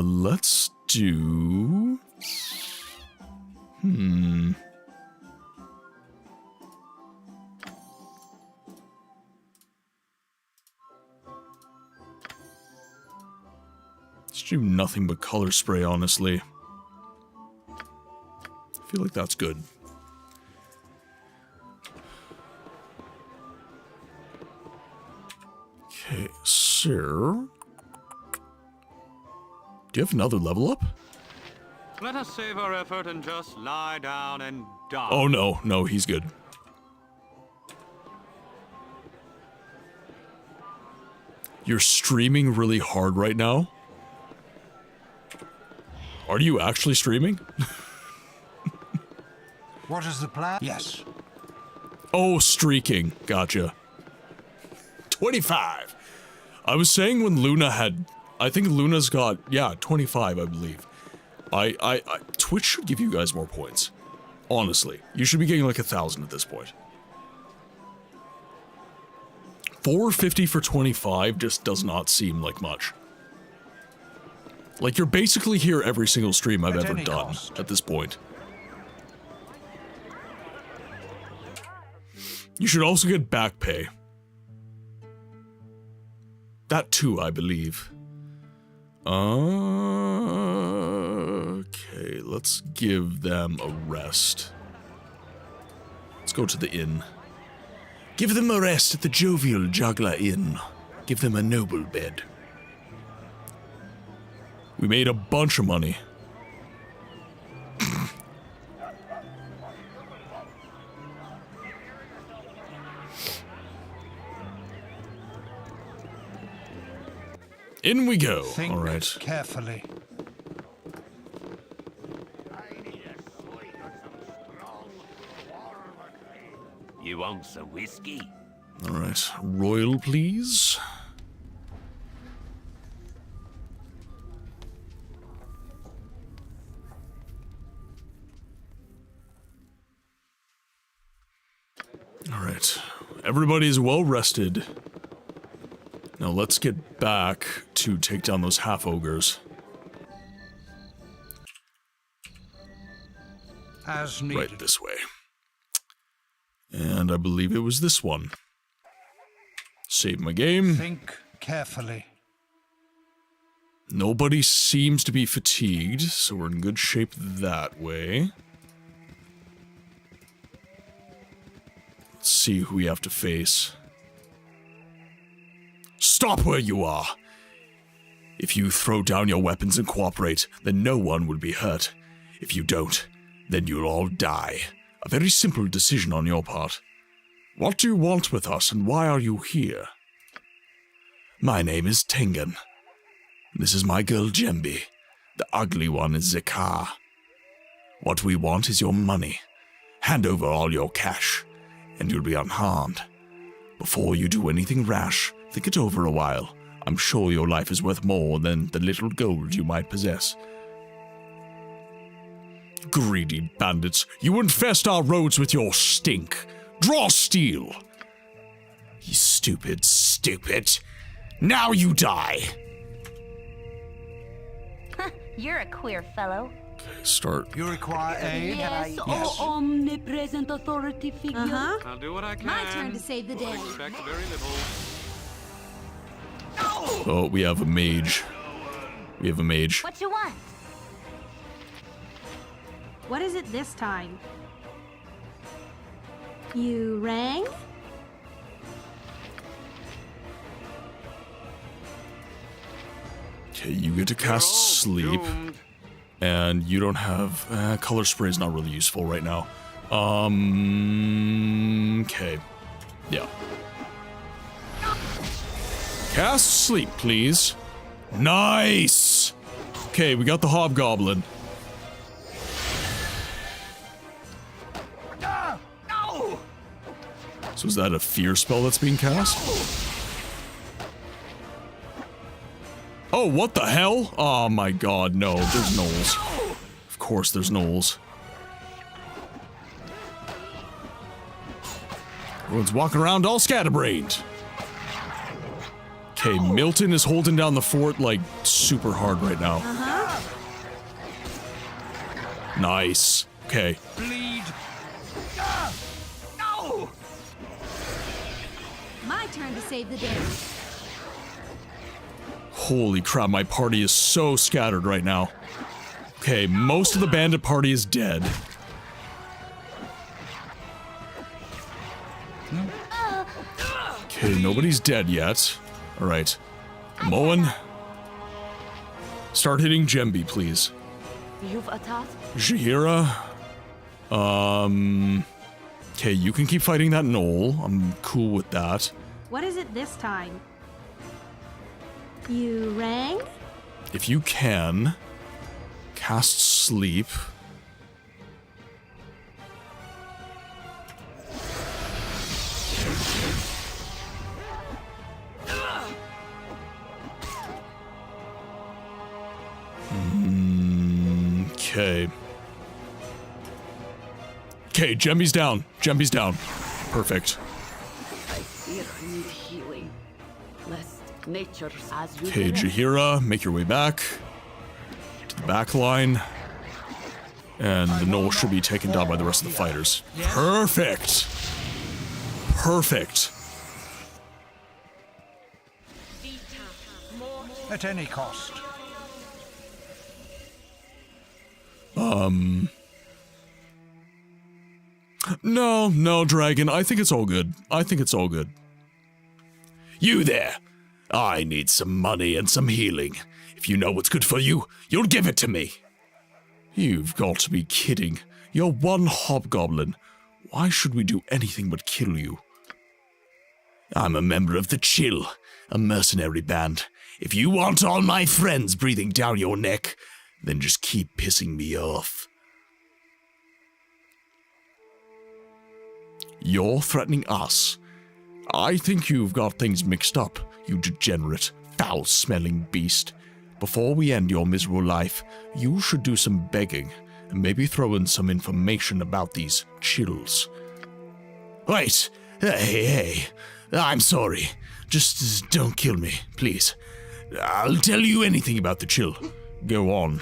Let's do... Let's do nothing but color spray, honestly. I feel like that's good. Okay, sir. Do you have another level up? Let us save our effort and just lie down and die. Oh no, he's good. You're streaming really hard right now? Are you actually streaming? What is the plan? Yes. Oh, streaking. Gotcha. 25. I was saying when Luna had... I think Luna's got... Yeah, 25, I believe. Twitch should give you guys more points. Honestly. You should be getting like 1,000 at this point. 450 for 25 just does not seem like much. Like, you're basically here every single stream I've ever done at this point. You should also get back pay. That too, I believe. Okay, let's give them a rest. Let's go to the inn. Give them a rest at the Jovial Juggler Inn. Give them a noble bed. We made a bunch of money. In we go. Think all right. carefully. You want some whiskey? All right. Royal, please. All right. Everybody's well rested. Now let's get back to take down those half-ogres. As needed. Right this way. And I believe it was this one. Save my game. Think carefully. Nobody seems to be fatigued, so we're in good shape that way. Let's see who we have to face. Stop where you are! If you throw down your weapons and cooperate, then no one will be hurt. If you don't, then you'll all die. A very simple decision on your part. What do you want with us, and why are you here? My name is Tengen. This is my girl Jembi. The ugly one is Zakar. What we want is your money. Hand over all your cash, and you'll be unharmed. Before you do anything rash, think it over a while. I'm sure your life is worth more than the little gold you might possess. Greedy bandits, you infest our roads with your stink. Draw steel! You stupid, stupid. Now you die! You're a queer fellow. Okay, start. You require aid? Yes, oh omnipresent authority figure. I'll do what I can. My turn to save the day. Expect very little. Oh, we have a mage. We have a mage. What you want? What is it this time? You rang? Okay, you get to cast sleep. Doomed. And you don't have... color spray is not really useful right now. Okay. Yeah. Cast sleep, please. Nice! Okay, we got the hobgoblin. No! So is that a fear spell that's being cast? Oh, what the hell? Oh my god, no, there's gnolls. Of course there's gnolls. Everyone's walking around all scatterbrained. Okay, Milton is holding down the fort, like, super hard right now. Nice. Okay. Bleed. No! My turn to save the day. Holy crap, my party is so scattered right now. Okay, most of the bandit party is dead. Okay, nobody's dead yet. Alright. Moen. Start hitting Jembi, please. You've attacked? Jahira. Okay, you can keep fighting that gnoll. I'm cool with that. What is it this time? You rang? If you can, cast sleep. Okay. Okay, Jembi's down. Jembi's down. Perfect. I fear I need healing. Lest nature's as you Okay, direct. Jahira, make your way back to the back line. And the gnoll should be taken down by the rest of the fighters. Perfect. Perfect. At any cost. No, Dragon. I think it's all good. You there. I need some money and some healing. If you know what's good for you, you'll give it to me. You've got to be kidding. You're one hobgoblin. Why should we do anything but kill you? I'm a member of the Chill, a mercenary band. If you want all my friends breathing down your neck, then just keep pissing me off. You're threatening us. I think you've got things mixed up, you degenerate, foul-smelling beast. Before we end your miserable life, you should do some begging, and maybe throw in some information about these chills. Wait! Hey, I'm sorry. Just don't kill me, please. I'll tell you anything about the Chill. Go on.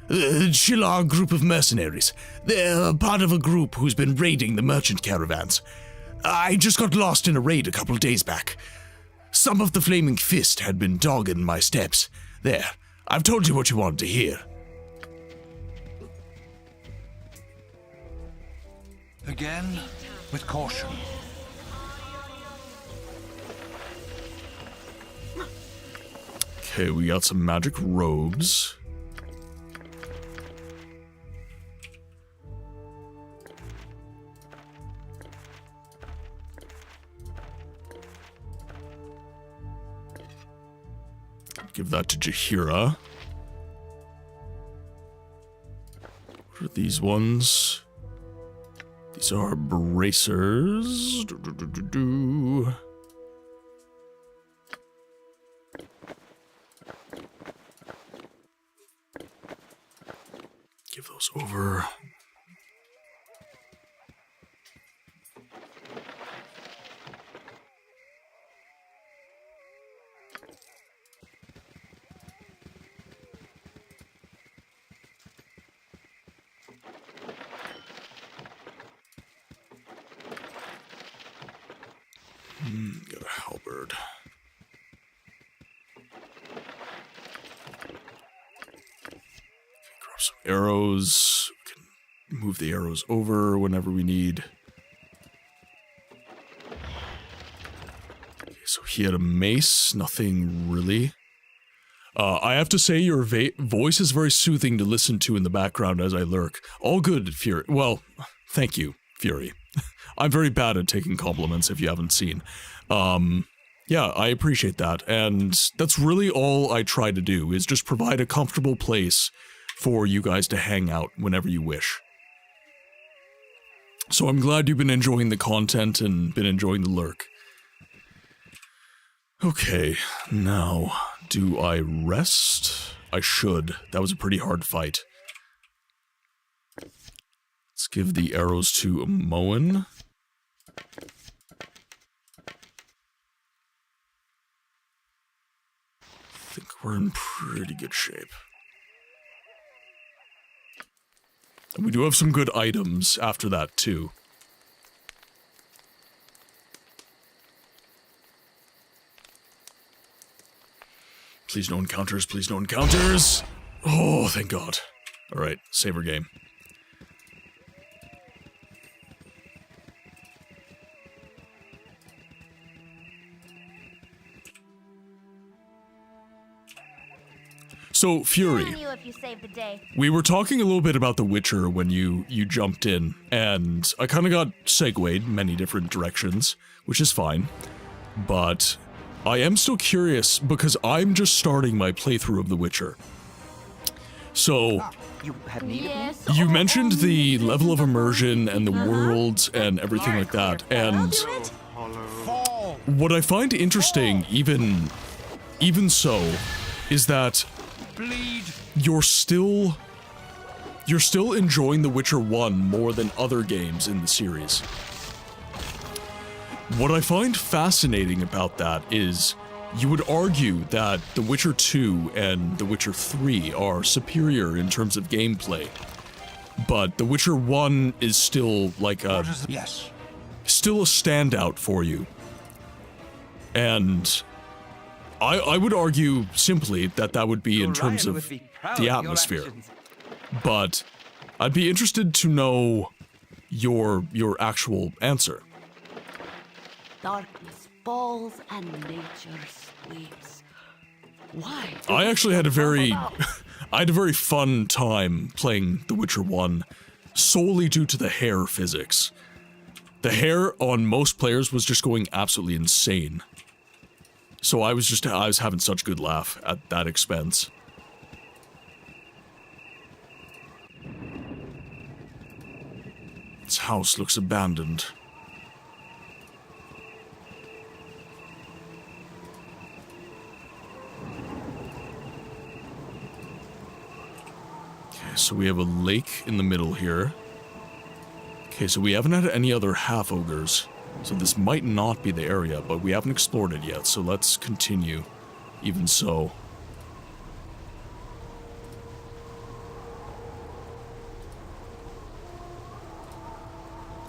The Chill are a group of mercenaries. They're part of a group who's been raiding the merchant caravans. I just got lost in a raid a couple days back. Some of the Flaming Fist had been dogging my steps. There, I've told you what you wanted to hear. Again, with caution. Okay, we got some magic robes. Give that to Jaheira. What are these ones? These are bracers. Give those over. Got a halberd. Grab some arrows. We can move the arrows over whenever we need. Okay, so he had a mace, nothing really. I have to say your voice is very soothing to listen to in the background as I lurk. All good, Fury. Well, thank you, Fury. I'm very bad at taking compliments if you haven't seen. Yeah, I appreciate that, and that's really all I try to do, is just provide a comfortable place for you guys to hang out whenever you wish. So I'm glad you've been enjoying the content and been enjoying the lurk. Okay, now, do I rest? I should. That was a pretty hard fight. Let's give the arrows to Moen. I think we're in pretty good shape. And we do have some good items after that, too. Please no encounters, please no encounters! Oh, thank God. Alright, save our game. So, Fury, we were talking a little bit about The Witcher when you jumped in, and I kind of got segued many different directions, which is fine, but I am still curious because I'm just starting my playthrough of The Witcher. So, you mentioned the level of immersion and the worlds and everything like that, and what I find interesting, even so, is that you're still enjoying The Witcher 1 more than other games in the series. What I find fascinating about that is you would argue that The Witcher 2 and The Witcher 3 are superior in terms of gameplay, but The Witcher 1 is still like a still a standout for you. And I would argue simply that that would be in terms of the atmosphere. But I'd be interested to know your actual answer. Darkness falls and nature sleeps. Why? I actually had a very I had a very fun time playing The Witcher 1 solely due to the hair physics. The hair on most players was just going absolutely insane. So I was having such a good laugh at that expense. This house looks abandoned. Okay, so we have a lake in the middle here. Okay, so we haven't had any other half-ogres. So this might not be the area, but we haven't explored it yet, so let's continue. Even so.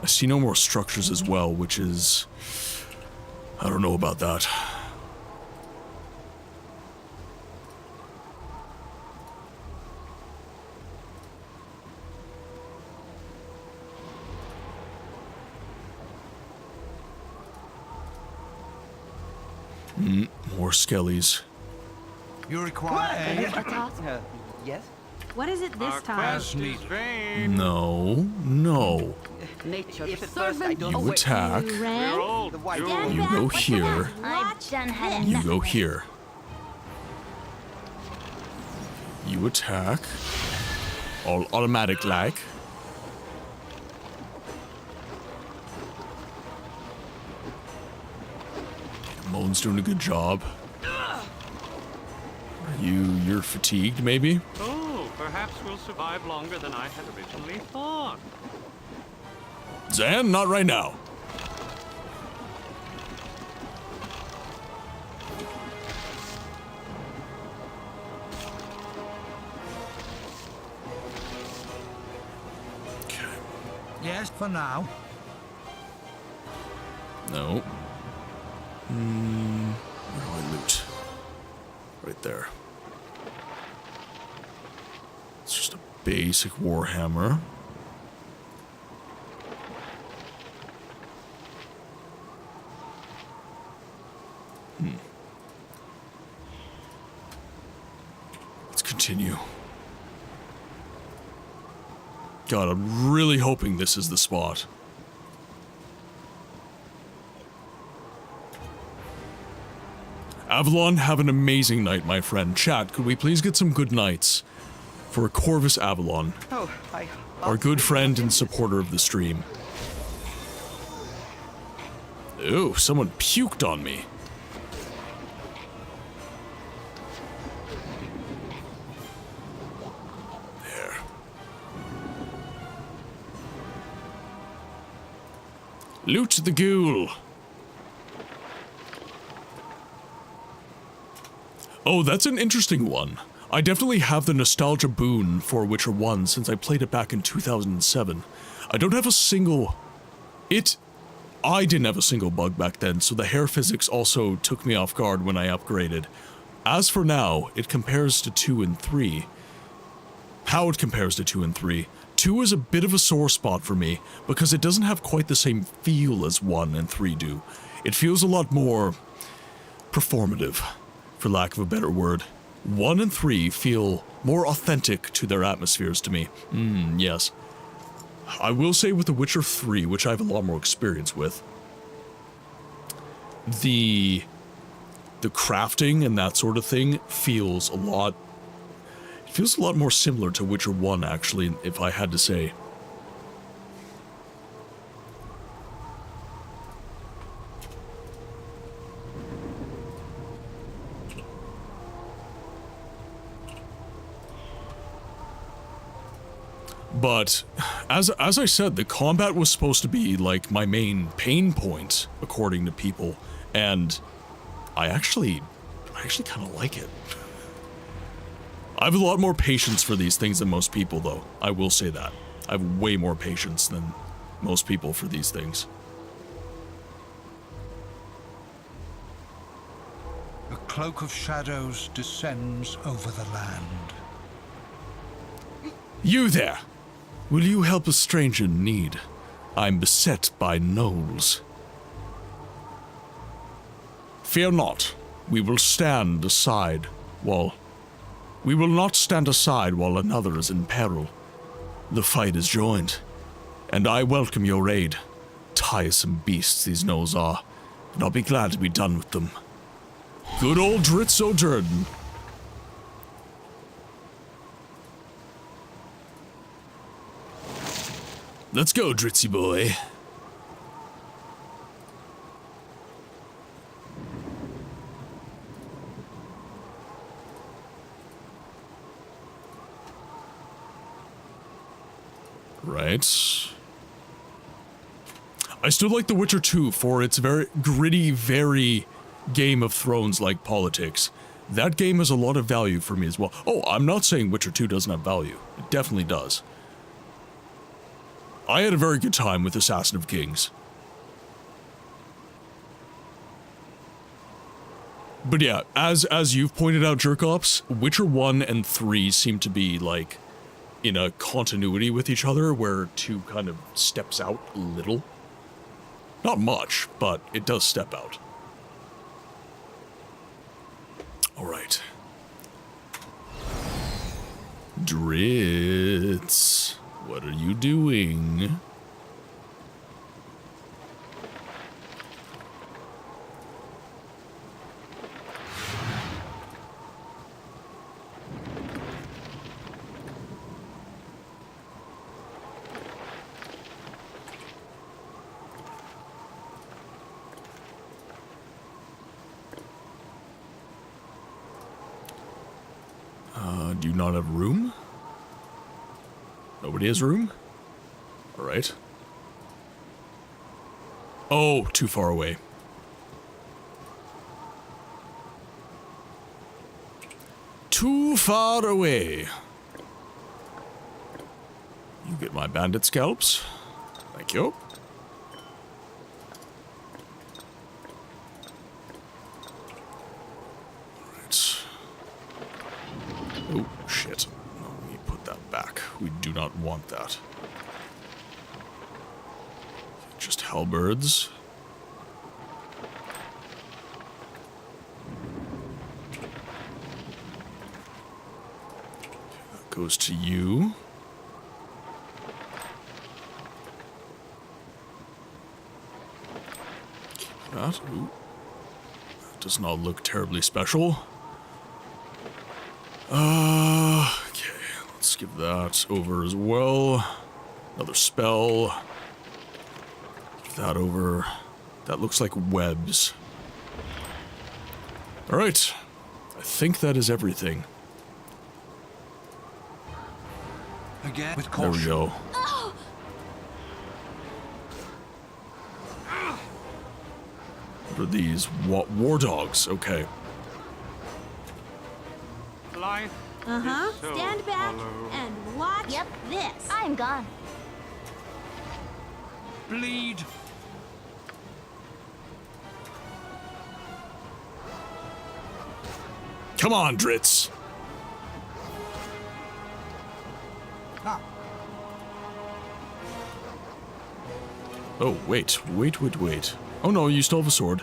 I see no more structures as well, which is... I don't know about that. More skellies. You require aid? Yes? What is it this Our time? quest is vain. No, no. Nature's If at first I don't... You attack. We're old. The white Stand You back. go What the here. heck? I've Watch done had this. You go here. You attack. All automatic like. Moan's doing a good job. You're fatigued, maybe? Oh, perhaps we'll survive longer than I had originally thought. Zan, not right now. Okay. Yes, for now. No. Where do I loot? Right there. It's just a basic warhammer. Let's continue. God, I'm really hoping this is the spot. Avalon, have an amazing night, my friend. Chat, could we please get some good nights for Corvus Avalon, Oh, our good friend and supporter of the stream. Ooh, someone puked on me. There. Loot the ghoul. Oh, that's an interesting one. I definitely have the nostalgia boon for Witcher 1 since I played it back in 2007. I don't have a single... I didn't have a single bug back then, so the hair physics also took me off guard when I upgraded. As for now, it compares to 2 and 3. How it compares to 2 and 3. 2 is a bit of a sore spot for me, because it doesn't have quite the same feel as 1 and 3 do. It feels a lot more... performative, for lack of a better word. 1 and 3 feel more authentic to their atmospheres to me. Yes. I will say with The Witcher 3, which I have a lot more experience with, the crafting and that sort of thing feels a lot more similar to Witcher 1, actually, if I had to say. But, as I said, the combat was supposed to be, like, my main pain point, according to people, and I actually kind of like it. I have a lot more patience for these things than most people, though. I will say that. I have way more patience than most people for these things. cloak of shadows descends over the land. You there! Will you help a stranger in need? I'm beset by gnolls. Fear not. We will not stand aside while another is in peril. The fight is joined, and I welcome your aid. Tiresome beasts these gnolls are, and I'll be glad to be done with them. Good old Dritz O'Durden. Let's go, Dritzy boy. Right. I still like The Witcher 2 for its very gritty, very Game of Thrones-like politics. That game has a lot of value for me as well. Oh, I'm not saying Witcher 2 doesn't have value. It definitely does. I had a very good time with Assassin of Kings. But yeah, as you've pointed out, Jerkops, Witcher 1 and 3 seem to be, like, in a continuity with each other, where 2 kind of steps out a little. Not much, but it does step out. Alright. Dritz, what are you doing? Do you not have room? Nobody has room? Alright. Oh, too far away. Too far away. You get my bandit scalps. Thank you. Oh, shit. No, let me put that back. We do not want that. Just halberds. Okay, that goes to you. Keep that. Ooh. That does not look terribly special. Okay, let's give that over as well. Another spell. Give that over. That looks like webs. Alright. I think that is everything. Again with caution. There we go. What are these? War dogs. Okay. So stand back and watch this. I'm gone. Bleed. Come on, Dritz. Ah. Oh, wait. Oh no, you still have a sword.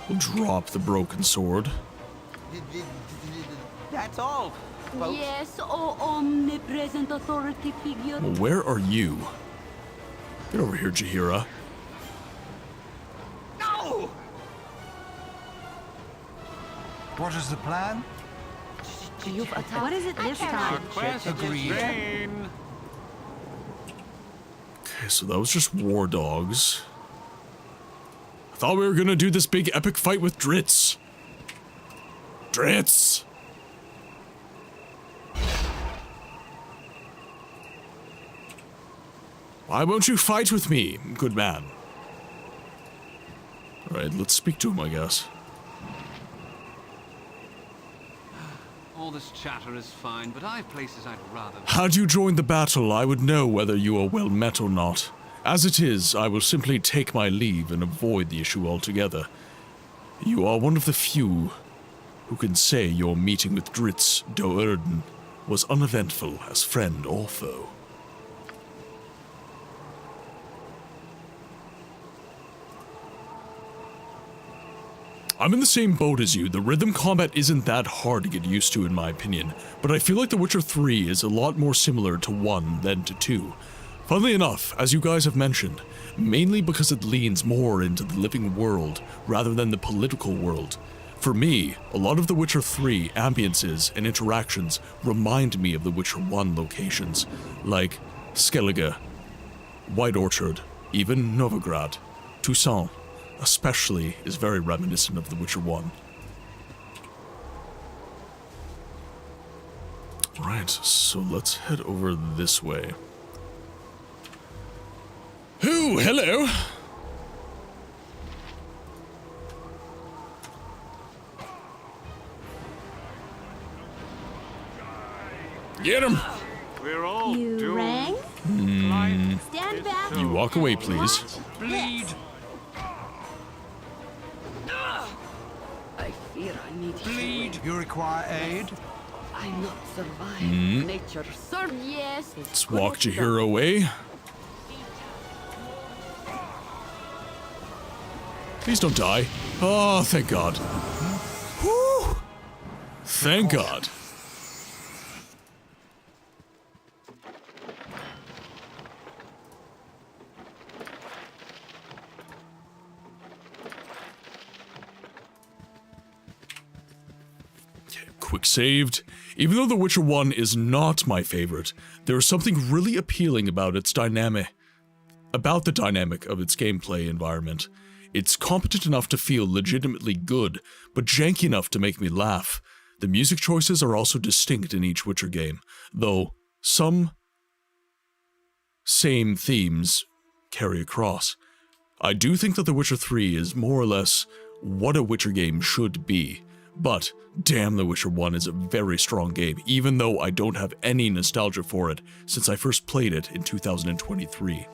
We'll drop the broken sword. That's all, folks. Yes, oh omnipresent authority figure. Well, where are you? Get over here, Jaheira. No! What is the plan? What is it this time? Agreed. Okay, so that was just war dogs. I thought we were gonna do this big epic fight with Dritz. Dritz! Why won't you fight with me, good man? Alright, let's speak to him, I guess. All this chatter is fine, but I have places I'd rather... Had you joined the battle, I would know whether you are well met or not. As it is, I will simply take my leave and avoid the issue altogether. You are one of the few Who can say your meeting with Dritz Do'Urden was uneventful as friend or foe? I'm in the same boat as you. The rhythm combat isn't that hard to get used to in my opinion, but I feel like The Witcher 3 is a lot more similar to 1 than to 2. Funnily enough, as you guys have mentioned, mainly because it leans more into the living world rather than the political world. For me, a lot of The Witcher 3 ambiences and interactions remind me of The Witcher 1 locations, like Skellige, White Orchard, even Novigrad, Toussaint, especially is very reminiscent of The Witcher 1. Alright, so let's head over this way. Ooh, hello! Get him! We're all You doomed. rang? Stand back. You walk away, please. Bleed. I fear I need Bleed. You require aid? I not survive. Nature serve. Yes. Let's walk Jahira away. Please don't die. Oh, thank God. Whew. Thank God. Quick saved. Even though The Witcher 1 is not my favorite, there is something really appealing about its dynamic, about the dynamic of its gameplay environment. It's competent enough to feel legitimately good, but janky enough to make me laugh. The music choices are also distinct in each Witcher game, though some same themes carry across. I do think that The Witcher 3 is more or less what a Witcher game should be, but damn, The Witcher 1 is a very strong game, even though I don't have any nostalgia for it since I first played it in 2023.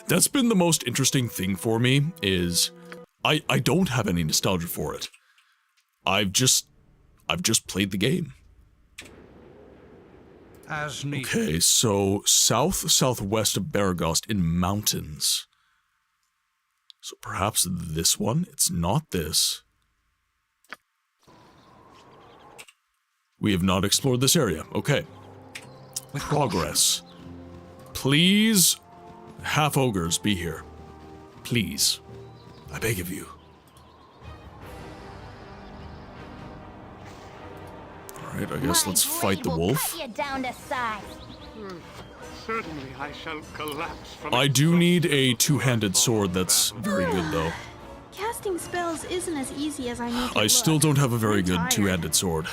That's been the most interesting thing for me, is I don't have any nostalgia for it. I've just played the game. As needed. Okay, so southwest of Baragost in mountains. So perhaps this one? It's not this. We have not explored this area. Okay. With Progress. Please, half ogres, be here. Please. I beg of you. Alright, I guess let's fight the wolf. Cut you down to size. Certainly I shall collapse from I do need a two-handed sword that's very good, though. Casting spells isn't as easy as I make it I still look. don't have a very I'm good tired. two-handed sword.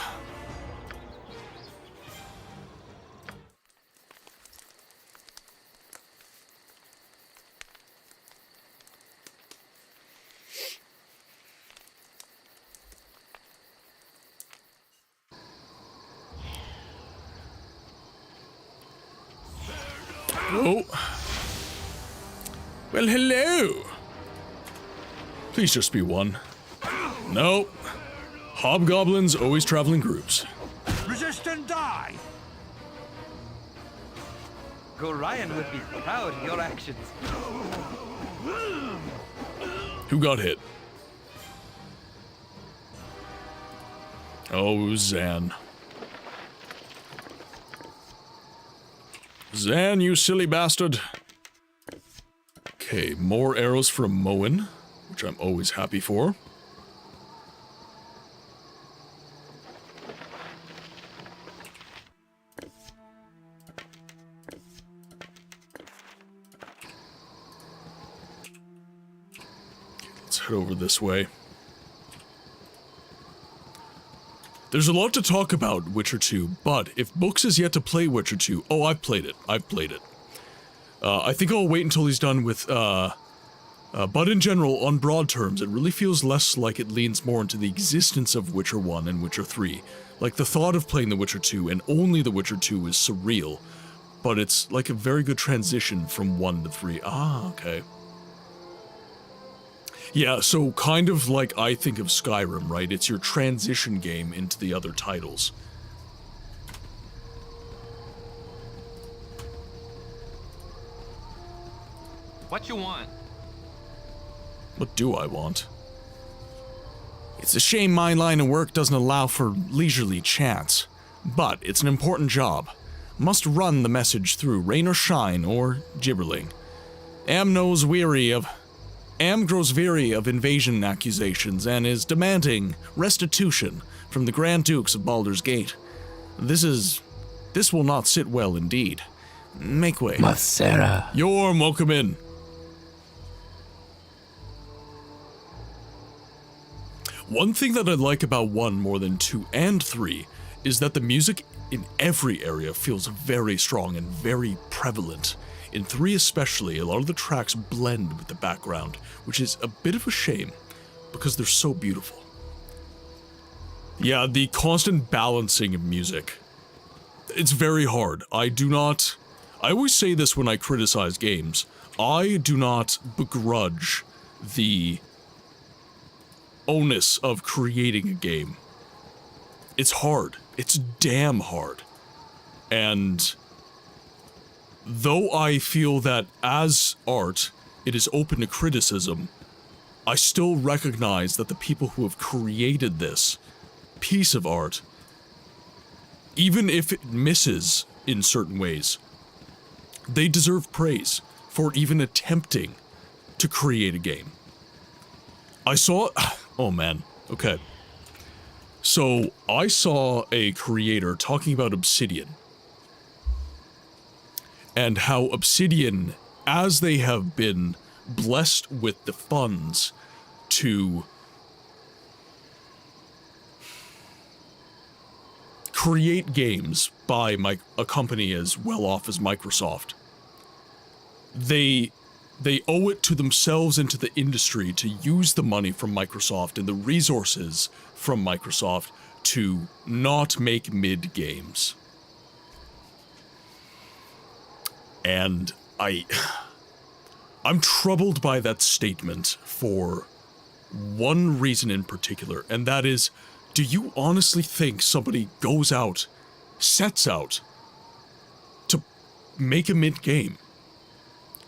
Oh. Well, hello. Please just be one. No. Hobgoblins always travel in groups. Resist and die! Gorion would be proud of your actions. Who got hit? Oh, Zan. Zan, you silly bastard. Okay, more arrows from Moen, which I'm always happy for. Let's head over this way. There's a lot to talk about Witcher 2, but if Books is yet to play Witcher 2... Oh, I've played it. I think I'll wait until he's done with, but in general, on broad terms, it really feels less like it leans more into the existence of Witcher 1 and Witcher 3. Like, the thought of playing The Witcher 2, and only The Witcher 2, is surreal, but it's like a very good transition from 1 to 3. Ah, okay. Yeah, so kind of like I think of Skyrim, right? It's your transition game into the other titles. What you want? What do I want? It's a shame my line of work doesn't allow for leisurely chats, but it's an important job. Must run the message through rain or shine or gibberling. Am grows weary of invasion accusations and is demanding restitution from the Grand Dukes of Baldur's Gate. This will not sit well indeed. Make way. Masera. You're welcome in. One thing that I like about 1 more than 2 and 3 is that the music in every area feels very strong and very prevalent. In 3 especially, a lot of the tracks blend with the background, which is a bit of a shame, because they're so beautiful. Yeah, the constant balancing of music. It's very hard. I always say this when I criticize games. I do not begrudge the onus of creating a game. It's hard. It's damn hard. And though I feel that as art, it is open to criticism, I still recognize that the people who have created this piece of art, even if it misses in certain ways, they deserve praise for even attempting to create a game. Oh man, okay. So, I saw a creator talking about Obsidian. And how Obsidian, as they have been blessed with the funds to create games by a company as well off as Microsoft, they owe it to themselves and to the industry to use the money from Microsoft and the resources from Microsoft to not make mid games. And I'm troubled by that statement for one reason in particular, and that is, do you honestly think somebody sets out to make a mid game?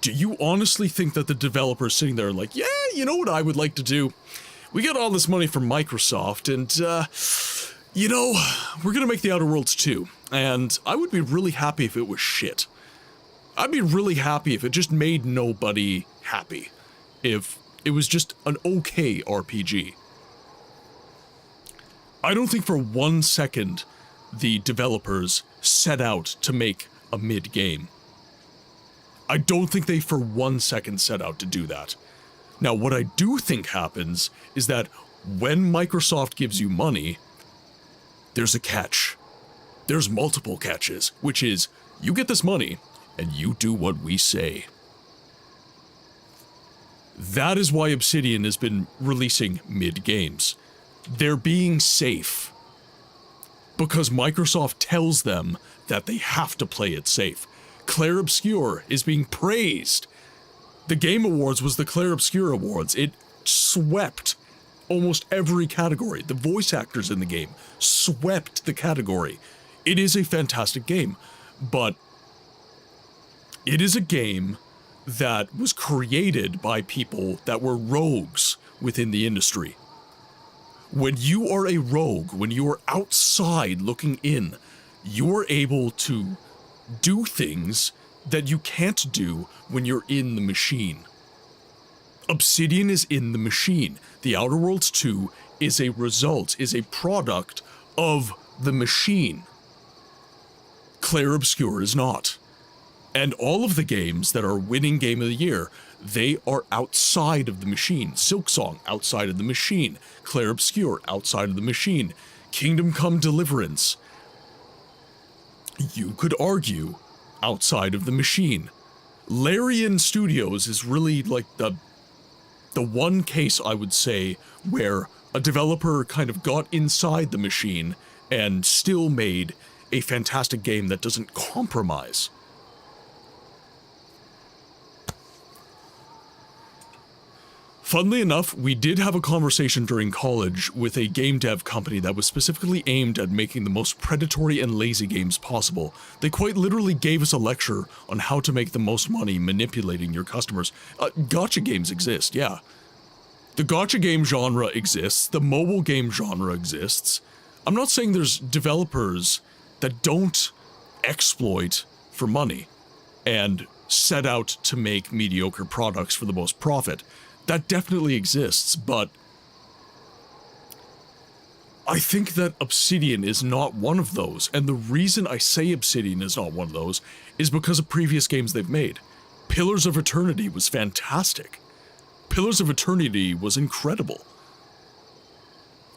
Do you honestly think that the developer's sitting there like, yeah, you know what I would like to do? We got all this money from Microsoft, and, we're gonna make the Outer Worlds 2, and I would be really happy if it was shit. I'd be really happy if it just made nobody happy. If it was just an okay RPG. I don't think for 1 second the developers set out to make a mid game. I don't think they for 1 second set out to do that. Now, what I do think happens is that when Microsoft gives you money, there's a catch. There's multiple catches, which is, you get this money, and you do what we say. That is why Obsidian has been releasing mid-games. They're being safe. Because Microsoft tells them that they have to play it safe. Clair Obscur is being praised. The Game Awards was the Clair Obscur Awards. It swept almost every category. The voice actors in the game swept the category. It is a fantastic game, but it is a game that was created by people that were rogues within the industry. When you are a rogue, when you are outside looking in, you are able to do things that you can't do when you're in the machine. Obsidian is in the machine. The Outer Worlds 2 is a result, is a product of the machine. Clair Obscur is not. And all of the games that are winning Game of the Year, they are outside of the machine. Silksong, outside of the machine. Clair Obscur, outside of the machine. Kingdom Come Deliverance, you could argue, outside of the machine. Larian Studios is really like the one case, I would say, where a developer kind of got inside the machine and still made a fantastic game that doesn't compromise. Funnily enough, we did have a conversation during college with a game dev company that was specifically aimed at making the most predatory and lazy games possible. They quite literally gave us a lecture on how to make the most money manipulating your customers. Gacha games exist, yeah. The gacha game genre exists, the mobile game genre exists. I'm not saying there's developers that don't exploit for money and set out to make mediocre products for the most profit. That definitely exists, but I think that Obsidian is not one of those, and the reason I say Obsidian is not one of those is because of previous games they've made. Pillars of Eternity was fantastic. Pillars of Eternity was incredible.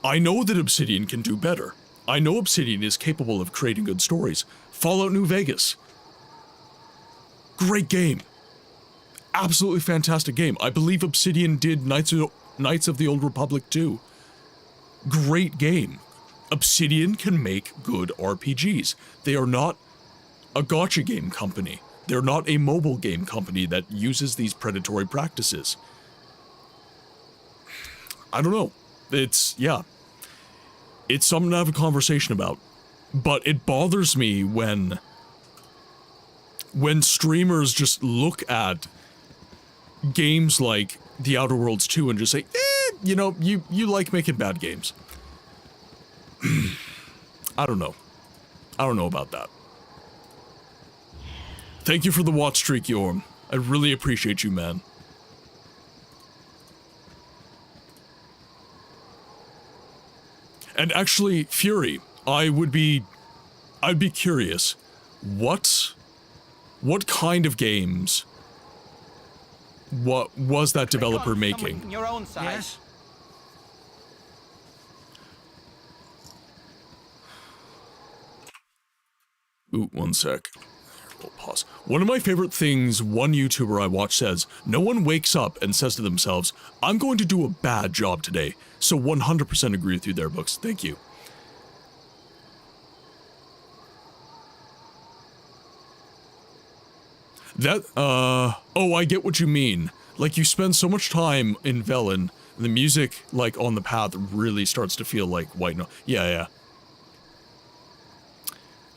I know that Obsidian can do better. I know Obsidian is capable of creating good stories. Fallout New Vegas. Great game. Absolutely fantastic game. I believe Obsidian did Knights of the Old Republic too. Great game. Obsidian can make good RPGs. They are not a gacha game company. They're not a mobile game company that uses these predatory practices. I don't know. It's something to have a conversation about. But it bothers me when streamers just look at games like The Outer Worlds 2 and just say, you know, you like making bad games. I don't know. I don't know about that. Thank you for the watch streak, Yorm. I really appreciate you, man. And actually, Fury, I'd be curious. What kind of games what was that developer making? Your own size. Yes? Ooh, one sec. We'll pause. One of my favorite things one YouTuber I watch says, no one wakes up and says to themselves, I'm going to do a bad job today. So 100% agree with you there, Books. Thank you. That, oh, I get what you mean. Like, you spend so much time in Velen, and the music, like, on the path really starts to feel like white noise. Yeah.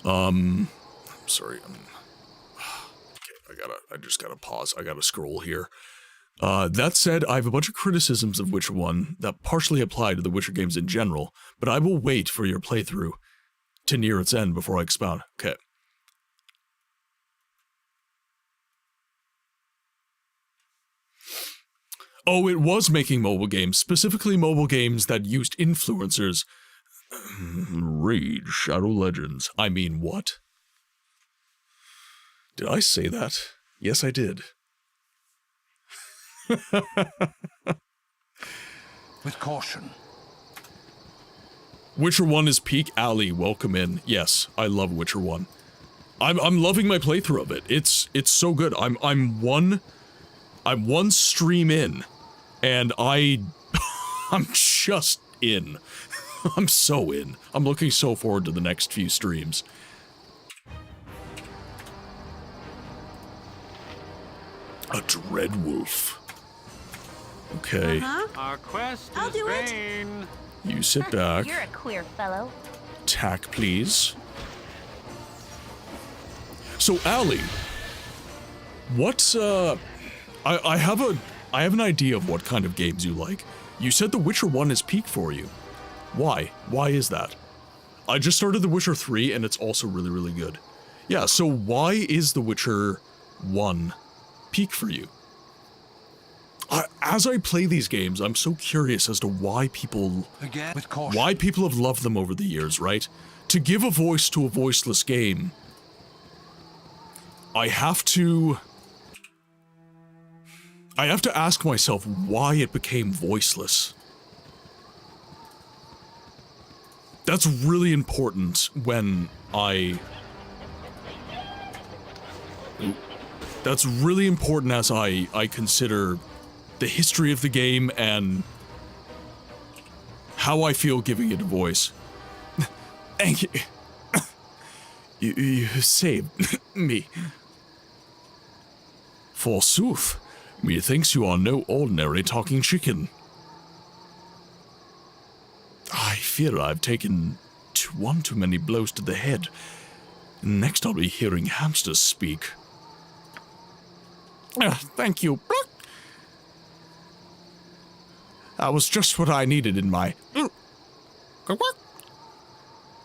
I'm sorry, okay, I just gotta pause. I gotta scroll here. That said, I have a bunch of criticisms of Witcher 1 that partially apply to the Witcher games in general, but I will wait for your playthrough to near its end before I expound. Okay. Oh, it was making mobile games, specifically mobile games that used influencers. Rage, Shadow Legends. I mean, what? Did I say that? Yes, I did. With caution. Witcher 1 is peak. Ali, welcome in. Yes, I love Witcher 1. I'm loving my playthrough of it. It's so good. I'm one stream in, and I'm just in. I'm so in. I'm looking so forward to the next few streams. A Dreadwolf. Okay. Our quest I'll is do it. vain. You sit back. You're a queer fellow. Tack, please. So, Ali, what's, I have an idea of what kind of games you like. You said The Witcher 1 is peak for you. Why? Why is that? I just started The Witcher 3 and it's also really, really good. Yeah, so why is The Witcher 1 peak for you? As I play these games, I'm so curious as to why people have loved them over the years, right? To give a voice to a voiceless game, I have to ask myself why it became voiceless. That's really important when that's really important as I consider the history of the game and how I feel giving it a voice. Thank you. You saved me. Forsooth. Methinks you are no ordinary talking chicken. I fear I've taken one too many blows to the head. Next I'll be hearing hamsters speak. Thank you. That was just what I needed in my... I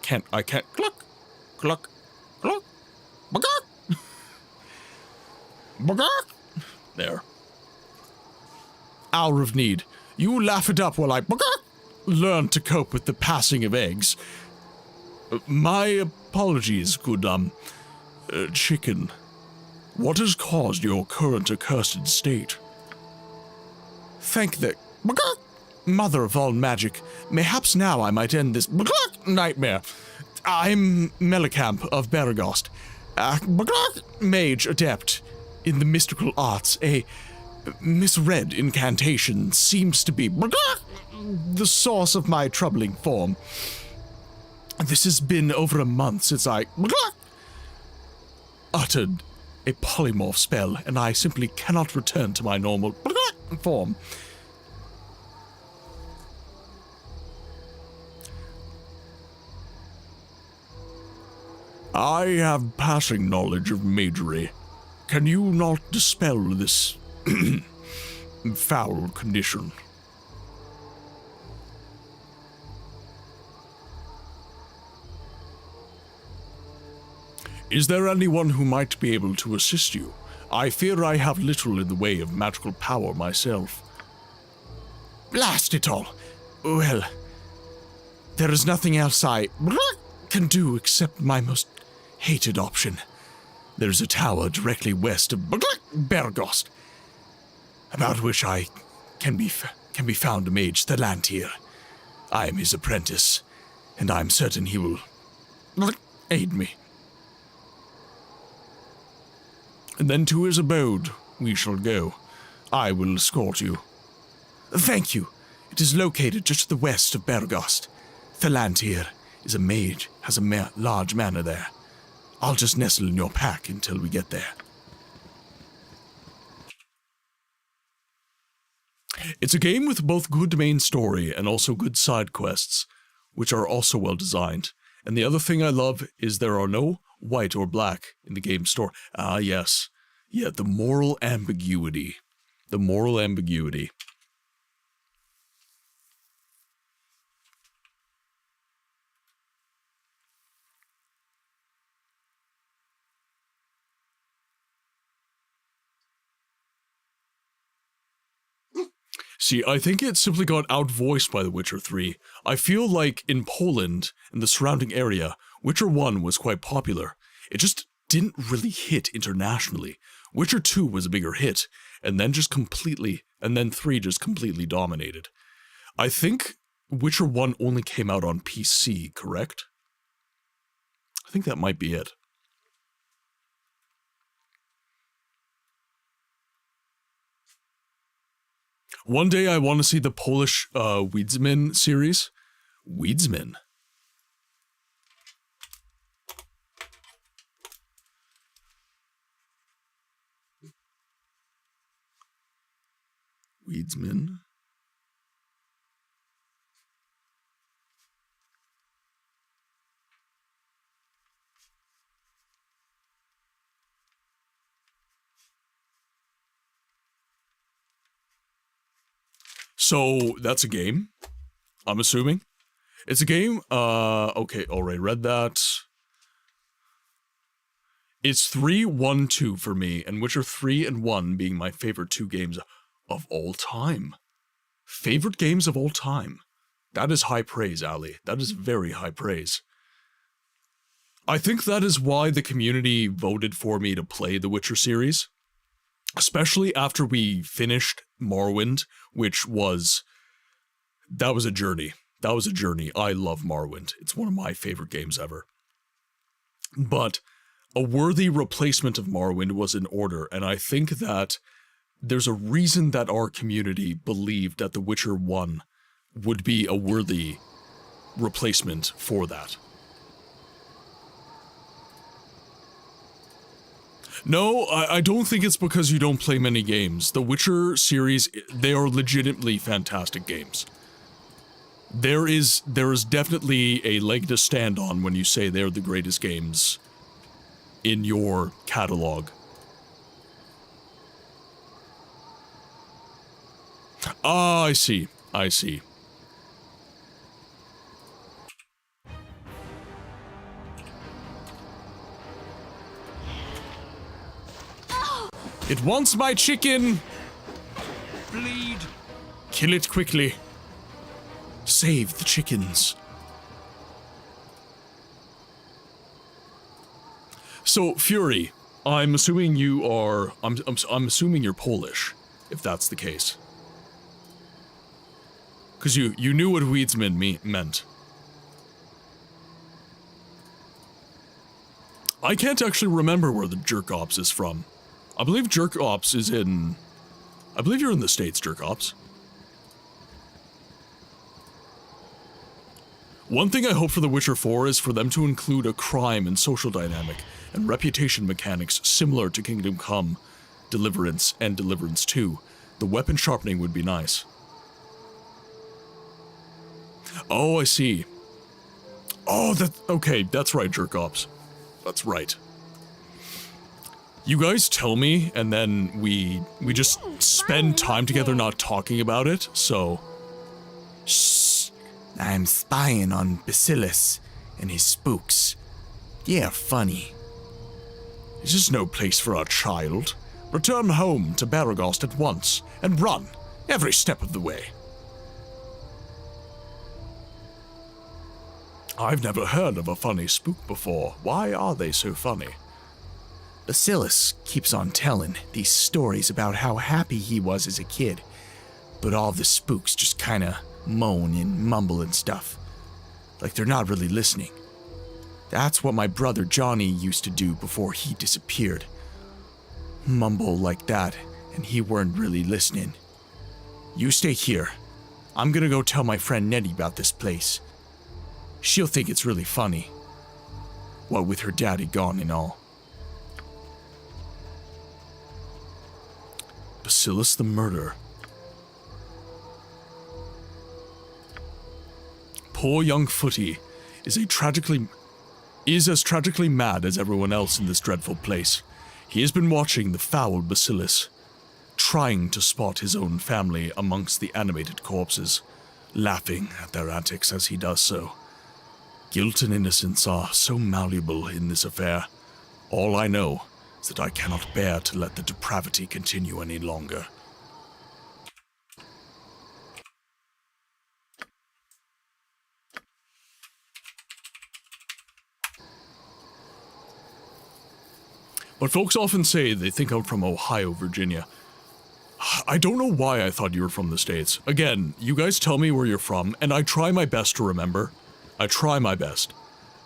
can't... Cluck, cluck, cluck, there. Hour of need. You laugh it up while I learn to cope with the passing of eggs. My apologies, good, chicken. What has caused your current accursed state? Thank the mother of all magic. Mayhaps now I might end this nightmare. I'm Melicamp of Baragost, mage adept in the mystical arts. A misread incantation seems to be the source of my troubling form. This has been over a month since I uttered a polymorph spell, and I simply cannot return to my normal form. I have passing knowledge of magery. Can you not dispel this foul condition? Is there anyone who might be able to assist you? I fear I have little in the way of magical power myself. Blast it all! Well, there is nothing else I can do except my most hated option. There's a tower directly west of Baragost, about which I can be found a mage Thalantir. I am his apprentice, and I am certain he will aid me. And then to his abode we shall go. I will escort you. Thank you. It is located just to the west of Baragost. Thalantir is a mage, has a large manor there. I'll just nestle in your pack until we get there. It's a game with both good main story and also good side quests, which are also well designed. And the other thing I love is there are no white or black in the game store. Ah, yes. Yeah, the moral ambiguity. The moral ambiguity. See, I think it simply got outvoiced by The Witcher 3. I feel like in Poland and the surrounding area, Witcher 1 was quite popular. It just didn't really hit internationally. Witcher 2 was a bigger hit, and then 3 just completely dominated. I think Witcher 1 only came out on PC, correct? I think that might be it. One day I want to see the Polish Wiedźmin series. Wiedźmin? Wiedźmin? So, that's a game, I'm assuming. It's a game, okay, already read that. It's 3, 1, 2 for me, and Witcher 3 and 1 being my favorite 2 games of all time. Favorite games of all time. That is high praise, Ali. That is very high praise. I think that is why the community voted for me to play the Witcher series. Especially after we finished Morrowind, that was a journey. That was a journey. I love Morrowind. It's one of my favorite games ever. But a worthy replacement of Morrowind was in order, and I think that there's a reason that our community believed that The Witcher 1 would be a worthy replacement for that. No, I don't think it's because you don't play many games. The Witcher series, they are legitimately fantastic games. There is definitely a leg to stand on when you say they're the greatest games in your catalog. Ah, I see. I see. It wants my chicken! Bleed. Kill it quickly. Save the chickens. So, Fury, I'm assuming you are... I'm assuming you're Polish, if that's the case. Because you knew what Weedsman meant. I can't actually remember where the Jerk Ops is from. I believe Jerk Ops is in... I believe you're in the States, Jerk Ops. One thing I hope for The Witcher 4 is for them to include a crime and social dynamic and reputation mechanics similar to Kingdom Come, Deliverance, and Deliverance 2. The weapon sharpening would be nice. Oh, I see. Oh, okay, that's right, Jerk Ops. That's right. You guys tell me, and then we just spend time together not talking about it, so... Shh. I'm spying on Bacillus and his spooks. Yeah, funny. This is no place for a child. Return home to Baragost at once, and run, every step of the way. I've never heard of a funny spook before. Why are they so funny? Bacillus keeps on telling these stories about how happy he was as a kid, but all the spooks just kinda moan and mumble and stuff, like they're not really listening. That's what my brother Johnny used to do before he disappeared. Mumble like that, and he weren't really listening. You stay here. I'm gonna go tell my friend Nettie about this place. She'll think it's really funny. What with her daddy gone and all. Bacillus the Murderer. Poor young Footy is as tragically mad as everyone else in this dreadful place. He has been watching the foul Bacillus, trying to spot his own family amongst the animated corpses, laughing at their antics as he does so. Guilt and innocence are so malleable in this affair. All I know is that I cannot bear to let the depravity continue any longer. But folks often say they think I'm from Ohio, Virginia. I don't know why I thought you were from the States. Again, you guys tell me where you're from, and I try my best to remember. I try my best.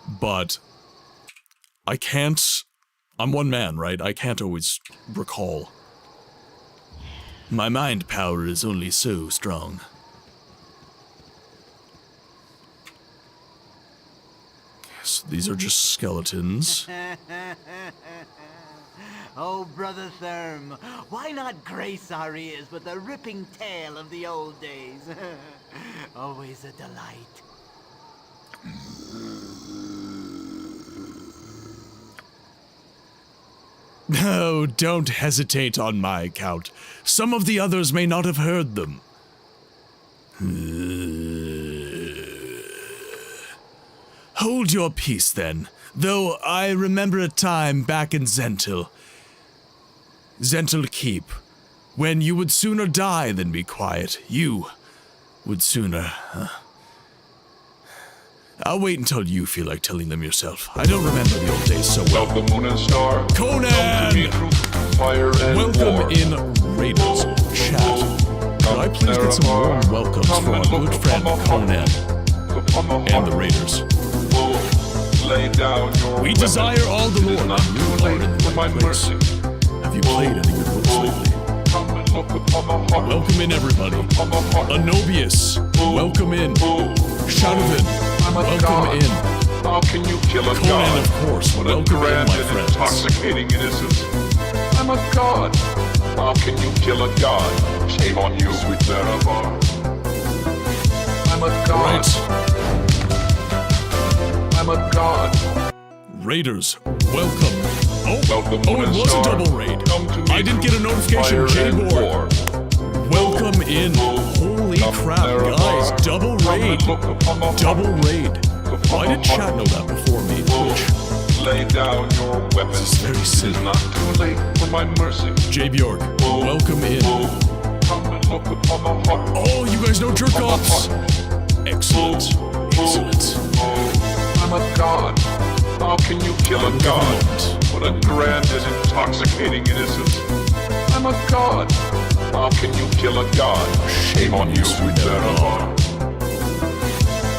But I can't... I'm one man, right? I can't always recall. My mind power is only so strong. So these are just skeletons. Oh, Brother Therm, why not grace our ears with a ripping tale of the old days? Always a delight. No, don't hesitate on my account. Some of the others may not have heard them. Hold your peace, then, though I remember a time back in Zentil Keep, when you would sooner die than be quiet. You would sooner... I'll wait until you feel like telling them yourself. I don't remember the old days so well. Welcome, Moon and Star. Conan! Welcome in Raiders chat. Could I please get some warm welcomes for our good friend Conan and the Raiders? We desire all the Lord, and you are in the right place. Have you played any good books lately? Welcome in, everybody. Anobius, welcome in. Shadowin, welcome in. How can you kill a Conan, of course, welcome in, my friends. Intoxicating innocence? I'm a god. How can you kill a god? Shame on you, sweet Zarabar. I'm a god. I'm a god. Raiders, welcome. Welcome, Oh, it was a double raid. I didn't get a notification, J-Board. Welcome in. Holy crap, guys. Double raid. Double raid. Why did chat know that before me? Twitch. Lay down your weapons. This is very silly. It is not too late for my mercy. J-Bjork, welcome in. Come and look upon the heart. Oh, you guys know jerk-offs. Excellent. Excellent. I'm a god. How can you kill a god? What a grand and intoxicating innocence. I'm a god. How can you kill a god? Shame on you, sweet Zarabar.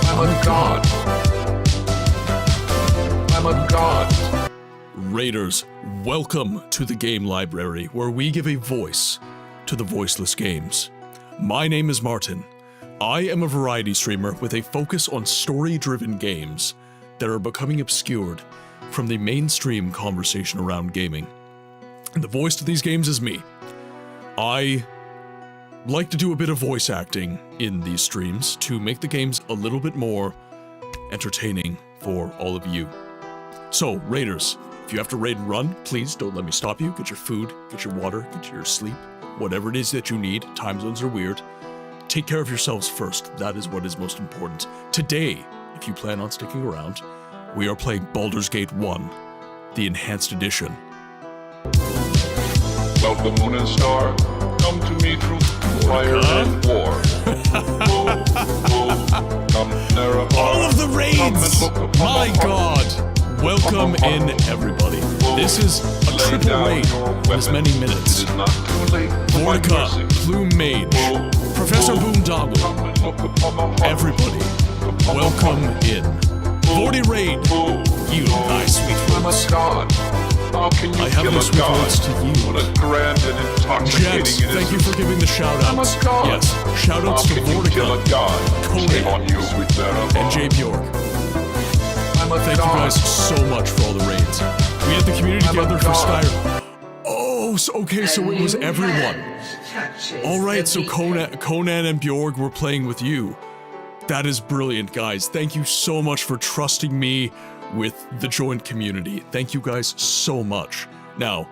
I'm a god. I'm a god. Raiders, welcome to the Game Library, where we give a voice to the voiceless games. My name is Martin. I am a variety streamer with a focus on story-driven games that are becoming obscured from the mainstream conversation around gaming. And the voice to these games is me. I like to do a bit of voice acting in these streams to make the games a little bit more entertaining for all of you. So, Raiders, if you have to raid and run, please don't let me stop you. Get your food, get your water, get your sleep, whatever it is that you need. Time zones are weird. Take care of yourselves first. That is what is most important. Today, if you plan on sticking around, we are playing Baldur's Gate 1, the Enhanced Edition. Well, the moon and star, come to me through fire and war. All of the raids! My god! Welcome in, everybody. This is a triple raid in as many minutes. Vortica, Plume Mage, Professor Boondoggle. Everybody, welcome in. Vorty Raid, you nice sweet words. I have no sweet words to you. Jets, thank you for giving the shout-outs. Yes, shout-outs to Vortica, Conan, and J. Bjork. Thank you guys so much for all the raids. We had the community together for Skyrim. Oh, so, okay, so it was everyone. Alright, so Conan and Bjorg were playing with you. That is brilliant, guys. Thank you so much for trusting me with the joint community. Thank you guys so much. Now,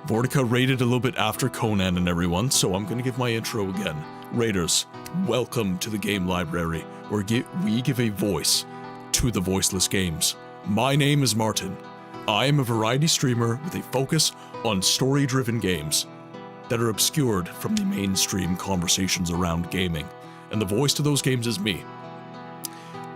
Vortica raided a little bit after Conan and everyone, so I'm going to give my intro again. Raiders, welcome to the Game Library, where we give a voice to the voiceless games. My name is Martin. I am a variety streamer with a focus on story-driven games that are obscured from the mainstream conversations around gaming. And the voice to those games is me.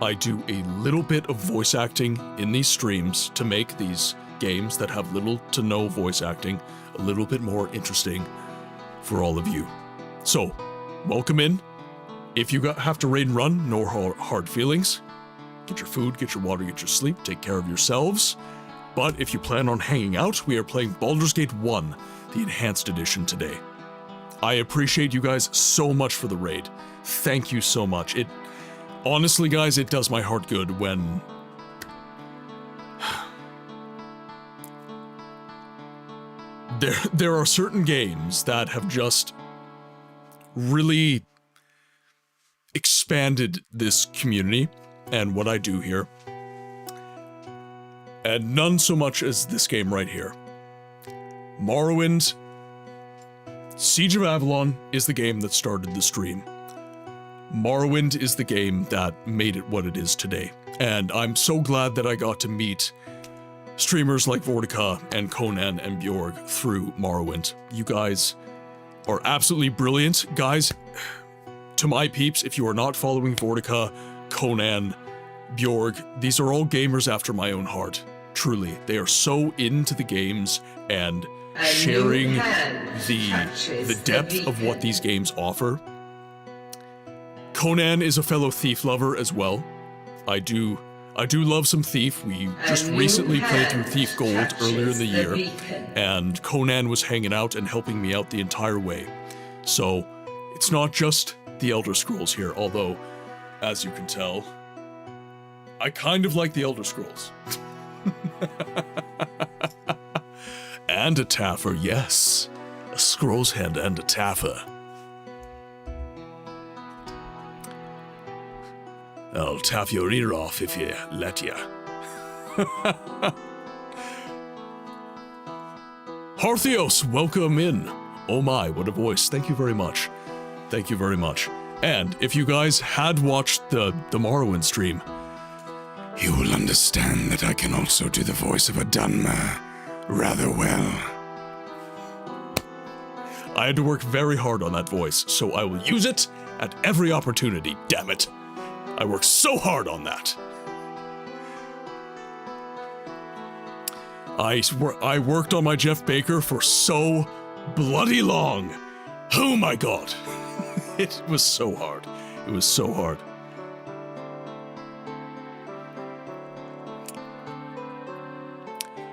I do a little bit of voice acting in these streams to make these games that have little to no voice acting a little bit more interesting for all of you. So, welcome in. If you have to raid and run, no hard feelings. Get your food, get your water, get your sleep, take care of yourselves. But if you plan on hanging out, we are playing Baldur's Gate 1, the Enhanced Edition today. I appreciate you guys so much for the raid. Thank you so much. Honestly, guys, it does my heart good when... There are certain games that have just really expanded this community and what I do here. And none so much as this game right here. Morrowind, Siege of Avalon is the game that started the stream. Morrowind is the game that made it what it is today. And I'm so glad that I got to meet streamers like Vortica and Conan and Bjorg through Morrowind. You guys are absolutely brilliant. Guys, to my peeps, if you are not following Vortica, Conan, Bjorg, these are all gamers after my own heart. Truly, they are so into the games and sharing the depth of what these games offer. Conan is a fellow Thief lover as well. I do love some Thief. We just recently played through Thief Gold earlier in the year, and Conan was hanging out and helping me out the entire way. So, it's not just the Elder Scrolls here, although, as you can tell, I kind of like the Elder Scrolls. And a taffer, yes. A scroll's hand and a taffer. I'll tap your ear off if you let ya. Hartheos, welcome in. Oh my, what a voice. Thank you very much. Thank you very much. And if you guys had watched the Morrowind stream, You will understand that I can also do the voice of a Dunmer rather well. I had to work very hard on that voice, so I will use it at every opportunity, damn it. I worked so hard on that. I worked on my Jeff Baker for so bloody long. Oh my god. It was so hard. It was so hard.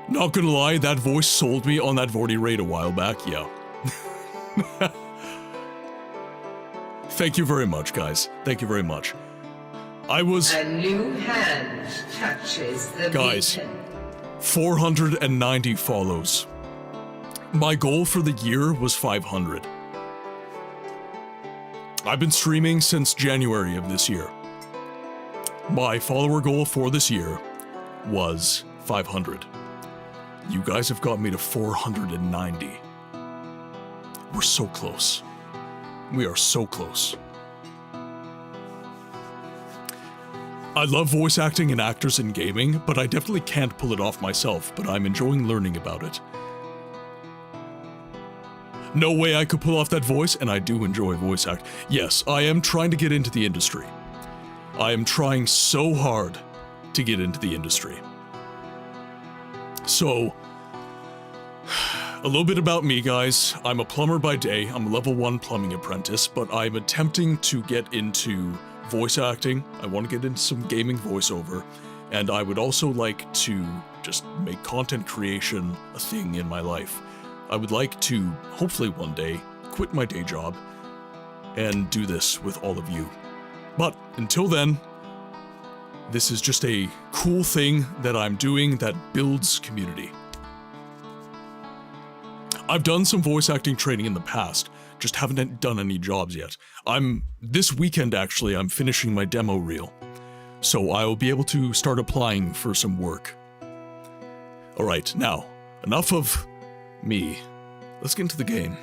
Not gonna lie, that voice sold me on that Vorty raid a while back, yeah. Thank you very much, guys. Thank you very much. I was... A new hand touches the guys, beacon. 490 follows. My goal for the year was 500. I've been streaming since January of this year. My follower goal for this year was 500. You guys have got me to 490. We're so close. We are so close. I love voice acting and actors in gaming, but I definitely can't pull it off myself, but I'm enjoying learning about it. No way I could pull off that voice, and I do enjoy voice act. Yes, I am trying to get into the industry. I am trying so hard to get into the industry. So, a little bit about me, guys. I'm a plumber by day. I'm a level 1 plumbing apprentice, but I'm attempting to get into voice acting. I want to get into some gaming voiceover, and I would also like to just make content creation a thing in my life. I would like to, hopefully one day, quit my day job and do this with all of you. But until then, this is just a cool thing that I'm doing that builds community. I've done some voice acting training in the past, just haven't done any jobs yet. This weekend actually, I'm finishing my demo reel, so I will be able to start applying for some work. Alright, now, enough of me. Let's get into the game.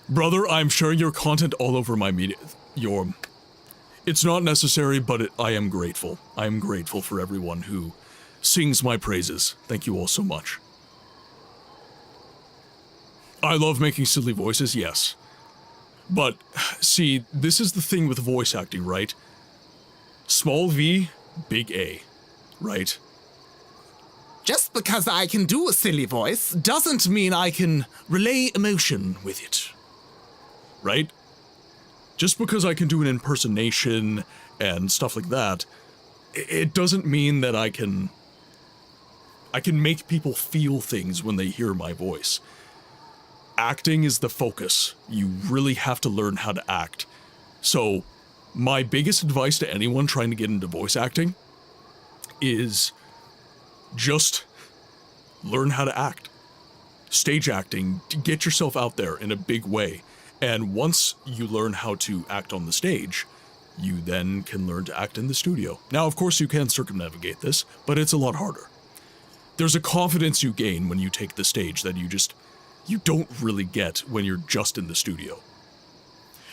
Brother, I'm sharing your content all over my media. It's not necessary, but I am grateful. I am grateful for everyone who sings my praises. Thank you all so much. I love making silly voices, yes. But, see, this is the thing with voice acting, right? Small V, big A, right? Just because I can do a silly voice doesn't mean I can relay emotion with it. Right? Just because I can do an impersonation and stuff like that, it doesn't mean that I can make people feel things when they hear my voice. Acting is the focus. You really have to learn how to act. So, my biggest advice to anyone trying to get into voice acting is just learn how to act. Stage acting, get yourself out there in a big way. And once you learn how to act on the stage, you then can learn to act in the studio. Now, of course, you can circumnavigate this, but it's a lot harder. There's a confidence you gain when you take the stage that you don't really get when you're just in the studio.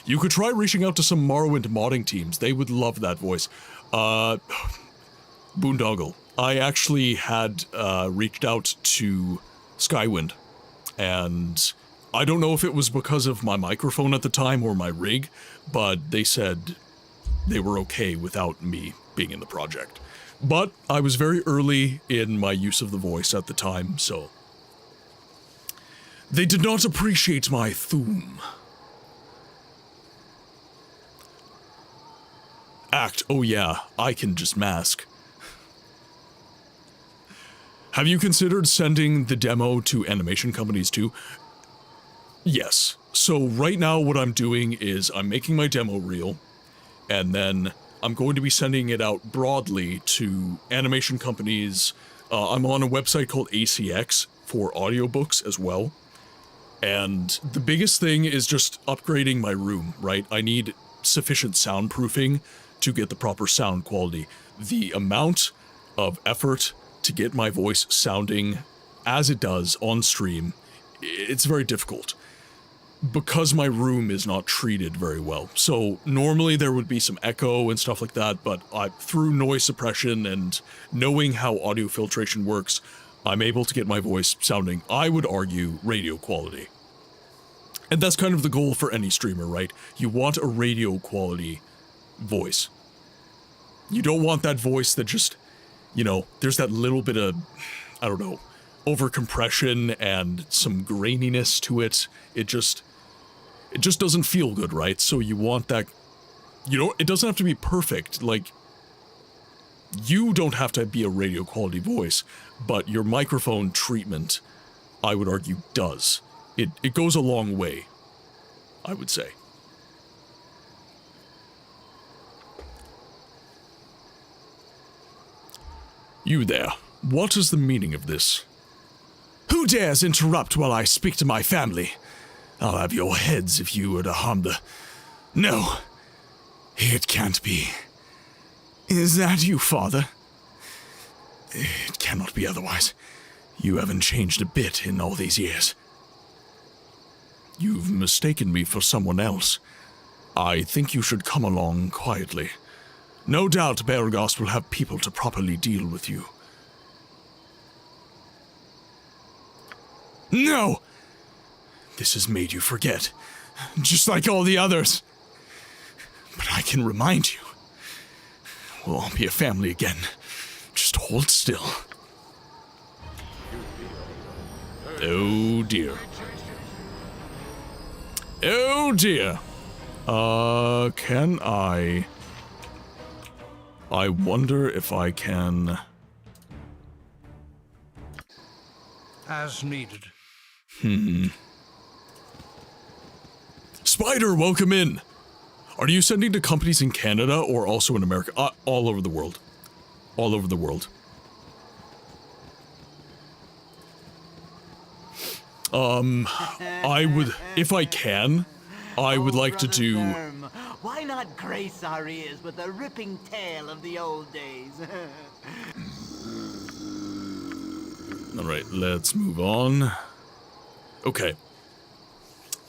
You could try reaching out to some Morrowind modding teams. They would love that voice. Boondoggle. I actually had reached out to Skywind, and I don't know if it was because of my microphone at the time or my rig, but they said they were okay without me being in the project. But I was very early in my use of the voice at the time, so they did not appreciate my thum. Act, oh yeah, I can just mask. Have you considered sending the demo to animation companies too? Yes. So right now what I'm doing is I'm making my demo reel, and then I'm going to be sending it out broadly to animation companies. I'm on a website called ACX for audiobooks as well. And the biggest thing is just upgrading my room, right? I need sufficient soundproofing to get the proper sound quality. The amount of effort to get my voice sounding as it does on stream, it's very difficult because my room is not treated very well. So normally there would be some echo and stuff like that, but through noise suppression and knowing how audio filtration works, I'm able to get my voice sounding, I would argue, radio quality. And that's kind of the goal for any streamer, right? You want a radio quality voice. You don't want that voice that just, you know, there's that little bit of, I don't know, overcompression and some graininess to it. It just doesn't feel good, right? So you want that, you know, it doesn't have to be perfect. Like, you don't have to be a radio quality voice, but your microphone treatment, I would argue, does. It goes a long way, I would say. You there, what is the meaning of this? Who dares interrupt while I speak to my family? I'll have your heads if you were to harm the... No, it can't be. Is that you, Father? It cannot be otherwise. You haven't changed a bit in all these years. You've mistaken me for someone else. I think you should come along quietly. No doubt Beargast will have people to properly deal with you. No! This has made you forget, just like all the others. But I can remind you. We'll all be a family again. Just hold still. Oh dear. Oh dear. Can I wonder if I can... As needed. Spider, welcome in! Are you sending to companies in Canada or also in America? All over the world. All over the world. I would, if I can, I would like to do... Why not grace our ears with a ripping tale of the old days? Alright, let's move on. Okay.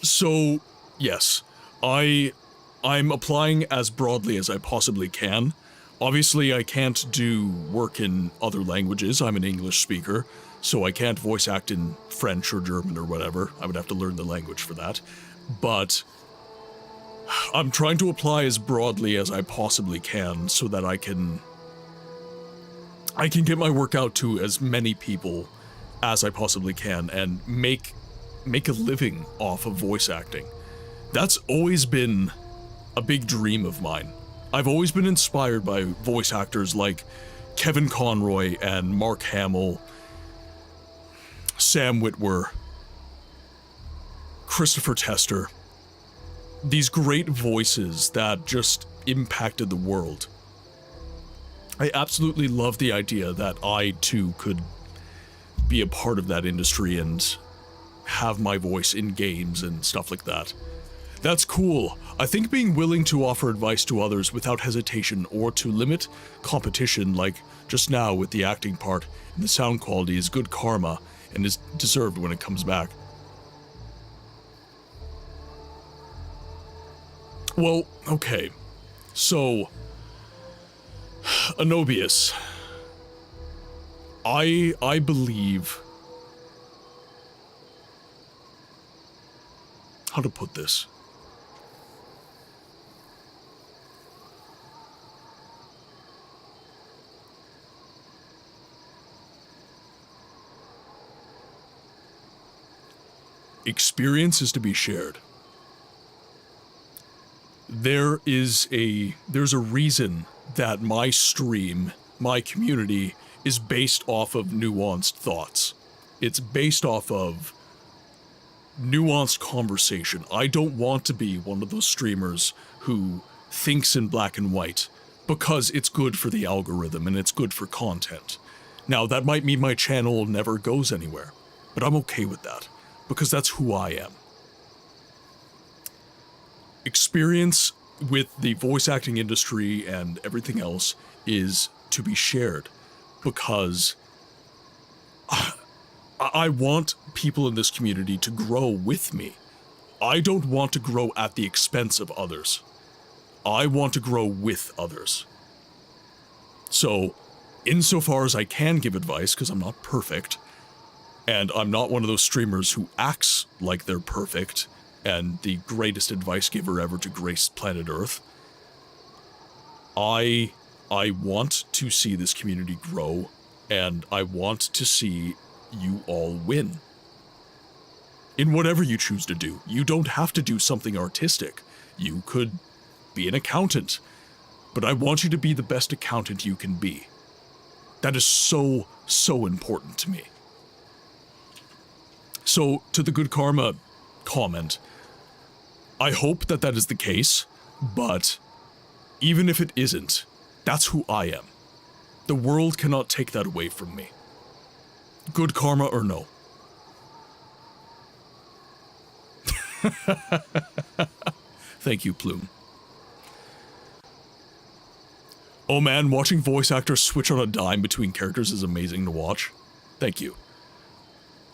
So, yes, I'm applying as broadly as I possibly can. Obviously, I can't do work in other languages. I'm an English speaker, so I can't voice act in French or German or whatever. I would have to learn the language for that. But I'm trying to apply as broadly as I possibly can so that I can get my work out to as many people as I possibly can and make a living off of voice acting. That's always been a big dream of mine. I've always been inspired by voice actors like Kevin Conroy and Mark Hamill, Sam Witwer, Christopher Tester. These great voices that just impacted the world. I absolutely love the idea that I too could be a part of that industry and have my voice in games and stuff like that. That's cool. I think being willing to offer advice to others without hesitation or to limit competition, like just now with the acting part and the sound quality, is good karma and is deserved when it comes back. Well, okay. So, Anobius. I believe... How to put this? Experience is to be shared. There's a reason that my stream, my community, is based off of nuanced thoughts. It's based off of nuanced conversation. I don't want to be one of those streamers who thinks in black and white. because it's good for the algorithm and it's good for content. Now, that might mean my channel never goes anywhere, but I'm okay with that, because that's who I am. Experience with the voice acting industry and everything else is to be shared, because I want people in this community to grow with me. I don't want to grow at the expense of others. I want to grow with others. So, insofar as I can give advice, because I'm not perfect, and I'm not one of those streamers who acts like they're perfect and the greatest advice giver ever to grace planet Earth, I want to see this community grow, and I want to see you all win. In whatever you choose to do. You don't have to do something artistic. You could be an accountant, but I want you to be the best accountant you can be. That is so, so important to me. So, to the good karma comment, I hope that that is the case, but even if it isn't, that's who I am. The world cannot take that away from me. Good karma or no. Thank you, Plume. Oh man, watching voice actors switch on a dime between characters is amazing to watch. Thank you.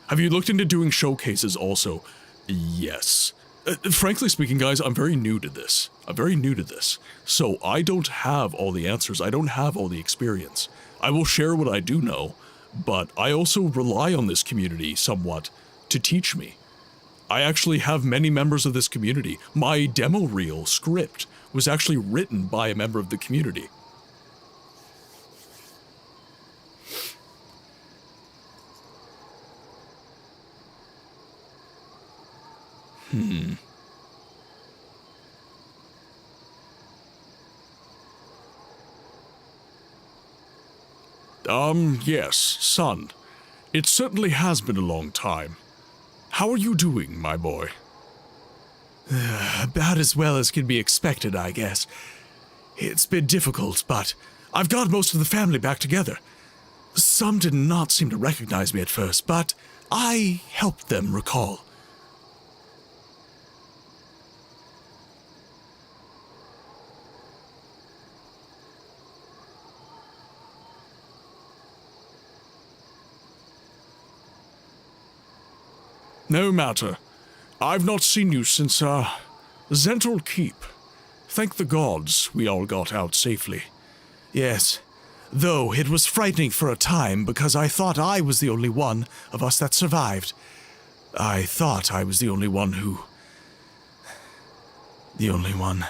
Have you looked into doing showcases also? Yes. Frankly speaking, guys, I'm very new to this. So I don't have all the answers. I don't have all the experience. I will share what I do know, but I also rely on this community somewhat to teach me. I actually have many members of this community. My demo reel script was actually written by a member of the community. Yes, son. It certainly has been a long time. How are you doing, my boy? About as well as can be expected, I guess. It's been difficult, but I've got most of the family back together. Some did not seem to recognize me at first, but I helped them recall. No matter. I've not seen you since, Zentral Keep. Thank the gods we all got out safely. Yes, though it was frightening for a time because I thought I was the only one of us that survived. I thought I was the only one who... The only one...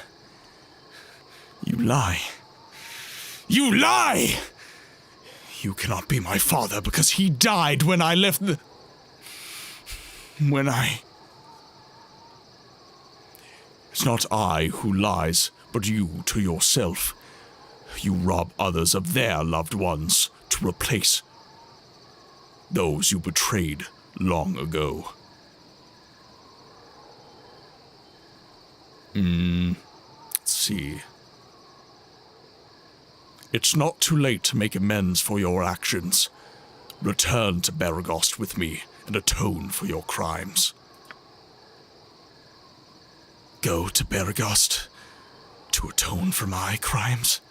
You lie. You lie! You cannot be my father because he died when I left the... It's not I who lies, but you to yourself. You rob others of their loved ones to replace those you betrayed long ago. Let's see. It's not too late to make amends for your actions. Return to Baragost with me and atone for your crimes. Go to Baragost to atone for my crimes?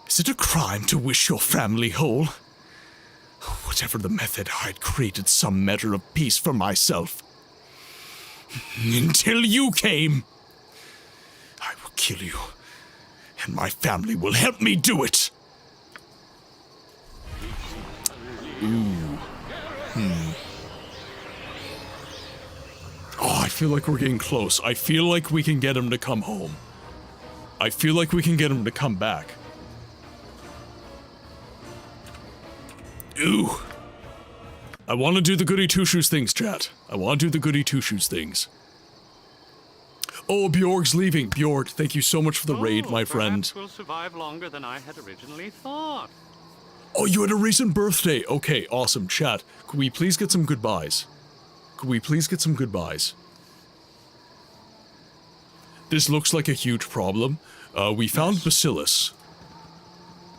Is it a crime to wish your family whole? Whatever the method, I'd created some measure of peace for myself. Until you came. I will kill you, and my family will help me do it. Oh, I feel like we're getting close. I feel like we can get him to come home. I feel like we can get him to come back. Ooh. I want to do the goody two-shoes things, chat. I want to do the goody two-shoes things. Oh, Bjorg's leaving. Bjorg, thank you so much for the raid, my friend. Perhaps we'll survive longer than I had originally thought. Oh, you had a recent birthday. Okay, awesome. Chat, could we please get some goodbyes? Could we please get some goodbyes? This looks like a huge problem. We found Bacillus.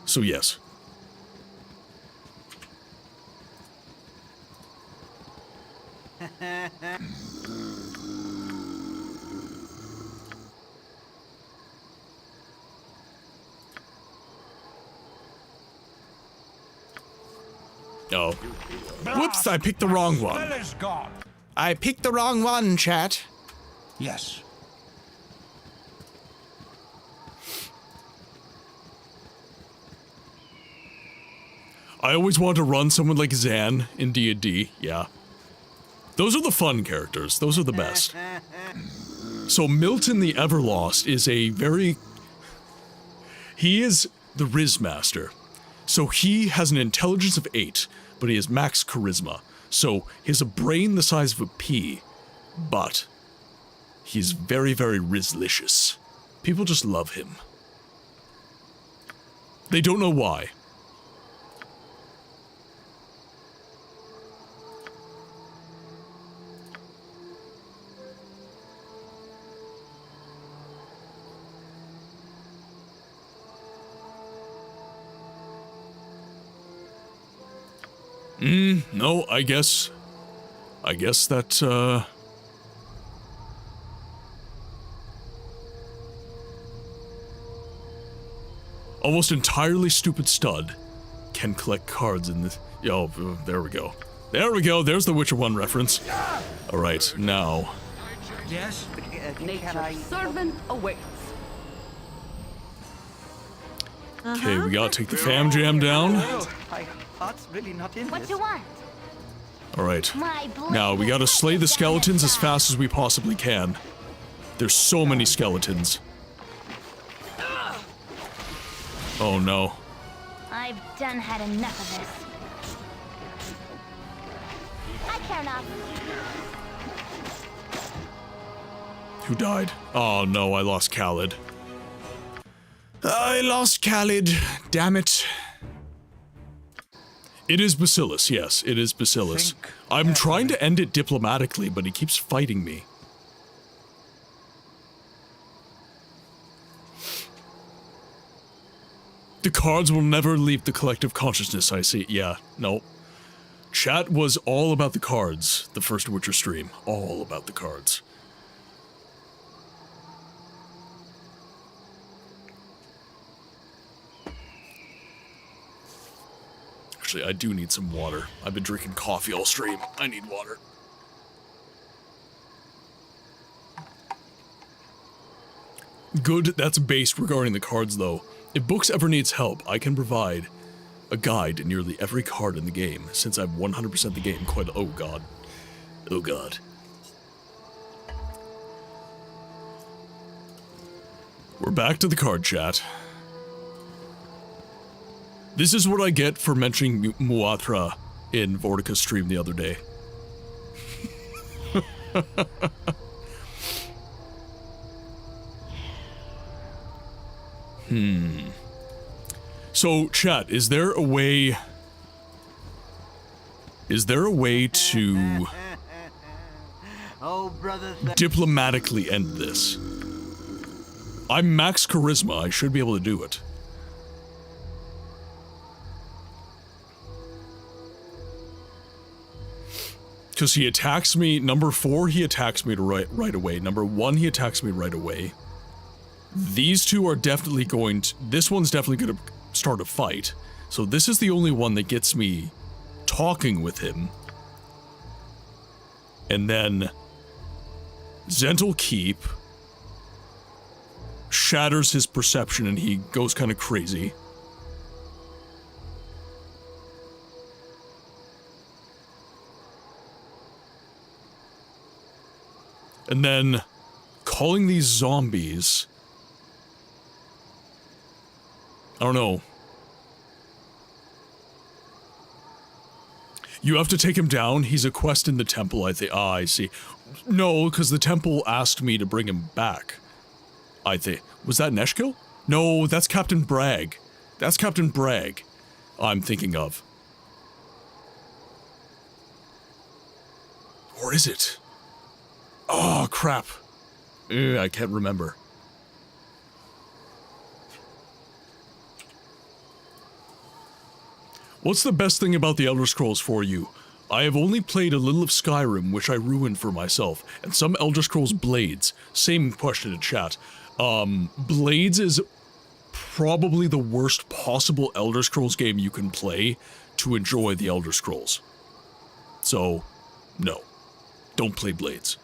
So yes. Oh. Whoops, I picked the wrong one. I picked the wrong one, chat. Yes. I always want to run someone like Zan in D&D, yeah. Those are the fun characters, those are the best. So Milton the Everlost is a very... He is the Riz Master. So he has an intelligence of 8, but he has max charisma. So he has a brain the size of a pea, but he's very, very Rizlicious. People just love him. They don't know why. No, I guess that, almost entirely stupid stud can collect cards in this. Oh, there we go. There we go, there's the Witcher 1 reference. Alright, now. Yes? Nature's servant awaits. Okay, we gotta take the fam jam down. My heart's really not in What you want? Alright. My blade Now, we will gotta cut slay you the down to skeletons as size. fast as we possibly can. There's so many skeletons. Oh no. I've done had enough of this. I care not. Who died? Oh no, I lost Khalid. I lost Khalid. Damn it. It is Bacillus, yes, it is Bacillus. I'm trying to end it diplomatically, but he keeps fighting me. The cards will never leave the collective consciousness, I see. Yeah, no. Chat was all about the cards, the first Witcher stream. All about the cards. Actually, I do need some water. I've been drinking coffee all stream. I need water. Good, that's based regarding the cards, though. If Books ever needs help, I can provide a guide to nearly every card in the game, since I've 100% the game quite— oh god. Oh god. We're back to the card chat. This is what I get for mentioning Muatra in Vortica's stream the other day. So, chat, is there a way to Oh, brother, diplomatically end this? I'm max charisma, I should be able to do it. Because he attacks me, number 4, he attacks me right away. Number 1, he attacks me right away. These two are definitely going to— this one's definitely going to start a fight. So this is the only one that gets me talking with him. And then Zental Keep shatters his perception and he goes kind of crazy. And then calling these zombies— I don't know. You have to take him down. He's a quest in the temple, I think. Ah, I see. No, because the temple asked me to bring him back. I think. Was that Neshkill? No, that's Captain Bragg. That's Captain Bragg I'm thinking of. Or is it? Oh, crap. I can't remember. What's the best thing about the Elder Scrolls for you? I have only played a little of Skyrim, which I ruined for myself, and some Elder Scrolls Blades. Same question in chat. Blades is probably the worst possible Elder Scrolls game you can play to enjoy the Elder Scrolls. So, no. Don't play Blades.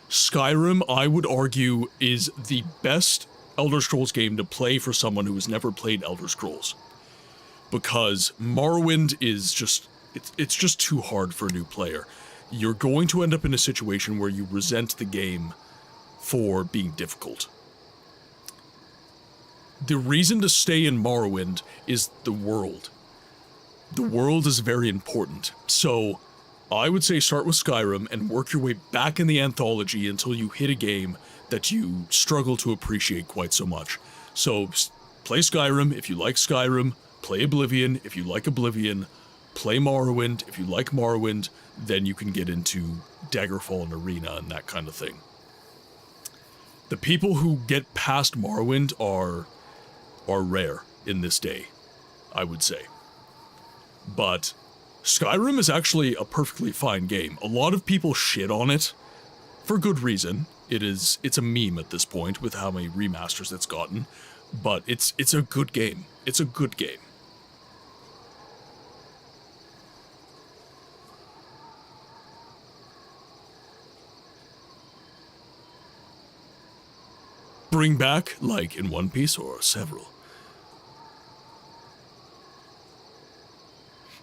Skyrim, I would argue, is the best Elder Scrolls game to play for someone who has never played Elder Scrolls. Because Morrowind is just... It's just too hard for a new player. You're going to end up in a situation where you resent the game for being difficult. The reason to stay in Morrowind is the world. The world is very important. So, I would say start with Skyrim and work your way back in the anthology until you hit a game that you struggle to appreciate quite so much. So, play Skyrim if you like Skyrim, play Oblivion if you like Oblivion, play Morrowind if you like Morrowind, then you can get into Daggerfall and Arena and that kind of thing. The people who get past Morrowind are rare in this day, I would say. But Skyrim is actually a perfectly fine game. A lot of people shit on it for good reason. It's a meme at this point with how many remasters it's gotten, but it's a good game. It's a good game. Bring back, like in One Piece or several.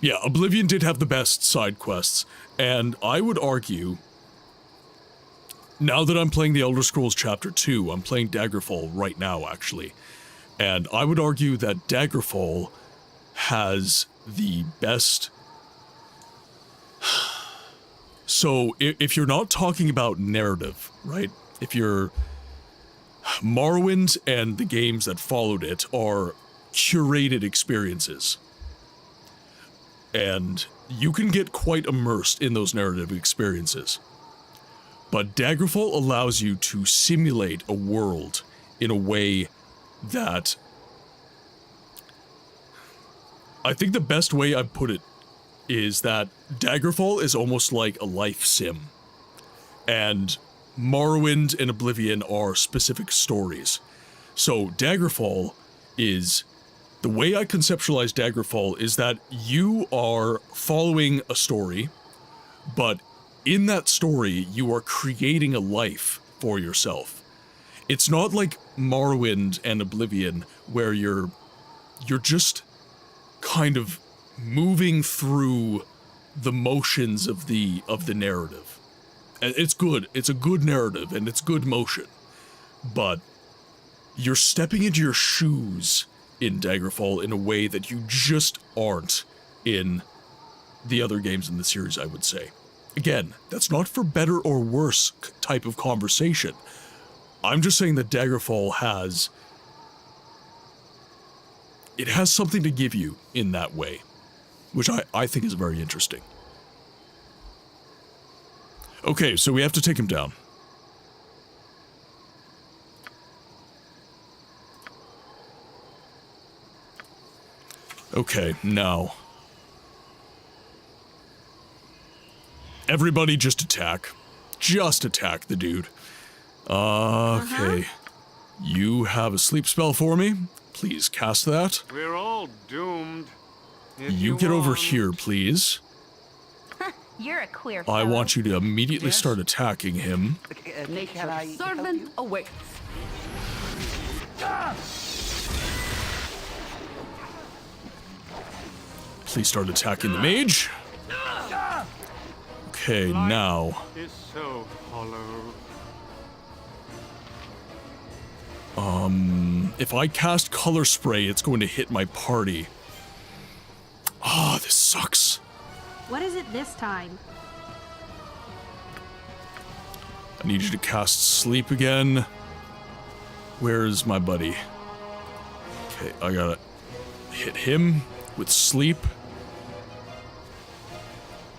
Yeah, Oblivion did have the best side quests, and I would argue, now that I'm playing the Elder Scrolls Chapter 2, I'm playing Daggerfall right now, actually, and I would argue that Daggerfall has the best... So, if you're not talking about narrative, right? If you're... Morrowind and the games that followed it are curated experiences. And you can get quite immersed in those narrative experiences. But Daggerfall allows you to simulate a world in a way that... I think the best way I'd put it is that Daggerfall is almost like a life sim. And Morrowind and Oblivion are specific stories. So Daggerfall is... The way I conceptualize Daggerfall is that you are following a story, but in that story, you are creating a life for yourself. It's not like Morrowind and Oblivion, where you're just kind of moving through the motions of the narrative. It's good. It's a good narrative, and it's good motion. But you're stepping into your shoes in Daggerfall in a way that you just aren't in the other games in the series, I would say. Again, that's not for better or worse type of conversation. I'm just saying that Daggerfall has... It has something to give you in that way, which I think is very interesting. Okay, so we have to take him down. Okay, now. Everybody just attack. Just attack the dude. Okay. You have a sleep spell for me? Please cast that. We're all doomed. You get over here, please. You're a queer I want you to immediately start attacking him. Nature's servant awaits. Please start attacking the mage. Okay, now. Is so hollow. If I cast color spray, it's going to hit my party. Ah, this sucks. What is it this time? I need you to cast sleep again. Where's my buddy? Okay, I gotta hit him with sleep.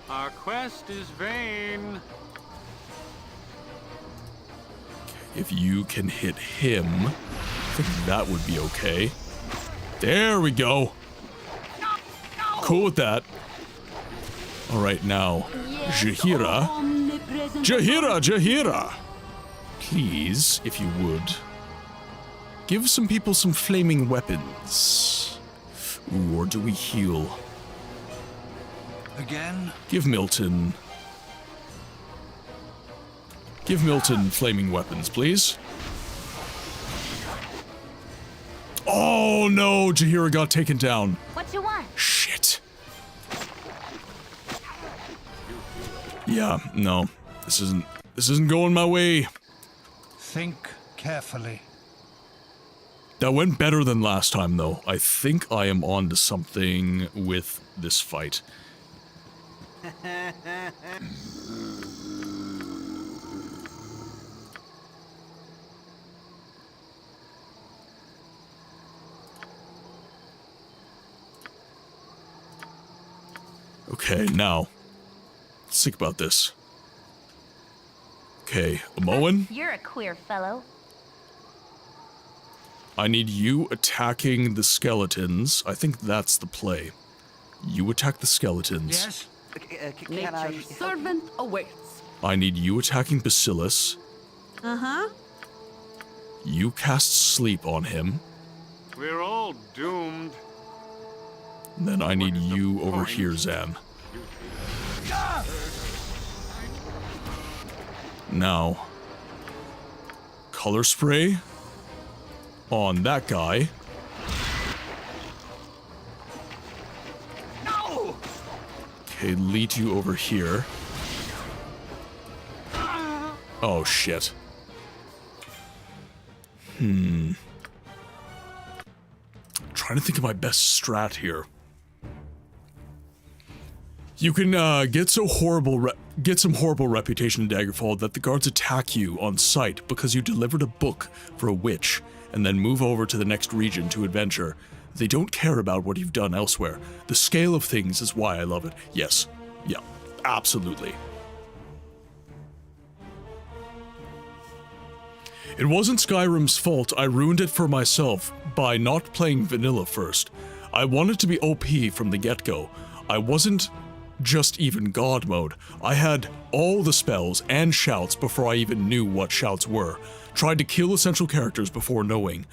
Our quest is vain. If you can hit him, I think that would be okay. There we go. Cool with that. Alright, now. Jaheira. Jaheira! Please, if you would, give some people some flaming weapons. Ooh, or do we heal? Again? Give Milton flaming weapons, please. Oh no, Jaheira got taken down. What you want? Shit. Yeah, no. This isn't going my way. Think carefully. That went better than last time, though. I think I am on to something with this fight. Okay, now, let's think about this. Okay, Amoan, You're a queer fellow. I need you attacking the skeletons. I think that's the play. You attack the skeletons. Yes? Nature's servant awaits. I need you attacking Bacillus. Uh-huh. You cast sleep on him. We're all doomed. And then I need you over here, Zan. Now, color spray on that guy. No! Okay, lead you over here. Oh, shit. Trying to think of my best strat here. You can get some horrible reputation in Daggerfall that the guards attack you on sight because you delivered a book for a witch and then move over to the next region to adventure. They don't care about what you've done elsewhere. The scale of things is why I love it. Yes. Yeah. Absolutely. It wasn't Skyrim's fault. I ruined it for myself by not playing vanilla first. I wanted to be OP from the get-go. I wasn't just even God mode. I had all the spells and shouts before I even knew what shouts were. Tried to kill essential characters before knowing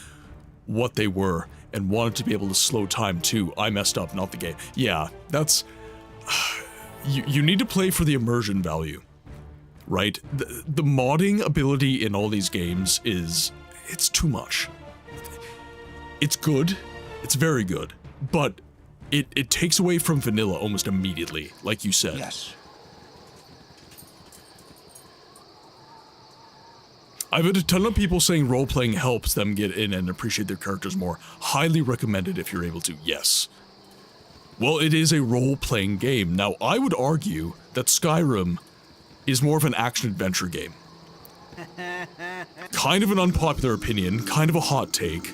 what they were, and wanted to be able to slow time too. I messed up, not the game. Yeah, that's... You need to play for the immersion value, right? The modding ability in all these games it's too much. It's good, it's very good, but it takes away from vanilla almost immediately, like you said. Yes. I've had a ton of people saying role-playing helps them get in and appreciate their characters more. Highly recommended if you're able to, yes. Well, it is a role-playing game. Now, I would argue that Skyrim is more of an action-adventure game. Kind of an unpopular opinion, kind of a hot take,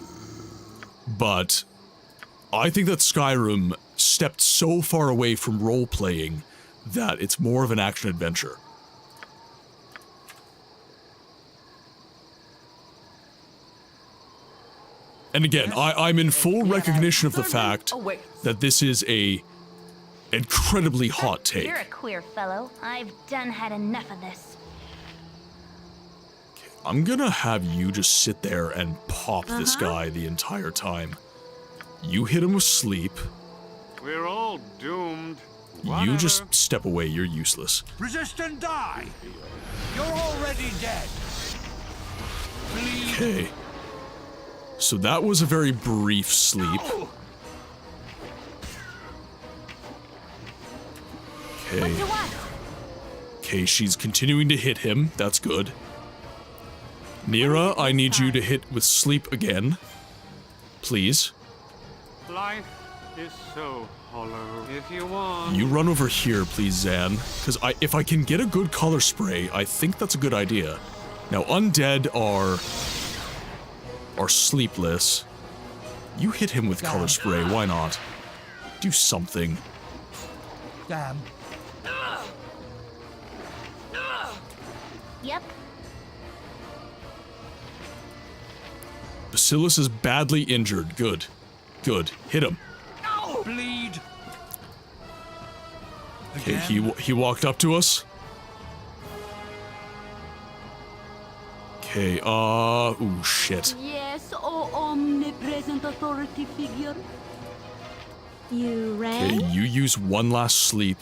but I think that Skyrim stepped so far away from role-playing that it's more of an action-adventure. And again, I'm in full recognition of the fact that this is a incredibly hot take. You're a queer fellow. I've done had enough of this. I'm gonna have you just sit there and pop this guy the entire time. You hit him with sleep. We're all doomed. You just step away, you're useless. Resist and die! You're already dead! Bleed. Okay. So that was a very brief sleep. Okay. Okay, she's continuing to hit him. That's good. Nira, I need you to hit with sleep again. Please. Life is so hollow. If you want. You run over here, please, Zan. Because if I can get a good color spray, I think that's a good idea. Now, undead are sleepless. You hit him with color spray, why not? Do something. Damn. Yep. Bacillus is badly injured. Good. Good. Hit him. Bleed. again? He walked up to us. Okay, ooh, shit. Yes, oh omnipresent authority figure. You Okay, rang? you use one last sleep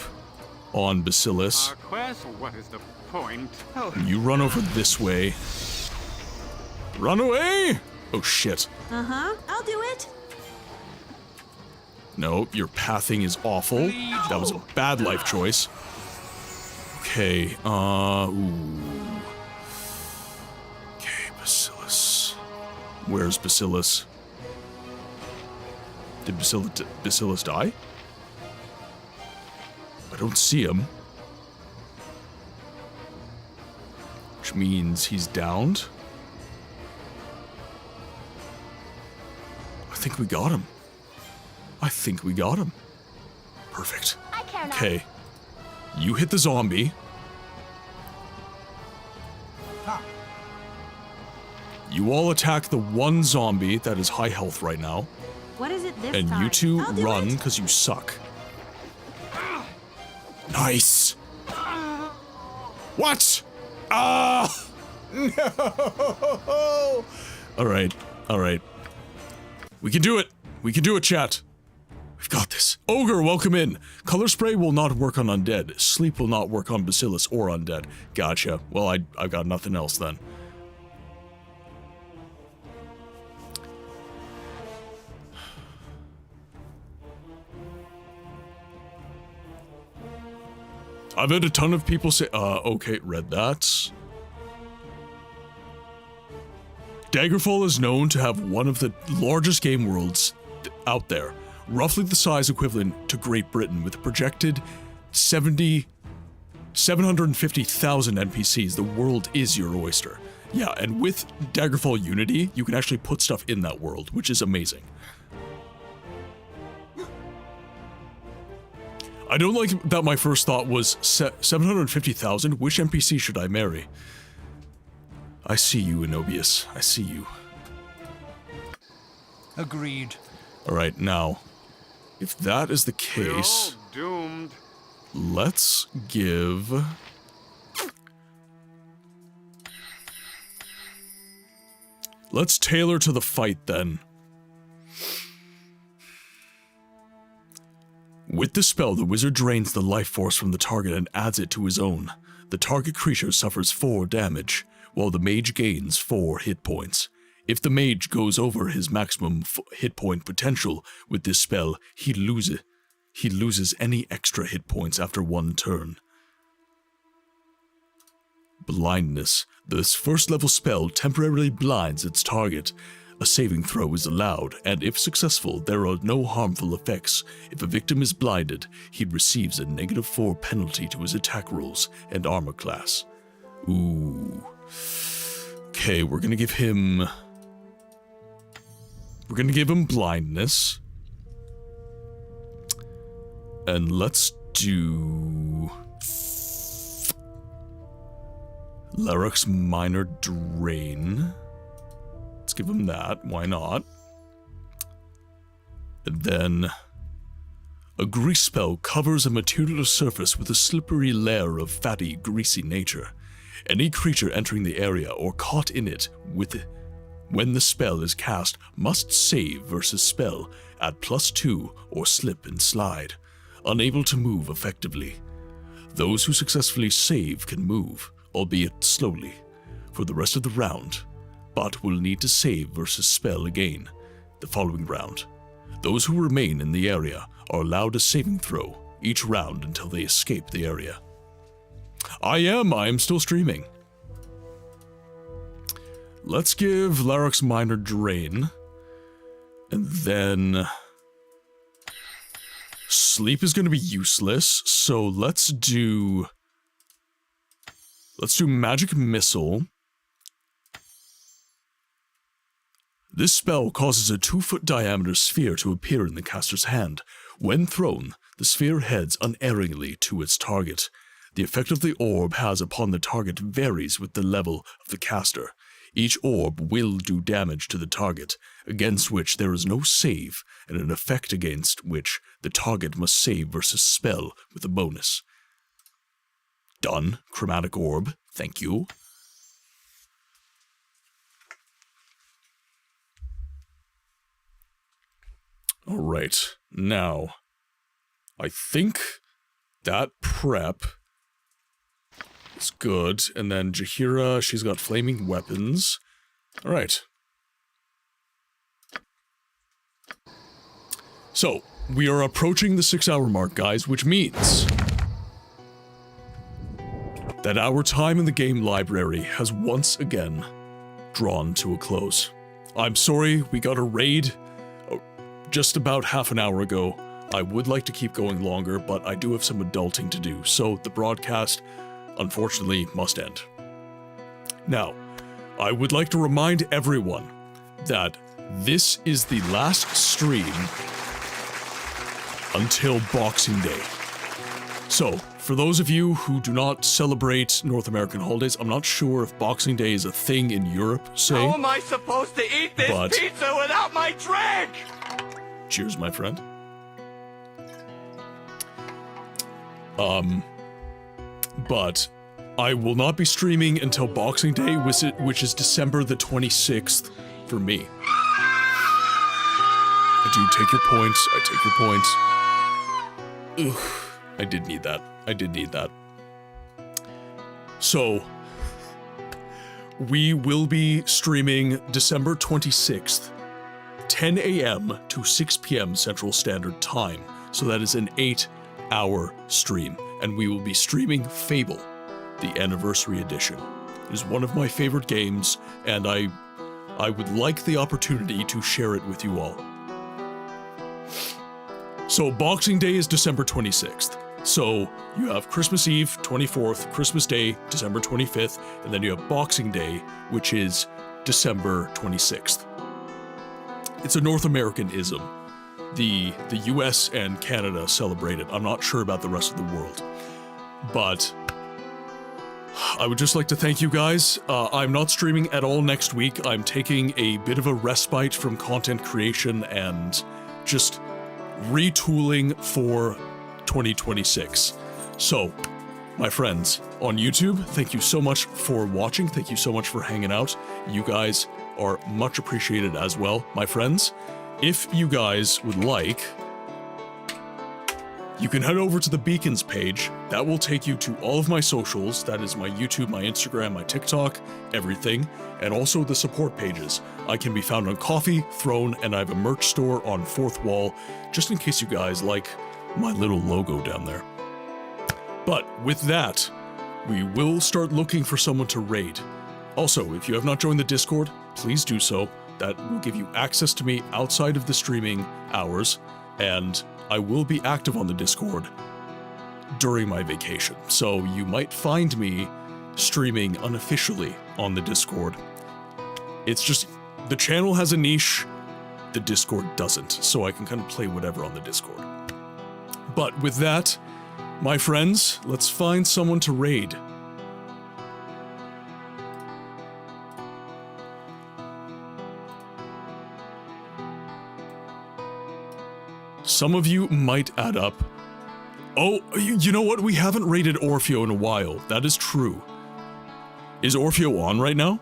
on Bacillus. Quest? What is the point? Oh. You run over this way. Run away! Oh, shit. Uh-huh, I'll do it. No, your pathing is awful. That was a bad life choice. Okay, ooh. Okay, Bacillus. Where's Bacillus? Did Bacillus die? I don't see him. Which means he's downed. I think we got him. I think we got him. Perfect. Okay. You hit the zombie. You all attack the one zombie that is high health right now. What is it this And time? you two I'll do run it. because you suck. Nice. What? No. All right. We can do it. We can do it, chat. We've got this. Ogre, welcome in. Color spray will not work on undead. Sleep will not work on Bacillus or undead. Gotcha. Well, I've got nothing else then. I've had a ton of people say, okay, read that. Daggerfall is known to have one of the largest game worlds out there, roughly the size equivalent to Great Britain, with a projected 750,000 NPCs. The world is your oyster. Yeah, and with Daggerfall Unity, you can actually put stuff in that world, which is amazing. I don't like that my first thought was 750,000. Which NPC should I marry? I see you, Enobius. I see you. Agreed. Alright, now, if that is the case, Doomed. let's give... Let's tailor to the fight then. With the spell, the wizard drains the life force from the target and adds it to his own. The target creature suffers 4 damage, while the mage gains 4 hit points. If the mage goes over his maximum hit point potential with this spell, he loses any extra hit points after 1 turn. Blindness. This first level spell temporarily blinds its target. A saving throw is allowed, and if successful, there are no harmful effects. If a victim is blinded, he receives a -4 penalty to his attack rolls and armor class. Ooh. Okay, we're gonna give him blindness. And let's do Larok's Minor Drain. Let's give him that. Why not? And then a grease spell covers a material surface with a slippery layer of fatty, greasy nature. Any creature entering the area or caught in it when the spell is cast must save versus spell at +2 or slip and slide, unable to move effectively. Those who successfully save can move, albeit slowly, for the rest of the round, but will need to save versus spell again the following round. Those who remain in the area are allowed a saving throw each round until they escape the area. I am still streaming. Let's give Larok's Minor Drain, and then sleep is going to be useless, so let's do Magic Missile. This spell causes a 2-foot diameter sphere to appear in the caster's hand. When thrown, the sphere heads unerringly to its target. The effect of the orb has upon the target varies with the level of the caster. Each orb will do damage to the target, against which there is no save, and an effect against which the target must save versus spell with a bonus. Done. Chromatic orb. Thank you. Alright. Now, I think that prep is good. And then Jaheira, she's got flaming weapons. Alright. So, we are approaching the 6-hour mark, guys, which means that our time in the game library has once again drawn to a close. I'm sorry, we got a raid just about half an hour ago. I would like to keep going longer, but I do have some adulting to do, so the broadcast, unfortunately, must end. Now, I would like to remind everyone that this is the last stream until Boxing Day. So, for those of you who do not celebrate North American holidays, I'm not sure if Boxing Day is a thing in Europe, say. How am I supposed to eat this pizza without my drink? Cheers, my friend. But I will not be streaming until Boxing Day, which is December the 26th for me. I do take your points. I take your points. Ugh, I did need that. I did need that. So, we will be streaming December 26th, 10 a.m. to 6 p.m. Central Standard Time. So that is an 8-hour stream. And we will be streaming Fable, the Anniversary Edition. It is one of my favorite games, and I would like the opportunity to share it with you all. So Boxing Day is December 26th. So you have Christmas Eve, 24th, Christmas Day, December 25th, and then you have Boxing Day, which is December 26th. It's a North American-ism. The US and Canada celebrate it. I'm not sure about the rest of the world. But I would just like to thank you guys. I'm not streaming at all next week. I'm taking a bit of a respite from content creation and just retooling for 2026. So, my friends, on YouTube, thank you so much for watching. Thank you so much for hanging out. You guys are much appreciated as well. My friends, if you guys would like, you can head over to the Beacons page. That will take you to all of my socials. That is my YouTube, my Instagram, my TikTok, everything, and also the support pages. I can be found on Coffee, Throne, and I have a merch store on Fourth Wall, just in case you guys like my little logo down there. But with that, we will start looking for someone to raid. Also, if you have not joined the Discord, please do so. That will give you access to me outside of the streaming hours, and I will be active on the Discord during my vacation. So you might find me streaming unofficially on the Discord. It's just, the channel has a niche, the Discord doesn't, so I can kind of play whatever on the Discord. But with that, my friends, let's find someone to raid. Some of you might add up. Oh, you know what? We haven't raided Orfeo in a while. That is true. Is Orfeo on right now?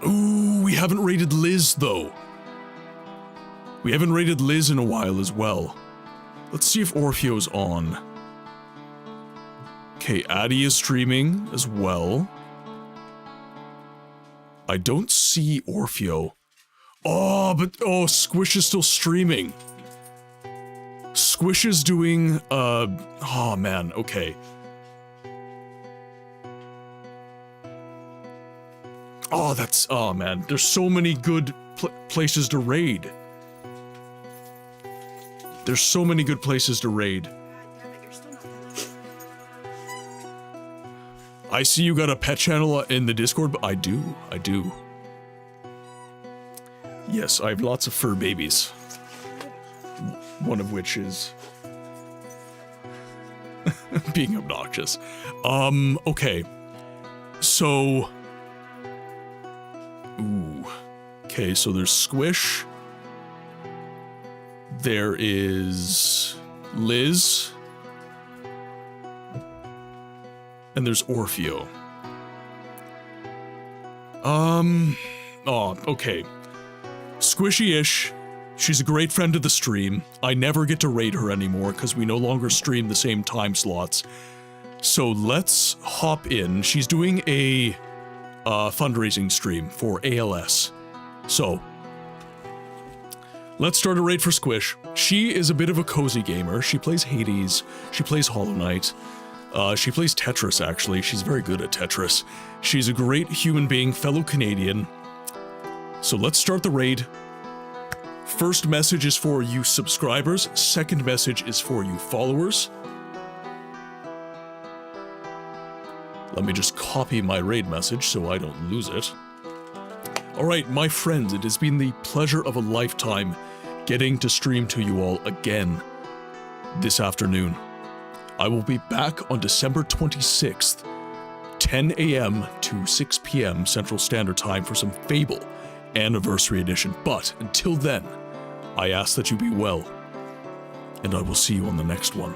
Ooh, we haven't raided Liz, though. We haven't raided Liz in a while as well. Let's see if Orfeo's on. Okay, Addy is streaming as well. I don't see Orfeo. Oh, Squish is still streaming. Squish is doing, oh man, okay. Oh man, there's so many good places to raid. There's so many good places to raid. I see you got a pet channel in the Discord, but I do. Yes, I have lots of fur babies. One of which is being obnoxious. Okay. So... Ooh. Okay, so there's Squish. There is Liz. And there's Orfeo. Oh, okay. Squishy-ish. She's a great friend of the stream. I never get to raid her anymore because we no longer stream the same time slots. So let's hop in. She's doing a fundraising stream for ALS. So let's start a raid for Squish. She is a bit of a cozy gamer. She plays Hades. She plays Hollow Knight. She plays Tetris, actually. She's very good at Tetris. She's a great human being, fellow Canadian. So let's start the raid. First message is for you subscribers. Second message is for you followers. Let me just copy my raid message so I don't lose it. Alright, my friends, it has been the pleasure of a lifetime getting to stream to you all again this afternoon. I will be back on December 26th, 10 a.m. to 6 p.m. Central Standard Time for some Fable Anniversary Edition. But until then, I ask that you be well, and I will see you on the next one.